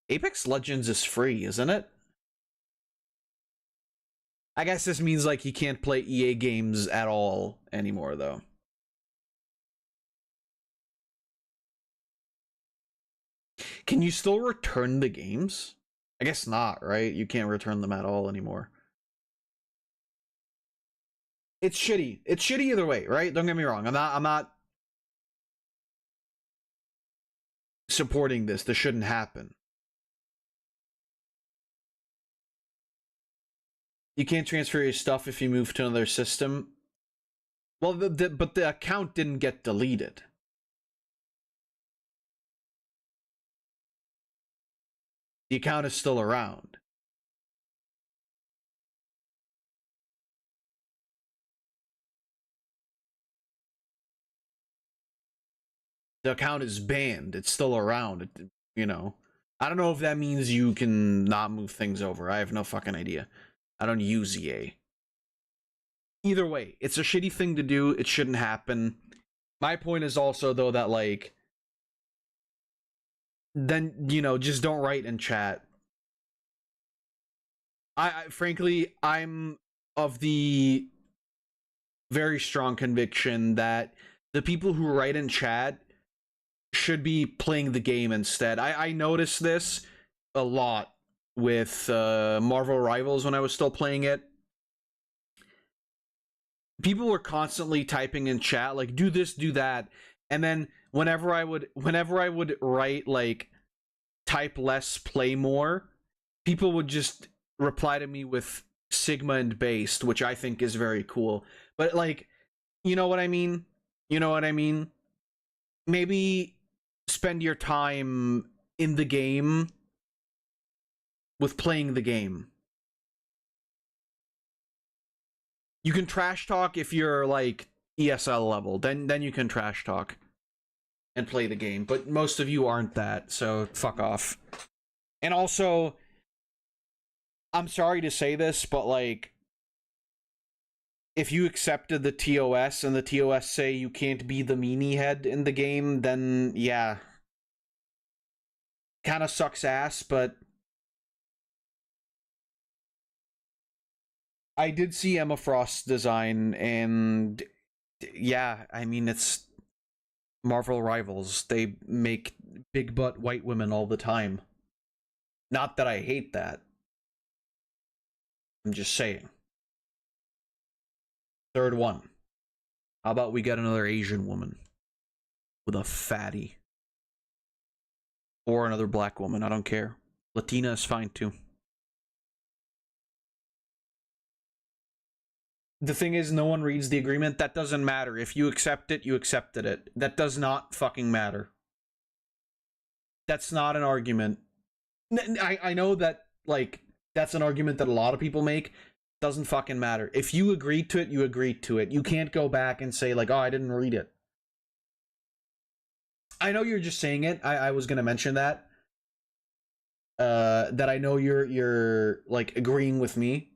Apex Legends is free, isn't it? I guess this means like he can't play EA games at all anymore, though. Can you still return the games? I guess not, right? You can't return them at all anymore. It's shitty. It's shitty either way, right? Don't get me wrong. I'm not supporting this. This shouldn't happen. You can't transfer your stuff if you move to another system. Well, but the account didn't get deleted. The account is still around. The account is banned. It's still around. You know. I don't know if that means you can not move things over. I have no fucking idea. I don't use EA. Either way, it's a shitty thing to do. It shouldn't happen. My point is also, though, that, like, then, you know, just don't write in chat. Frankly, I'm of the very strong conviction that the people who write in chat should be playing the game instead. I noticed this a lot with Marvel Rivals when I was still playing it. People were constantly typing in chat like, do this, do that, and then whenever I would write like type less, play more, people would just reply to me with Sigma and based, which I think is very cool. But like, you know what I mean? You know what I mean? Maybe spend your time in the game with playing the game. You can trash talk if you're like ESL level, then you can trash talk and play the game, but most of you aren't that, so fuck off. And also, I'm sorry to say this, but like, if you accepted the TOS and the TOS say you can't be the meanie head in the game, then yeah. Kind of sucks ass, but I did see Emma Frost's design, and yeah, I mean, it's Marvel Rivals. They make big butt white women all the time. Not that I hate that. I'm just saying. Third one. How about we get another Asian woman with a fatty? Or another black woman, I don't care. Latina is fine too. The thing is, no one reads the agreement. That doesn't matter. If you accept it, you accepted it. That does not fucking matter. That's not an argument. I know that, like, that's an argument that a lot of people make. Doesn't fucking matter. If you agreed to it, you agreed to it. You can't go back and say, like, oh, I didn't read it. I know you're just saying it. I was gonna mention that. That I know you're like agreeing with me.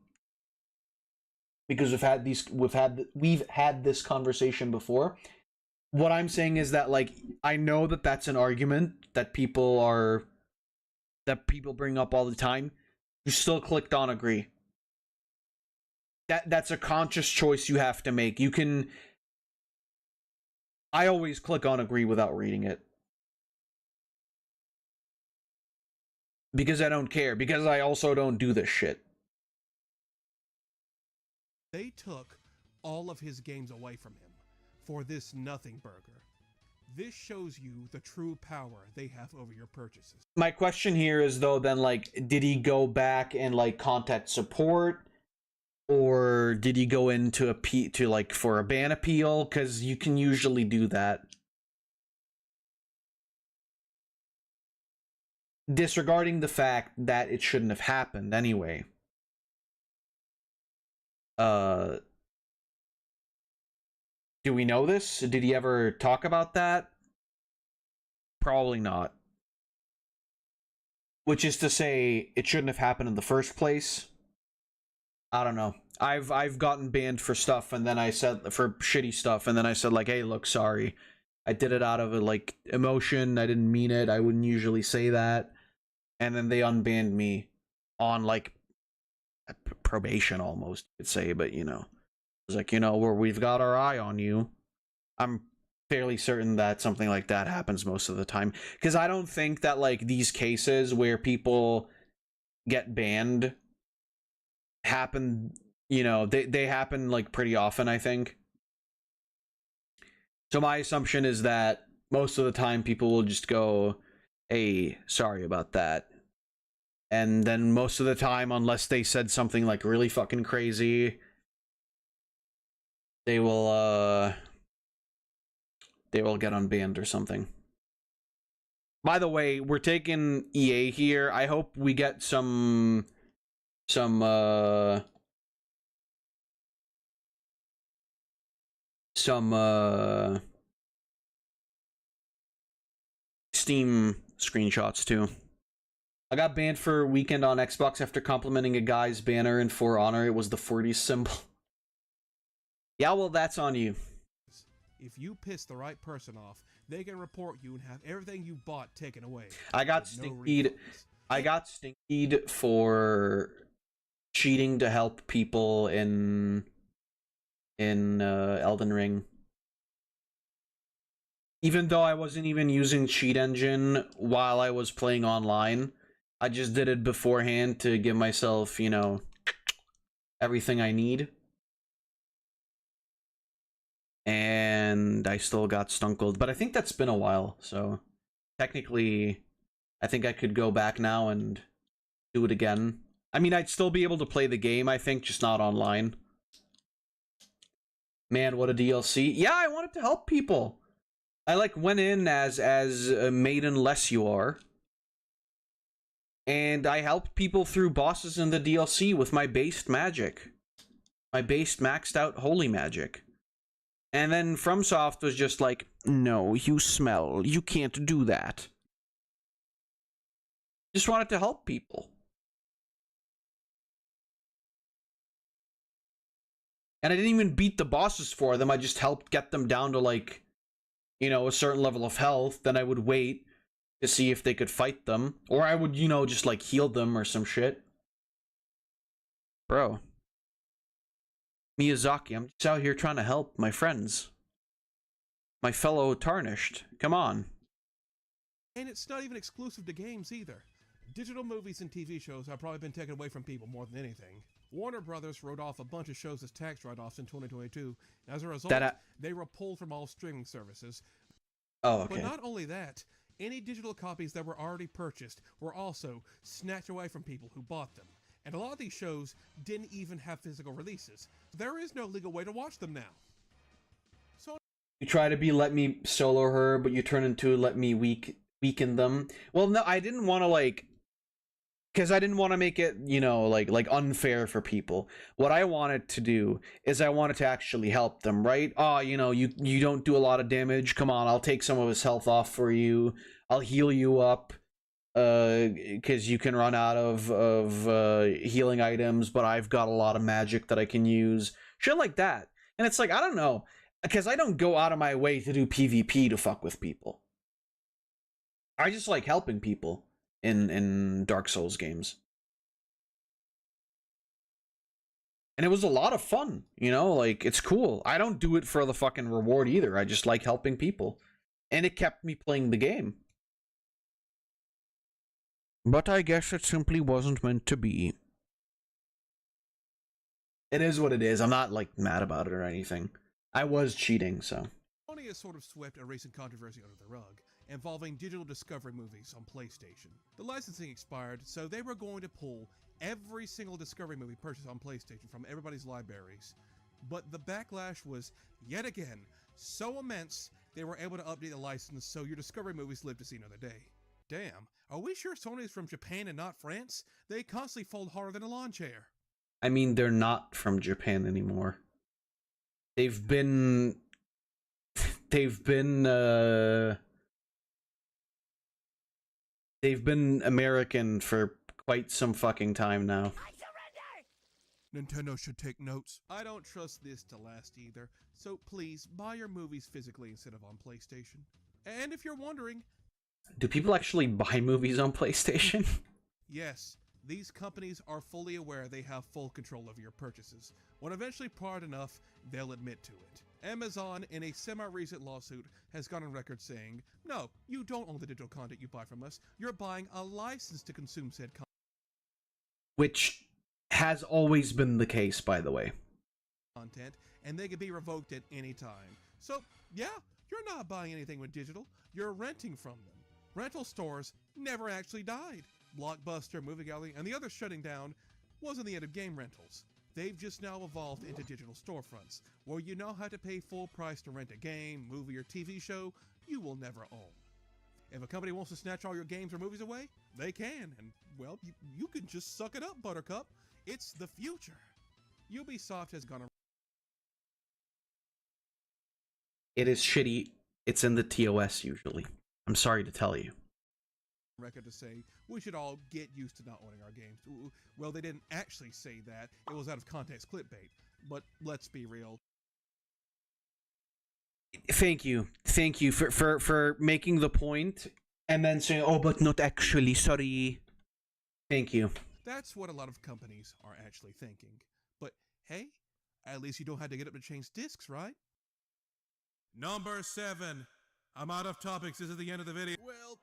Because we've had this conversation before. What I'm saying is that, like, I know that that's an argument that people bring up all the time. You still clicked on agree. That's a conscious choice you have to make. I always click on agree without reading it. Because I don't care. Because I also don't do this shit. They took all of his games away from him for this nothing burger. This shows you the true power they have over your purchases. My question here is, though, then, like, did he go back and, like, contact support? Or did he go into for a ban appeal? Because you can usually do that. Disregarding the fact that it shouldn't have happened anyway. Do we know this? Did he ever talk about that? Probably not. Which is to say, it shouldn't have happened in the first place. I don't know. I've gotten banned for stuff, and then I said, for shitty stuff, and then I said, like, hey, look, sorry. I did it out of, like, emotion. I didn't mean it. I wouldn't usually say that. And then they unbanned me on, like, probation almost, you could say, but, you know. It was like, you know, we've got our eye on you. I'm fairly certain that something like that happens most of the time. Because I don't think that, like, these cases where people get banned happen, you know, they happen, like, pretty often, I think. So my assumption is that most of the time people will just go, hey, sorry about that. And then most of the time, unless they said something, like, really fucking crazy, they will get unbanned or something. By the way, we're taking EA here. I hope we get some Steam screenshots too. I got banned for a weekend on Xbox after complimenting a guy's banner in For Honor. It was the 40s symbol. Yeah, well, that's on you. If you piss the right person off, they can report you and have everything you bought taken away. I got stinkied. I got stinkied for cheating to help people in Elden Ring. Even though I wasn't even using cheat engine while I was playing online, I just did it beforehand to give myself, you know, everything I need. And I still got stunkled, but I think that's been a while, so technically I think I could go back now and do it again. I mean, I'd still be able to play the game, I think, just not online. Man, what a DLC. Yeah, I wanted to help people. I, like, went in as Maiden Less You Are. And I helped people through bosses in the DLC with my based magic. My based maxed out holy magic. And then FromSoft was just like, no, you smell. You can't do that. Just wanted to help people. And I didn't even beat the bosses for them. I just helped get them down to, like, you know, a certain level of health. Then I would wait to see if they could fight them. Or I would, you know, just, like, heal them or some shit. Bro. Miyazaki, I'm just out here trying to help my friends. My fellow Tarnished. Come on. And it's not even exclusive to games either. Digital movies and TV shows have probably been taken away from people more than anything. Warner Brothers wrote off a bunch of shows as tax write-offs in 2022. As a result, they were pulled from all streaming services. Oh, okay. But not only that, any digital copies that were already purchased were also snatched away from people who bought them. And a lot of these shows didn't even have physical releases. There is no legal way to watch them now. So you try to be let me solo her, but you turn into let me weaken them. Well, no, I didn't want to, like, because I didn't want to make it, you know, like unfair for people. What I wanted to do is I wanted to actually help them, right? Oh, you know, you don't do a lot of damage. Come on, I'll take some of his health off for you. I'll heal you up, because you can run out of healing items, but I've got a lot of magic that I can use. Shit like that. And it's like, I don't know, because I don't go out of my way to do PvP to fuck with people. I just like helping people in Dark Souls games. And it was a lot of fun, you know, like, it's cool. I don't do it for the fucking reward either. I just like helping people. And it kept me playing the game. But I guess it simply wasn't meant to be. It is what it is. I'm not, like, mad about it or anything. I was cheating, so. Sony has sort of swept a recent controversy under the rug, involving digital Discovery movies on PlayStation. The licensing expired, so they were going to pull every single Discovery movie purchased on PlayStation from everybody's libraries. But the backlash was, yet again, so immense, they were able to update the license so your Discovery movies live to see another day. Damn, are we sure Sony is from Japan and not France? They constantly fold harder than a lawn chair. I mean, they're not from Japan anymore. They've been American for quite some fucking time now. Nintendo should take notes. I don't trust this to last either, so please buy your movies physically instead of on PlayStation. And if you're wondering, do people actually buy movies on PlayStation? yes, these companies are fully aware they have full control over your purchases. When eventually proud enough, they'll admit to it. Amazon, in a semi-recent lawsuit, has gone on record saying, no, you don't own the digital content you buy from us, you're buying a license to consume said content. Which has always been the case, by the way. And they can be revoked at any time. So, yeah, you're not buying anything with digital, you're renting from them. Rental stores never actually died. Blockbuster, Movie Gallery, and the others shutting down wasn't the end of game rentals. They've just now evolved into digital storefronts, where you now have to pay full price to rent a game, movie, or TV show you will never own. If a company wants to snatch all your games or movies away, they can, and, well, you can just suck it up, Buttercup. It's the future. Ubisoft has gone. It is shitty. It's in the TOS usually. I'm sorry to tell you. Record to say we should all get used to not owning our games. Well, they didn't actually say that. It was out of context clickbait. But let's be real. Thank you for making the point and then saying, oh, but not actually, sorry. Thank you. That's what a lot of companies are actually thinking. But hey, at least you don't have to get up to change discs, right? Number 7. I'm out of topics. This is the end of the video. Well,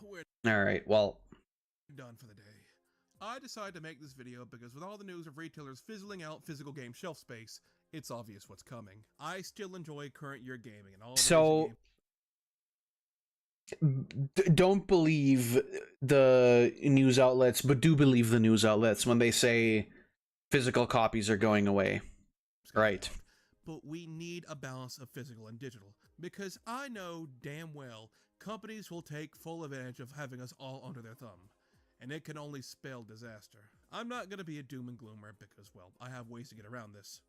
we're Alright, well, done for the day. I decided to make this video because with all the news of retailers fizzling out physical game shelf space, it's obvious what's coming. I still enjoy current year gaming and all. So don't believe the news outlets, but do believe the news outlets when they say physical copies are going away. Right. But we need a balance of physical and digital, because I know damn well companies will take full advantage of having us all under their thumb, and it can only spell disaster. I'm not going to be a doom and gloomer because, well, I have ways to get around this.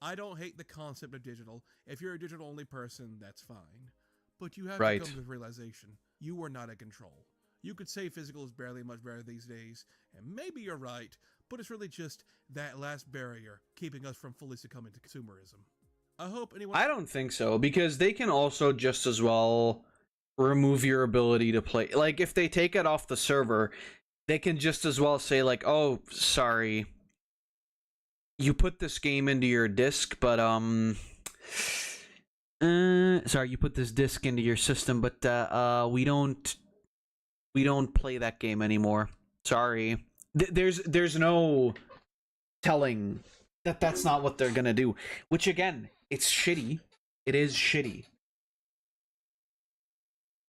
I don't hate the concept of digital. If you're a digital-only person, that's fine. But you have to come to the realization, you are not in control. You could say physical is barely much better these days, and maybe you're right, but it's really just that last barrier keeping us from fully succumbing to consumerism. I hope anyone... I don't think so, because they can also just as well remove your ability to play. Like, if they take it off the server, they can just as well say, like, oh, sorry, you put this game into your disc, but, sorry, you put this disc into your system, but, we don't play that game anymore. Sorry. There's no telling that that's not what they're gonna do. Which, again, it's shitty. It is shitty.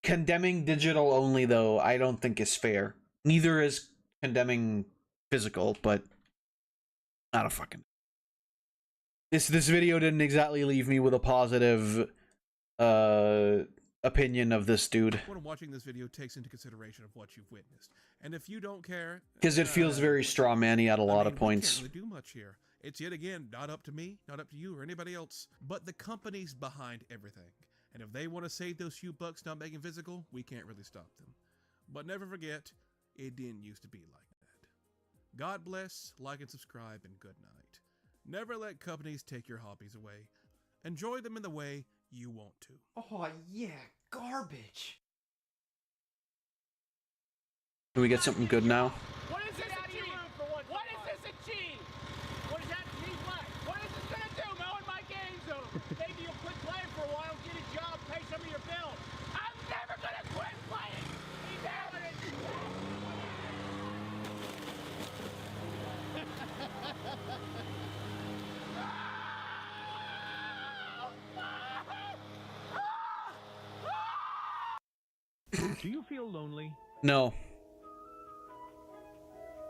Condemning digital only, though, I don't think is fair. Neither is condemning physical, but not a fucking... This video didn't exactly leave me with a positive opinion of this dude. What I'm watching this video takes into consideration of what you've witnessed. And if you don't care... Because it feels very straw man-y at a lot of points. We can't really do much here. It's yet again not up to me, not up to you or anybody else, but the companies behind everything. And if they want to save those few bucks not making physical, we can't really stop them. But never forget, it didn't used to be like that. God bless, like and subscribe, and good night. Never let companies take your hobbies away. Enjoy them in the way you want to. Oh, yeah, garbage. Can we get something good now? What is this achieve? What is this achieve? What does that achieve what? What is this gonna do? Mowing my game zone. Maybe you'll quit playing for a while, get a job, pay some of your bills. I'm never gonna quit playing. He's having it. Do you feel lonely? No.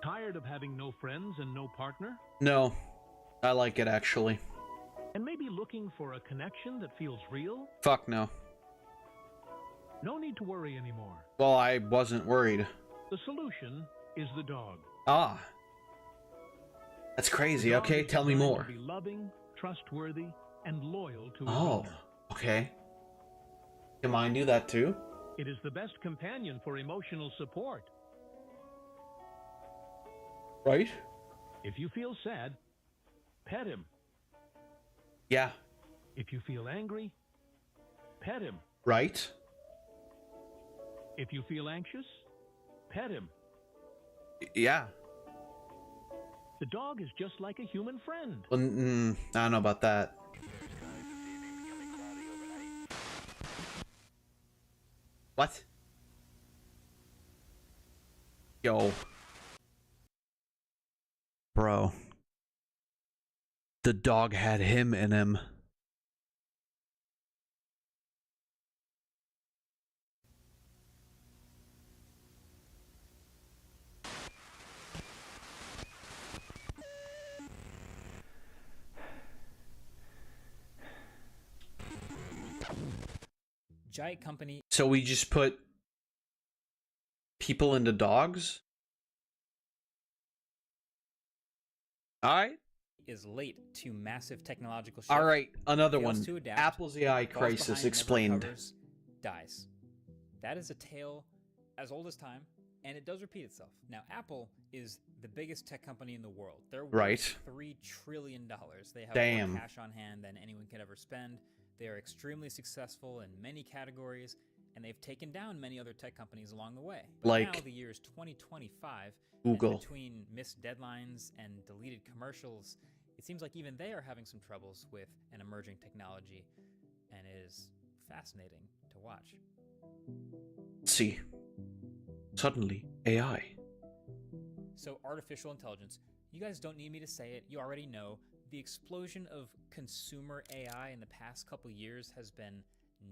Tired of having no friends and no partner? No. I like it, actually. And maybe looking for a connection that feels real? Fuck no. No need to worry anymore. Well, I wasn't worried. The solution is the dog. Ah. That's crazy. Okay, tell me more. To be loving, trustworthy, and loyal to his Oh, owner. okay. Can mine do that too? It is the best companion for emotional support. Right? If you feel sad, pet him. Yeah. If you feel angry, pet him. Right? If you feel anxious, pet him. Yeah. The dog is just like a human friend. Well, I don't know about that. What? Yo. Bro. The dog had him in him. Giant company. So we just put people into dogs? Alright. Is late to massive technological shift. Alright, another fails one. to adapt, Apple's AI falls crisis behind, never explained. recovers, dies. That is a tale as old as time, and it does repeat itself. Now, Apple is the biggest tech company in the world. They're worth Right. $3 trillion. They have Damn. more cash on hand than anyone could ever spend. They are extremely successful in many categories, and they've taken down many other tech companies along the way. But Like now the year is 2025, Google. and between missed deadlines and deleted commercials, it seems like even they are having some troubles with an emerging technology, and it is fascinating to watch. Let's see. Suddenly, AI. So, artificial intelligence, you guys don't need me to say it, you already know. The explosion of consumer AI in the past couple years has been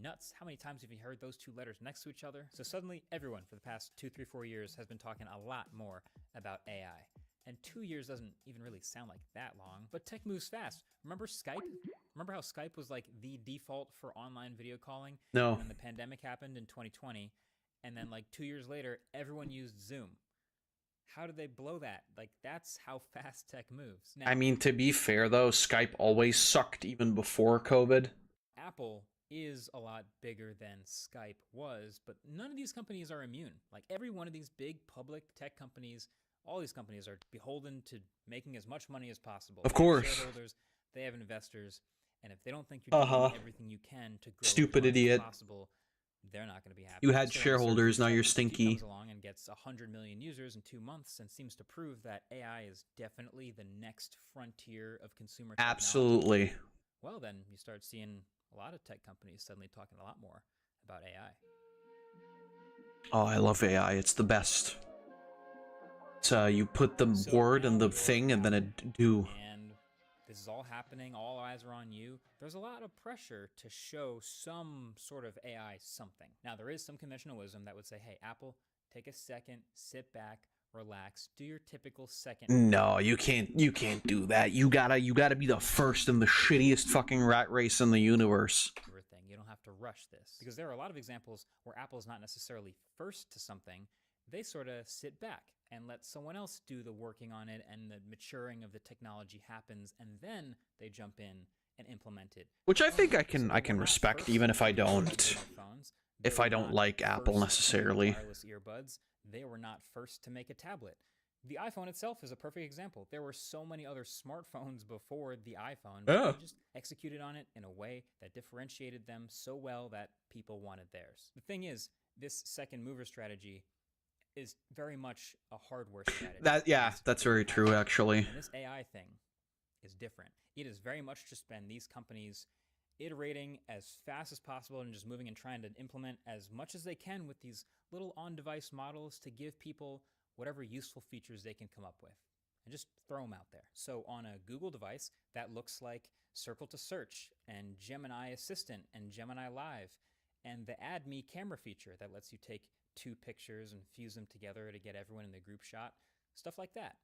nuts. How many times have you heard those two letters next to each other? So suddenly everyone for the past 2, 3, 4 years has been talking a lot more about AI. And 2 years doesn't even really sound like that long, but tech moves fast. Remember Skype? Remember how Skype was like the default for online video calling? No. And then the pandemic happened in 2020, and then like 2 years later, everyone used Zoom. How did they blow that? Like, that's how fast tech moves. Now, I mean, to be fair though, Skype always sucked even before COVID. Apple is a lot bigger than Skype was, but none of these companies are immune. Like every one of these big public tech companies, all these companies are beholden to making as much money as possible. Of They have course. shareholders, they have investors, and if they don't think you're doing everything you can to grow Stupid as much idiot. as possible, they're not going to be happy. You had So when a shareholders, now certain you're ChatGPT stinky. comes along and gets 100 million users in 2 months and seems to prove that AI is definitely the next frontier of consumer technology. Absolutely. Well, then you start seeing a lot of tech companies suddenly talking a lot more about AI. Oh, I love AI. It's the best. It's, you put the word and the thing, and then it do. And this is all happening. All eyes are on you. There's a lot of pressure to show some sort of AI something. Now, there is some conventional wisdom that would say, hey, Apple, take a second, sit back, relax, do your typical second. No, you can't do that. You gotta be the first in the shittiest fucking rat race in the universe. Thing. You don't have to rush this. Because there are a lot of examples where Apple's not necessarily first to something. They sort of sit back and let someone else do the working on it, and the maturing of the technology happens, and then they jump in and implement it. Which I think I can respect, even if I don't like Apple necessarily. Wireless earbuds. They were not first to make a tablet. The iPhone itself is a perfect example. There were so many other smartphones before the iPhone, but they just executed on it in a way that differentiated them so well that people wanted theirs. The thing is, this second mover strategy is very much a hardware strategy. That's very true, actually. And this AI thing is different. It has very much just been these companies iterating as fast as possible and just moving and trying to implement as much as they can with these little on-device models to give people whatever useful features they can come up with, and just throw them out there. So on a Google device, that looks like Circle to Search and Gemini Assistant and Gemini Live and the Add Me camera feature that lets you take 2 pictures and fuse them together to get everyone in the group shot, stuff like that.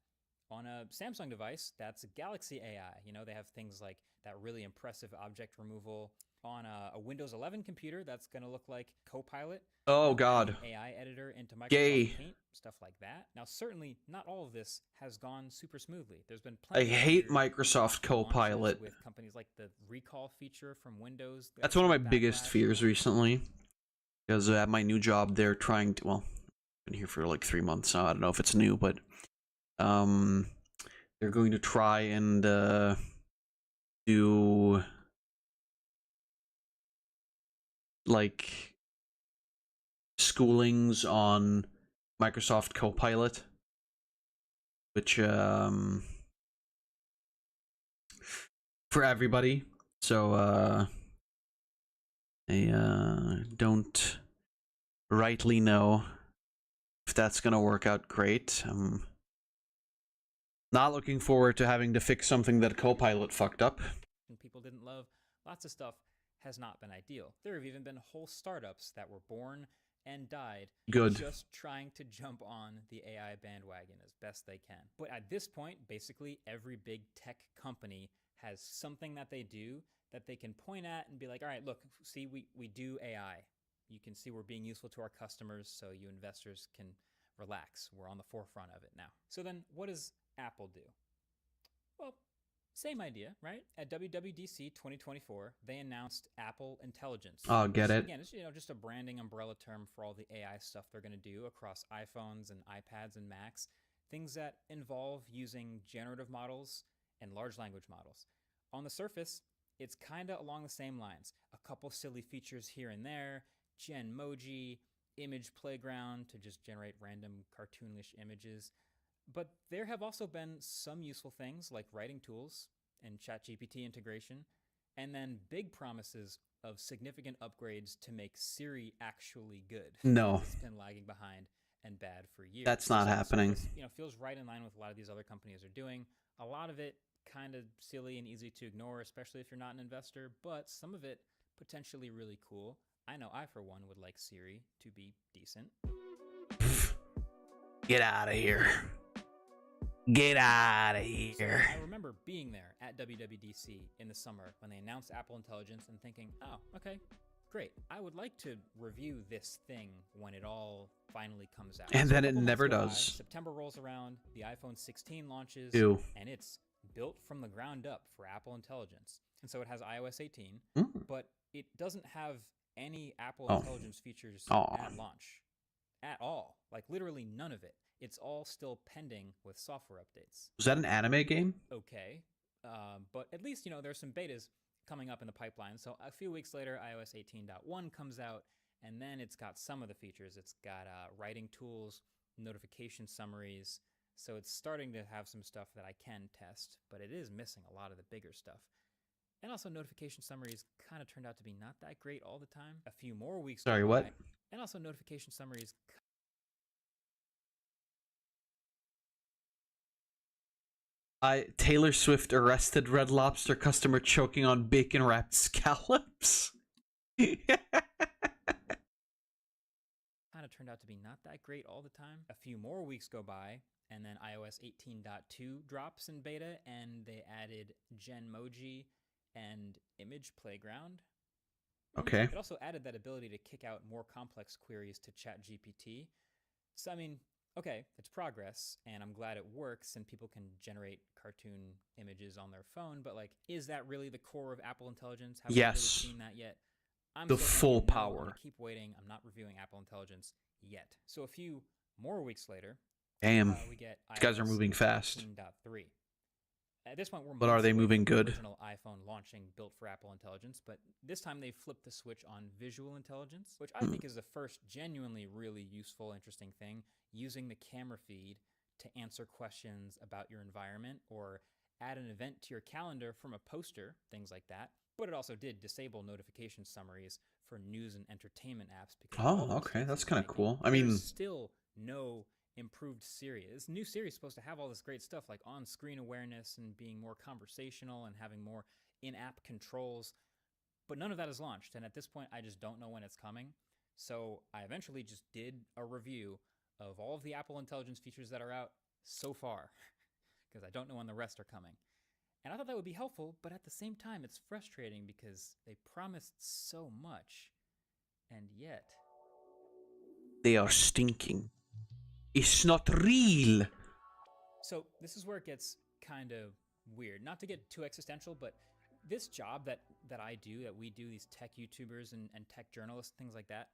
On a Samsung device, that's Galaxy AI. You know, they have things like that really impressive object removal. On a Windows 11 computer, that's going to look like Copilot. Oh, God. AI editor into Microsoft Gay. Paint, stuff like that. Now, certainly, not all of this has gone super smoothly. There's been I plenty hate of Microsoft Copilot. with companies like the recall feature from Windows. That's one of my biggest fears recently. Because at my new job, they're trying to, well, I've been here for like 3 months now. I don't know if it's new, but they're going to try and do like schoolings on Microsoft Copilot, which for everybody. So I don't rightly know if that's gonna work out great. I'm not looking forward to having to fix something that Copilot fucked up. People didn't love. Lots of stuff has not been ideal. There have even been whole startups that were born and died just trying to jump on the AI bandwagon as best they can. But at this point, basically every big tech company has something that they do that they can point at and be like, all right, look, see, we do AI. You can see we're being useful to our customers, so you investors can relax. We're on the forefront of it now. So then what does Apple do? Well, same idea, right? At WWDC 2024, they announced Apple Intelligence. Oh, get it. Again, it's just a branding umbrella term for all the AI stuff they're going to do across iPhones and iPads and Macs. Things that involve using generative models and large language models. On the surface, it's kind of along the same lines. A couple silly features here and there, Genmoji, image playground to just generate random cartoonish images. But there have also been some useful things like writing tools and ChatGPT integration, and then big promises of significant upgrades to make Siri actually good. No. It's been lagging behind and bad for years. That's not happening. This, feels right in line with a lot of these other companies are doing. A lot of it kind of silly and easy to ignore, especially if you're not an investor, but some of it potentially really cool. I know I, for one, would like Siri to be decent. Get out of here. Get out of here. I remember being there at WWDC in the summer when they announced Apple Intelligence and thinking, oh, okay, great. I would like to review this thing when it all finally comes out. And then it never does. September rolls around, the iPhone 16 launches, Ew. and it's built from the ground up for Apple Intelligence. And so it has iOS 18, but it doesn't have any Apple Oh. Intelligence features Aw. at launch. At all. Like, literally none of it. It's all still pending with software updates. Was that an anime game? Okay. But at least, there's some betas coming up in the pipeline. So a few weeks later, iOS 18.1 comes out, and then it's got some of the features. It's got writing tools, notification summaries. So it's starting to have some stuff that I can test, but it is missing a lot of the bigger stuff. And also, notification summaries kind of turned out to be not that great all the time. A few more weeks. Sorry, what? And also, notification summaries. Taylor Swift arrested Red Lobster customer choking on bacon wrapped scallops. Kind of turned out to be not that great all the time. A few more weeks go by, and then iOS 18.2 drops in beta, and they added Genmoji and Image Playground. Okay. It also added that ability to kick out more complex queries to ChatGPT. So, I mean, okay, it's progress, and I'm glad it works, and people can generate cartoon images on their phone, but, like, is that really the core of Apple Intelligence? Have we really Yes. seen that yet? I'm The still full thinking no, power. I'm gonna keep waiting. I'm not reviewing Apple Intelligence yet. So a few more weeks later, Damn. we get These guys are iOS moving fast. 18.3. At this point, we're But are months they away moving from good? the original iPhone launching built for Apple Intelligence, but this time they flipped the switch on visual intelligence, which I think is the first genuinely really useful, interesting thing, using the camera feed to answer questions about your environment or add an event to your calendar from a poster, things like that. But it also did disable notification summaries for news and entertainment apps. Because of all Oh, the okay. mistakes That's it's kind of making. cool. I There's mean, still no improved Siri. This new Siri is supposed to have all this great stuff like on-screen awareness and being more conversational and having more in-app controls, but none of that is launched. And at this point, I just don't know when it's coming. So I eventually just did a review of all of the Apple Intelligence features that are out so far, because I don't know when the rest are coming. And I thought that would be helpful, but at the same time, it's frustrating because they promised so much, and yet... they are stinking. It's not real. So this is where it gets kind of weird. Not to get too existential, but this job that I do, that we do, these tech YouTubers and tech journalists, things like that,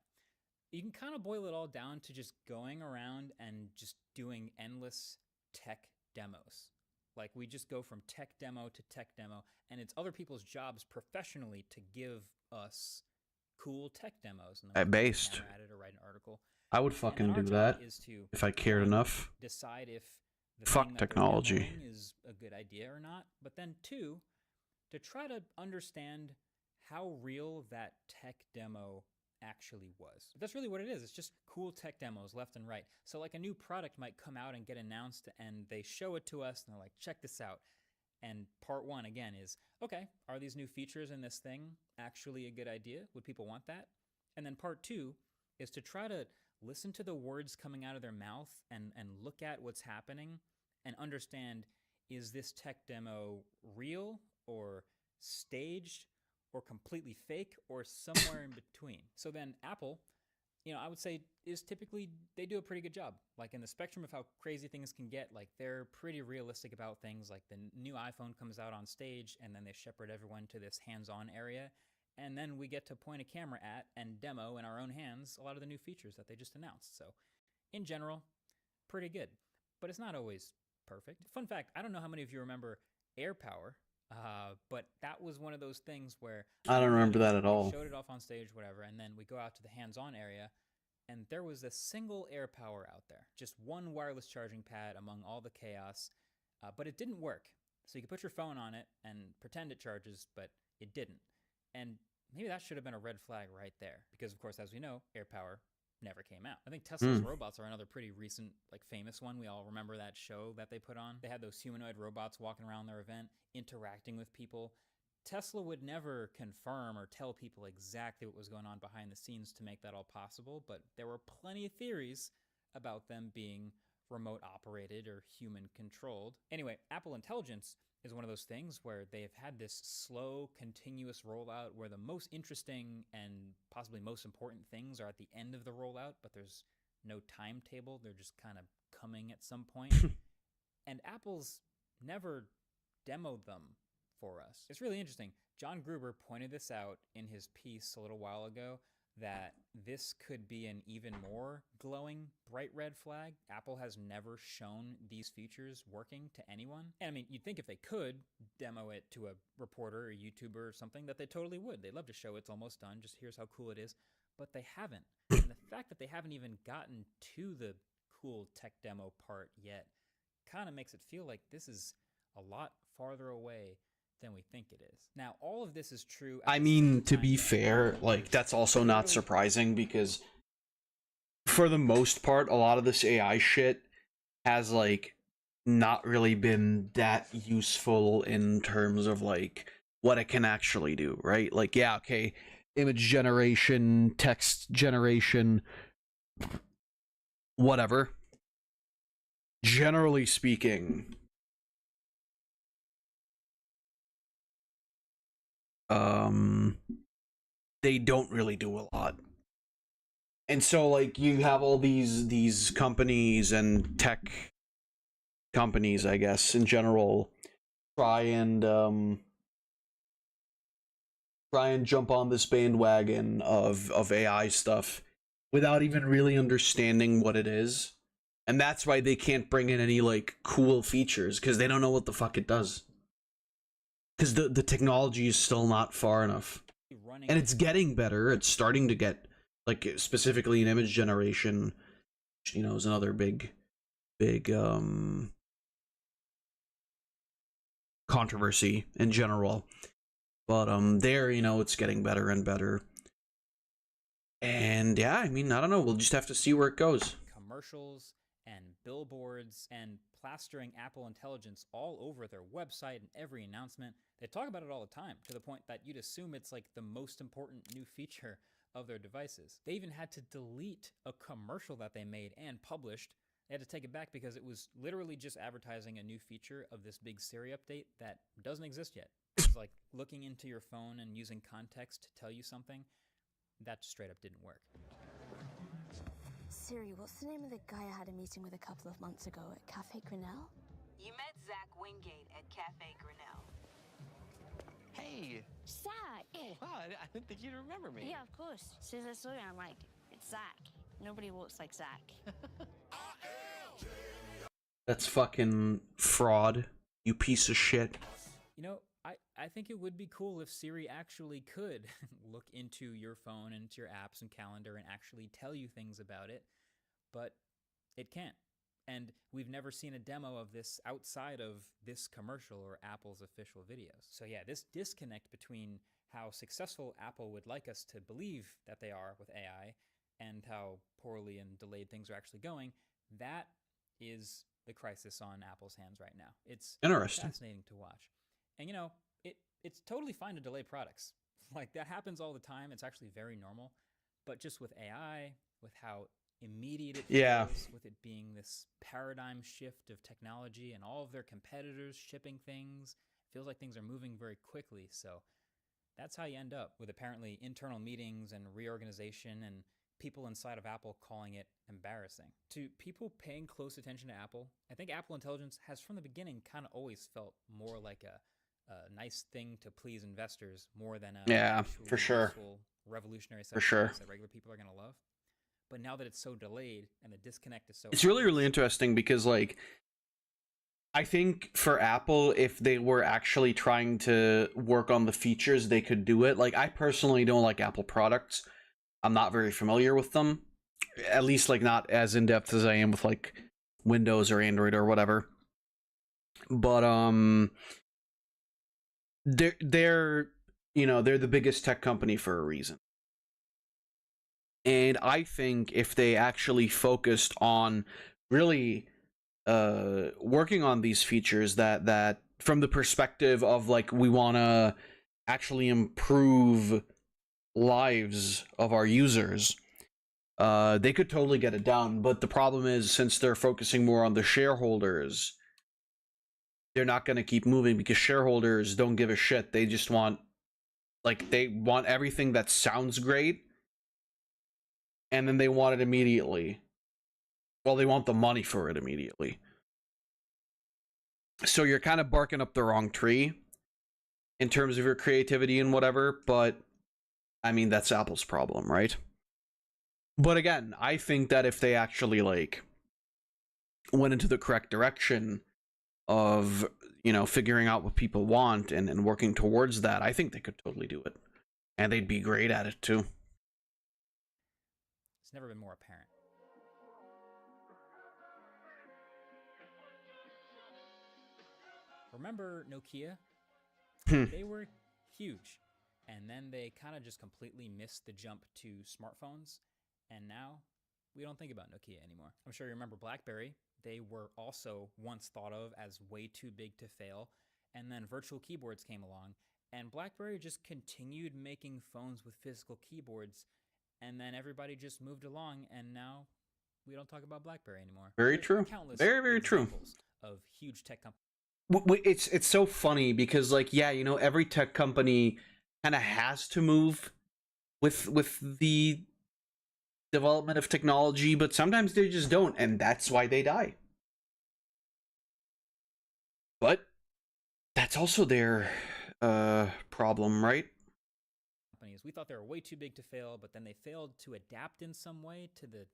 you can kind of boil it all down to just going around and just doing endless tech demos. Like, we just go from tech demo to tech demo, and it's other people's jobs professionally to give us cool tech demos. And then we Based. camera at it or write an article. I would And fucking our do job that is to, if I cared one, enough. decide if the Fuck thing that they're technology. demoing is a good idea or not. But then two, to try to understand how real that tech demo actually was. That's really what it is. It's just cool tech demos left and right. So like a new product might come out and get announced, and they show it to us and they're like, check this out. And part one, again, is, okay, are these new features in this thing actually a good idea? Would people want that? And then part two is to try to listen to the words coming out of their mouth and look at what's happening and understand, is this tech demo real or staged or completely fake or somewhere in between? So then Apple, I would say is typically, they do a pretty good job. Like, in the spectrum of how crazy things can get, like, they're pretty realistic about things. Like, the new iPhone comes out on stage and then they shepherd everyone to this hands-on area. And then we get to point a camera at and demo in our own hands a lot of the new features that they just announced. So in general, pretty good, but it's not always perfect. Fun fact, I don't know how many of you remember AirPower, but that was one of those things where I don't remember that at they all. showed it off on stage, whatever, and then we go out to the hands-on area, and there was a single AirPower out there, just one wireless charging pad among all the chaos, but it didn't work. So you could put your phone on it and pretend it charges, but it didn't. And maybe that should have been a red flag right there, because of course, as we know, AirPower never came out. I think Tesla's robots are another pretty recent, like, famous one. We all remember that show that they put on. They had those humanoid robots walking around their event, interacting with people. Tesla would never confirm or tell people exactly what was going on behind the scenes to make that all possible, but there were plenty of theories about them being remote operated or human controlled. Anyway, Apple Intelligence is one of those things where they've had this slow, continuous rollout where the most interesting and possibly most important things are at the end of the rollout, but there's no timetable. They're just kind of coming at some point. And Apple's never demoed them for us. It's really interesting. John Gruber pointed this out in his piece a little while ago, that this could be an even more glowing bright red flag. Apple has never shown these features working to anyone. And I mean, you'd think if they could demo it to a reporter or YouTuber or something, that they totally would. They'd love to show it's almost done, just here's how cool it is. But they haven't. And the fact that they haven't even gotten to the cool tech demo part yet kind of makes it feel like this is a lot farther away than we think it is. Now, all of this is true. I mean, to be fair, like, that's also not surprising because for the most part, a lot of this AI shit has, like, not really been that useful in terms of, like, what it can actually do, right? Like, yeah, okay, image generation, text generation, whatever. Generally speaking, they don't really do a lot. And so, like, you have all these companies and tech companies, I guess, in general, try and jump on this bandwagon of AI stuff without even really understanding what it is. And that's why they can't bring in any, like, cool features, because they don't know what the fuck it does. Because the technology is still not far enough. And it's getting better. It's starting to get, like, specifically in image generation, which, you know, is another big controversy in general. But there, you know, it's getting better and better. And yeah, I mean, I don't know. We'll just have to see where it goes. Commercials and billboards and plastering Apple Intelligence all over their website and every announcement. They talk about it all the time, to the point that you'd assume it's like the most important new feature of their devices. They even had to delete a commercial that they made and published. They had to take it back because it was literally just advertising a new feature of this big Siri update that doesn't exist yet. It's like looking into your phone and using context to tell you something. That straight up didn't work. Siri, what's the name of the guy I had a meeting with a couple of months ago at Cafe Grinnell? You met Zach Wingate at Cafe Grinnell. Hey! Zach! Oh, wow, I didn't think you'd remember me. Yeah, of course. As soon as I saw you, I'm like, it's Zach. Nobody walks like Zach. That's fucking fraud, you piece of shit. You know, I think it would be cool if Siri actually could look into your phone and into your apps and calendar and actually tell you things about it, but it can't. And we've never seen a demo of this outside of this commercial or Apple's official videos. So yeah, this disconnect between how successful Apple would like us to believe that they are with AI and how poorly and delayed things are actually going, that is the crisis on Apple's hands right now. It's interesting, fascinating to watch. And you know, it's totally fine to delay products. Like, that happens all the time. It's actually very normal. But just with AI, with how immediate it feels, with it being this paradigm shift of technology and all of their competitors shipping things, it feels like things are moving very quickly. So that's how you end up with apparently internal meetings and reorganization and people inside of Apple calling it embarrassing. To people paying close attention to Apple, I think Apple Intelligence has from the beginning kind of always felt more like a nice thing to please investors more than a for sure, revolutionary set for sure that regular people are going to love. But now that it's so delayed and the disconnect is so it's really interesting because, like, I think for Apple, if they were actually trying to work on the features, they could do it. Like, I personally don't like Apple products. I'm not very familiar with them, at least, like, not as in-depth as I am with, like, Windows or Android or whatever. But they're you know, they're the biggest tech company for a reason. And I think if they actually focused on really working on these features that from the perspective of, like, we want to actually improve lives of our users, they could totally get it done. But the problem is, since they're focusing more on the shareholders, they're not going to keep moving because shareholders don't give a shit. They just want, like, they want everything that sounds great, and then they want it immediately. Well, they want the money for it immediately. So you're kind of barking up the wrong tree. in terms of your creativity and whatever, but I mean, that's Apple's problem, right? But again, I think that if they actually like went into the correct direction of, you know, figuring out what people want and working towards that, I think they could totally do it. And they'd be great at it too. It's never been more apparent. Remember Nokia? They were huge. And then they kind of just completely missed the jump to smartphones. And now we don't think about Nokia anymore. I'm sure you remember BlackBerry. They were also once thought of as way too big to fail. And then virtual keyboards came along. And BlackBerry just continued making phones with physical keyboards. And then everybody just moved along. And now we don't talk about BlackBerry anymore. Very true. Very, very true. Of huge tech companies. It's so funny because, like, yeah, you know, every tech company kind of has to move with the development of technology, but sometimes they just don't, and that's why they die. But that's also their problem, right? Companies, we thought they were way too big to fail, but then they failed to adapt in some way to the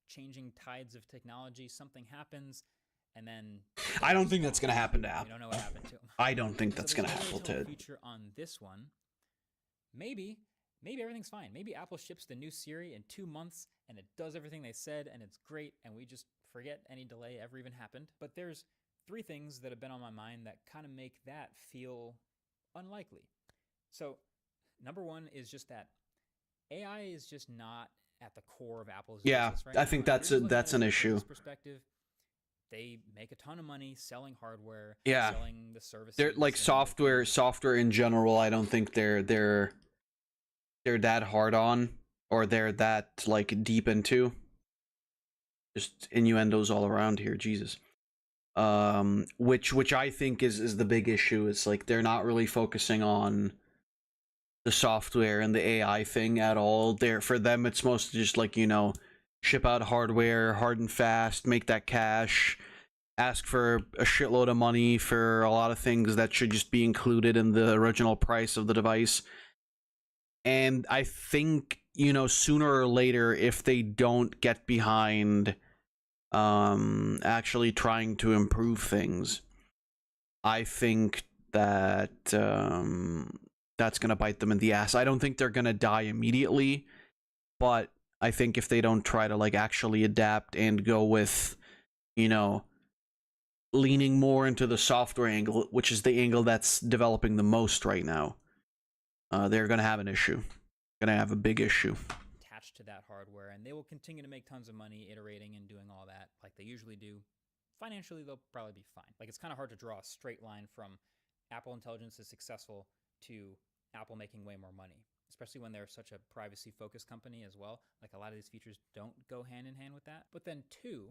changing tides of technology. Something happens, and then I don't think that's going to happen to Apple. We don't know what happened to them. I don't think that's going to happen to Feature on this one. Maybe everything's fine. Maybe Apple ships the new Siri in 2 months and it does everything they said and it's great and we just forget any delay ever even happened. But there's 3 things that have been on my mind that kind of make that feel unlikely. So, number 1 is just that AI is just not at the core of Apple's business right now. I think that's an issue. Perspective, they make a ton of money selling hardware, yeah, selling the services. They're like software in general. I don't think they're that hard on, or they're that like deep into. Just innuendos all around here, Jesus. Which I think is the big issue. Is like they're not really focusing on the software and the AI thing at all. For them, it's mostly just like, you know, ship out hardware, hard and fast, make that cash, ask for a shitload of money for a lot of things that should just be included in the original price of the device. And I think, you know, sooner or later, if they don't get behind actually trying to improve things, I think that that's going to bite them in the ass. I don't think they're going to die immediately, but I think if they don't try to like actually adapt and go with, you know, leaning more into the software angle, which is the angle that's developing the most right now, they're going to have an issue. Going to have a big issue. Attached to that hardware, and they will continue to make tons of money iterating and doing all that like they usually do. Financially, they'll probably be fine. Like, it's kind of hard to draw a straight line from Apple Intelligence is successful to Apple making way more money, especially when they're such a privacy-focused company as well. Like, a lot of these features don't go hand in hand with that. But then, 2,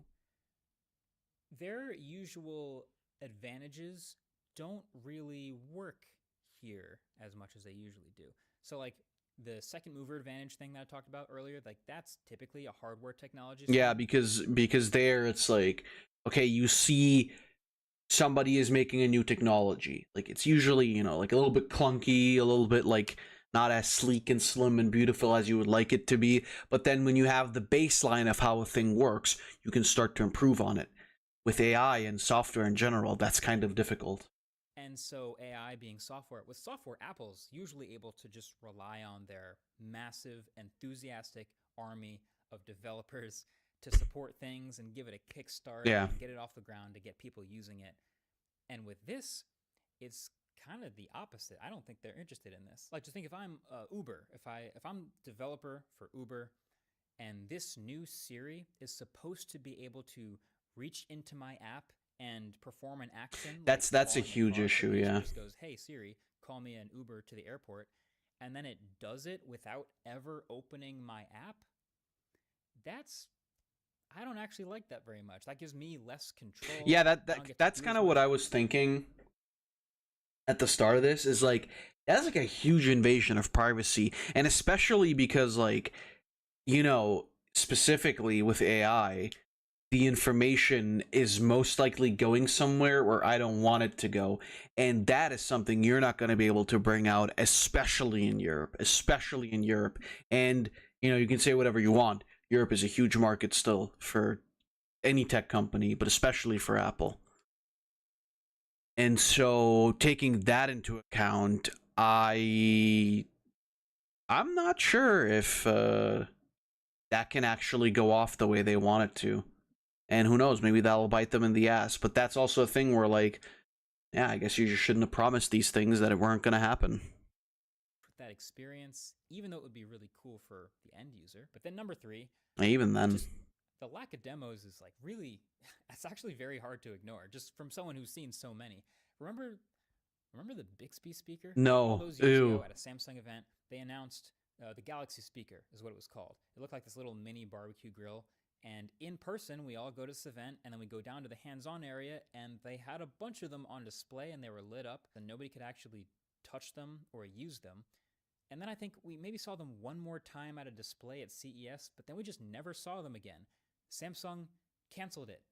their usual advantages don't really work here as much as they usually do. So, like, the second mover advantage thing that I talked about earlier, like, that's typically a hardware technology. Yeah, because there it's like, okay, you see somebody is making a new technology. Like, it's usually, you know, like a little bit clunky, a little bit like not as sleek and slim and beautiful as you would like it to be. But then when you have the baseline of how a thing works, you can start to improve on it. With AI and software in general, that's kind of difficult. And so AI being software, with software, Apple's usually able to just rely on their massive, enthusiastic army of developers to support things and give it a kickstart and get it off the ground to get people using it. And with this, it's kind of the opposite. I don't think they're interested in this. Like, just think if I'm Uber, if I'm developer for Uber, and this new Siri is supposed to be able to reach into my app and perform an action. That's a huge issue, yeah. It just goes, hey Siri, call me an Uber to the airport, and then it does it without ever opening my app. I don't actually like that very much. That gives me less control. Yeah, that's kind of what I was thinking at the start of this, is like, that's like a huge invasion of privacy. And especially because, like, you know, specifically with AI, the information is most likely going somewhere where I don't want it to go. And that is something you're not going to be able to bring out, especially in Europe. Especially in Europe. And, you know, you can say whatever you want. Europe is a huge market still for any tech company, but especially for Apple. And so, taking that into account, I'm not sure if that can actually go off the way they want it to. And who knows, maybe that'll bite them in the ass. But that's also a thing where, like, yeah, I guess you just shouldn't have promised these things that it weren't going to happen. That experience, even though it would be really cool for the end user. But then number 3, even then, the lack of demos is like really, it's actually very hard to ignore. Just from someone who's seen so many. Remember the Bixby speaker? No. All those years ago at a Samsung event, they announced the Galaxy speaker is what it was called. It looked like this little mini barbecue grill. And in person, we all go to this event, and then we go down to the hands-on area, and they had a bunch of them on display, and they were lit up, and nobody could actually touch them or use them. And then I think we maybe saw them one more time at a display at CES, but then we just never saw them again. Samsung canceled it.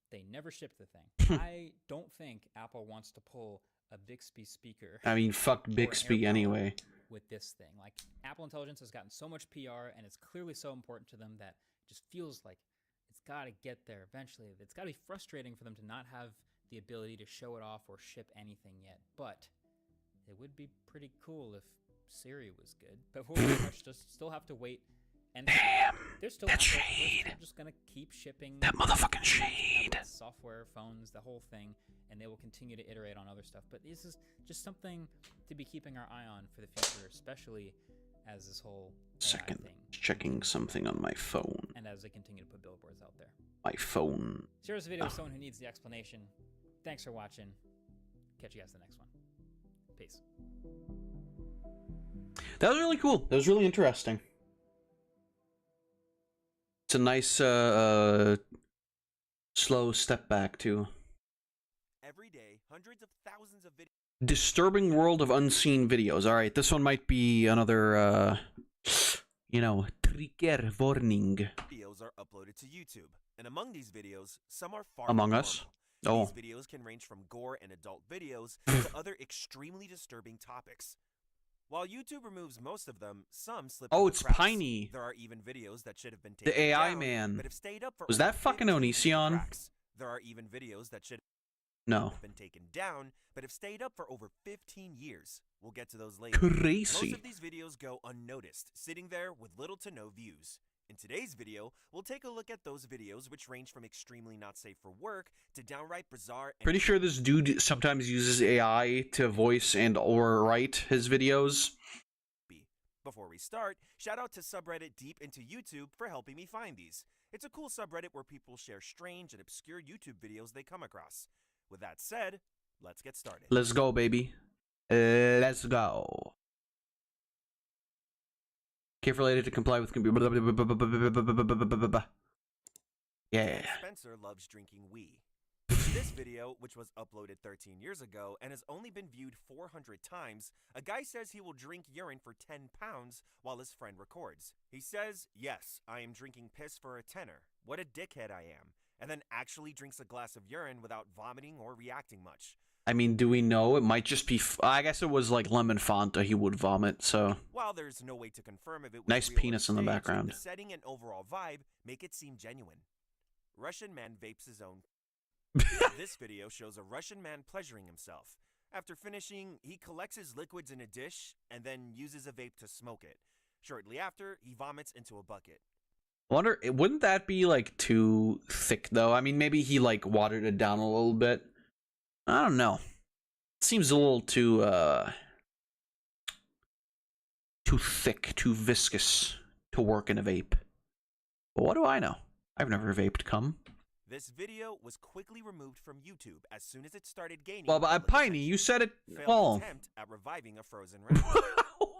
They never shipped the thing. I don't think Apple wants to pull a Bixby speaker. I mean, fuck Bixby anyway. With this thing. Like, Apple Intelligence has gotten so much PR, and it's clearly so important to them that it just feels like it's got to get there eventually. It's got to be frustrating for them to not have the ability to show it off or ship anything yet. But it would be pretty cool if Siri was good. But we'll just still have to wait. And damn, there's still that shade. They're just gonna keep shipping that motherfucking shade. Software, phones, the whole thing, and they will continue to iterate on other stuff. But this is just something to be keeping our eye on for the future, especially as this whole second AI thing. Checking something on my phone. And as they continue to put billboards out there. My phone. Share this video with someone who needs the explanation. Thanks for watching. Catch you guys in the next one. Peace. That was really cool. That was really interesting. It's a nice slow step back too. Every day, hundreds of thousands of videos. Disturbing world of unseen videos. All right, this one might be another you know, trigger warning. Videos are uploaded to YouTube, and among these videos, some are far Among from Us. normal. Oh. These videos can range from gore and adult videos to other extremely disturbing topics. While YouTube removes most of them, some slip through Oh, the it's cracks. Piney. There are even videos that should have been taken The AI down, man. but have stayed up for Was over that fucking 15 years. Onision? There are even videos that should No. have been taken down, but have stayed up for over 15 years. We'll get to those later. Crazy. Most of these videos go unnoticed, sitting there with little to no views. In today's video, we'll take a look at those videos which range from extremely not safe for work to downright bizarre and Pretty sure this dude sometimes uses AI to voice and or write his videos. Before we start, shout out to subreddit Deep Into YouTube for helping me find these. It's a cool subreddit where people share strange and obscure YouTube videos they come across. With that said, let's get started. Let's go, baby. Let's go. Careful lady to comply with yeah. Spencer loves drinking wee. This video, which was uploaded 13 years ago and has only been viewed 400 times, a guy says he will drink urine for 10 pounds while his friend records. He says, "Yes, I am drinking piss for a tenner. What a dickhead I am." And then actually drinks a glass of urine without vomiting or reacting much. I mean, do we know? It might just be... I guess it was like lemon Fanta he would vomit, so... While there's no way to confirm if it was Nice real or penis in the staged, background. the setting and overall vibe make it seem genuine. Russian man vapes his own. This video shows a Russian man pleasuring himself. After finishing, he collects his liquids in a dish and then uses a vape to smoke it. Shortly after, he vomits into a bucket. Wonder, wouldn't that be like too thick though? I mean, maybe he like watered it down a little bit. I don't know. Seems a little too thick, too viscous to work in a vape. But what do I know? I've never vaped cum. This video was quickly removed from YouTube as soon as it started gaining. Well, but Piney, you said it. Oh. Attempt at reviving a frozen rat.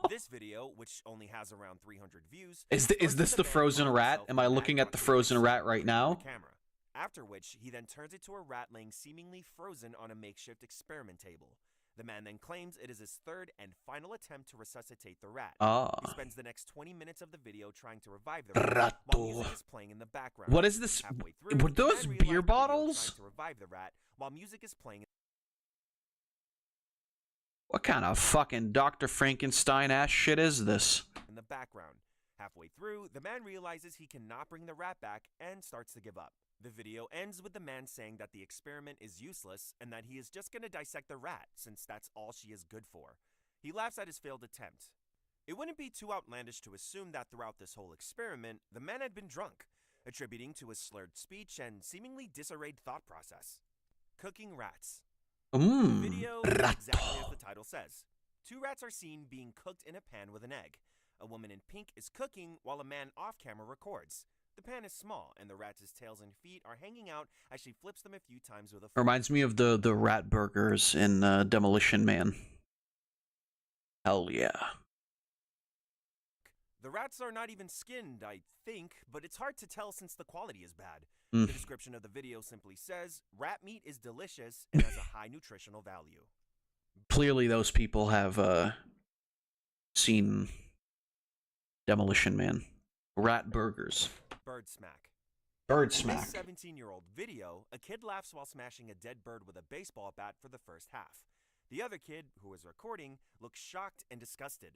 This video, which only has around 300 views, Is this the frozen rat? Am I looking at the frozen rat right now? Camera. After which, he then turns it to a rat laying seemingly frozen on a makeshift experiment table. The man then claims it is his third and final attempt to resuscitate the rat. Ah. He spends the next 20 minutes of the video trying to revive the rat while music is playing in the background. What is this? Halfway through, Were the those man beer realized the video bottles? trying to revive the rat while music is playing What kind of fucking Dr. Frankenstein ass shit is this? in the background. Halfway through, the man realizes he cannot bring the rat back and starts to give up. The video ends with the man saying that the experiment is useless and that he is just going to dissect the rat since that's all she is good for. He laughs at his failed attempt. It wouldn't be too outlandish to assume that throughout this whole experiment, the man had been drunk, attributing to his slurred speech and seemingly disarrayed thought process. Cooking rats. The video is exactly as the title says. 2 rats are seen being cooked in a pan with an egg. A woman in pink is cooking while a man off camera records. The pan is small, and the rats' tails and feet are hanging out as she flips them a few times with a fork. Reminds me of the rat burgers in Demolition Man. Hell yeah. The rats are not even skinned, I think, but it's hard to tell since the quality is bad. Mm. The description of the video simply says, rat meat is delicious and has a high nutritional value. Clearly those people have seen Demolition Man. Rat burgers. Bird smack. Bird In smack. this 17-year-old video, a kid laughs while smashing a dead bird with a baseball bat for the first half. The other kid, who was recording, looks shocked and disgusted.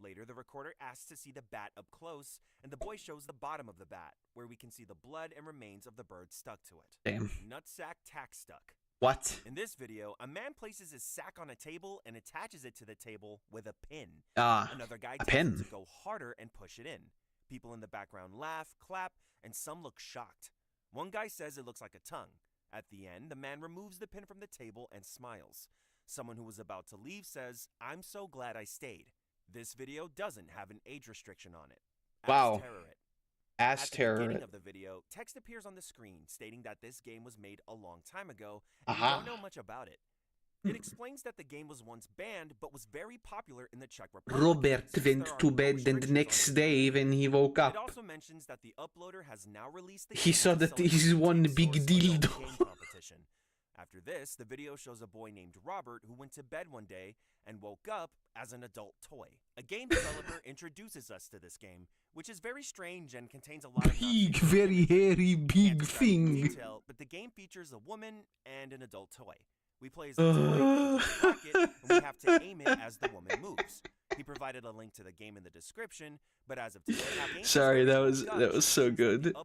Later, the recorder asks to see the bat up close, and the boy shows the bottom of the bat, where we can see the blood and remains of the bird stuck to it. Damn. Nutsack tack stuck. What? In this video, a man places his sack on a table and attaches it to the table with a pin. Another guy a tells him pin. to go harder and push it in. People in the background laugh, clap, and some look shocked. One guy says it looks like a tongue. At the end, the man removes the pin from the table and smiles. Someone who was about to leave says, "I'm so glad I stayed." This video doesn't have an age restriction on it. Wow. At the beginning of the video, text appears on the screen stating that this game was made a long time ago, and we don't know much about it. It explains that the game was once banned, but was very popular in the Czech Republic. Robert went to bed, and the next day when he woke It up, also mentions that the uploader has now released the he game saw to that celebrate he's the one Game big Source dildo. adult game competition. After this, the video shows a boy named Robert who went to bed one day and woke up as an adult toy. A game developer introduces us to this game, which is very strange and contains a lot of Big, very hairy, big thing. detail, but the game features a woman and an adult toy. We play as a toy, with a rocket, and we have to aim it as the woman moves. He provided a link to the game in the description, but as of today, the game Sorry, that was so good.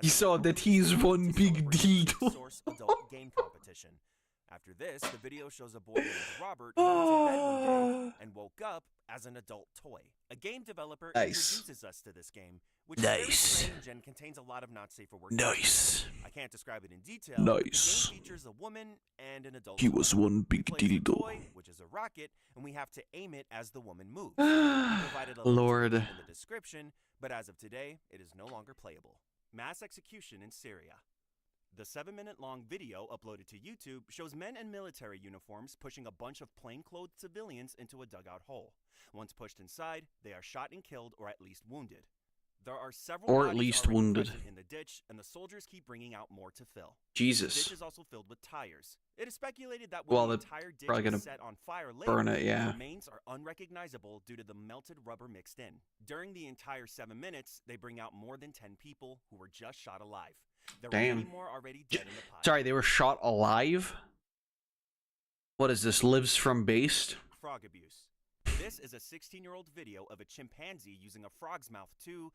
He saw that he's one big dildo. Source adult game competition. After this, the video shows a boy named Robert who went to bed one day and woke up as an adult toy. A game developer introduces us to this game, which is very strange and contains a lot of not safe for work. Nice. I can't describe it in detail. Nice. The game features a woman and an adult. He was one big We play as a dildo. toy, which is a rocket, and we have to aim it as the woman moves. He provided a link to Lord. the game in the description, but as of today, it is no longer playable. Mass execution in Syria. The 7-minute-long video uploaded to YouTube shows men in military uniforms pushing a bunch of plainclothed civilians into a dugout hole. Once pushed inside, they are shot and killed or at least wounded. There are several Or at bodies least already wounded. present in the ditch, and the soldiers keep bringing out more to fill. Jesus. The ditch is also filled with tires. It is speculated that Well, when the they're entire ditch probably gonna was set on fire later, burn it, yeah. the remains are unrecognizable due to the melted rubber mixed in. During the entire 7 minutes, they bring out more than 10 people who were just shot alive. There were Damn. many more already dead in the pile. Sorry, they were shot alive? What is this, lives from based? Frog abuse. This is a 16-year-old video of a chimpanzee using a frog's mouth to,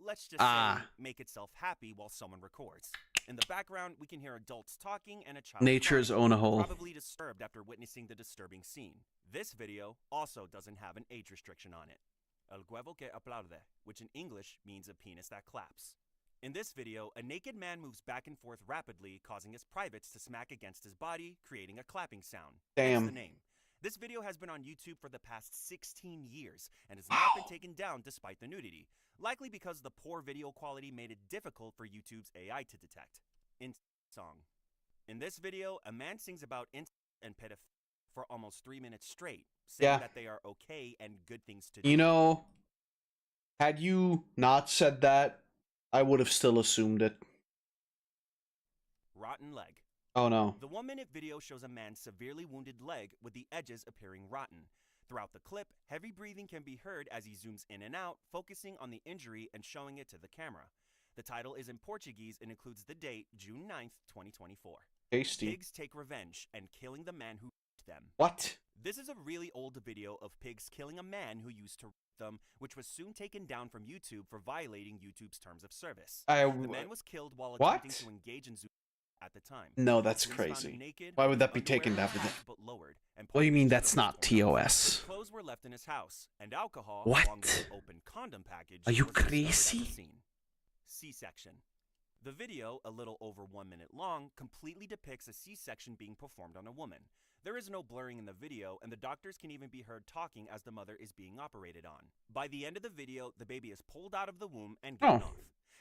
let's just say, make itself happy while someone records. In the background, we can hear adults talking and a child Nature's crying, own a hole. probably disturbed after witnessing the disturbing scene. This video also doesn't have an age restriction on it. El huevo que aplaude, which in English means a penis that claps. In this video, a naked man moves back and forth rapidly, causing his privates to smack against his body, creating a clapping sound. Damn. That's the name. This video has been on YouTube for the past 16 years and has not been taken down despite the nudity, likely because the poor video quality made it difficult for YouTube's AI to detect. Song. In this video, a man sings about incest and pedophilia for almost 3 minutes straight, saying that they are okay and good things to do. You know, had you not said that, I would have still assumed it. Rotten leg. Oh no. The 1-minute video shows a man's severely wounded leg with the edges appearing rotten. Throughout the clip, heavy breathing can be heard as he zooms in and out, focusing on the injury and showing it to the camera. The title is in Portuguese and includes the date, June 9th, 2024. Tasty. Pigs take revenge and killing the man who raped them. What? This is a really old video of pigs killing a man who used to rape them, which was soon taken down from YouTube for violating YouTube's terms of service. The man was killed while attempting to engage in zoo at the time. No, that's crazy. Why would that be taken down? What do you mean that's not TOS? Clothes were left in his house, and alcohol, What? along with an open condom package, Are you was discovered at the crazy? scene. C-section. The video, a little over 1 minute long, completely depicts a C-section being performed on a woman. There is no blurring in the video, and the doctors can even be heard talking as the mother is being operated on. By the end of the video, the baby is pulled out of the womb and given off.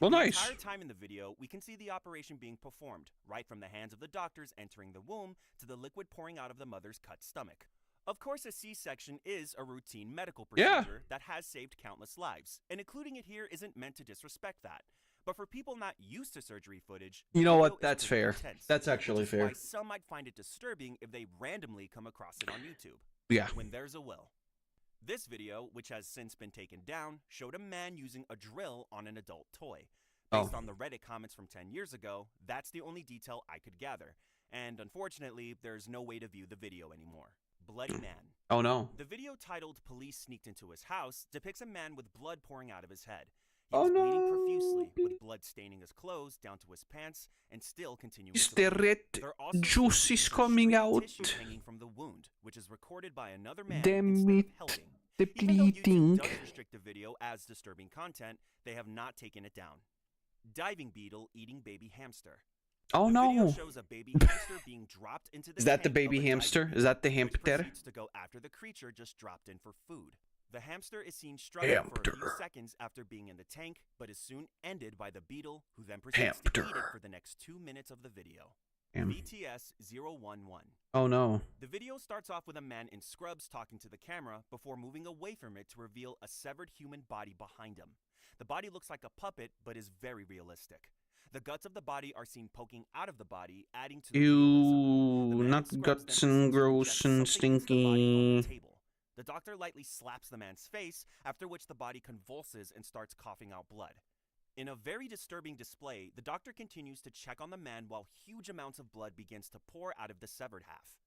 Well, The nice. entire time in the video, we can see the operation being performed, right from the hands of the doctors entering the womb to the liquid pouring out of the mother's cut stomach. Of course, a C-section is a routine medical procedure that has saved countless lives, and including it here isn't meant to disrespect that. But for people not used to surgery footage, You the know video what? is That's pretty fair. intense, That's actually which is fair. why some might find it disturbing if they randomly come across it on YouTube. Yeah. When there's a will. This video, which has since been taken down, showed a man using a drill on an adult toy. Based on the Reddit comments from 10 years ago, that's the only detail I could gather. And unfortunately, there's no way to view the video anymore. Bloody Man. Oh no. The video titled Police Sneaked Into His House depicts a man with blood pouring out of his head. He was bleeding profusely, with blood staining his clothes down to his pants and still continuing Is to the bleed. red There are also juice is coming straight out? tissue hanging from the wound, which is recorded by another man Damn instead it. of helping. The Even though YouTube bleeding. does restrict the video as disturbing content, they have not taken it down. Diving beetle eating baby hamster. Oh The video no. shows a baby hamster being dropped into the Is that the tank of baby a diving hamster? beetle, Is that the which hamster? proceeds to go after the creature just dropped in for food. The hamster is seen struggling for a few Hamster. seconds after being in the tank, but is soon ended by the beetle, who then proceeds to eat it for the next 2 minutes of the video. BTS 011. Oh no. The video starts off with a man in scrubs talking to the camera before moving away from it to reveal a severed human body behind him. The body looks like a puppet, but is very realistic. The guts of the body are seen poking out of the body, adding to the Ew, not guts and gross and stinky. table. The doctor lightly slaps the man's face, after which the body convulses and starts coughing out blood. In a very disturbing display, the doctor continues to check on the man while huge amounts of blood begins to pour out of the severed half.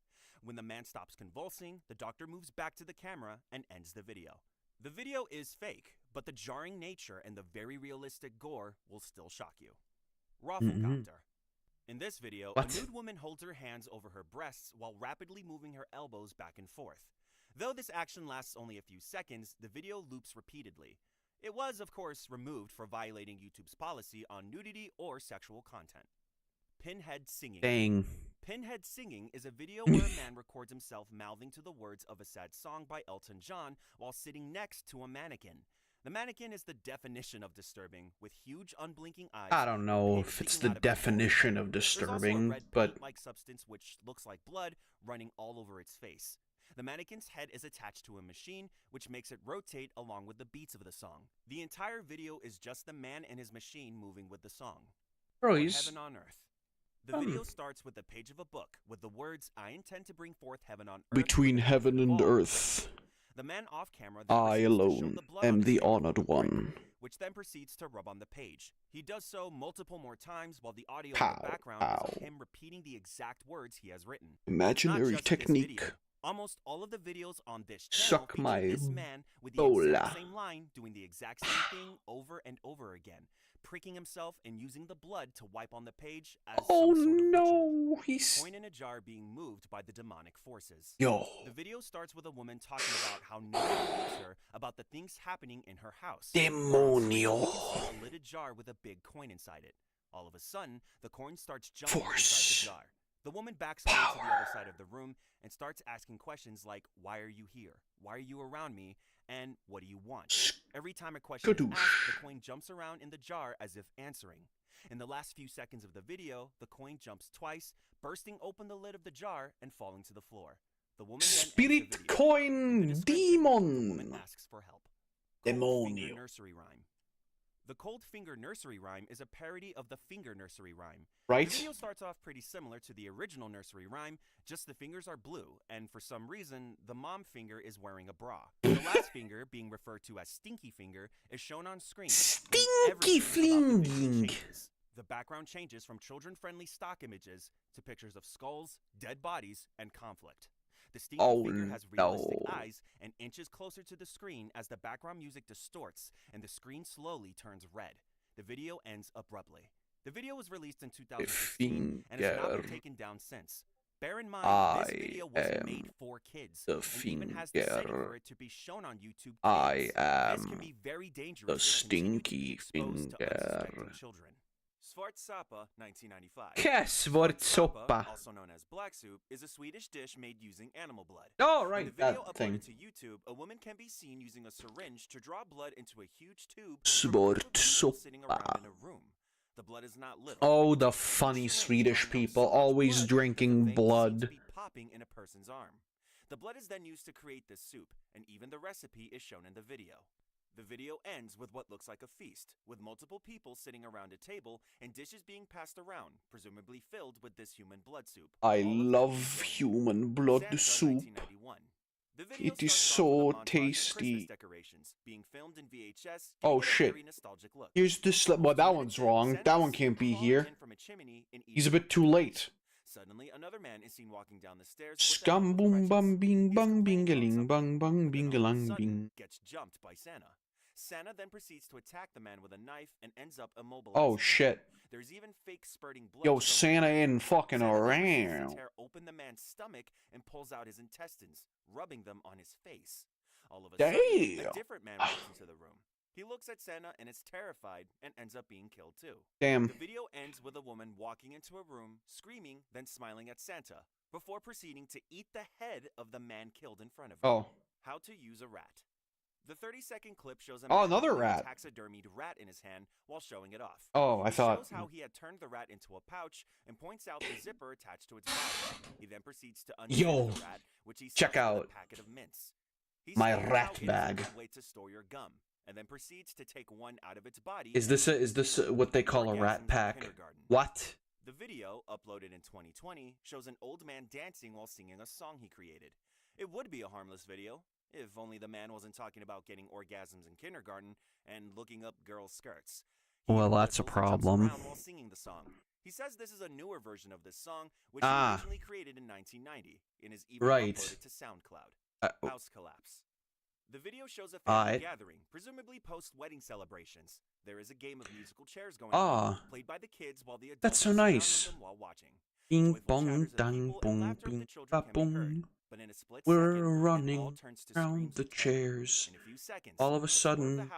When the man stops convulsing, the doctor moves back to the camera and ends the video. The video is fake, but the jarring nature and the very realistic gore will still shock you. Rafflecopter. In this video, What? a nude woman holds her hands over her breasts while rapidly moving her elbows back and forth. Though this action lasts only a few seconds, the video loops repeatedly. It was, of course, removed for violating YouTube's policy on nudity or sexual content. Pinhead Singing. Dang. Pinhead Singing is a video where a man records himself mouthing to the words of a sad song by Elton John while sitting next to a mannequin. The mannequin is the definition of disturbing, with huge unblinking eyes. I don't know if it's the definition of disturbing, but Like substance which looks like blood running all over its face. The mannequin's head is attached to a machine, which makes it rotate along with the beats of the song. The entire video is just the man and his machine moving with the song. Bro, Or he's- Heaven on Earth. The video starts with a page of a book with the words, "I intend to bring forth heaven on earth." between heaven and earth, The man off camera then I proceeds to show alone the blood on am his the finger, honored one. which then proceeds to rub on the page. He does so multiple more times while the audio in Pow, the background is pow. of him repeating the exact words he has written. Imaginary Not just this technique. video. Almost all of the videos on this channel Suck feature my this man with the bola. exact same line doing the exact same thing over and over again, pricking himself and using the blood to wipe on the page as Oh some sort of no, ritual. he's Coin in a jar being moved by the demonic forces. Yo. The video starts with a woman talking about how nobody believes her about the things happening in her house. Demonio. You can see a lidded jar with a big coin inside it. All of a sudden, the coin starts jumping Force. inside the jar. The woman backs away to the other side of the room and starts asking questions like, "Why are you here? Why are you around me? And what do you want?" Every time a question is asked, the coin jumps around in the jar as if answering. In the last few seconds of the video, the coin jumps twice, bursting open the lid of the jar and falling to the floor. The woman then ends the Spirit video. coin The woman demon. asks for help. Quote, finger Demonio. nursery rhyme. The Cold Finger Nursery Rhyme is a parody of the Finger Nursery Rhyme. Right. The video starts off pretty similar to the original nursery rhyme, just the fingers are blue, and for some reason, the mom finger is wearing a bra. The last finger, being referred to as Stinky Finger, is shown on screen. Stinky Fling! The background changes from children-friendly stock images to pictures of skulls, dead bodies, and conflict. The Stinky Finger has realistic eyes and inches closer to the screen as the background music distorts and the screen slowly turns red. The video ends abruptly. The video was released in 2016 and has not been taken down since. Bear in mind, this video wasn't made for kids and even has the setting for it to be shown on YouTube. I am this can be very dangerous the Stinky Finger. Children. FuwaFuwaP 1995. Yes, FuwaFuwaP. Also known as black soup, is a Swedish dish made using animal blood. Oh, right, In the video that uploaded thing. to YouTube, a woman can be seen using a syringe to draw blood into a huge tube sitting around in a room. The blood is not little. Oh, the funny Swedish people, always drinking blood. Popping in a person's arm. The blood is then used to create this soup, and even the recipe is shown in the video. The video ends with what looks like a feast, with multiple people sitting around a table and dishes being passed around, presumably filled with this human blood soup. I love human blood soup. It is so tasty. Decorations being filmed in VHS. Oh shit. Here's this. Well, that one's wrong. That one can't be here. He's a bit too late. Suddenly, another man is seen walking down the stairs. Scum boom bum bing bung bingaling bung bung bingalang bing. Gets jumped by Santa. Santa then proceeds to attack the man with a knife and ends up immobilized. Oh shit. There's even fake spurting blood. Yo, Santa ain't fucking around. Tear open the man's stomach and pulls out his intestines, rubbing them on his face. All of a sudden, a different man walks into the room. He looks at Santa and is terrified and ends up being killed too. Damn. The video ends with a woman walking into a room, screaming, then smiling at Santa, before proceeding to eat the head of the man killed in front of her. Oh. How to use a rat. The 30-second clip shows a man another holding rat. a taxidermied rat in his hand while showing it off. Oh, I thought. Shows how he had turned the rat into a pouch and points out the zipper attached to its body. He then proceeds to unzip the rat, which he check sells with out a packet of mints. He my states rat how it is a bag. good way to store your gum, and then proceeds to take one out of its body. Is this what they call a rat pack? What? The video, uploaded in 2020, shows an old man dancing while singing a song he created. It would be a harmless video, if only the man wasn't talking about getting orgasms in kindergarten and looking up girls' skirts. Well, that's a problem. While singing the song. He says this is a newer version of this song, which he originally created in 1990, and is even uploaded to SoundCloud. House collapse. The video shows a family gathering, presumably post-wedding celebrations. There is a game of musical chairs going on, played by the kids while the adults that's so nice. them while watching. Bing bong dang boom bing ba boom. But in a split We're running around the chairs. All of a sudden,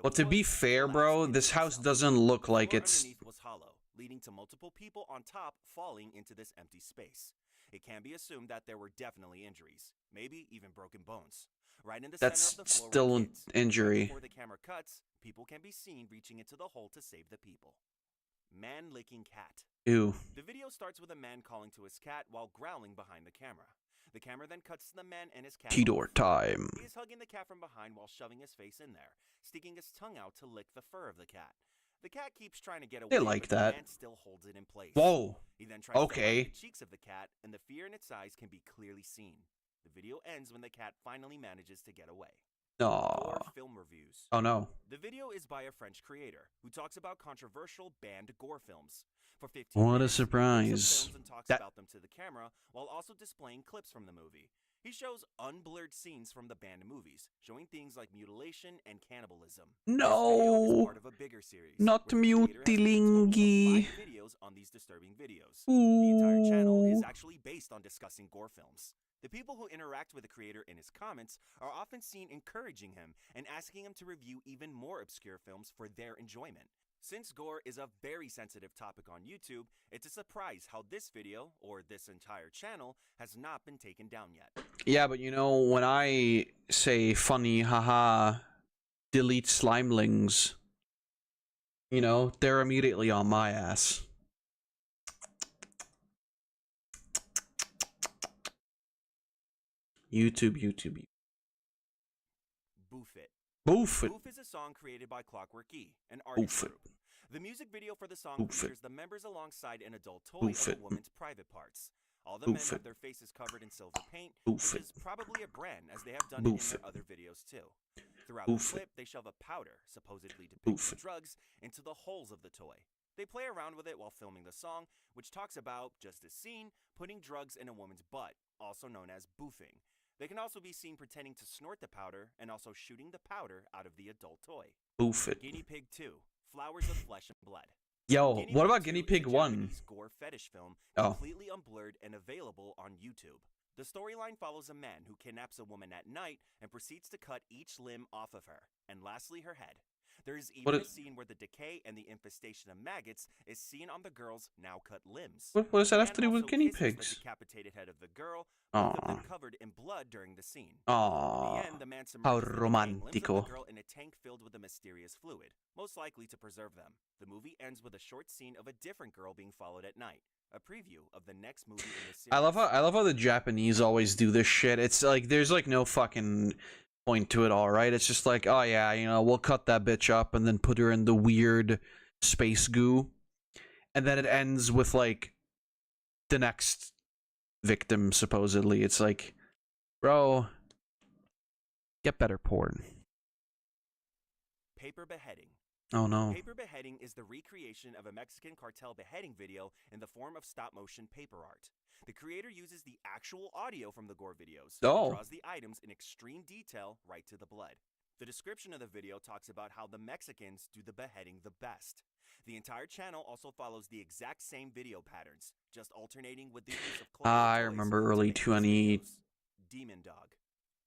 well, to be fair, bro, this house doesn't look like it's. Was hollow, leading to multiple people on top falling into this empty space. It can be assumed that there were definitely injuries, maybe even broken bones. Right in the That's center of the floor still an kids. injury. Before the camera cuts, people can be seen reaching into the hole to save the people. Man licking cat. Ew. The video starts with a man calling to his cat while growling behind the camera. The camera then cuts to the man and his cat. T-door time. He is hugging the cat from behind while shoving his face in there, sticking his tongue out to lick the fur of the cat. The cat keeps trying to get away, They like but that. the man still holds it in place. Whoa. He then tries to Okay. hug the cheeks of the cat, and the fear in its eyes can be clearly seen. The video ends when the cat finally manages to get away. Gore Aww. film reviews. Oh no. The video is by a French creator who talks about controversial banned gore films. For 15 What a minutes, he surprise. films and talks That- about them to the camera while also displaying clips from the movie. He shows unblurred scenes from the banned movies, showing things like mutilation and cannibalism. No. This video is part of a bigger series, Not where the creator has made a total of mutilingy. 5 videos on these disturbing videos. The entire channel is Ooh. actually based on discussing gore films. The people who interact with the creator in his comments are often seen encouraging him and asking him to review even more obscure films for their enjoyment. Since gore is a very sensitive topic on YouTube, it's a surprise how this video, or this entire channel, has not been taken down yet. Yeah, but you know, when I say funny, haha, delete slimelings, you know, they're immediately on my ass. YouTube. Boof it. Boof it. Floof is a song created by Clockwork E, an Boof artist it. group. The music video for the song Boof features it. the members alongside an adult toy Boof of it. a woman's private parts. All the Boof men it. have their faces covered in silver paint, Boof which it. is probably a brand, as they have done Boof it in it. their other videos too. Throughout Boof the it. clip, they shove a powder, supposedly Boof depicting it. drugs, into the holes of the toy. They play around with it while filming the song, which talks about, just as seen, putting drugs in a woman's butt, also known as boofing. They can also be seen pretending to snort the powder and also shooting the powder out of the adult toy. Boof it. Guinea Pig 2, Flowers of Flesh and Blood. Yo, Guinea what Pig about 2 Guinea is a Pig 1? Japanese gore fetish film, Oh. completely unblurred and available on YouTube. The storyline follows a man who kidnaps a woman at night and proceeds to cut each limb off of her, and lastly her head. There is even a scene where the decay and the infestation of maggots is seen on the girl's now cut limbs. What does that have to do with Also guinea kisses pigs? the decapitated head of the girl, both of them Aw. covered in blood during the scene. Aw. In the end, the man How submerges the decaying limbs of the romantico. girl in a tank filled with a mysterious fluid, most likely to preserve them. The movie ends with a short scene of a different girl being followed at night. A preview of the next movie in the series. I love how the Japanese always do this shit. It's like there's like no fucking point to it all, right? It's just like, oh yeah, you know, we'll cut that bitch up and then put her in the weird space goo. And then it ends with like the next victim, supposedly. It's like, bro, get better porn. Paper beheading. Oh no. Paper beheading is the recreation of a Mexican cartel beheading video in the form of stop-motion paper art. The creator uses the actual audio from the gore videos and draws the items in extreme detail right to the blood. The description of the video talks about how the Mexicans do the beheading the best. The entire channel also follows the exact same video patterns, just alternating with the use of I remember early 20... Demon Dog.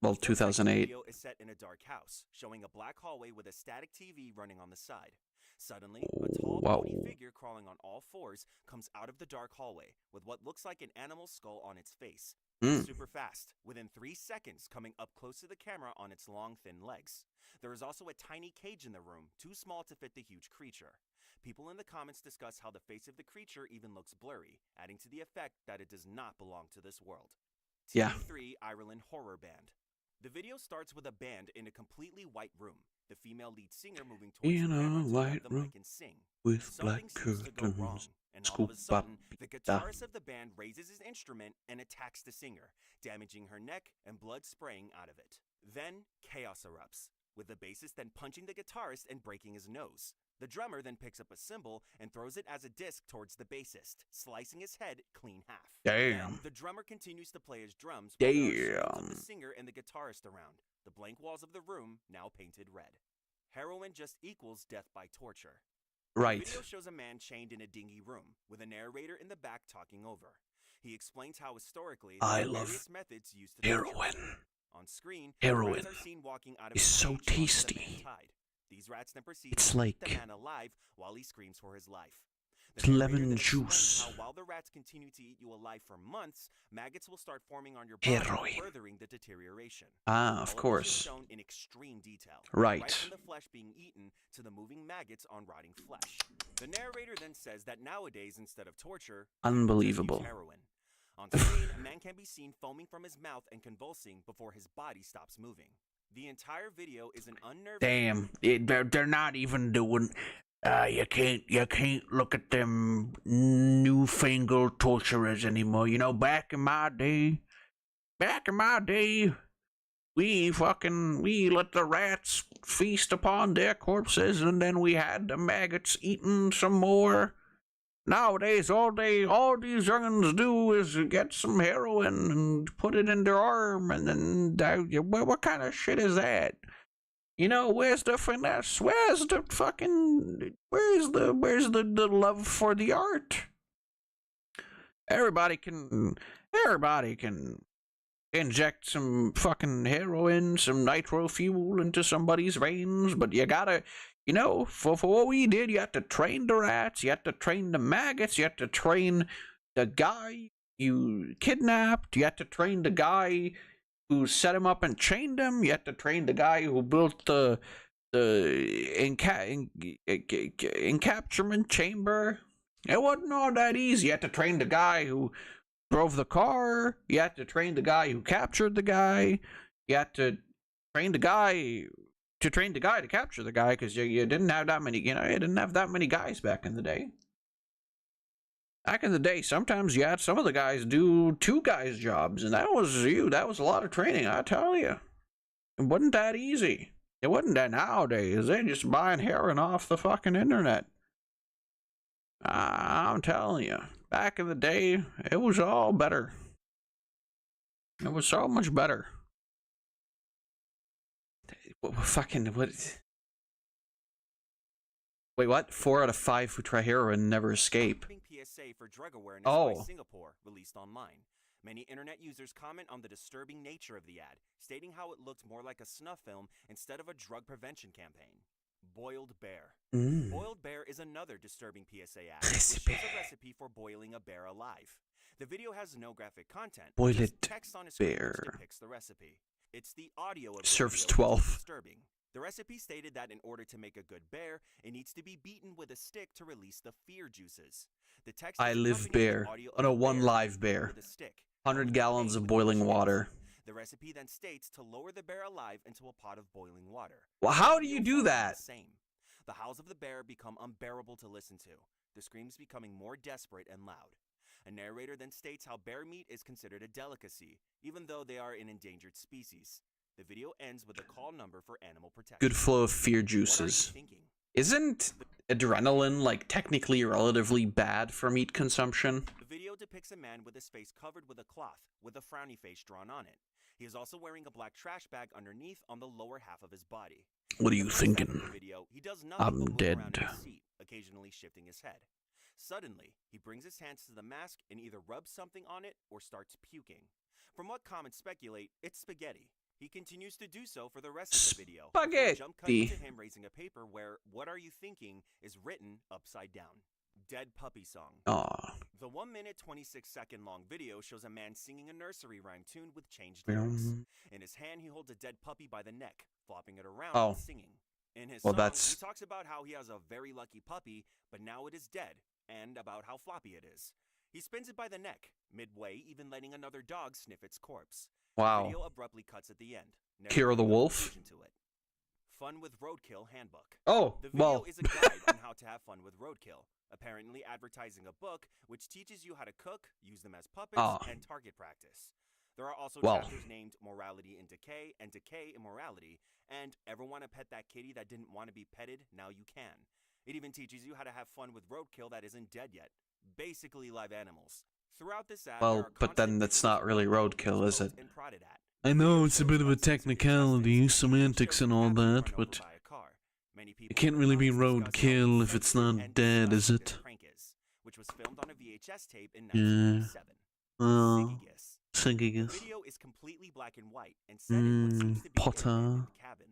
Well, The first 2008. video is set in a dark house, showing a black hallway with a static TV running on the side. Suddenly, a tall, bony figure crawling on all fours comes out of the dark hallway with what looks like an animal skull on its face. It's super fast, within 3 seconds coming up close to the camera on its long, thin legs. There is also a tiny cage in the room, too small to fit the huge creature. People in the comments discuss how the face of the creature even looks blurry, adding to the effect that it does not belong to this world. Yeah. TV3 Ireland Horror Band. The video starts with a band in a completely white room. The female lead singer moving towards In the camera a to white grab the room mic and sing. with Something black seems to go wrong, curtains. and all of a Scoop sudden, up. the guitarist of the band raises his instrument and attacks the singer, damaging her neck and blood spraying out of it. Then, chaos erupts, with the bassist then punching the guitarist and breaking his nose. The drummer then picks up a cymbal and throws it as a disc towards the bassist, slicing his head clean half. Damn. Then, the drummer continues to play his drums while there are screams of the singer and the guitarist around, the blank walls of the room now painted red. Heroin just equals death by torture. Right. The video shows a man chained in a dingy room, with a narrator in the back talking over. He explains how historically I there are love various methods used to torture. heroin. On screen, Heroin rats are seen walking out of is a so cage onto the man tasty. tied. These rats then proceed It's to eat like- the man alive while he screams for his life. The It's narrator lemon then explains juice. How while the rats continue to eat you alive for months, maggots will start forming on your body, Heroin. furthering the deterioration. Ah, All of this course. is shown in extreme detail. Right. From the flesh being eaten to the moving maggots on rotting flesh. The narrator then says that nowadays, instead of torture, Unbelievable. use heroin. On screen, a man can be seen foaming from his mouth and convulsing before his body stops moving. The entire video is an unnerving. Damn, they're not even doing. You can't look at them newfangled torturers anymore. You know, back in my day, we let the rats feast upon their corpses, and then we had the maggots eating some more. Nowadays, all these young'uns do is get some heroin and put it in their arm, and then what kind of shit is that? You know, where's the finesse? Where's the love for the art? Everybody can inject some fucking heroin, some nitro fuel into somebody's veins, but you gotta, you know, for what we did, you have to train the rats, you have to train the maggots, you have to train the guy you kidnapped, you have to train the guy who set him up and chained him, you have to train the guy who built the encapturement chamber. It wasn't all that easy. You had to train the guy who drove the car, you had to train the guy who captured the guy, you had to train the guy to train the guy to capture the guy, because you didn't have that many, you didn't have that many guys back in the day. Back in the day, sometimes you had some of the guys do 2 guys' jobs, and that was a lot of training, I tell you. It wasn't that easy. It wasn't that nowadays. They're just buying heroin off the fucking internet. I'm telling you, back in the day, it was all better. It was so much better. What? Wait, what? 4 out of 5 who try heroin never escape. PSA for drug awareness by Singapore released online. Many internet users comment on the disturbing nature of the ad, stating how it looked more like a snuff film instead of a drug prevention campaign. Boiled bear. Boiled bear is another disturbing PSA ad, which shows a recipe for boiling a bear alive. The video has no graphic content, just text on a screen which depicts the recipe. It's the audio of the serves video 12. which is disturbing. The recipe stated that in order to make a good bear, it needs to be beaten with a stick to release the fear juices. The text I is live accompanied bear. with audio Oh no, of a one bear live bear. with a stick. 100 gallons of boiling water. The recipe then states to lower the bear alive into a pot of boiling water. Well, how do you do that? The howls of the bear become unbearable to listen to, the screams becoming more desperate and loud. A narrator then states how bear meat is considered a delicacy, even though they are an endangered species. The video ends with a call number for animal protection. Good flow of fear juices. Isn't adrenaline, like, technically relatively bad for meat consumption? The video depicts a man with his face covered with a cloth, with a frowny face drawn on it. He is also wearing a black trash bag underneath on the lower half of his body. What are you thinking? Video, he does nothing I'm but look dead. around in his seat, occasionally shifting his head. Suddenly, he brings his hands to the mask and either rubs something on it or starts puking. From what comments speculate, it's spaghetti. He continues to do so for the rest of the video. Spaghetti. Jump cut to him raising a paper where "What are you thinking?" is written upside down. Dead puppy song. The 1 minute 26-second long video shows a man singing a nursery rhyme tune with changed lyrics. In his hand, he holds a dead puppy by the neck, flopping it around and singing. In his song, he talks about how he has a very lucky puppy, but now it is dead, and about how floppy it is. He spins it by the neck, midway even letting another dog sniff its corpse. Wow. The video abruptly cuts at the end. Kira the Wolf? To it. Fun with Roadkill Handbook. Oh, the video is a guide on how to have fun with roadkill, apparently advertising a book which teaches you how to cook, use them as puppets, and target practice. There are also chapters named Morality in Decay and Decay in Morality, and Ever Want to Pet That Kitty That Didn't Want to Be Petted? Now You Can. It even teaches you how to have fun with roadkill that isn't dead yet. Basically live animals. Throughout this ad, Well, but then that's not really roadkill, is it? I know it's a bit of a technicality, semantics and all that, but it can't really be roadkill if it's not dead, is it? Which was filmed on a VHS tape in Yeah. 1997. Sliggy The video is completely black and white and set in what seems to be an abandoned cabin.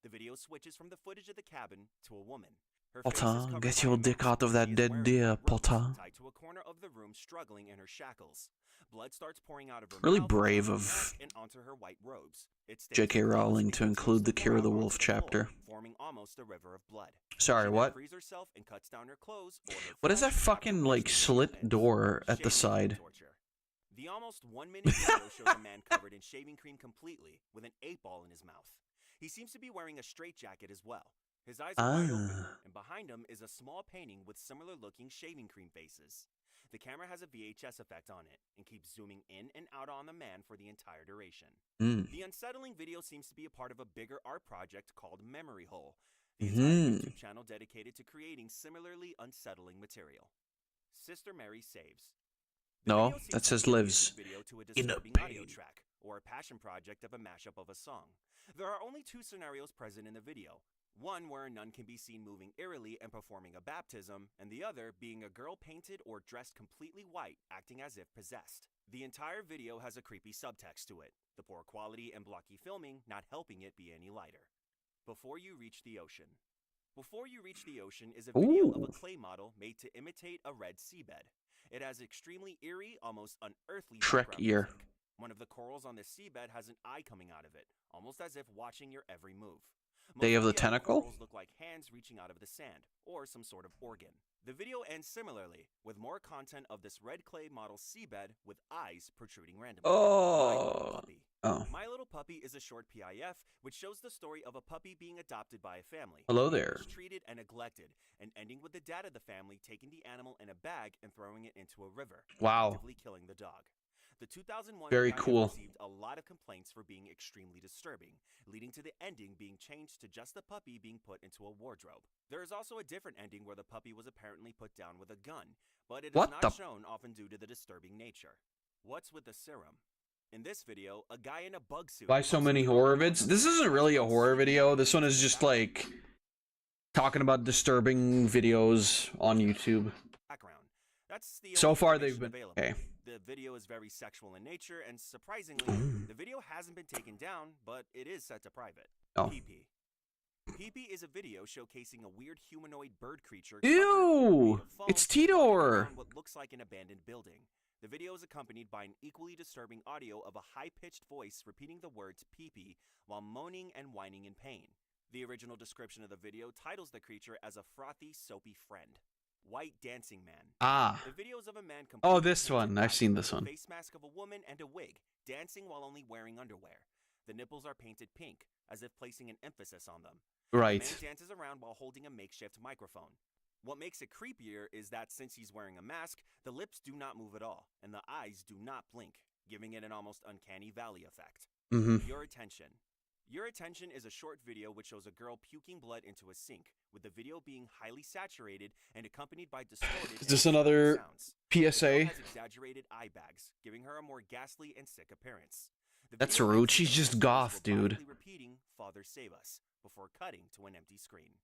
The video switches from the footage of the cabin to a woman. Her face is Potter, covered get by your a dick mask. out of that She is dead wearing deer, a rope Potter. tied to a corner of the room, struggling in her shackles. Blood starts pouring out of her Really mouth, brave onto her of neck, and onto her white robes. It stays J.K. close Rowling and to continues include the pour Kira out the onto Wolf the chapter. floor, forming almost a river of blood. Sorry, She then what? frees herself and cuts down her clothes or her What is that flesh, fucking, like, slit door at the side? the almost 1 minute video shows a man covered in shaving cream completely, with an 8-ball in his mouth. He seems to be wearing a straitjacket as well. His eyes are wide open, and behind him is a small painting with similar-looking shaving cream faces. The camera has a VHS effect on it, and keeps zooming in and out on the man for the entire duration. The unsettling video seems to be a part of a bigger art project called Memory Hole, the entire YouTube channel dedicated to creating similarly unsettling material. Sister Mary Saves. No, that says lives. Video to a In a disturbing audio track, or a passion project of a mashup of a song. There are only 2 scenarios present in the video. One where a nun can be seen moving eerily and performing a baptism, and the other being a girl painted or dressed completely white, acting as if possessed. The entire video has a creepy subtext to it, the poor quality and blocky filming not helping it be any lighter. Before You Reach the Ocean. Before You Reach the Ocean is a video of a clay model made to imitate a red seabed. It has extremely eerie, almost unearthly Shrek background ear. music. One of the corals on this seabed has an eye coming out of it, almost as if watching your every move. Day of the Most other Tentacle? corals look like hands reaching out of the sand, or some sort of organ. The video ends similarly, with more content of this red clay model seabed with eyes protruding randomly. Oh, Oh. My Little Puppy is a short PIF which shows the story of a puppy being adopted by a family. Hello there. Mistreated and neglected, and ending with the dad of the family taking the animal in a bag and throwing it into a river. Wow. Effectively killing the dog. The 2001 Very PIF cool. received a lot of complaints for being extremely disturbing, leading to the ending being changed to just the puppy being put into a wardrobe. There is also a different ending where the puppy was apparently put down with a gun, but it is not shown, often due to the disturbing nature. What's with the serum? In this video, a guy in a bug suit. Why so many horror vids? This isn't really a horror video. This one is just like talking about disturbing videos on YouTube. Background. That's the So far they've been available. okay. The video is very sexual in nature, and surprisingly, the video hasn't been taken down, but it is set to private. Oh. PP. PP is a video showcasing a weird humanoid bird creature. Ew! It's Tidor. What looks like an abandoned building. The video is accompanied by an equally disturbing audio of a high-pitched voice repeating the words pee-pee while moaning and whining in pain. The original description of the video titles the creature as a frothy, soapy friend. White Dancing Man. Ah. The video is of a man Oh, this one. I've seen this one. face mask of a woman and a wig, dancing while only wearing underwear. The nipples are painted pink, as if placing an emphasis on them. Right. The man dances around while holding a makeshift microphone. What makes it creepier is that since he's wearing a mask, the lips do not move at all, and the eyes do not blink, giving it an almost uncanny valley effect. Your Attention. Your Attention is a short video which shows a girl puking blood into a sink, with the video being highly saturated and accompanied by distorted Is this another sounds. PSA? The girl has exaggerated eye bags, giving her a more ghastly and sick appearance. The That's video rude. ends She's with just the goth, voice dude. robotically repeating, "Father save us," before cutting to an empty screen.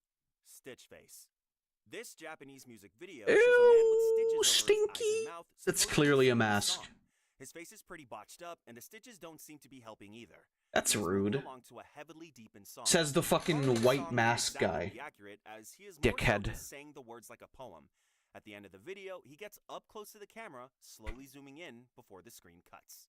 Stitch Face. This Japanese music video shows a man with stitches over his eyes and mouth. That's supposedly clearly a singing mask. song. His face is pretty botched up, and the stitches don't seem to be helping either. That's He is moving rude. along to a heavily deepened song. Says the fucking Part of white song mask may exactly guy. be accurate, as he is more so Dickhead. just saying the words like a poem. At the end of the video, he gets up close to the camera, slowly zooming in before the screen cuts.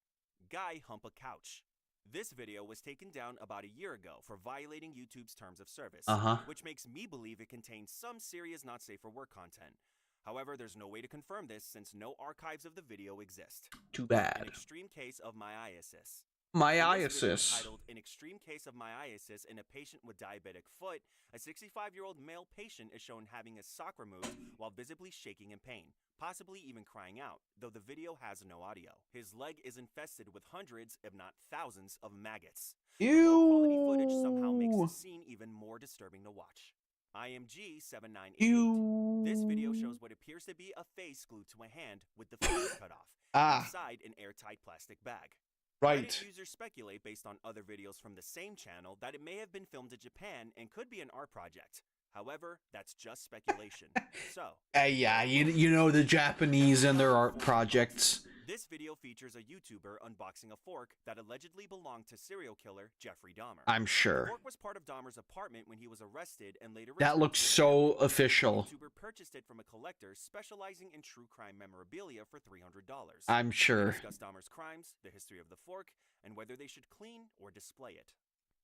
Guy hump a couch. This video was taken down about a year ago for violating YouTube's terms of service, which makes me believe it contains some serious not safe for work content. However, there's no way to confirm this since no archives of the video exist. Too bad. An extreme case of myiasis. Myiasis. Titled "An Extreme Case of Myiasis in a Patient with Diabetic Foot," a 65-year-old male patient is shown having his sock removed while visibly shaking in pain, possibly even crying out, though the video has no audio. His leg is infested with hundreds, if not thousands, of maggots. Low-quality footage somehow makes the scene even more disturbing to watch. IMG7988. This video shows what appears to be a face glued to a hand with the face cut off, inside an airtight plastic bag. Right. Reddit users speculate based on other videos from the same channel that it may have been filmed in Japan and could be an art project. However, that's just speculation. So, Yeah, you know the Japanese and their art projects. this video features a YouTuber unboxing a fork that allegedly belonged to serial killer Jeffrey Dahmer. I'm sure. The fork was part of Dahmer's apartment when he was arrested and later That looks so official. The YouTuber purchased it from a collector specializing in true crime memorabilia for $300. I'm sure. They discuss Dahmer's crimes, the history of the fork, and whether they should clean or display it.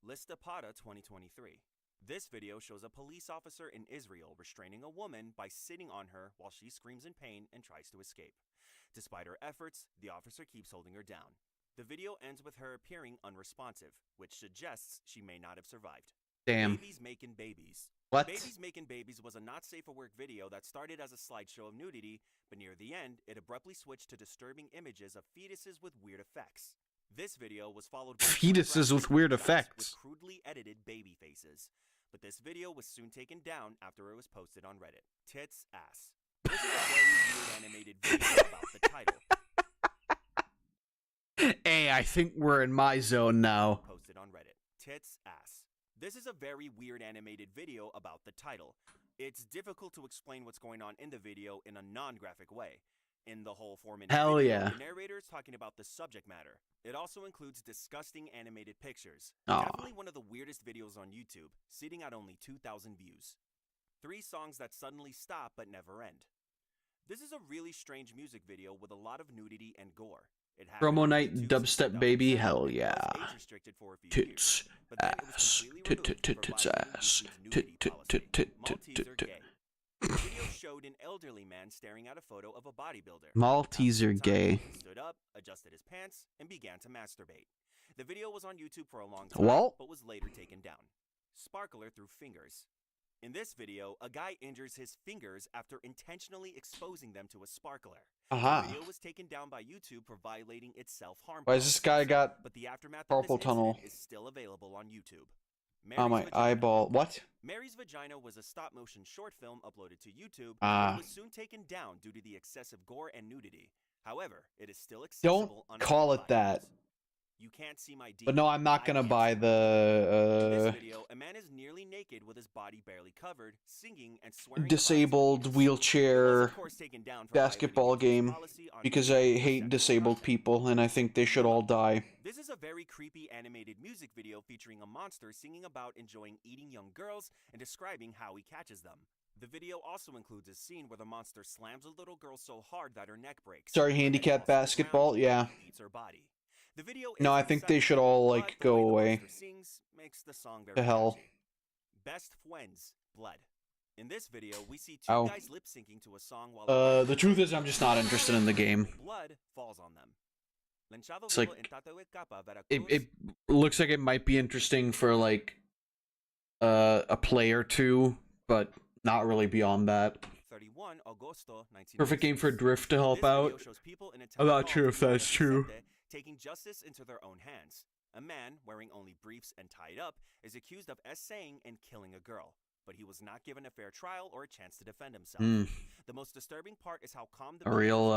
Listapada 2023. This video shows a police officer in Israel restraining a woman by sitting on her while she screams in pain and tries to escape. Despite her efforts, the officer keeps holding her down. The video ends with her appearing unresponsive, which suggests she may not have survived. Damn. Babies Making Babies. What? Babies Making Babies was a not safe for work video that started as a slideshow of nudity, but near the end, it abruptly switched to disturbing images of fetuses with weird effects. This video was followed by Fetuses with weird effects. with crudely edited baby faces. But this video was soon taken down after it was posted on Reddit. Tits Ass. This is a very weird animated video about the title. Hey, I think we're in my zone now. Posted on Reddit. Tits Ass. This is a very weird animated video about the title. It's difficult to explain what's going on in the video in a non-graphic way. In the whole 4-minute Hell video, yeah. the narrator is talking about the subject matter. It also includes disgusting animated pictures. Aw. Definitely one of the weirdest videos on YouTube, sitting at only 2,000 views. 3 songs that suddenly stop but never end. This is a really strange music video with a lot of nudity and gore. It happened Promo in night 2007, dubstep baby, hell and was yeah. age-restricted for a few Tits years, but then it was ass. completely removed for Tits violating ass. YouTube's nudity policy. Maltese are Tit. gay. The video showed an elderly man staring at a photo of a bodybuilder. Maltese are gay. He stood up, adjusted his pants, and began to masturbate. The video was on YouTube for a long time, Well, but was later taken down. Sparkler through fingers. In this video, a guy injures his fingers after intentionally exposing them to a sparkler. Aha. The video was taken down by YouTube for violating its self-harm Why has this guy got but the aftermath carpal of this tunnel? incident is still available on YouTube. Oh, my eyeball. What? Mary's Vagina was a stop-motion short film uploaded to YouTube, Ah. but was soon taken down due to the excessive gore and nudity. However, it is still accessible. Don't call it that. You can't see my But no, I'm not gonna buy In this the video, a man is nearly naked with his body barely covered, singing and swearing. disabled wheelchair basketball game because I hate disabled people and I think they should all die. This is a very creepy animated music video featuring a monster singing about enjoying eating young girls and describing how he catches them. The video also includes a scene where the monster slams a little girl so hard that her neck breaks. Sorry, handicap basketball, yeah. Eats her body. The video No, I think they should all like go away. Makes the song very To hell. catchy. Best Friends, Blood. In this video, we see two Ow. guys lip syncing to a song while The truth is I'm just not interested in the game. blood falls on them. It's like it looks like it might be interesting for like a play or two, but not really beyond that. 31 Agosto 1996. Perfect game for Drift to help This video out. shows people in a I'm town not hall sure if in that's true. Vicente taking justice into their own hands. A man wearing only briefs and tied up is accused of essaying and killing a girl, but he was not given a fair trial or a chance to defend himself. The most disturbing part is how calm the A real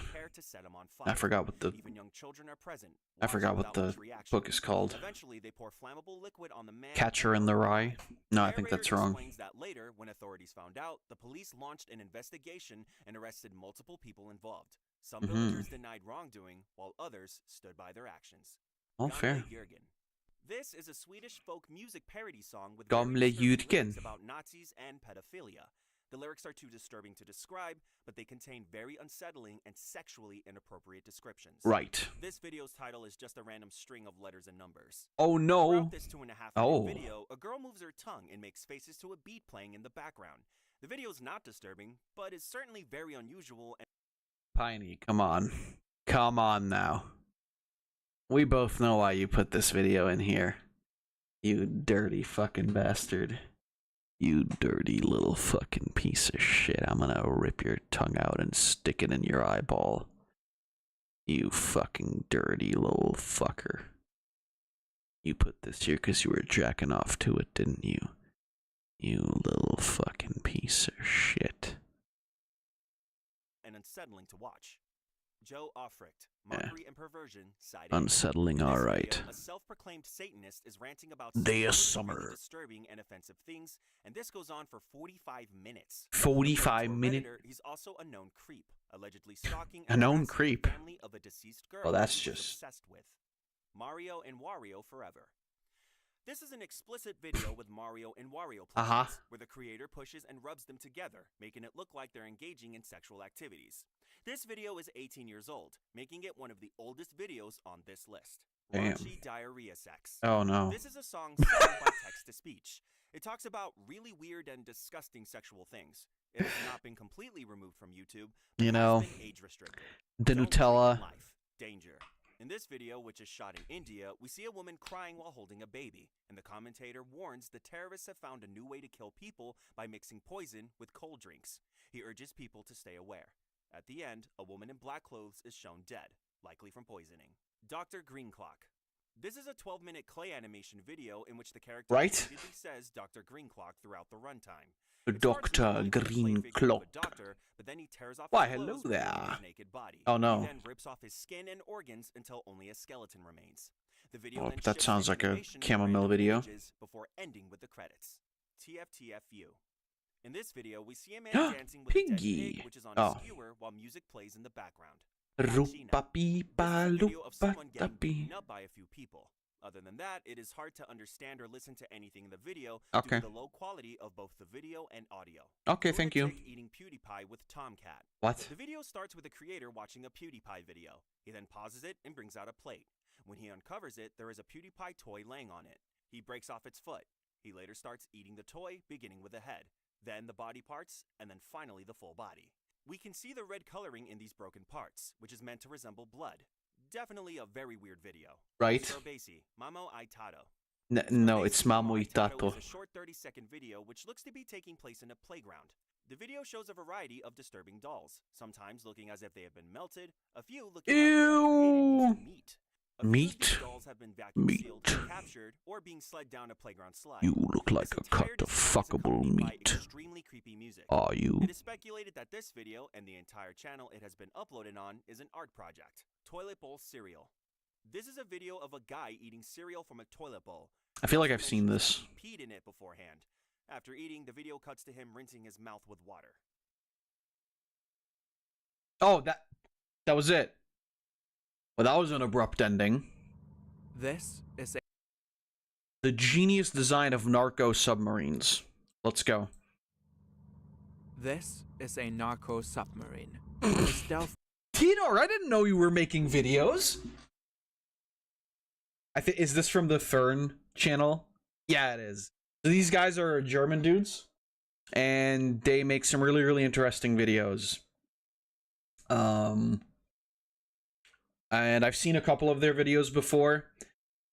prepare to set him on fire. I forgot what the Even young children are present. I forgot what the book is called. Eventually, they pour flammable liquid on the man. Catcher in the Rye? No, I think Narrator that's wrong. explains that later, when authorities found out, the police launched an investigation and arrested multiple people involved. Some villagers denied wrongdoing, while others stood by their actions. All fair. Jürgen. This is a Swedish folk music parody song with Gamle very disturbing Jürgen. lyrics about Nazis and pedophilia. The lyrics are too disturbing to describe, but they contain very unsettling and sexually inappropriate descriptions. Right. This video's title is just a random string of letters and numbers. Oh no. Throughout this 2.5-minute video, a girl moves her tongue and makes faces to a beat playing in the background. The video is not disturbing, but is certainly very unusual and Piney, come on. Come on now. We both know why you put this video in here. You dirty fucking bastard. You dirty little fucking piece of shit. I'm gonna rip your tongue out and stick it in your eyeball. You fucking dirty little fucker. You put this here because you were jacking off to it, didn't you? You little fucking piece of shit. unsettling to watch. Joe Offricht, mockery and perversion, side Unsettling, In this alright. video, a self-proclaimed Satanist is ranting about Day of sexually summer. disturbing and offensive things, and this goes on for 45 minutes. 45 According to a minutes? Redditor, he's also a known creep, allegedly stalking A and known harassing the creep? family of a deceased girl Well, that's he was just- obsessed with. Mario and Wario forever. This is an explicit video with Mario and Wario plushies, where the creator pushes and rubs them together, making it look like they're engaging in sexual activities. This video is 18 years old, making it one of the oldest videos on this list. Damn. Raunchy diarrhea sex. Oh, no. This is a song sung by text-to-speech. It talks about really weird and disgusting sexual things. It has not been completely removed from YouTube, but You has know, been age-restricted. the Don't drink Nutella. in life. Danger. In this video, which is shot in India, we see a woman crying while holding a baby, and the commentator warns the terrorists have found a new way to kill people by mixing poison with cold drinks. He urges people to stay aware. At the end, a woman in black clothes is shown dead, likely from poisoning. Dr. Green Clock. This is a 12-minute clay animation video in which the character repeatedly says Dr. Green Clock throughout the runtime. Dr. Green Clock. Doctor, but then he tears off Why, his hello clothes revealing there. his naked body. Oh, no. He then rips off his skin and organs until only a skeleton remains. The video Oh, then that shifts sounds to like a animation with chamomile random video. images before ending with the credits. TFTFU. In this video, we see a man dancing with a dead Piggy. pig, which is on Oh. a skewer while music plays in the background. Rupa-pee-ba, Video of someone getting lupa-da-pee. beaten up by a few people. Other than that, it is hard to understand or listen to anything in the video Okay. due to the low quality of both the video and audio. Okay, thank you. Lunatic eating PewDiePie with Tomcat. What? The video starts with the creator watching a PewDiePie video. He then pauses it and brings out a plate. When he uncovers it, there is a PewDiePie toy laying on it. He breaks off its foot. He later starts eating the toy, beginning with the head, then the body parts, and then finally the full body. We can see the red coloring in these broken parts, which is meant to resemble blood. Definitely a very weird video. Right? Strabby, Mamo Aitato. No, it's Mamo Itato. It's a short 30-second video which looks to be taking place in a playground. The video shows a variety of disturbing dolls, sometimes looking as if they have been melted, a few looking like they are created using meat. A few of these dolls have been vacuum sealed, captured, or being slid down a playground slide. You look like a cut of fuckable meat. Extremely creepy music. Are you? It is speculated that this video and the entire channel it has been uploaded on is an art project. Toilet bowl cereal. This is a video of a guy eating cereal from a toilet bowl. I feel like I've seen this. He peed in it beforehand. After eating, the video cuts to him rinsing his mouth with water. Oh, that was it. Well, that was an abrupt ending. This is the genius design of narco submarines. Let's go. This is a narco submarine. Tino, I didn't know you were making videos. Is this from the Fern channel? Yeah, it is. So these guys are German dudes, and they make some really, really interesting videos. And I've seen a couple of their videos before,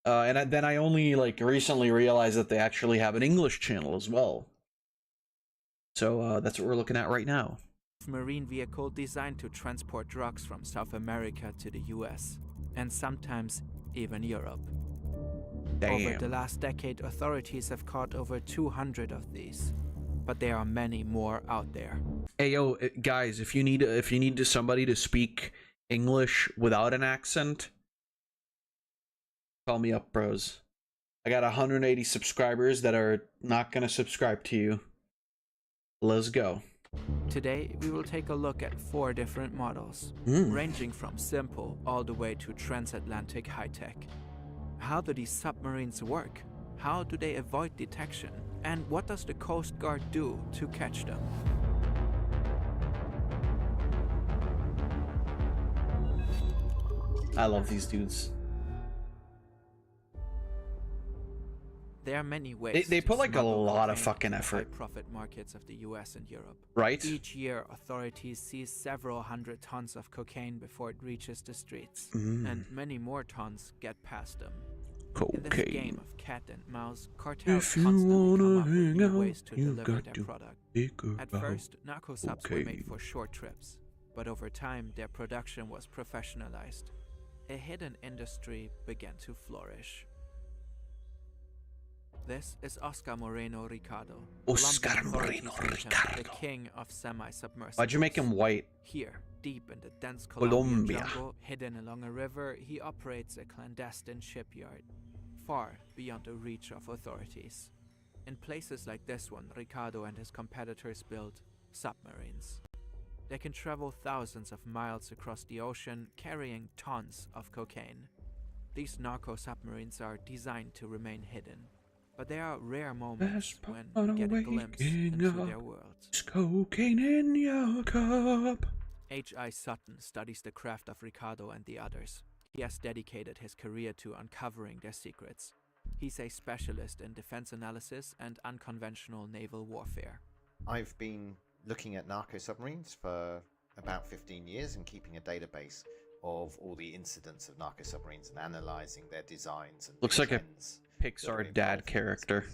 and then I only recently realized that they actually have an English channel as well. So that's what we're looking at right now. Marine vehicle designed to transport drugs from South America to the US, and sometimes even Europe. Damn. Over the last decade, authorities have caught over 200 of these, but there are many more out there. Hey yo, guys, if you need somebody to speak English without an accent, call me up, bros. I got 180 subscribers that are not gonna subscribe to you. Let's go. Today, we will take a look at 4 different models, ranging from simple all the way to transatlantic high-tech. How do these submarines work? How do they avoid detection? And what does the Coast Guard do to catch them? I love these dudes. There are many ways. They put like a lot of fucking effort. High-profit markets of the US and Europe. Right? Each year, authorities seize several hundred tons of cocaine before it reaches the streets, Mm. and many more tons get past them. Cocaine. In this game of cat and mouse, cartels constantly come up with new ways to deliver their product. At first, narco subs were made for short trips, but over time, their production was professionalized. A hidden industry began to flourish. This is Oscar Moreno Ricardo. Oscar Moreno Ricardo. The king of semi-submersibles. Why'd you make him white? Here, deep in the dense Colombian jungle, hidden along a river, he operates a clandestine shipyard, far beyond the reach of authorities. In places like this one, Ricardo and his competitors build submarines. They can travel thousands of miles across the ocean, carrying tons of cocaine. These narco submarines are designed to remain hidden. But there are rare moments when we get a glimpse into their worlds. Cocaine in your cup. H.I. Sutton studies the craft of Ricardo and the others. He has dedicated his career to uncovering their secrets. He's a specialist in defense analysis and unconventional naval warfare. I've been looking at narco submarines for about 15 years and keeping a database of all the incidents of narco submarines and analyzing their designs. And looks like a Pixar dad character.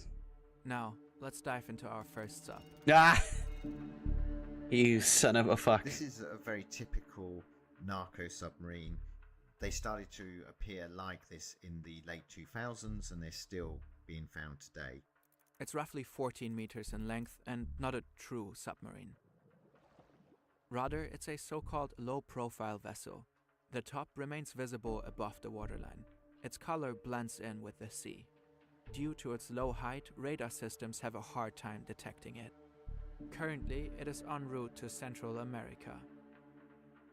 Now, let's dive into our first sub. Ah! You son of a fuck. This is a very typical narco submarine. They started to appear like this in the late 2000s and they're still being found today. It's roughly 14 meters in length and not a true submarine. Rather, it's a so-called low-profile vessel. The top remains visible above the waterline. Its color blends in with the sea. Due to its low height, radar systems have a hard time detecting it. Currently, it is en route to Central America.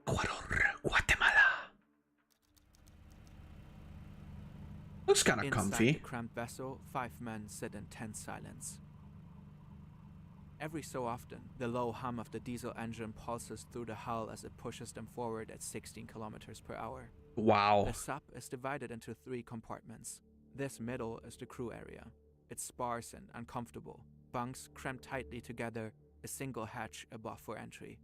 Guatemala. Looks kind of comfy. Inside the cramped vessel, 5 men sit in tense silence. Every so often, the low hum of the diesel engine pulses through the hull as it pushes them forward at 16 kilometers per hour. Wow. The sub is divided into 3 compartments. This middle is the crew area. It's sparse and uncomfortable. Bunks cramped tightly together, a single hatch above for entry.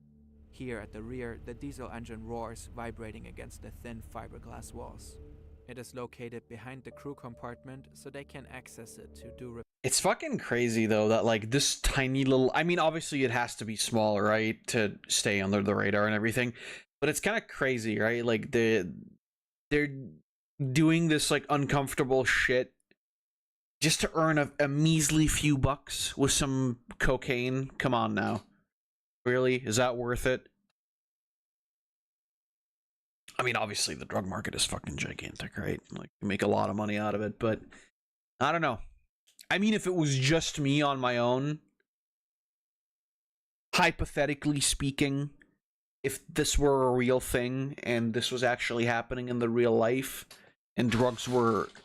Here at the rear, the diesel engine roars, vibrating against the thin fiberglass walls. It is located behind the crew compartment, so they can access it to do. It's fucking crazy though that like this tiny little. I mean, obviously it has to be small, right, to stay under the radar and everything. But it's kind of crazy, right? Like they're doing this like uncomfortable shit just to earn a measly few bucks with some cocaine. Come on now, really? Is that worth it? I mean, obviously the drug market is fucking gigantic, right? Like, you make a lot of money out of it, but I don't know. I mean, if it was just me on my own, hypothetically speaking, if this were a real thing and this was actually happening in the real life and drugs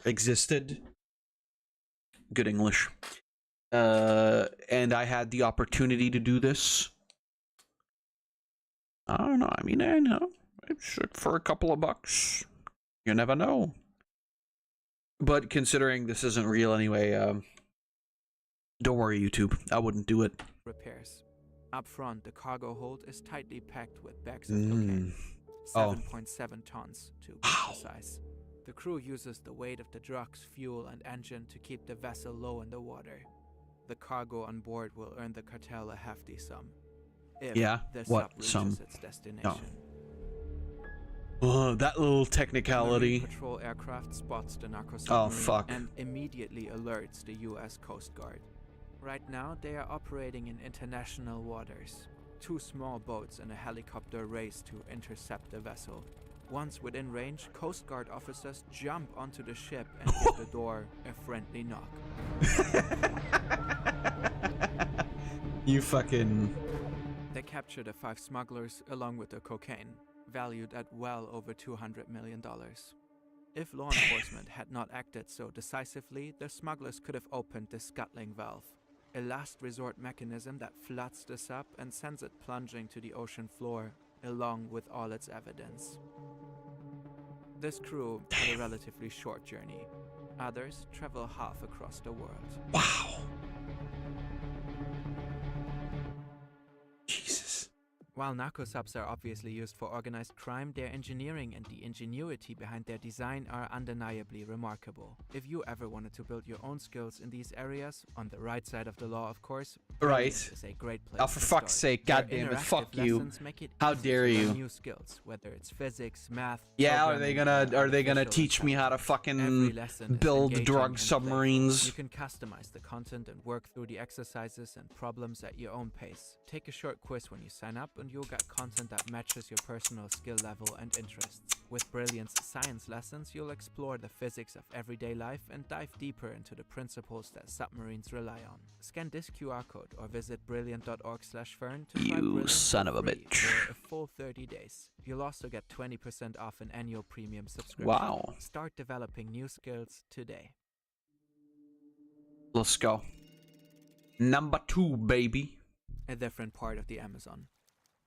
existed, good English, and I had the opportunity to do this, I don't know. I mean, I know. For a couple of bucks, you never know. But considering this isn't real anyway, don't worry, YouTube. I wouldn't do it. Repairs. Up front, the cargo hold is tightly packed with bags of cocaine. 7.7 tons to be precise. The crew uses the weight of the drugs, fuel, and engine to keep the vessel low in the water. The cargo on board will earn the cartel a hefty sum. If the sub reaches its destination. Oh, that little technicality. The patrol aircraft spots the narco submarine and immediately alerts the U.S. Coast Guard. Right now, they are operating in international waters. 2 small boats and a helicopter race to intercept the vessel. Once within range, Coast Guard officers jump onto the ship and give the door a friendly knock. You fucking... They capture the 5 smugglers along with the cocaine, valued at well over $200 million. If law enforcement had not acted so decisively, the smugglers could have opened the scuttling valve, a last resort mechanism that floods the sub and sends it plunging to the ocean floor, along with all its evidence. This crew had a relatively short journey. Others travel half across the world. Wow. Jesus. While narco subs are obviously used for organized crime, their engineering and the ingenuity behind their design are undeniably remarkable. If you ever wanted to build your own skills in these areas, on the right side of the law of course, right, is a great place oh, for fuck's sake, goddamn it, fuck you. How dare you? New skills, whether it's physics, math. Yeah, are they gonna teach me how to fucking build drug submarines? You can customize the content and work through the exercises and problems at your own pace. Take a short quiz when you sign up and you'll get content that matches your personal skill level and interests. With Brilliant's science lessons, you'll explore the physics of everyday life and dive deeper into the principles that submarines rely on. Scan this QR code or visit brilliant.org/fern to try Brilliant son of a bitch for a full 30 days. You'll also get 20% off an annual premium subscription. Wow. Start developing new skills today. Let's go. Number 2, baby. A different part of the Amazon.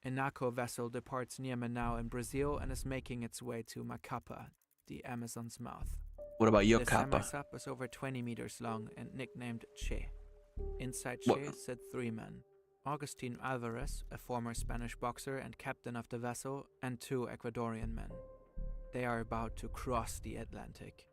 A narco vessel departs near Manaus in Brazil and is making its way to Macapa, the Amazon's mouth. What about The Yokapa? semi-sub is over 20 meters long and nicknamed Che. Inside Che sit 3 men. Agustin Alvarez, a former Spanish boxer and captain of the vessel, and 2 Ecuadorian men. They are about to cross the Atlantic.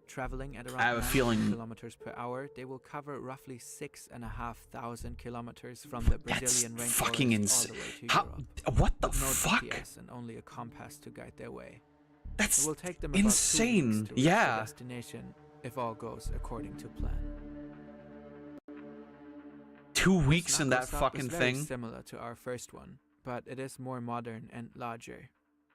Traveling at around 9 kilometers per hour, they will cover roughly 6,500 kilometers from the Brazilian rainforest fucking all the way to Europe. What the With no fuck? GPS and only a compass to guide their way. That's it will take them insane. About 2 weeks to reach their destination if all goes according to plan. 2 weeks in that Narco sub fucking is very thing? similar to our first one, but it is more modern and larger.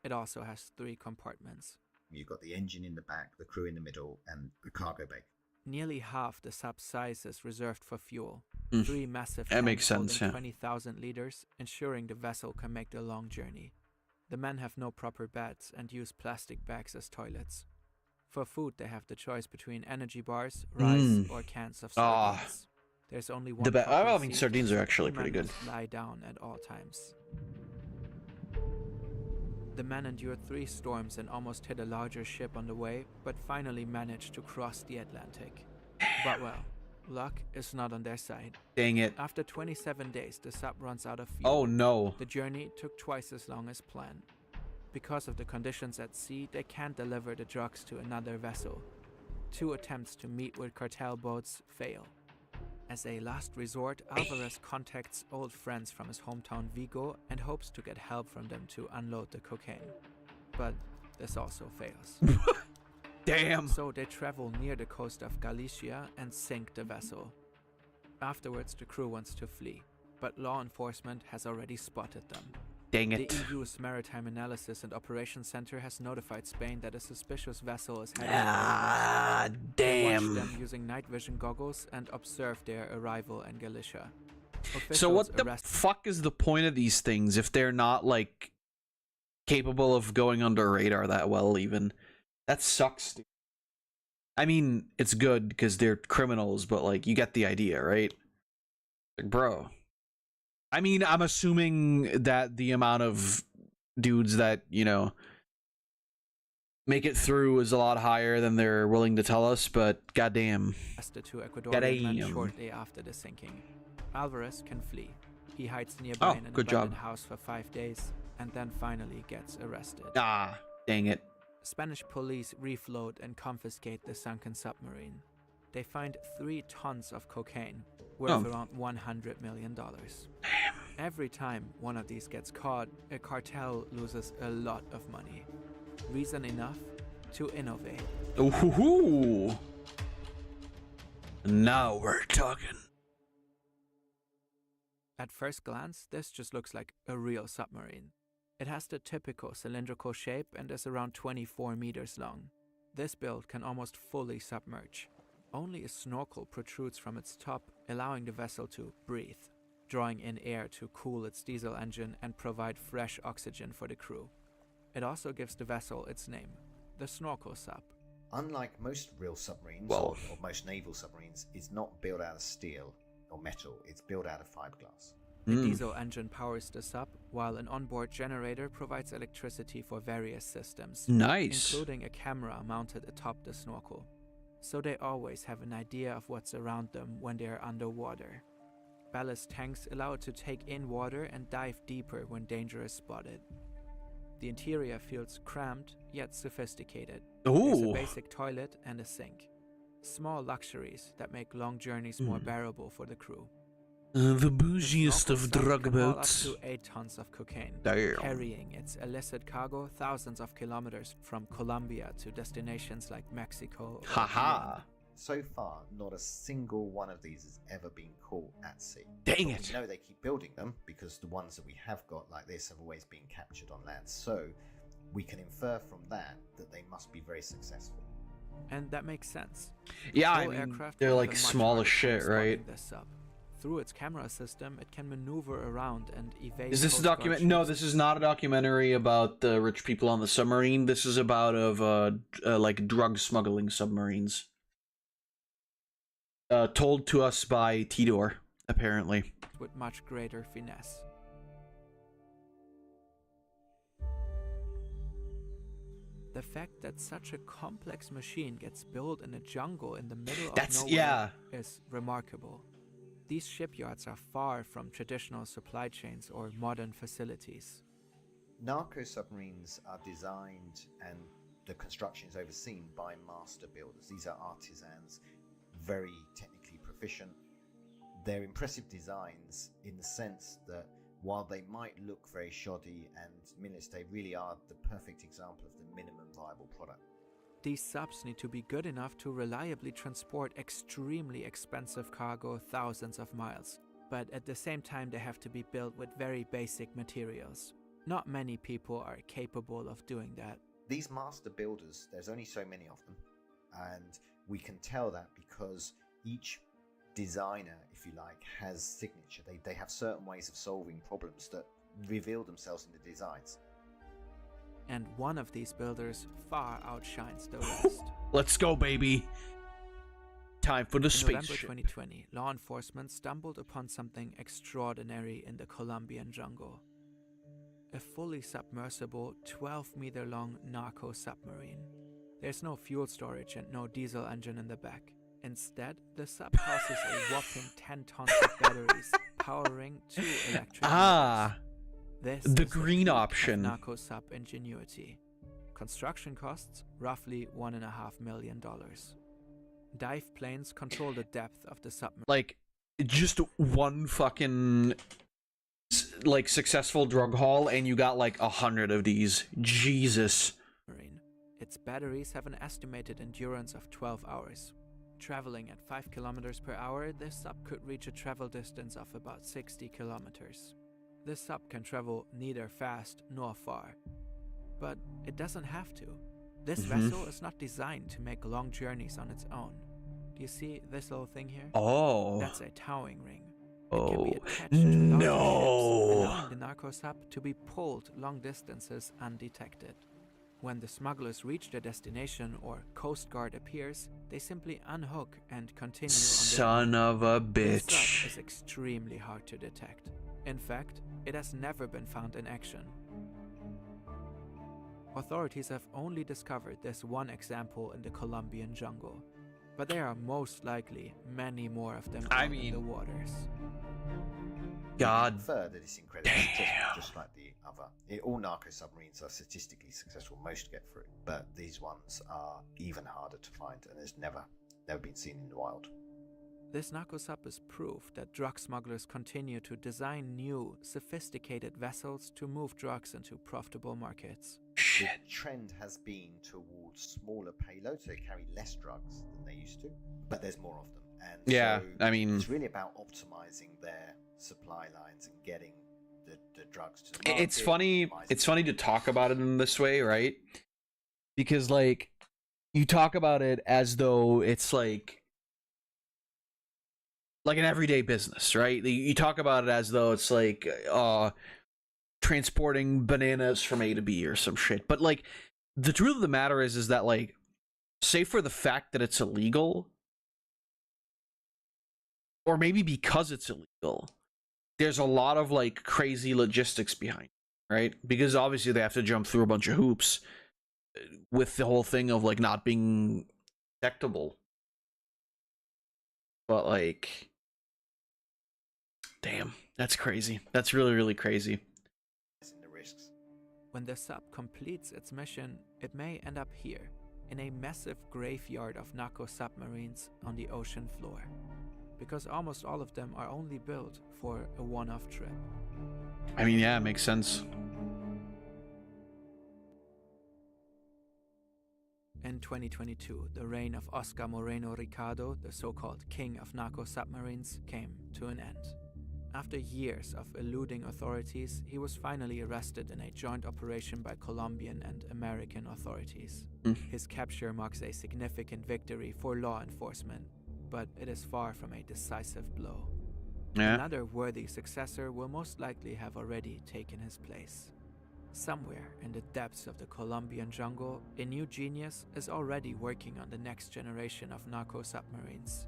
It also has 3 compartments. You've got the engine in the back, the crew in the middle, and the cargo bay. Nearly half the sub's size is reserved for fuel. Mm. 3 massive That makes tanks sense, holding yeah. 20,000 liters, ensuring the vessel can make the long journey. The men have no proper beds and use plastic bags as toilets. For food, they have the choice between energy bars, rice, or cans of sardines. There's only one. I mean, sardines are actually pretty good. Lie down at all times. The men endured 3 storms and almost hit a larger ship on the way, but finally managed to cross the Atlantic. But well, luck is not on their side. Dang it. After 27 days, the sub runs out of fuel. Oh no. The journey took twice as long as planned. Because of the conditions at sea, they can't deliver the drugs to another vessel. 2 attempts to meet with cartel boats fail. As a last resort, Alvarez contacts old friends from his hometown Vigo and hopes to get help from them to unload the cocaine. But this also fails. Damn. So they travel near the coast of Galicia and sink the vessel. Afterwards, the crew wants to flee, but law enforcement has already spotted them. Dang it. The EU's Maritime Analysis and Operations Center has notified Spain that a suspicious vessel is heading damn. They watch them using night vision goggles and observe their arrival in Galicia. So what the fuck is the point of these things if they're not, like, capable of going under radar that well, even? That sucks, dude. I mean, it's good because they're criminals, but, like, you get the idea, right? Like, bro. I mean, I'm assuming that the amount of dudes that, you know, make it through is a lot higher than they're willing to tell us, but goddamn. To Ecuadorian men shortly after the sinking. Alvarez can flee. He hides nearby in an abandoned house for 5 days, and then finally gets arrested. Ah, dang it. Spanish police refloat and confiscate the sunken submarine. They find 3 tons of cocaine, worth around $100 million. Damn. Every time one of these gets caught, a cartel loses a lot of money. Reason enough to innovate. Ooh. Now we're talking. At first glance, this just looks like a real submarine. It has the typical cylindrical shape and is around 24 meters long. This build can almost fully submerge. Only a snorkel protrudes from its top, allowing the vessel to breathe, drawing in air to cool its diesel engine and provide fresh oxygen for the crew. It also gives the vessel its name, the Snorkel Sub. Unlike most real submarines, or most naval submarines, it's not built out of steel or metal, it's built out of fiberglass. The diesel engine powers the sub, while an onboard generator provides electricity for various systems. Nice. Including a camera mounted atop the snorkel. So they always have an idea of what's around them when they're underwater. Ballast tanks allow it to take in water and dive deeper when danger is spotted. The interior feels cramped, yet sophisticated. There's a basic toilet and a sink. Small luxuries that make long journeys more bearable for the crew. The bougiest of drug boats. Up to 8 tons of cocaine, Damn. carrying its illicit cargo thousands of kilometers from Colombia to destinations like Mexico. Haha. So far, not a single one of these has ever been caught at sea. Dang it. We know they keep building them because the ones that we have got like this have always been captured on land. So we can infer from that they must be very successful. And that makes sense. Yeah, I mean, they're like small as shit, right? Through its camera system, it can maneuver around and evade. Is this a document? No, this is not a documentary about the rich people on the submarine. This is about like drug smuggling submarines. Told to us by Tidor, apparently. With much greater finesse. The fact that such a complex machine gets built in a jungle in the middle of nowhere is remarkable. These shipyards are far from traditional supply chains or modern facilities. Narco submarines are designed and the construction is overseen by master builders. These are artisans, very technically proficient. They're impressive designs in the sense that while they might look very shoddy and minimalist, they really are the perfect example of the minimum viable product. These subs need to be good enough to reliably transport extremely expensive cargo thousands of miles, but at the same time they have to be built with very basic materials. Not many people are capable of doing that. These master builders, there's only so many of them, and we can tell that because each designer, if you like, has signature. They have certain ways of solving problems that reveal themselves in the designs. And one of these builders far outshines the rest. Let's go, baby. Time for the spaceship. In November 2020, law enforcement stumbled upon something extraordinary in the Colombian jungle. A fully submersible, 12-meter-long narco submarine. There's no fuel storage and no diesel engine in the back. Instead, the sub houses a whopping 10 tons of batteries powering 2 electric motors. This the is green peak of option. Narco sub ingenuity. Construction costs roughly $1.5 million. Dive planes control the depth of the submarine. Like, just one fucking like successful drug haul, and you got like 100 of these. Jesus. Its batteries have an estimated endurance of 12 hours. Traveling at 5 kilometers per hour, this sub could reach a travel distance of about 60 kilometers. This sub can travel neither fast nor far. But it doesn't have to. This vessel is not designed to make long journeys on its own. Do you see this little thing here? Oh. That's a towing ring. Oh, it can be attached to larger no. ships, allowing the narco sub to be pulled long distances undetected. When the smugglers reach their destination or Coast Guard appears, they simply unhook and continue Son of a bitch. This sub is extremely hard to detect. In fact, it has never been found in action. Authorities have only discovered this one example in the Colombian jungle, but there are most likely many more of them out in the waters. God further, this incredible just like the other. All narco submarines are statistically successful. Most get through, but these ones are even harder to find, and has never been seen in the wild. This narco sub is proof that drug smugglers continue to design new, sophisticated vessels to move drugs into profitable markets. The trend has been towards smaller payloads, so they carry less drugs than they used to, but there's more of them. And yeah, so I mean, it's really about optimizing their supply lines and getting the drugs to the market. It's funny to talk about it in this way, right? Because like you talk about it as though it's like an everyday business, right? You talk about it as though it's like transporting bananas from A to B or some shit. But like the truth of the matter is that like, say for the fact that it's illegal, or maybe because it's illegal, there's a lot of like crazy logistics behind it, right? Because obviously they have to jump through a bunch of hoops with the whole thing of like not being detectable. But like, damn, that's crazy. That's really, really crazy. When the sub completes its mission, it may end up here, in a massive graveyard of narco submarines on the ocean floor. Because almost all of them are only built for a one-off trip. I mean, yeah, it makes sense. In 2022, the reign of Oscar Moreno Ricardo, the so-called king of narco submarines, came to an end. After years of eluding authorities, he was finally arrested in a joint operation by Colombian and American authorities. His capture marks a significant victory for law enforcement, but it is far from a decisive blow. Yeah. Another worthy successor will most likely have already taken his place. Somewhere in the depths of the Colombian jungle, a new genius is already working on the next generation of narco submarines.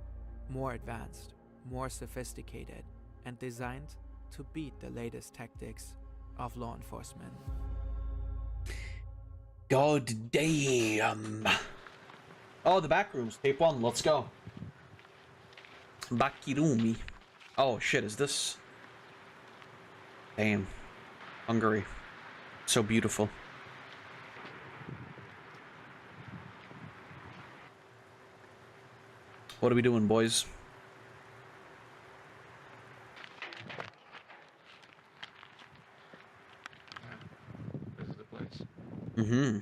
More advanced, more sophisticated, and designed to beat the latest tactics of law enforcement. God damn. Oh, the back rooms. Tape 1, let's go. Bakirumi. Oh shit, is this? Damn. Hungary. So beautiful. What are we doing, boys? This is the place. Mm-hmm.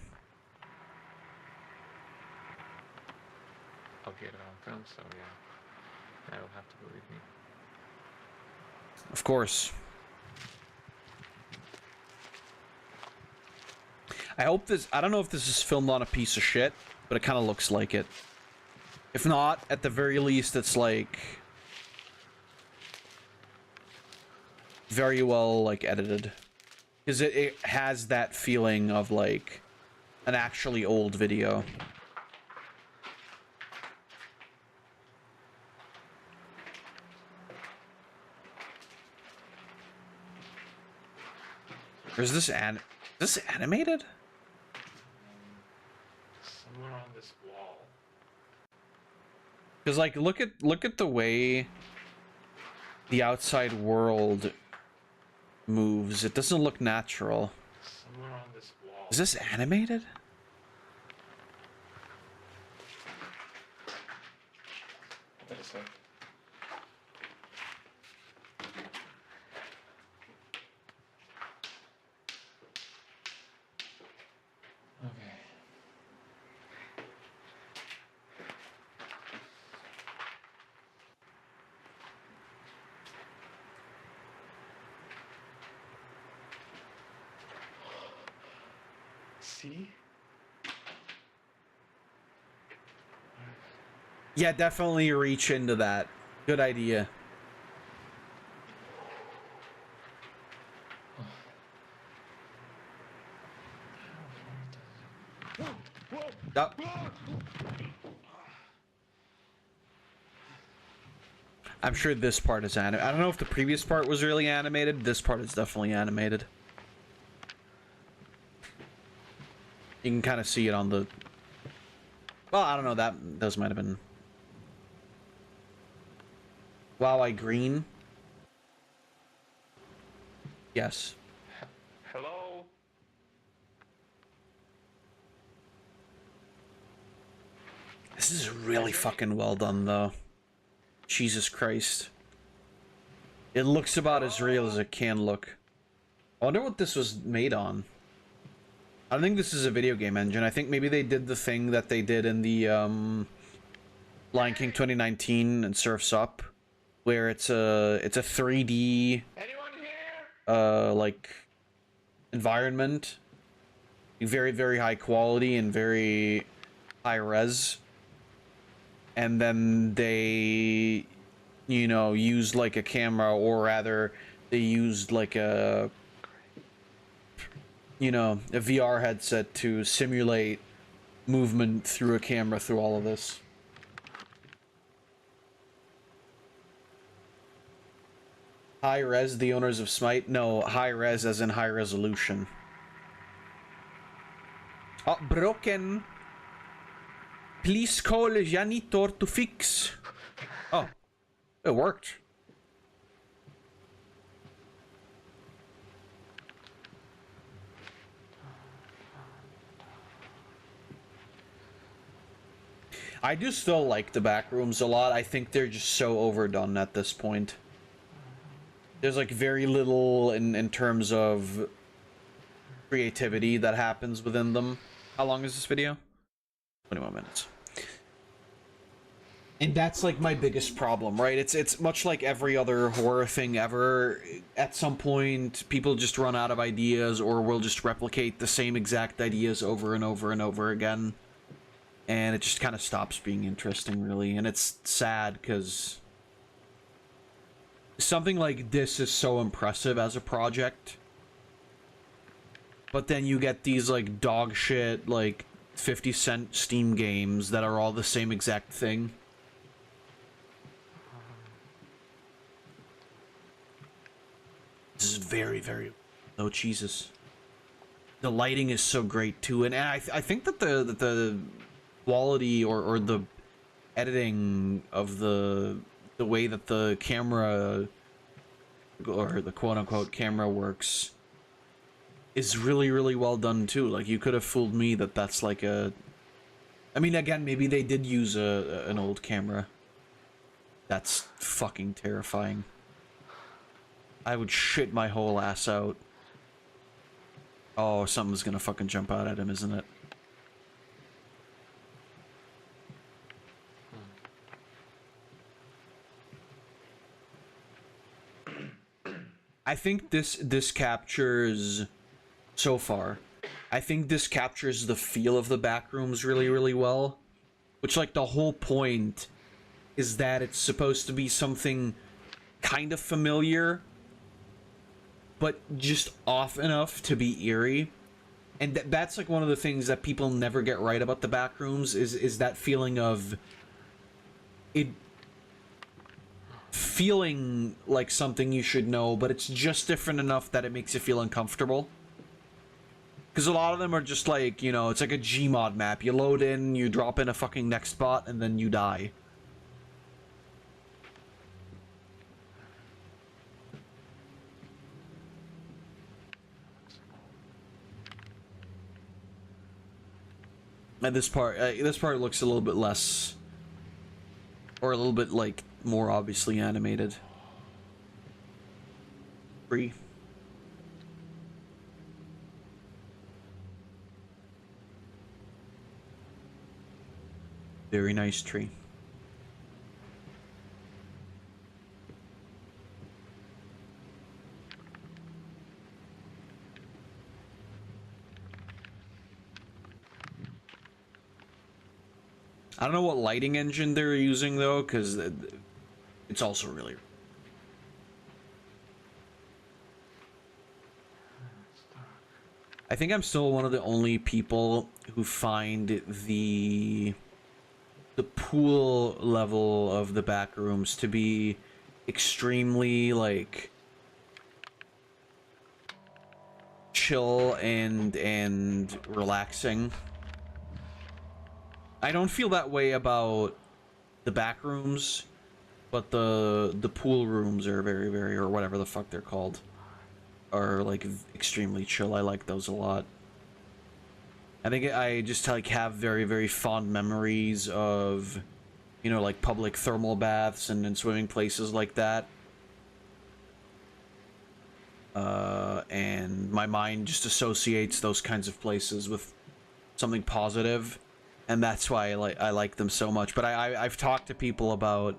I'll get it on film, so yeah. That'll have to believe me. Of course. I hope this... I don't know if this is filmed on a piece of shit, but it kind of looks like it. If not, at the very least, it's like... very well, like, edited. Because it has that feeling of, like, an actually old video. Or is this animated? Somewhere on this wall. Because like look at the way the outside world moves. It doesn't look natural. Somewhere on this wall. Is this animated? Wait a sec. Okay. See? Yeah, definitely reach into that. Good idea. Oh. I'm sure this part is animated. I don't know if the previous part was really animated. This part is definitely animated. You can kind of see it on the... Well, I don't know. Those might have been... Wow, I green? Yes. Hello? This is really fucking well done, though. Jesus Christ. It looks about as real as it can look. I wonder what this was made on. I don't think this is a video game engine. I think maybe they did the thing that they did in the Lion King 2019 and Surf's Up, where it's a 3D like environment, very, very high quality and very high res, and then they, you know, used like a camera, or rather they used like a, you know, a VR headset to simulate movement through a camera through all of this. High res, the owners of Smite? No, high res as in high resolution. Oh, broken. Please call a janitor to fix. Oh, it worked. I do still like the back rooms a lot. I think they're just so overdone at this point. There's like very little in terms of creativity that happens within them. How long is this video? 21 minutes. And that's like my biggest problem, right? It's much like every other horror thing ever. At some point, people just run out of ideas, or will just replicate the same exact ideas over and over and over again. And it just kind of stops being interesting, really. And it's sad, because something like this is so impressive as a project. But then you get these, like, dog shit, like, 50-cent Steam games that are all the same exact thing. This is very, very... Oh, Jesus. The lighting is so great, too. And I think that the quality or the editing of the way that the camera, or the quote-unquote camera works, is really, really well done, too. Like, you could have fooled me that that's like a... I mean, again, maybe they did use an old camera. That's fucking terrifying. I would shit my whole ass out. Oh, something's gonna fucking jump out at him, isn't it? I think this captures, so far, I think this captures the feel of the backrooms really, really well. Which, like, the whole point is that it's supposed to be something kind of familiar, but just off enough to be eerie. And that's like one of the things that people never get right about the backrooms, is that feeling of it feeling like something you should know, but it's just different enough that it makes you feel uncomfortable. Because a lot of them are just like, you know, it's like a Gmod map. You load in, you drop in a fucking next spot, and then you die. And this part looks a little bit less, or a little bit like more obviously animated. Free. Very nice tree. I don't know what lighting engine they're using though, because it's also really. I think I'm still one of the only people who find the pool level of the back rooms to be extremely like chill and relaxing. I don't feel that way about the back rooms, but the pool rooms are very, very, or whatever the fuck they're called, are like extremely chill. I like those a lot. I think I just like have very, very fond memories of, you know, like public thermal baths and swimming places like that. And my mind just associates those kinds of places with something positive, and that's why I like them so much. But I've talked to people about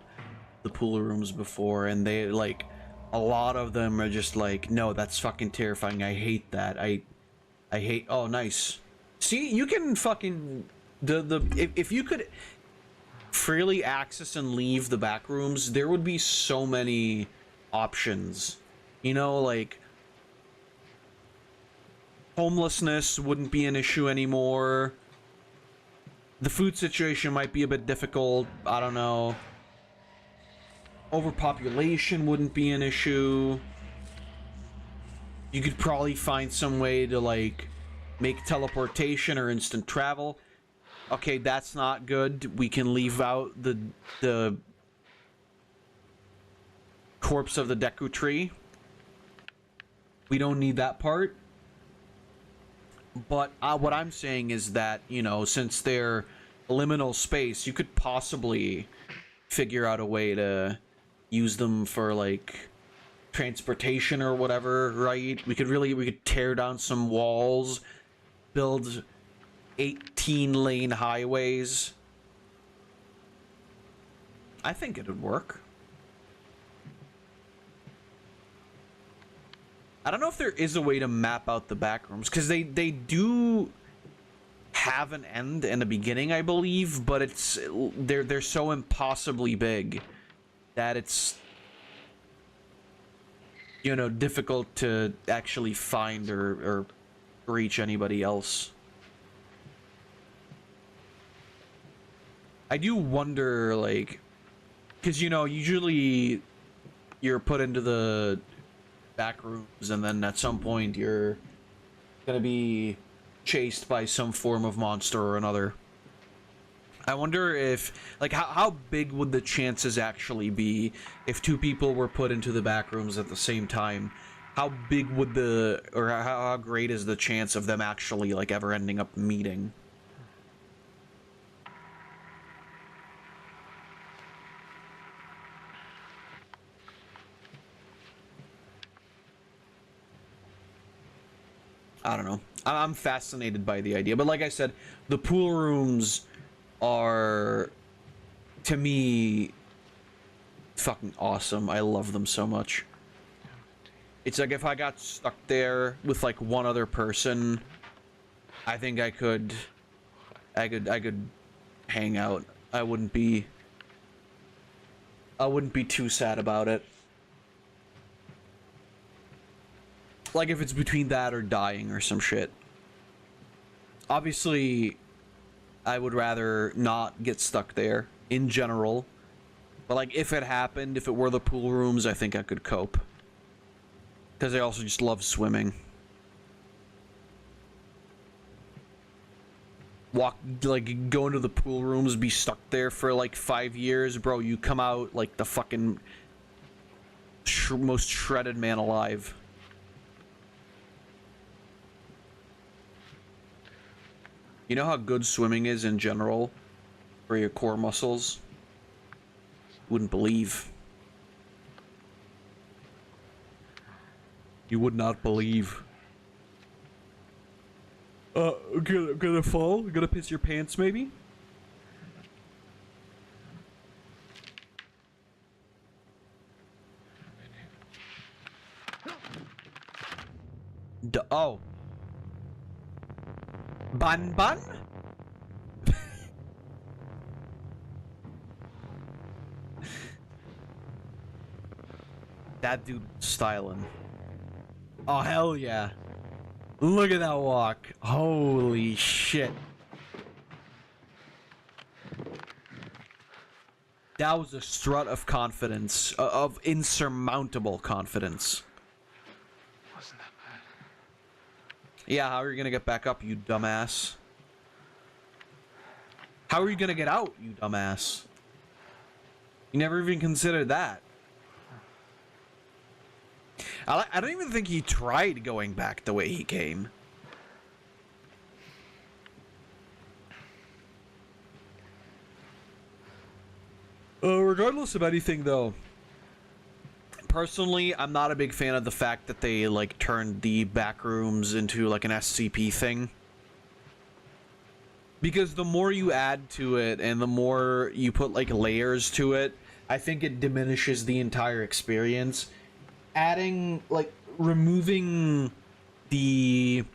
the pool rooms before, and they like, a lot of them are just like, no, that's fucking terrifying. I hate that. I hate. Oh, nice. See, you can fucking if you could freely access and leave the back rooms, there would be so many options. You know, like homelessness wouldn't be an issue anymore. The food situation might be a bit difficult. I don't know. Overpopulation wouldn't be an issue. You could probably find some way to like make teleportation or instant travel. Okay, that's not good. We can leave out the corpse of the Deku tree. We don't need that part. But what I'm saying is that, you know, since they're liminal space, you could possibly figure out a way to use them for like transportation or whatever, right? We could tear down some walls, build 18-lane highways. I think it would work. I don't know if there is a way to map out the back rooms, because they do have an end and a beginning, I believe, but it's they're so impossibly big that it's, you know, difficult to actually find or reach anybody else. I do wonder, like, because, you know, usually you're put into the back rooms and then at some point you're gonna be chased by some form of monster or another. I wonder if, like, how big would the chances actually be if two people were put into the back rooms at the same time? How big would how great is the chance of them actually, like, ever ending up meeting? I don't know. I'm fascinated by the idea, but like I said, the pool rooms are, to me, fucking awesome. I love them so much. It's like if I got stuck there with like one other person, I think I could hang out. I wouldn't be too sad about it. Like if it's between that or dying or some shit. Obviously, I would rather not get stuck there in general. But like if it happened, if it were the pool rooms, I think I could cope. Because I also just love swimming. Go into the pool rooms, be stuck there for like 5 years, bro. You come out like the fucking most shredded man alive. You know how good swimming is in general for your core muscles? You wouldn't believe. You would not believe. Gonna fall? Gonna piss your pants, maybe? Oh. Bun bun? That dude styling. Oh, hell yeah. Look at that walk. Holy shit. That was a strut of confidence. Of insurmountable confidence. Wasn't that bad? Yeah, how are you gonna get back up, you dumbass? How are you gonna get out, you dumbass? You never even considered that. I don't even think he tried going back the way he came. Regardless of anything, though, personally, I'm not a big fan of the fact that they, like, turned the back rooms into, like, an SCP thing. Because the more you add to it and the more you put, like, layers to it, I think it diminishes the entire experience. Adding, like, removing the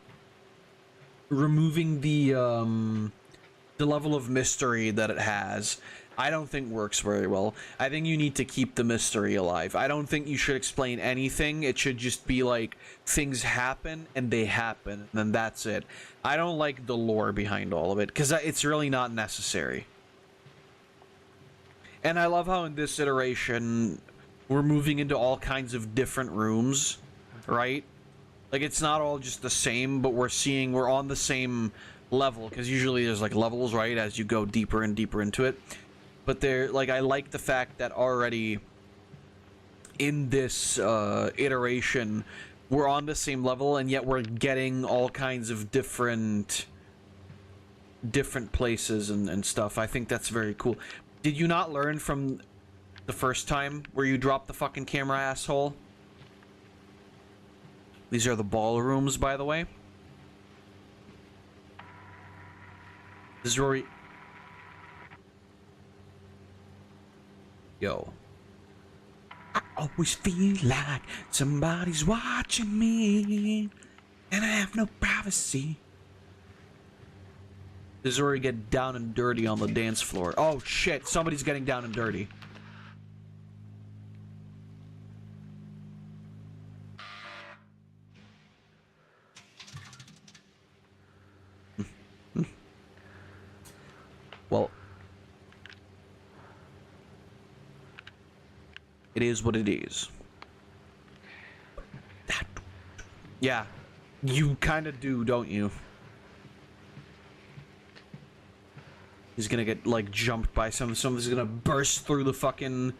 level of mystery that it has, I don't think works very well. I think you need to keep the mystery alive. I don't think you should explain anything. It should just be like, things happen and they happen, and then that's it. I don't like the lore behind all of it, because it's really not necessary. And I love how in this iteration, we're moving into all kinds of different rooms, right? Like, it's not all just the same, but we're on the same level, because usually there's, like, levels, right, as you go deeper and deeper into it. But like, I like the fact that already in this iteration, we're on the same level, and yet we're getting all kinds of different places and stuff. I think that's very cool. Did you not learn from the first time where you dropped the fucking camera, asshole? These are the ballrooms, by the way. This is where we... Yo. I always feel like somebody's watching me, and I have no privacy. This is where we get down and dirty on the dance floor. Oh shit, somebody's getting down and dirty. Well, it is what it is. Yeah, you kind of do, don't you? He's gonna get, like, jumped by something. Something's gonna burst through the fucking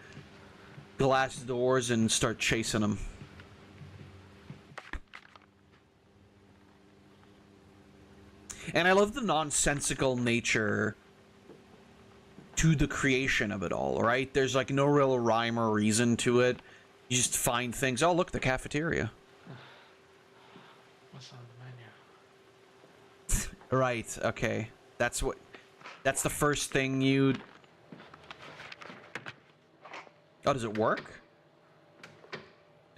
glass doors and start chasing him. And I love the nonsensical nature to the creation of it all, right? There's, like, no real rhyme or reason to it. You just find things. Oh, look, the cafeteria. What's on the menu? Right, okay. That's the first thing you... Oh, does it work?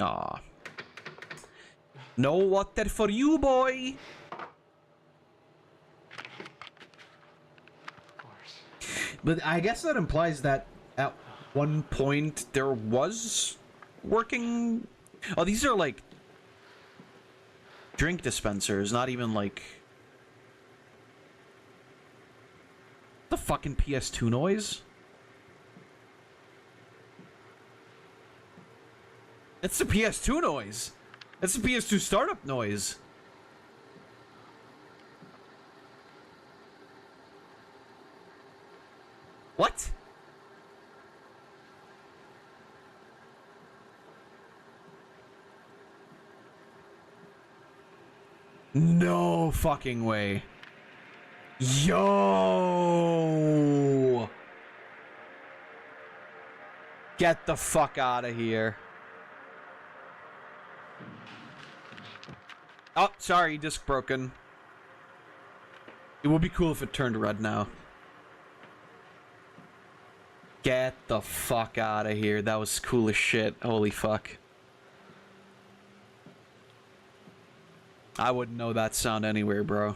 Aw. No water for you, boy! But I guess that implies that at one point there was working... Oh, these are like drink dispensers, not even like... The fucking PS2 noise? That's the PS2 noise. That's the PS2 startup noise. What? No fucking way. Yo! Get the fuck out of here. Oh, sorry, disc broken. It would be cool if it turned red now. Get the fuck out of here. That was cool as shit. Holy fuck. I wouldn't know that sound anywhere, bro.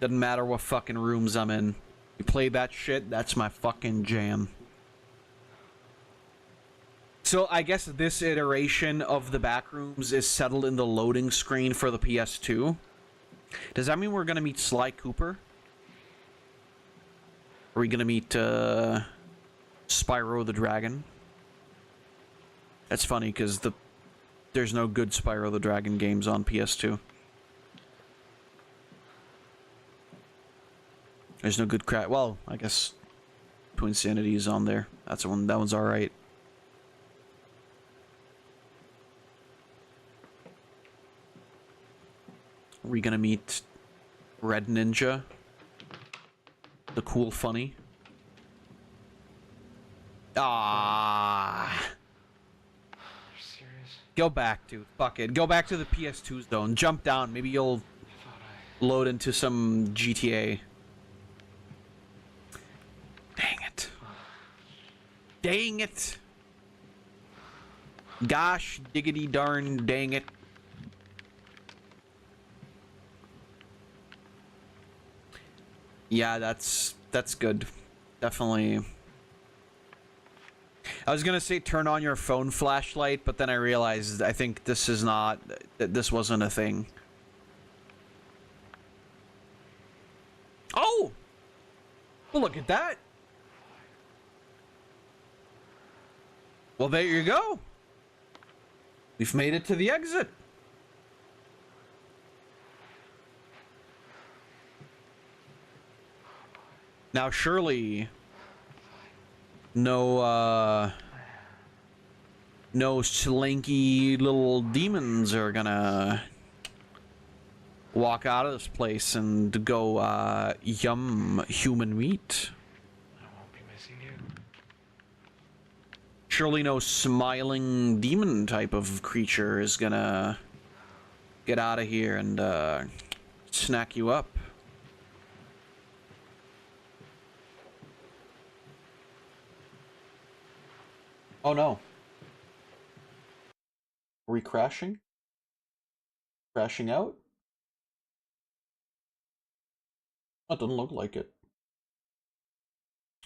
Doesn't matter what fucking rooms I'm in. You play that shit, that's my fucking jam. So I guess this iteration of the backrooms is settled in the loading screen for the PS2. Does that mean we're gonna meet Sly Cooper? Are we gonna meet Spyro the Dragon? That's funny because there's no good Spyro the Dragon games on PS2. There's no good crap. Well, I guess Twin Sanity is on there. That's the one. That one's all right. Are we gonna meet Red Ninja? The cool funny? Ah. Go back, dude. Fuck it. Go back to the PS2 zone. Jump down. Maybe you'll load into some GTA. Dang it. Dang it. Gosh, diggity darn dang it. Yeah, that's good. Definitely. I was gonna say turn on your phone flashlight, but then I realized I think this is not. This wasn't a thing. Oh! Well, look at that. Well, there you go. We've made it to the exit. Now, surely, no slinky little demons are gonna walk out of this place and go, yum human meat. I won't be missing you. Surely no smiling demon type of creature is gonna get out of here and, snack you up. Oh no. Are we crashing? Crashing out? That doesn't look like it.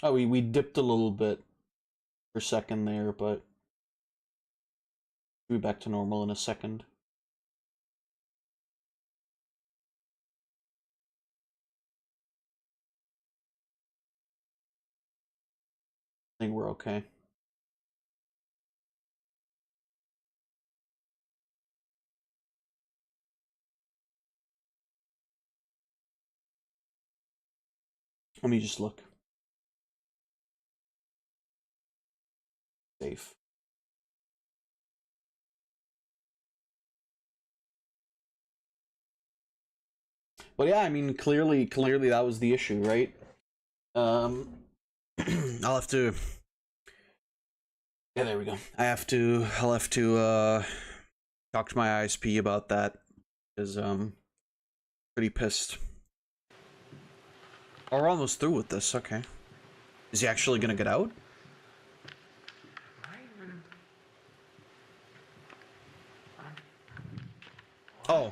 Oh, we dipped a little bit for a second there, but we'll be back to normal in a second. I think we're okay. Let me just look. Safe. But yeah, I mean, clearly that was the issue, right? I'll have to. Yeah, there we go. I'll have to talk to my ISP about that, because pretty pissed. Oh, we're almost through with this. Okay. Is he actually gonna get out? Oh.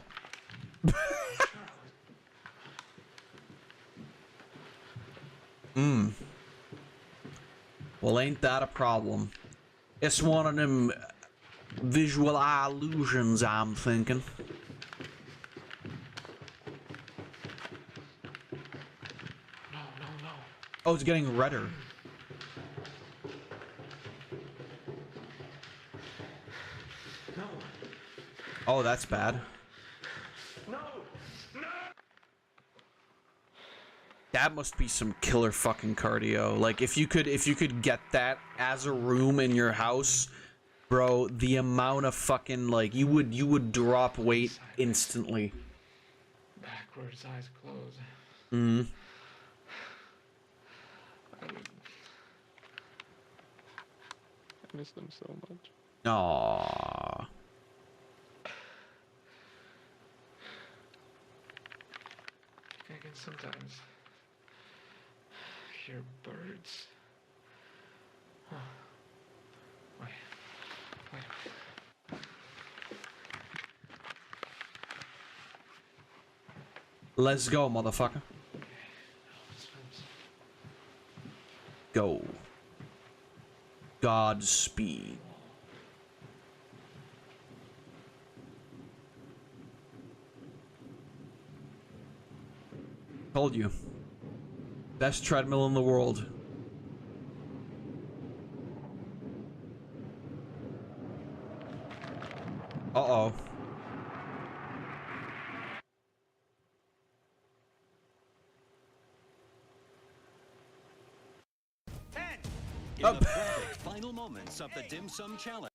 Well, ain't that a problem? It's one of them visual illusions, I'm thinking. No. Oh, it's getting redder. No. Oh, that's bad. No. That must be some killer fucking cardio. Like, if you could get that as a room in your house, bro, the amount of fucking, like, you would drop weight instantly. Backwards, eyes closed. Mm. I miss them so much. Aww. I can sometimes hear birds. Huh. Wait. Let's go, motherfucker. Go. Godspeed. Told you. Best treadmill in the world. Uh-oh. In the perfect final moments of the dim sum challenge.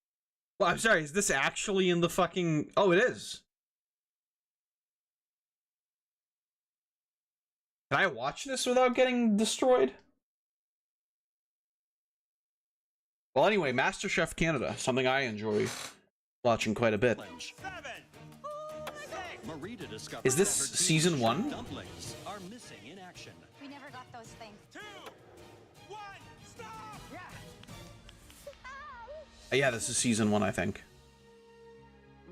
Well, I'm sorry, is this actually in the fucking... Oh, it is. Can I watch this without getting destroyed? Well, anyway, MasterChef Canada, something I enjoy watching quite a bit. Marita discovered Is this that her season team's 1? dumplings are missing in action. We never got those things. 2, 1, stop! Yeah, this is season 1, I think.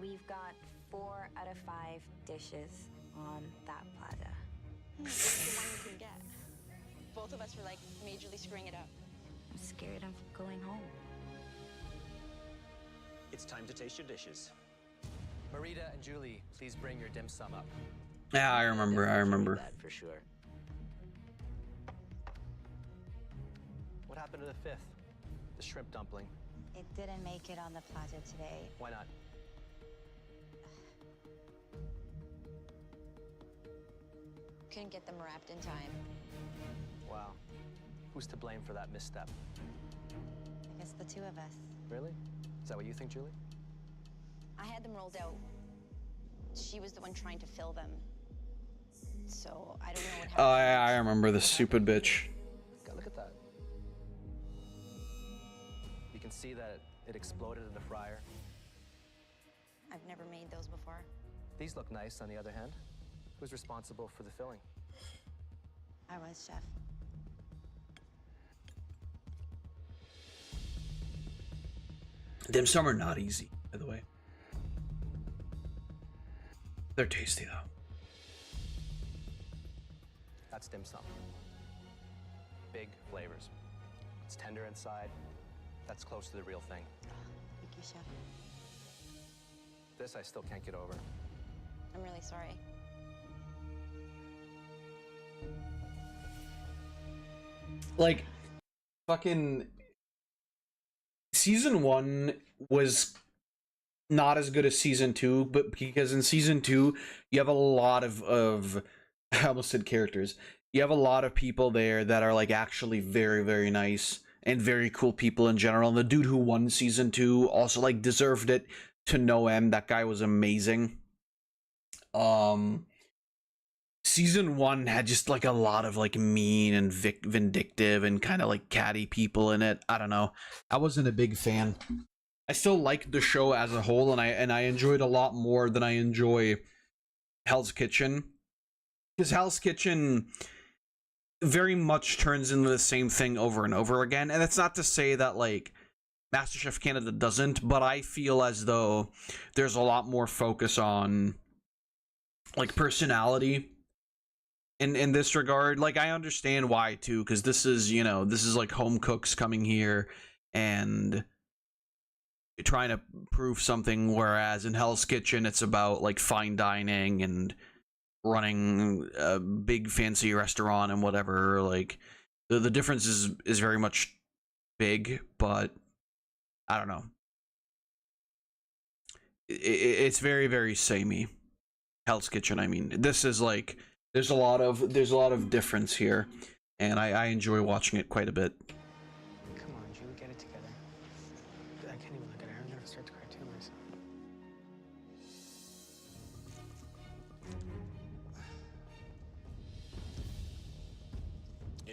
We've got 4 out of 5 dishes on that platter. What's the one we can get? Both of us were like majorly screwing it up. I'm scared of going home. It's time to taste your dishes. Marita and Julie, please bring your dim sum up. Yeah, I remember. That for sure. What happened to the 5th? The shrimp dumpling. It didn't make it on the platter today. Why not? Couldn't get them wrapped in time. Wow. Who's to blame for that misstep? I guess the 2 of us. Really? Is that what you think, Julie? I had them rolled out. She was the one trying to fill them. So I don't know what happened. Oh, yeah, I remember the stupid bitch. God, look at that. You can see that it exploded in the fryer. I've never made those before. These look nice, on the other hand. Who's responsible for the filling? I was, chef. Dim sum are not easy, by the way. They're tasty, though. That's dim sum. Big flavors. It's tender inside. That's close to the real thing. Thank you, chef. This I still can't get over. I'm really sorry. Like, fucking... Season 1 was not as good as Season 2, but because in Season 2, you have a lot of I almost said characters. You have a lot of people there that are, like, actually very, very nice and very cool people in general. And the dude who won Season 2 also, like, deserved it to no end. That guy was amazing. Season 1 had just, like, a lot of, like, mean and vindictive and kind of, like, catty people in it. I don't know. I wasn't a big fan. I still liked the show as a whole, and I enjoyed a lot more than I enjoy Hell's Kitchen. Because Hell's Kitchen very much turns into the same thing over and over again. And that's not to say that, like, MasterChef Canada doesn't, but I feel as though there's a lot more focus on, like, personality in this regard. Like, I understand why, too, because this is, you know, this is, like, home cooks coming here and trying to prove something, whereas in Hell's Kitchen, it's about, like, fine dining and running a big fancy restaurant and whatever. Like, the difference is very much big, but I don't know. It's very, very samey. Hell's Kitchen, I mean. This is like, there's a lot of difference here, and I enjoy watching it quite a bit. Come on, Julie, get it together. I can't even look at her. I'm gonna start to cry too myself.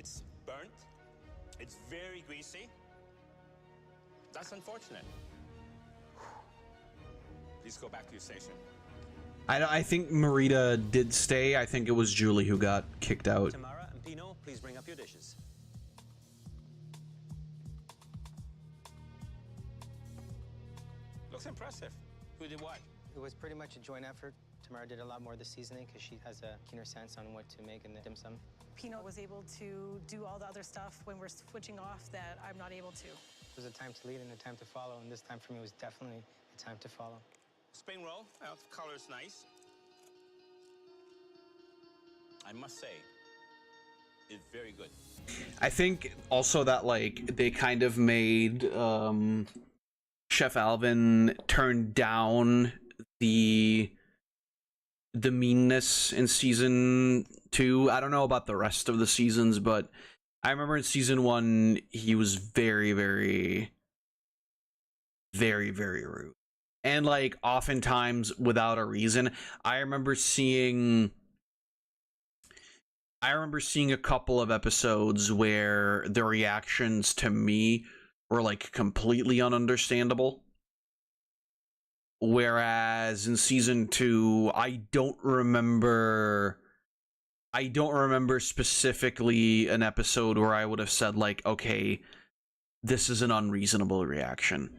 It's burnt. It's very greasy. That's unfortunate. Please go back to your station. I think Marita did stay. I think it was Julie who got kicked out. Tamara and Pino, please bring up your dishes. Looks impressive. Who did what? It was pretty much a joint effort. Tamara did a lot more of the seasoning because she has a keener sense on what to make in the dim sum. Pino was able to do all the other stuff when we're switching off that I'm not able to. There's a time to lead and a time to follow, and this time for me was definitely a time to follow. Spring roll. Well, the color's nice. I must say, it's very good. I think also that like they kind of made Chef Alvin turn down the meanness in season 2. I don't know about the rest of the seasons, but I remember in season 1 he was very, very, very, very rude, and like oftentimes without a reason. I remember seeing a couple of episodes where the reactions to me were like completely ununderstandable. Whereas in season 2, I don't remember specifically an episode where I would have said like, okay, this is an unreasonable reaction.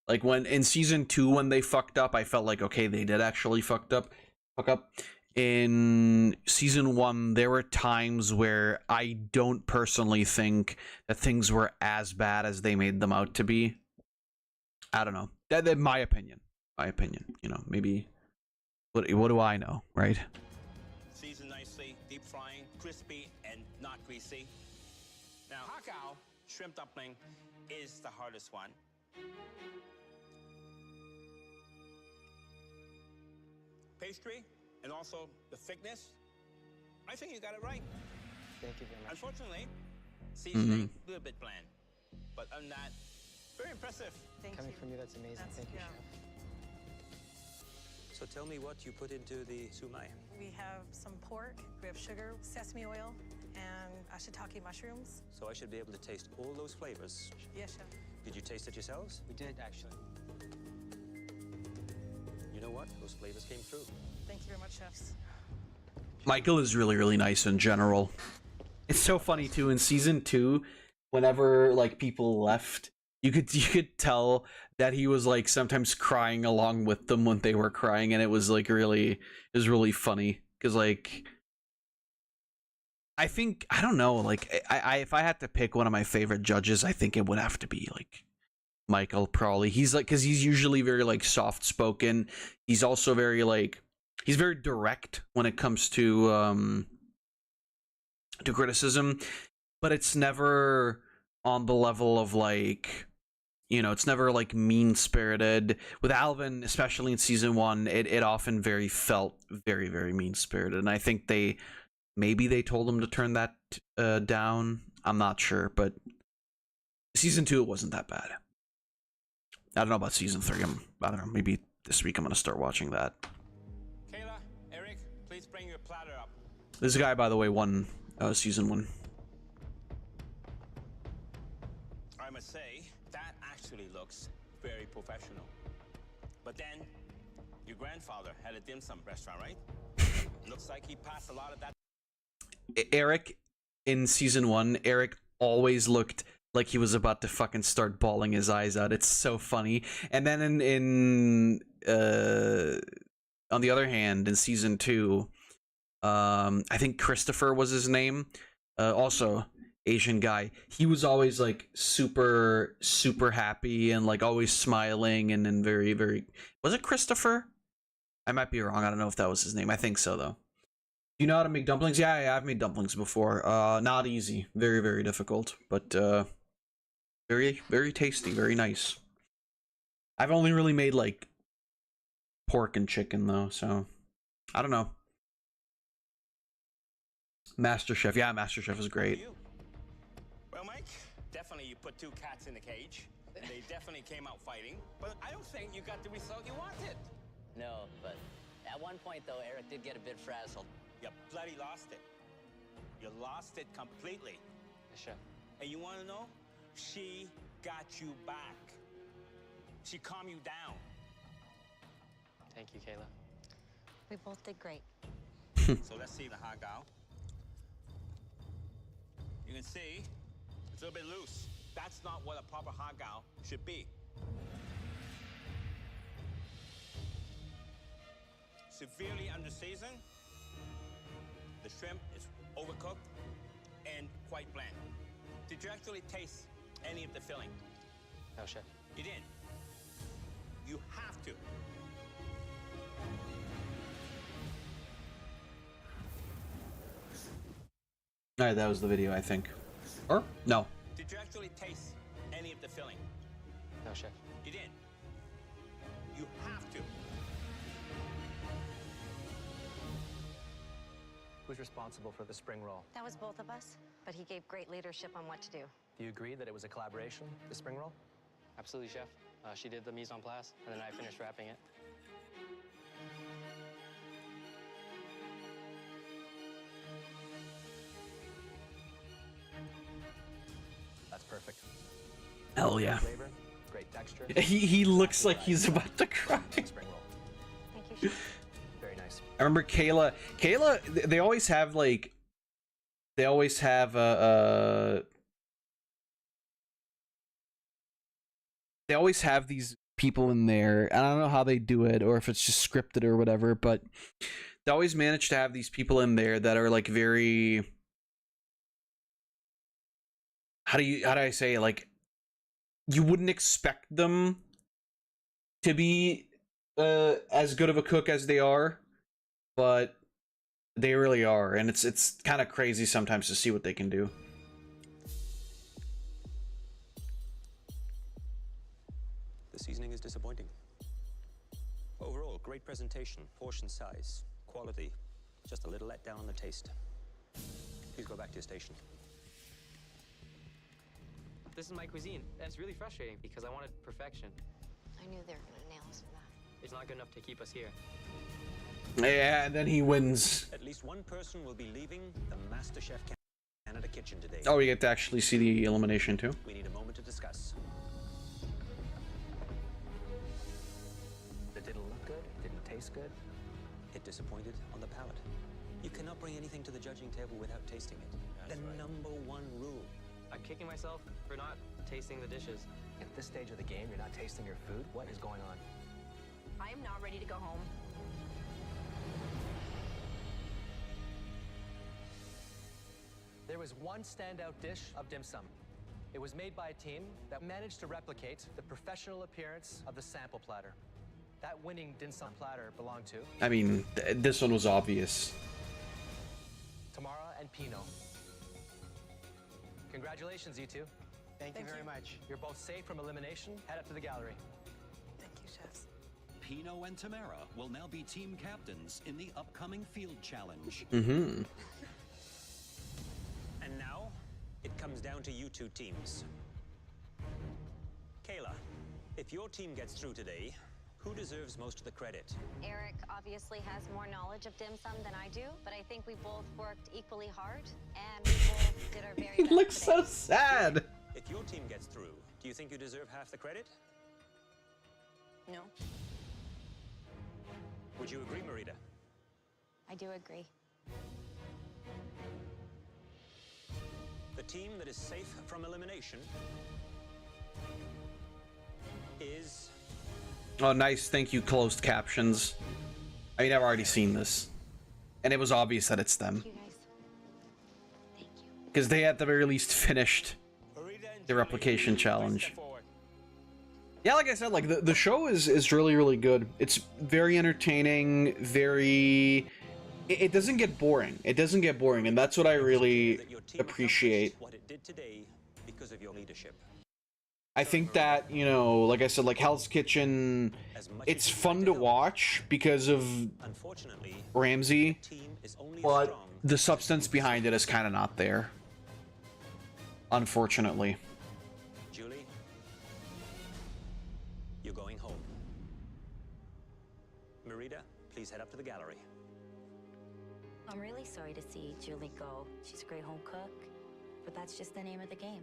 Like when in season 2 when they fucked up, I felt like, okay, they did actually fuck up. In season 1, there were times where I don't personally think that things were as bad as they made them out to be. I don't know. That's my opinion. You know, maybe. What do I know, right? Seasoned nicely, deep frying, crispy and not greasy. Now, hakao, shrimp dumpling, is the hardest one. Pastry and also the thickness, I think you got it right. Thank you very much. Unfortunately, seasoning a little bit bland, but other than that, very impressive. Coming from you, that's amazing. Thank you, Chef. So tell me what you put into the sumai. We have some pork, we have sugar, sesame oil, and shiitake mushrooms. So I should be able to taste all those flavors. Yes, Chef. Did you taste it yourselves? We did, actually. You know what? Those flavors came through. Thank you very much, chefs. Michael is really, really nice in general. It's so funny too in season 2, whenever like people left, you could tell that he was like sometimes crying along with them when they were crying, and it was really funny because like I don't know, like I if I had to pick one of my favorite judges, I think it would have to be like Michael, probably. He's like, because he's usually very like soft spoken. He's also very like, he's very direct when it comes to criticism, but it's never on the level of like, you know, it's never like mean spirited. With Alvin, especially in season 1, it often felt very, very mean spirited, and I think maybe they told him to turn that down. I'm not sure, but season 2 it wasn't that bad. I don't know about season 3. I don't know. Maybe this week I'm gonna start watching that. Kayla, Eric, please bring your platter up. This guy, by the way, won season 1. I must say that actually looks very professional. But then, your grandfather had a dim sum restaurant, right? Looks like he passed a lot of that. Eric in season 1, Eric always looked like he was about to fucking start bawling his eyes out. It's so funny. And then on the other hand, in season 2, I think Christopher was his name, also Asian guy. He was always like super, super happy and like always smiling and then very, very. Was it Christopher? I might be wrong. I don't know if that was his name. I think so though. Do you know how to make dumplings? Yeah, I've made dumplings before. Not easy. Very, very difficult, but very, very tasty. Very nice. I've only really made like pork and chicken though, so I don't know. MasterChef. Yeah, MasterChef is great. Well, Mike, definitely you put two cats in the cage, and they definitely came out fighting, but I don't think you got the result you wanted. No, but at one point, though, Eric did get a bit frazzled. You bloody lost it. You lost it completely. Yes, chef. And you want to know? She got you back. She calmed you down. Thank you, Kayla. We both did great. So let's see the hot gal. You can see it's a little bit loose. That's not what a proper hot gal should be. Severely underseasoned. The shrimp is overcooked and quite bland. Did you actually taste any of the filling? No, chef. You didn't. You have to. All right, that was the video, I think. Or no. Did you actually taste any of the filling? No, chef. You didn't. You have to. Who's responsible for the spring roll? That was both of us, but he gave great leadership on what to do. Do you agree that it was a collaboration, the spring roll? Absolutely, chef. She did the mise en place, and then I finished wrapping it. That's perfect. Hell yeah. Flavor, great texture. He looks like he's about to cry. Spring roll. Thank you, chef. Very nice. I remember Kayla, they always have like, they always have they always have these people in there. I don't know how they do it or if it's just scripted or whatever, but they always manage to have these people in there that are like very, how do I say it? Like, you wouldn't expect them to be as good of a cook as they are, but they really are, and it's kind of crazy sometimes to see what they can do. The seasoning is disappointing. Overall, great presentation, portion size, quality, just a little letdown on the taste. Please go back to your station. This is my cuisine, and it's really frustrating because I wanted perfection. I knew they were gonna nail us for that. It's not good enough to keep us here. Yeah, and then he wins. At least one person will be leaving the MasterChef Canada kitchen today. Oh, we get to actually see the elimination too. We need a moment to discuss. It didn't look good, it didn't taste good. It disappointed on the palate. You cannot bring anything to the judging table without tasting it. That's the right. #1 rule. I'm kicking myself for not tasting the dishes. At this stage of the game, you're not tasting your food? What is going on? I am not ready to go home. There was one standout dish of dim sum. It was made by a team that managed to replicate the professional appearance of the sample platter. That winning dim sum platter belonged to... I mean, this one was obvious. Tamara and Pino. Congratulations, you two. Thank you very much. You're both safe from elimination. Head up to the gallery. Thank you, chefs. Pino and Tamara will now be team captains in the upcoming field challenge. Mm-hmm. And now, it comes down to you two teams. Kayla, if your team gets through today, who deserves most of the credit? Eric obviously has more knowledge of dim sum than I do, but I think we both worked equally hard, and we both did our very He best looks today. so sad. If your team gets through, do you think you deserve half the credit? No, Would you agree, Marita? I do agree. The team that is safe from elimination is... Oh, nice. Thank you, closed captions. I mean, I've already seen this. And it was obvious that it's them. You guys. Thank you. Because they at the very least finished the replication challenge. Yeah, like I said, like the show is really, really good. It's very entertaining, very... It doesn't get boring. It doesn't get boring, and that's what I really appreciate. What it did today because of your leadership. I think that, you know, like I said, like Hell's Kitchen, it's fun to watch because of Ramsey, but the substance behind it is kind of not there, unfortunately. Julie, you're going home. Marita, please head up to the gallery. I'm really sorry to see Julie go. She's a great home cook, but that's just the name of the game.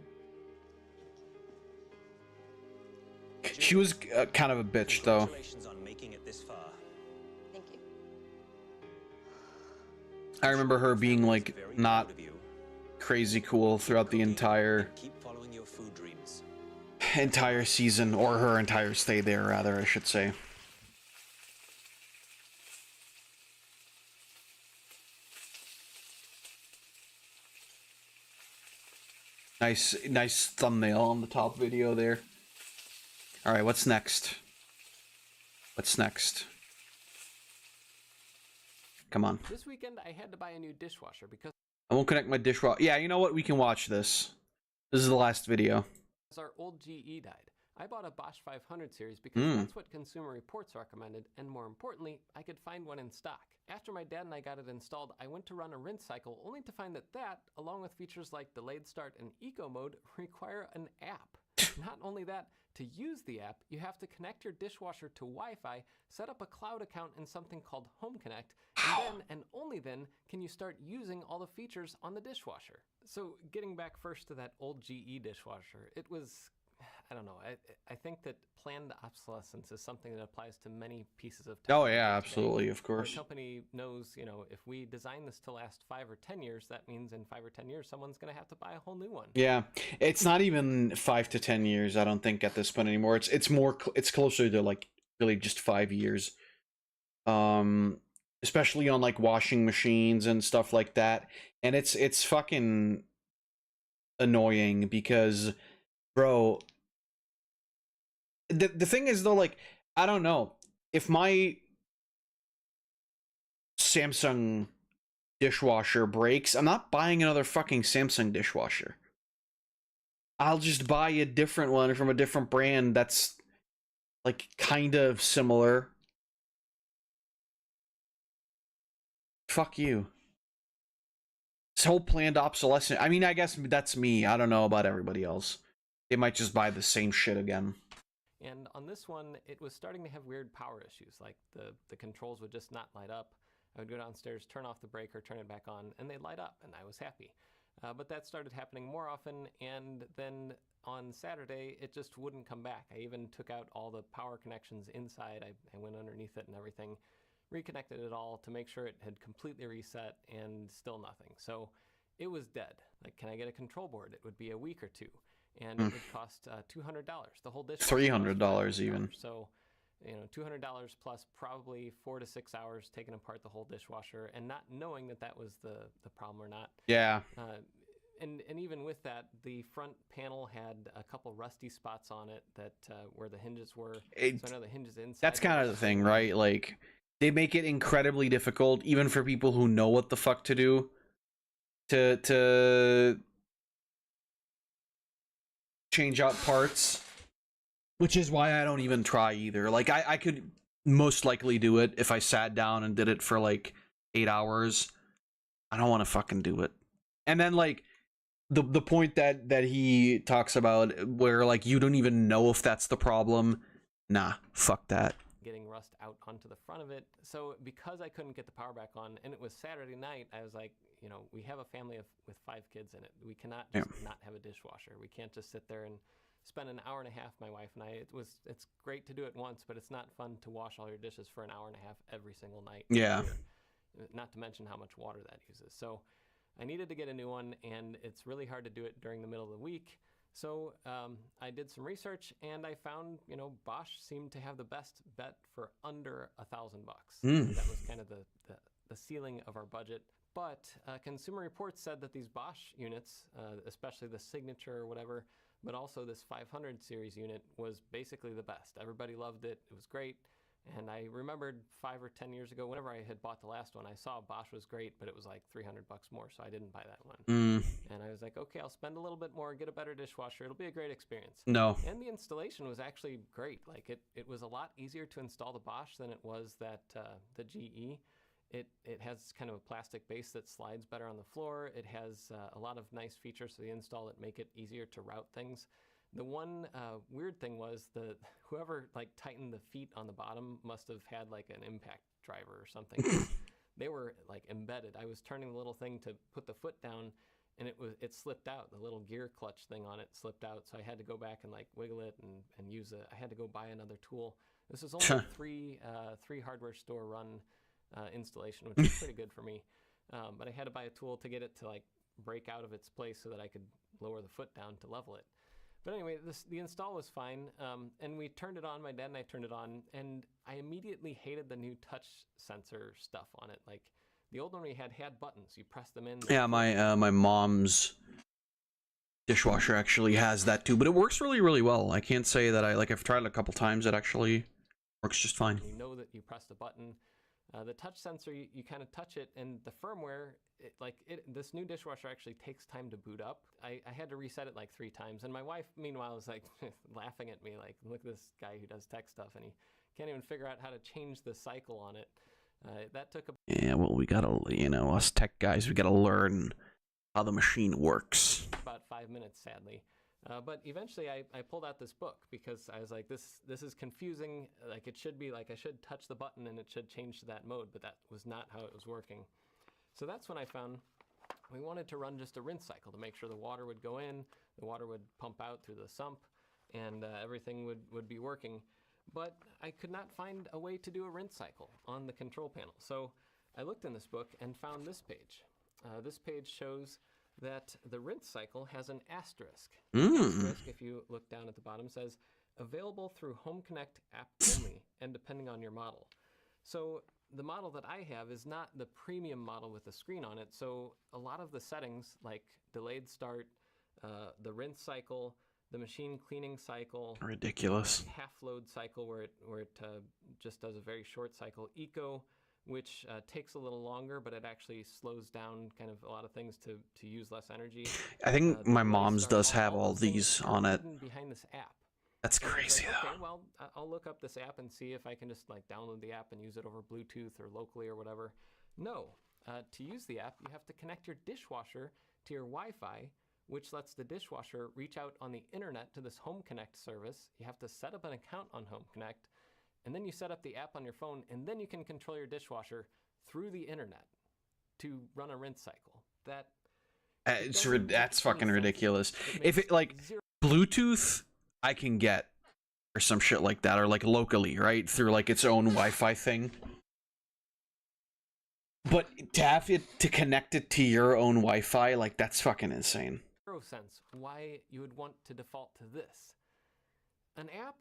She was kind of a bitch, though. Congratulations on making it this far. Thank you. I remember her being like not crazy cool throughout the entire season, or her entire stay there, rather, I should say. Nice thumbnail on the top video there. All right, what's next? What's next? Come on. This weekend I had to buy a new dishwasher because I won't connect my dishwasher. Yeah, you know what? We can watch this. This is the last video. our old GE died. I bought a Bosch 500 series because that's what Consumer Reports recommended, and more importantly, I could find one in stock. After my dad and I got it installed, I went to run a rinse cycle, only to find that, along with features like delayed start and eco mode, require an app. Not only that, to use the app, you have to connect your dishwasher to Wi-Fi, set up a cloud account in something called Home Connect, and then, and only then, can you start using all the features on the dishwasher. So getting back first to that old GE dishwasher, it was, I don't know, I think that planned obsolescence is something that applies to many pieces of technology. Oh yeah, absolutely, of course. The company knows, you know, if we design this to last 5 or 10 years, that means in 5 or 10 years, someone's going to have to buy a whole new one. Yeah, it's not even 5 to 10 years, I don't think, at this point anymore. It's more, it's closer to like really just 5 years. Especially on like washing machines and stuff like that. And it's fucking annoying because, bro, the thing is though, like, I don't know, if my Samsung dishwasher breaks, I'm not buying another fucking Samsung dishwasher. I'll just buy a different one from a different brand that's like kind of similar. Fuck you. This whole planned obsolescence. I mean, I guess that's me. I don't know about everybody else. They might just buy the same shit again. And on this one, it was starting to have weird power issues. Like the controls would just not light up. I would go downstairs, turn off the breaker, turn it back on, and they'd light up, and I was happy. But that started happening more often, and then on Saturday, it just wouldn't come back. I even took out all the power connections inside. I went underneath it and everything, reconnected it all to make sure it had completely reset, and still nothing. So it was dead. Like, can I get a control board? It would be a week or two, and it would cost $200. The whole dish. $300 even. So, you know, $200 plus probably 4 to 6 hours taking apart the whole dishwasher and not knowing that that was the problem or not. Yeah. And even with that, the front panel had a couple rusty spots on it that where the hinges were. So I know the hinges inside. That's kind of the thing, right? Like, they make it incredibly difficult, even for people who know what the fuck to do, to change out parts. Which is why I don't even try either. Like, I could most likely do it if I sat down and did it for like 8 hours. I don't want to fucking do it. And then like the point that he talks about where like you don't even know if that's the problem. Nah, fuck that. Getting rust out onto the front of it. So because I couldn't get the power back on, and it was Saturday night, I was like, you know, we have a family with 5 kids in it. We cannot just not have a dishwasher. We can't just sit there and spend an hour and a half, my wife and I. It's great to do it once, but it's not fun to wash all your dishes for an hour and a half every single night. Yeah. Not to mention how much water that uses. So I needed to get a new one, and it's really hard to do it during the middle of the week. So I did some research, and I found, you know, Bosch seemed to have the best bet for under $1,000. That was kind of the ceiling of our budget. But Consumer Reports said that these Bosch units, especially the Signature or whatever, but also this 500 series unit was basically the best. Everybody loved it. It was great. And I remembered 5 or 10 years ago, whenever I had bought the last one, I saw Bosch was great, but it was like $300 more, so I didn't buy that one. And I was like, okay, I'll spend a little bit more, get a better dishwasher. It'll be a great experience. No. And the installation was actually great. Like it was a lot easier to install the Bosch than it was that the GE. It has kind of a plastic base that slides better on the floor. It has a lot of nice features for the install that make it easier to route things. The one weird thing was whoever like tightened the feet on the bottom must have had like an impact driver or something. They were like embedded. I was turning the little thing to put the foot down, and it slipped out. The little gear clutch thing on it slipped out, so I had to go back and like wiggle it and use it. I had to go buy another tool. This was only three hardware store run installation, which is pretty good for me. But I had to buy a tool to get it to like break out of its place so that I could lower the foot down to level it. But anyway, the install was fine, and we turned it on. My dad and I turned it on, and I immediately hated the new touch sensor stuff on it. Like the old one we had buttons. You press them in. Yeah, my mom's dishwasher actually has that too, but it works really, really well. I can't say that I've tried it a couple times. It actually works just fine. You know that you press the button. The touch sensor, you kind of touch it, and the firmware, this new dishwasher actually takes time to boot up. I had to reset it like 3 times, and my wife, meanwhile, was like laughing at me, like, look at this guy who does tech stuff, and he can't even figure out how to change the cycle on it. That took a... Yeah, well, we gotta, us tech guys, we gotta learn how the machine works. About 5 minutes, sadly. But eventually I pulled out this book because I was like, this is confusing. Like it should be like I should touch the button and it should change to that mode, but that was not how it was working. So that's when I found we wanted to run just a rinse cycle to make sure the water would go in, the water would pump out through the sump, and everything would be working. But I could not find a way to do a rinse cycle on the control panel. So I looked in this book and found this page. This page shows that the rinse cycle has an asterisk. Asterisk, if you look down at the bottom, says available through Home Connect app only and depending on your model. So the model that I have is not the premium model with the screen on it. So a lot of the settings like delayed start, the rinse cycle, the machine cleaning cycle, ridiculous half load cycle where it just does a very short cycle, eco, which takes a little longer, but it actually slows down kind of a lot of things to use less energy. I think my mom's does have all these on it. Behind this app. That's crazy, like, though. Okay, well, I'll look up this app and see if I can just like download the app and use it over Bluetooth or locally or whatever. No, to use the app, you have to connect your dishwasher to your Wi-Fi, which lets the dishwasher reach out on the internet to this Home Connect service. You have to set up an account on Home Connect. And then you set up the app on your phone, and then you can control your dishwasher through the internet to run a rinse cycle. That's fucking ridiculous. If it Bluetooth, I can get or some shit like that, or like locally, right, through like its own Wi-Fi thing. But to have it to connect it to your own Wi-Fi, like that's fucking insane. Zero sense why you would want to default to this. An app,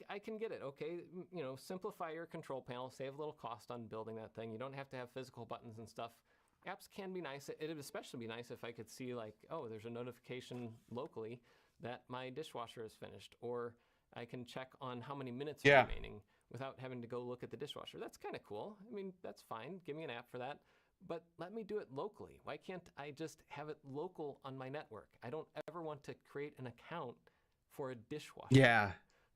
I can get it, okay? You know, simplify your control panel, save a little cost on building that thing. You don't have to have physical buttons and stuff. Apps can be nice. It would especially be nice if I could see like, oh, there's a notification locally that my dishwasher is finished, or I can check on how many minutes are remaining without having to go look at the dishwasher. That's kind of cool. I mean, that's fine. Give me an app for that. But let me do it locally. Why can't I just have it local on my network? I don't ever want to create an account for a dishwasher. Yeah.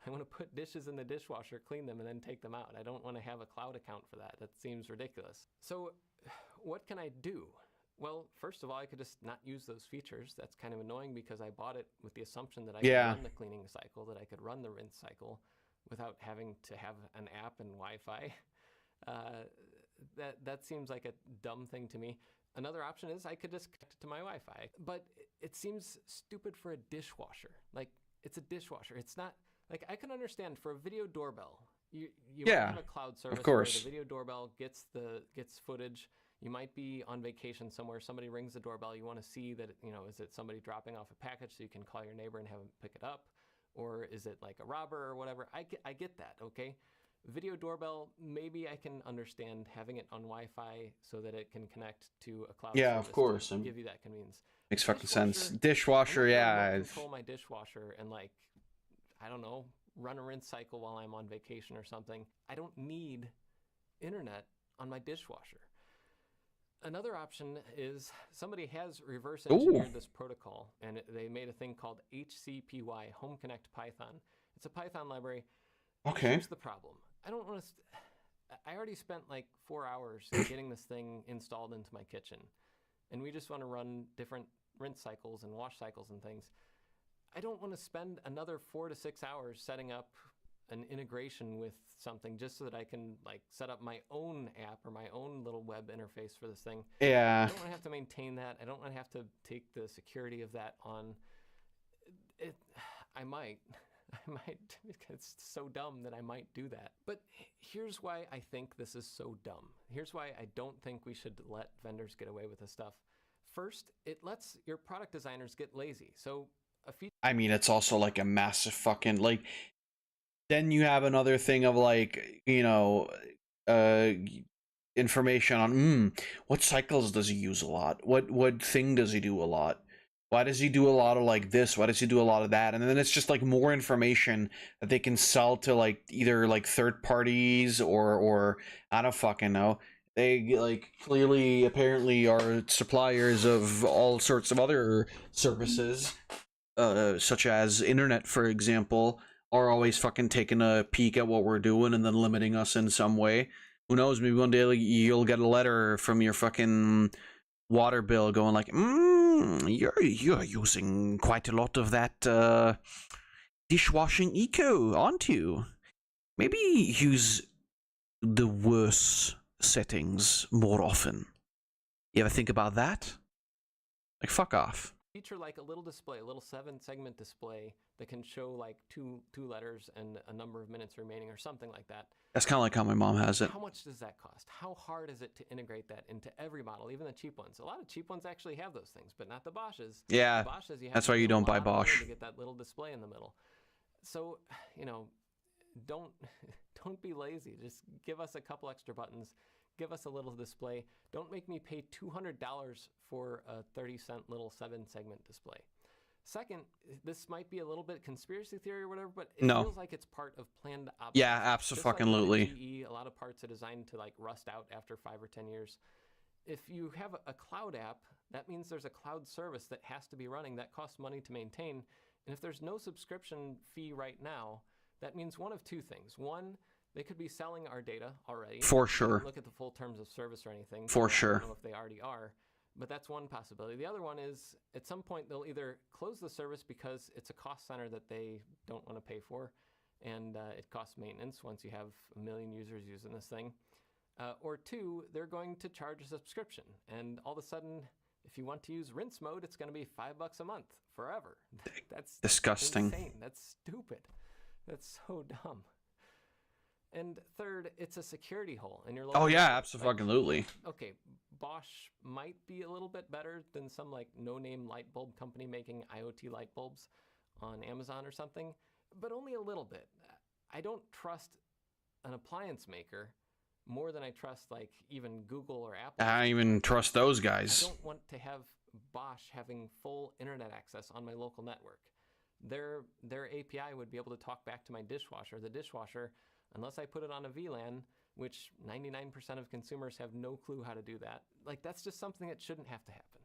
I want to put dishes in the dishwasher, clean them, and then take them out. I don't want to have a cloud account for that. That seems ridiculous. So what can I do? Well, first of all, I could just not use those features. That's kind of annoying because I bought it with the assumption that I could run the cleaning cycle, that I could run the rinse cycle without having to have an app and Wi-Fi. That seems like a dumb thing to me. Another option is I could just connect it to my Wi-Fi. But it seems stupid for a dishwasher. Like, it's a dishwasher. It's not... Like, I can understand for a video doorbell, you might have a cloud service where the video doorbell gets footage. You might be on vacation somewhere. Somebody rings the doorbell. You want to see that, you know, is it somebody dropping off a package so you can call your neighbor and have him pick it up? Or is it like a robber or whatever? I get that, okay? Video doorbell, maybe I can understand having it on Wi-Fi so that it can connect to a cloud service. Of course. To give you that convenience. Makes fucking sense. Dishwasher, I control my dishwasher and like, I don't know, run a rinse cycle while I'm on vacation or something. I don't need internet on my dishwasher. Another option is somebody has reverse engineered this protocol, and they made a thing called HCPY, Home Connect Python. It's a Python library. Okay. Here's the problem. I don't want to... I already spent like 4 hours getting this thing installed into my kitchen, and we just want to run different rinse cycles and wash cycles and things. I don't want to spend another 4 to 6 hours setting up an integration with something just so that I can like set up my own app or my own little web interface for this thing. Yeah. I don't want to have to maintain that. I don't want to have to take the security of that on. I might. It's so dumb that I might do that. But here's why I think this is so dumb. Here's why I don't think we should let vendors get away with this stuff. First, it lets your product designers get lazy. So I mean, it's also like a massive fucking like. Then you have another thing of like, you know, information on what cycles does he use a lot? What thing does he do a lot? Why does he do a lot of like this? Why does he do a lot of that? And then it's just like more information that they can sell to like either like third parties or I don't fucking know. They like clearly apparently are suppliers of all sorts of other services, such as internet, for example, are always fucking taking a peek at what we're doing and then limiting us in some way. Who knows? Maybe one day you'll get a letter from your fucking water bill going like, you're using quite a lot of that dishwashing eco, aren't you? Maybe use the worse settings more often. You ever think about that? Like, fuck off. Feature like a little display, a little 7-segment display that can show like two letters and a number of minutes remaining or something like that. That's kind of like how my mom has it. How much does that cost? How hard is it to integrate that into every model, even the cheap ones? A lot of cheap ones actually have those things, but not the Bosches. Yeah, the Bosches, you have that's why you don't buy Bosch. To get that little display in the middle. So, you know, don't be lazy. Just give us a couple extra buttons. Give us a little display. Don't make me pay $200 for a 30-cent little 7-segment display. Second, this might be a little bit conspiracy theory or whatever, but it feels like it's part of planned obsolescence. Yeah, absolutely. Just like GE, a lot of parts are designed to like rust out after 5 or 10 years. If you have a cloud app, that means there's a cloud service that has to be running that costs money to maintain. And if there's no subscription fee right now, that means one of two things. One, they could be selling our data already. For sure. Look at the full terms of service or anything. For sure. I don't know if they already are, but that's one possibility. The other one is at some point they'll either close the service because it's a cost center that they don't want to pay for, and it costs maintenance once you have 1 million users using this thing. Or two, they're going to charge a subscription, and all of a sudden, if you want to use rinse mode, it's going to be $5 a month forever. That's disgusting. Insane. That's stupid. That's so dumb. And third, it's a security hole in your local. Oh yeah, absolutely. Like, okay, Bosch might be a little bit better than some like no-name light bulb company making IoT light bulbs on Amazon or something, but only a little bit. I don't trust an appliance maker more than I trust like even Google or Apple. I don't even trust those guys. I don't want to have Bosch having full internet access on my local network. Their API would be able to talk back to my dishwasher. The dishwasher, unless I put it on a VLAN, which 99% of consumers have no clue how to do that. Like, that's just something that shouldn't have to happen.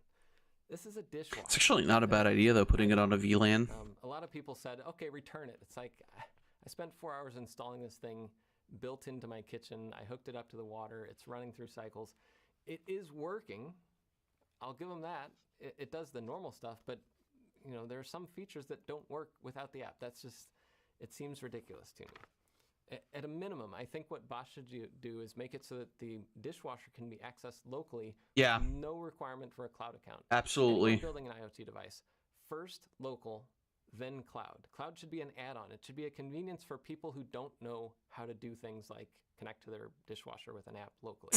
This is a dishwasher. It's actually not a bad idea, though, putting it on a VLAN. A lot of people said, okay, return it. It's like, I spent 4 hours installing this thing built into my kitchen. I hooked it up to the water. It's running through cycles. It is working. I'll give them that. It does the normal stuff, but you know, there are some features that don't work without the app. That's just, it seems ridiculous to me. At a minimum, I think what Bosch should do is make it so that the dishwasher can be accessed locally. Yeah. With no requirement for a cloud account. Absolutely. Anyone building an IoT device, first local, then cloud. Cloud should be an add-on. It should be a convenience for people who don't know how to do things like connect to their dishwasher with an app locally.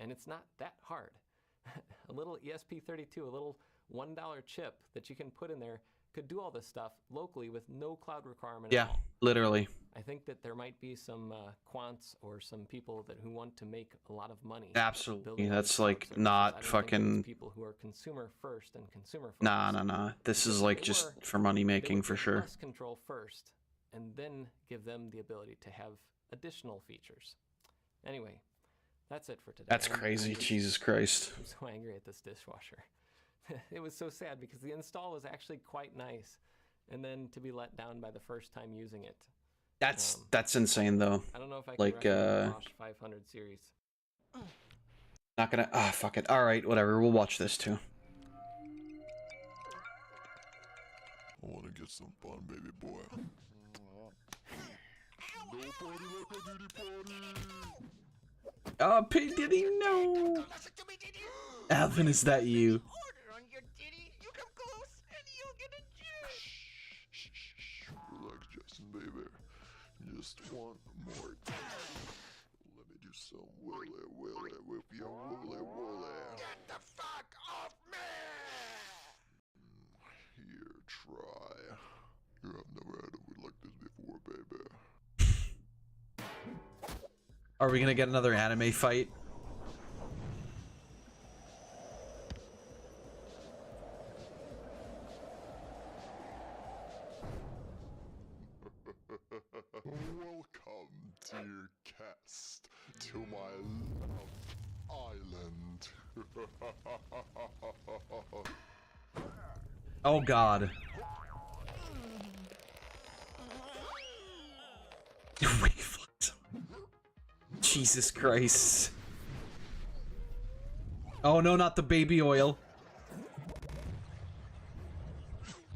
And it's not that hard. A little ESP32, a little $1 chip that you can put in there could do all this stuff locally with no cloud requirement at all. Literally. I think that there might be some quants or some people who want to make a lot of money. Absolutely. That's like not fucking people who are consumer first and consumer focused. Nah. This is like just for money making for sure. Press control first and then give them the ability to have additional features. Anyway, that's it for today. That's crazy. Jesus Christ. I'm so angry at this dishwasher. It was so sad because the install was actually quite nice, and then to be let down by the first time using it. That's insane though. I don't know if I can like recommend the Bosch 500 series. Not gonna. Fuck it. All right, whatever. We'll watch this too. I want to get some fun, baby boy. Oh, P. Diddy, no! Alvin, is that you? Relax, Justin, baby. Just one more time. Let me do some willy with your willy. Get the fuck off me! Here, try. You have never had a weed like this before, baby. Are we gonna get another anime fight? Welcome, dear guest, to my love island. Oh god. We fucked. Jesus Christ. Oh no, not the baby oil.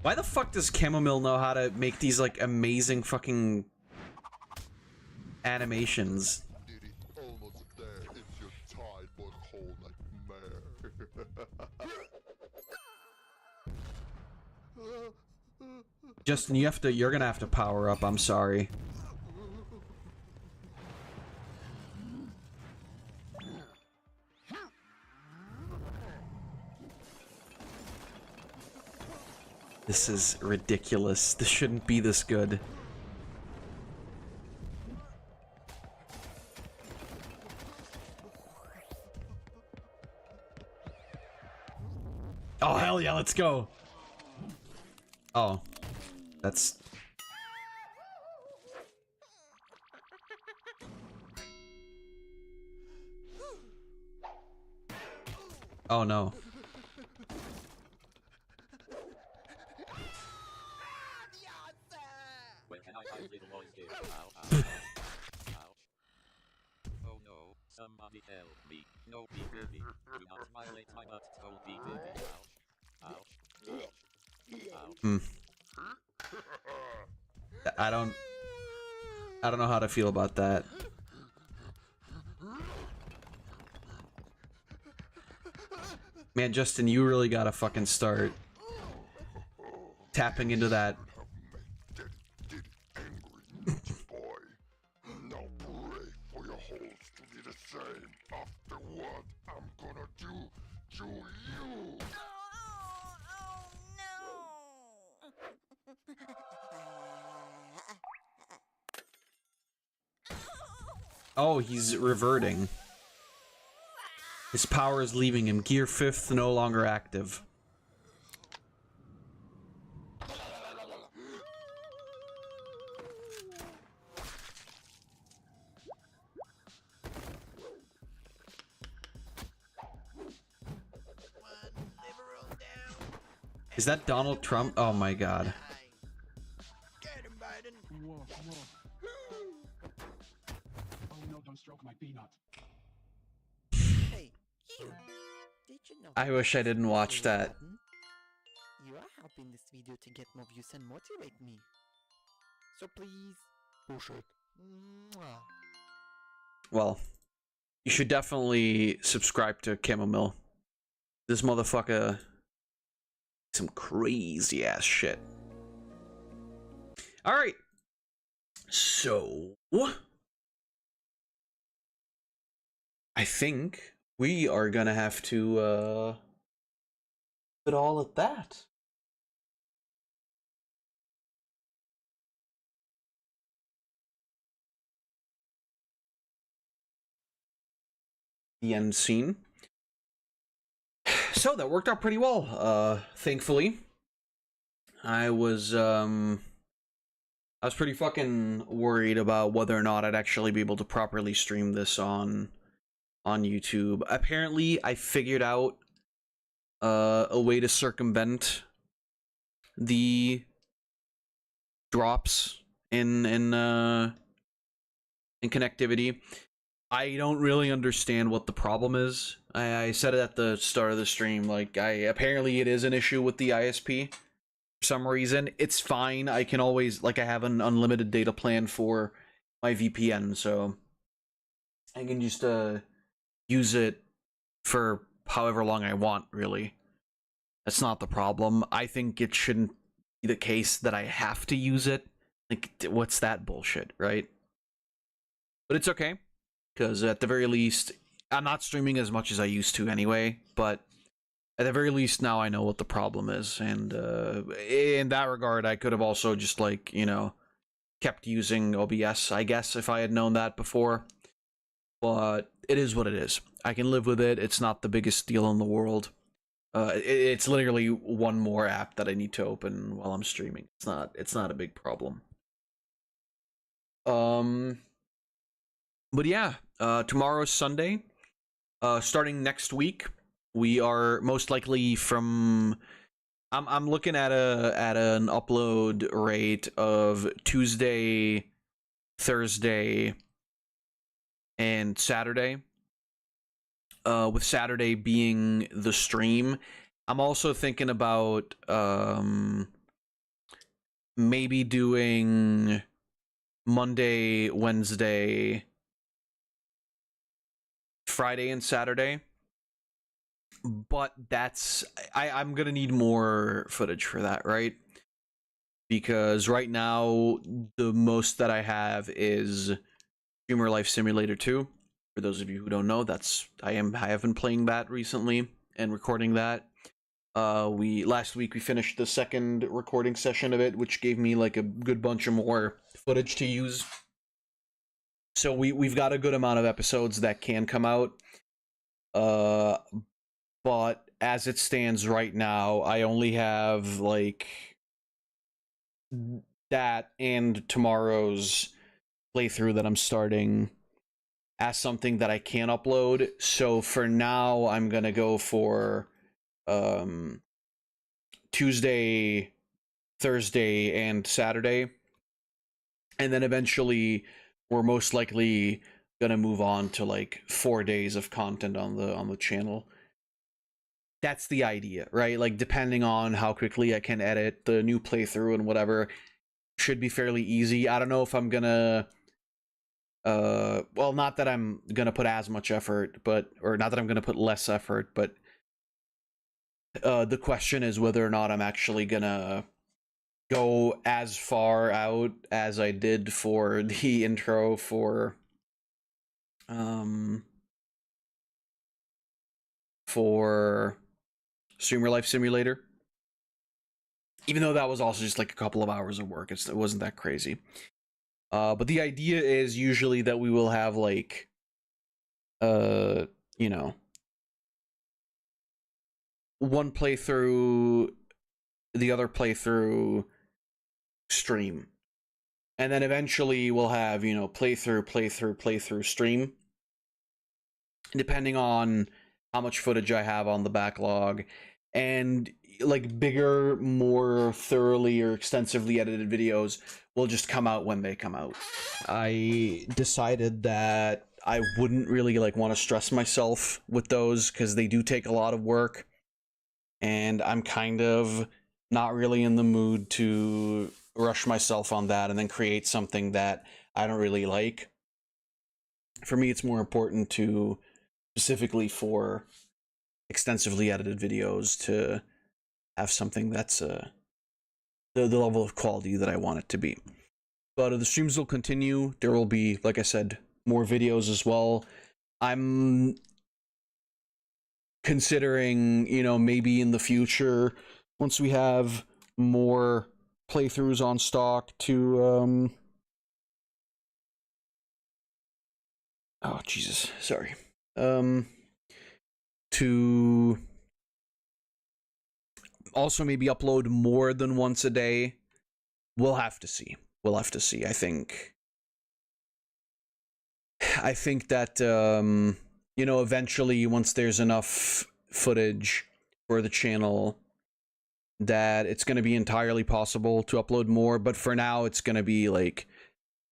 Why the fuck does Chamomile know how to make these like amazing fucking animations? Almost there, it's your tired but whole nightmare. Justin, you're gonna have to power up, I'm sorry. This is ridiculous. This shouldn't be this good. Oh, hell yeah, let's go. Oh, that's... Oh no. When can I find little boys here? Ow, ow. Ouch. Oh no, somebody help me. No, baby. Do not violate my butt. Oh, baby. Ouch. Ouch. Ouch. Ouch. I don't know how to feel about that. Man, Justin, you really gotta fucking start tapping into that. Now pray for your holes to be the same after what I'm gonna do to you. Oh, he's reverting. His power is leaving him. Gear 5th no longer active. Is that Donald Trump? Oh my god. Whoa. Oh no, don't stroke my peanut. Hey, you. Did you know I wish I didn't watch that. You are helping this video to get more views and motivate me. So please, push it. Mwah. Well, you should definitely subscribe to Chamomile. This motherfucker... some crazy ass shit. Alright. So... I think we are gonna have to, put it all at that. The end scene. So that worked out pretty well, thankfully. I was pretty fucking worried about whether or not I'd actually be able to properly stream this on YouTube. Apparently, I figured out a way to circumvent the drops in connectivity. I don't really understand what the problem is. I said it at the start of the stream, like, apparently it is an issue with the ISP for some reason. It's fine. I can always, like, I have an unlimited data plan for my VPN, so I can just use it for however long I want, really. That's not the problem. I think it shouldn't be the case that I have to use it. Like, what's that bullshit, right? But it's okay, because at the very least, I'm not streaming as much as I used to anyway, but at the very least now I know what the problem is, and in that regard, I could have also just, like, you know, kept using OBS, I guess, if I had known that before. But it is what it is. I can live with it. It's not the biggest deal in the world. It's literally one more app that I need to open while I'm streaming. It's not a big problem. But yeah, tomorrow's Sunday. Starting next week, we are most likely from. I'm looking at an upload rate of Tuesday, Thursday, and Saturday. With Saturday being the stream. I'm also thinking about maybe doing Monday, Wednesday, Friday, and Saturday. But that's... I'm gonna need more footage for that, right? Because right now, the most that I have is Streamer Life Simulator 2. For those of you who don't know, I have been playing that recently and recording that. Last week we finished the second recording session of it, which gave me like a good bunch of more footage to use. So we've got a good amount of episodes that can come out. But as it stands right now, I only have like that and tomorrow's playthrough that I'm starting as something that I can upload. So for now, I'm gonna go for Tuesday, Thursday, and Saturday. And then eventually we're most likely gonna move on to like 4 days of content on the channel. That's the idea, right? Like, depending on how quickly I can edit the new playthrough and whatever, should be fairly easy. I don't know if I'm gonna well, not that I'm gonna put as much effort, or not that I'm gonna put less effort, but the question is whether or not I'm actually gonna go as far out as I did for the intro for Streamer Life Simulator. Even though that was also just like a couple of hours of work, it wasn't that crazy. But the idea is usually that we will have like, you know, one playthrough, the other playthrough stream. And then eventually we'll have, you know, playthrough stream. Depending on how much footage I have on the backlog. And like bigger, more thoroughly or extensively edited videos will just come out when they come out. I decided that I wouldn't really like want to stress myself with those because they do take a lot of work, and I'm kind of not really in the mood to rush myself on that and then create something that I don't really like. For me, it's more important to, specifically for extensively edited videos, to have something that's the level of quality that I want it to be. But the streams will continue. There will be, like I said, more videos as well. I'm considering, you know, maybe in the future, once we have more playthroughs on stock, to oh Jesus, sorry. To also maybe upload more than once a day. We'll have to see. We'll have to see. I think that you know, eventually, once there's enough footage for the channel, that it's going to be entirely possible to upload more. But for now, it's going to be like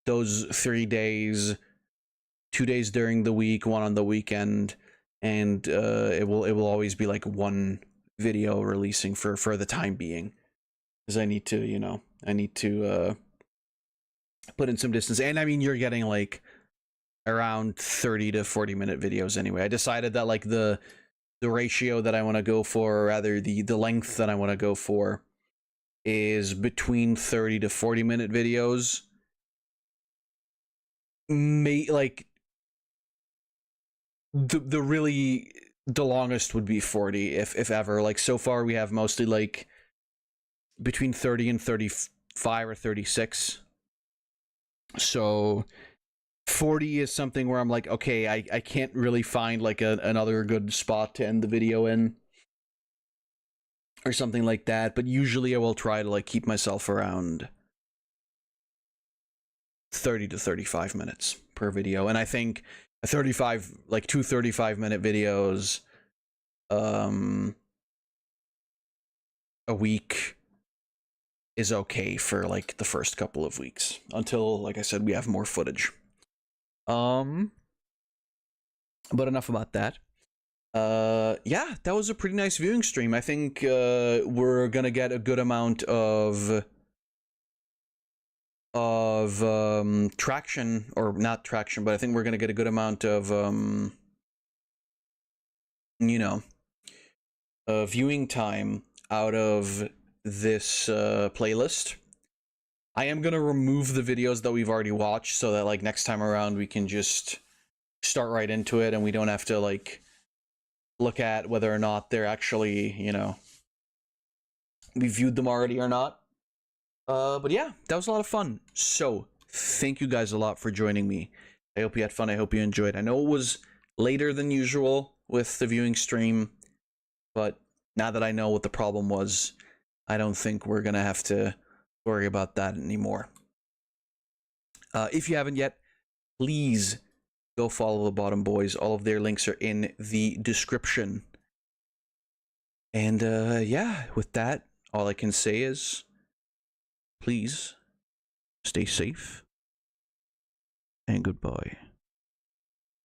those 3 days, 2 days during the week, one on the weekend, and it will always be like one video releasing for the time being, because I need to, you know, put in some distance. And I mean, you're getting like around 30 to 40 minute videos anyway. I decided that like the ratio that I want to go for, or rather the length that I want to go for, is between 30 to 40 minute videos. Like the longest would be 40 if ever. Like so far we have mostly like between 30 and 35 or 36. So 40 is something where I'm like, okay, I can't really find like another good spot to end the video in or something like that, but usually I will try to like keep myself around 30 to 35 minutes per video. And I think a 2 35-minute videos a week is okay for like the first couple of weeks until, like I said, we have more footage. But enough about that. Yeah, that was a pretty nice viewing stream. I think we're gonna get a good amount of traction, or not traction, but I think we're gonna get a good amount of you know, viewing time out of this playlist. I am gonna remove the videos that we've already watched so that like next time around we can just start right into it and we don't have to like look at whether or not they're actually, you know, we viewed them already or not. But yeah, that was a lot of fun. So thank you guys a lot for joining me. I hope you had fun. I hope you enjoyed. I know it was later than usual with the viewing stream, but now that I know what the problem was, I don't think we're gonna have to worry about that anymore. If you haven't yet, please go follow the Bottom Boys. All of their links are in the description. And yeah, with that, all I can say is please stay safe and goodbye.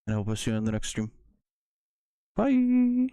And I hope I'll see you in the next stream. Bye.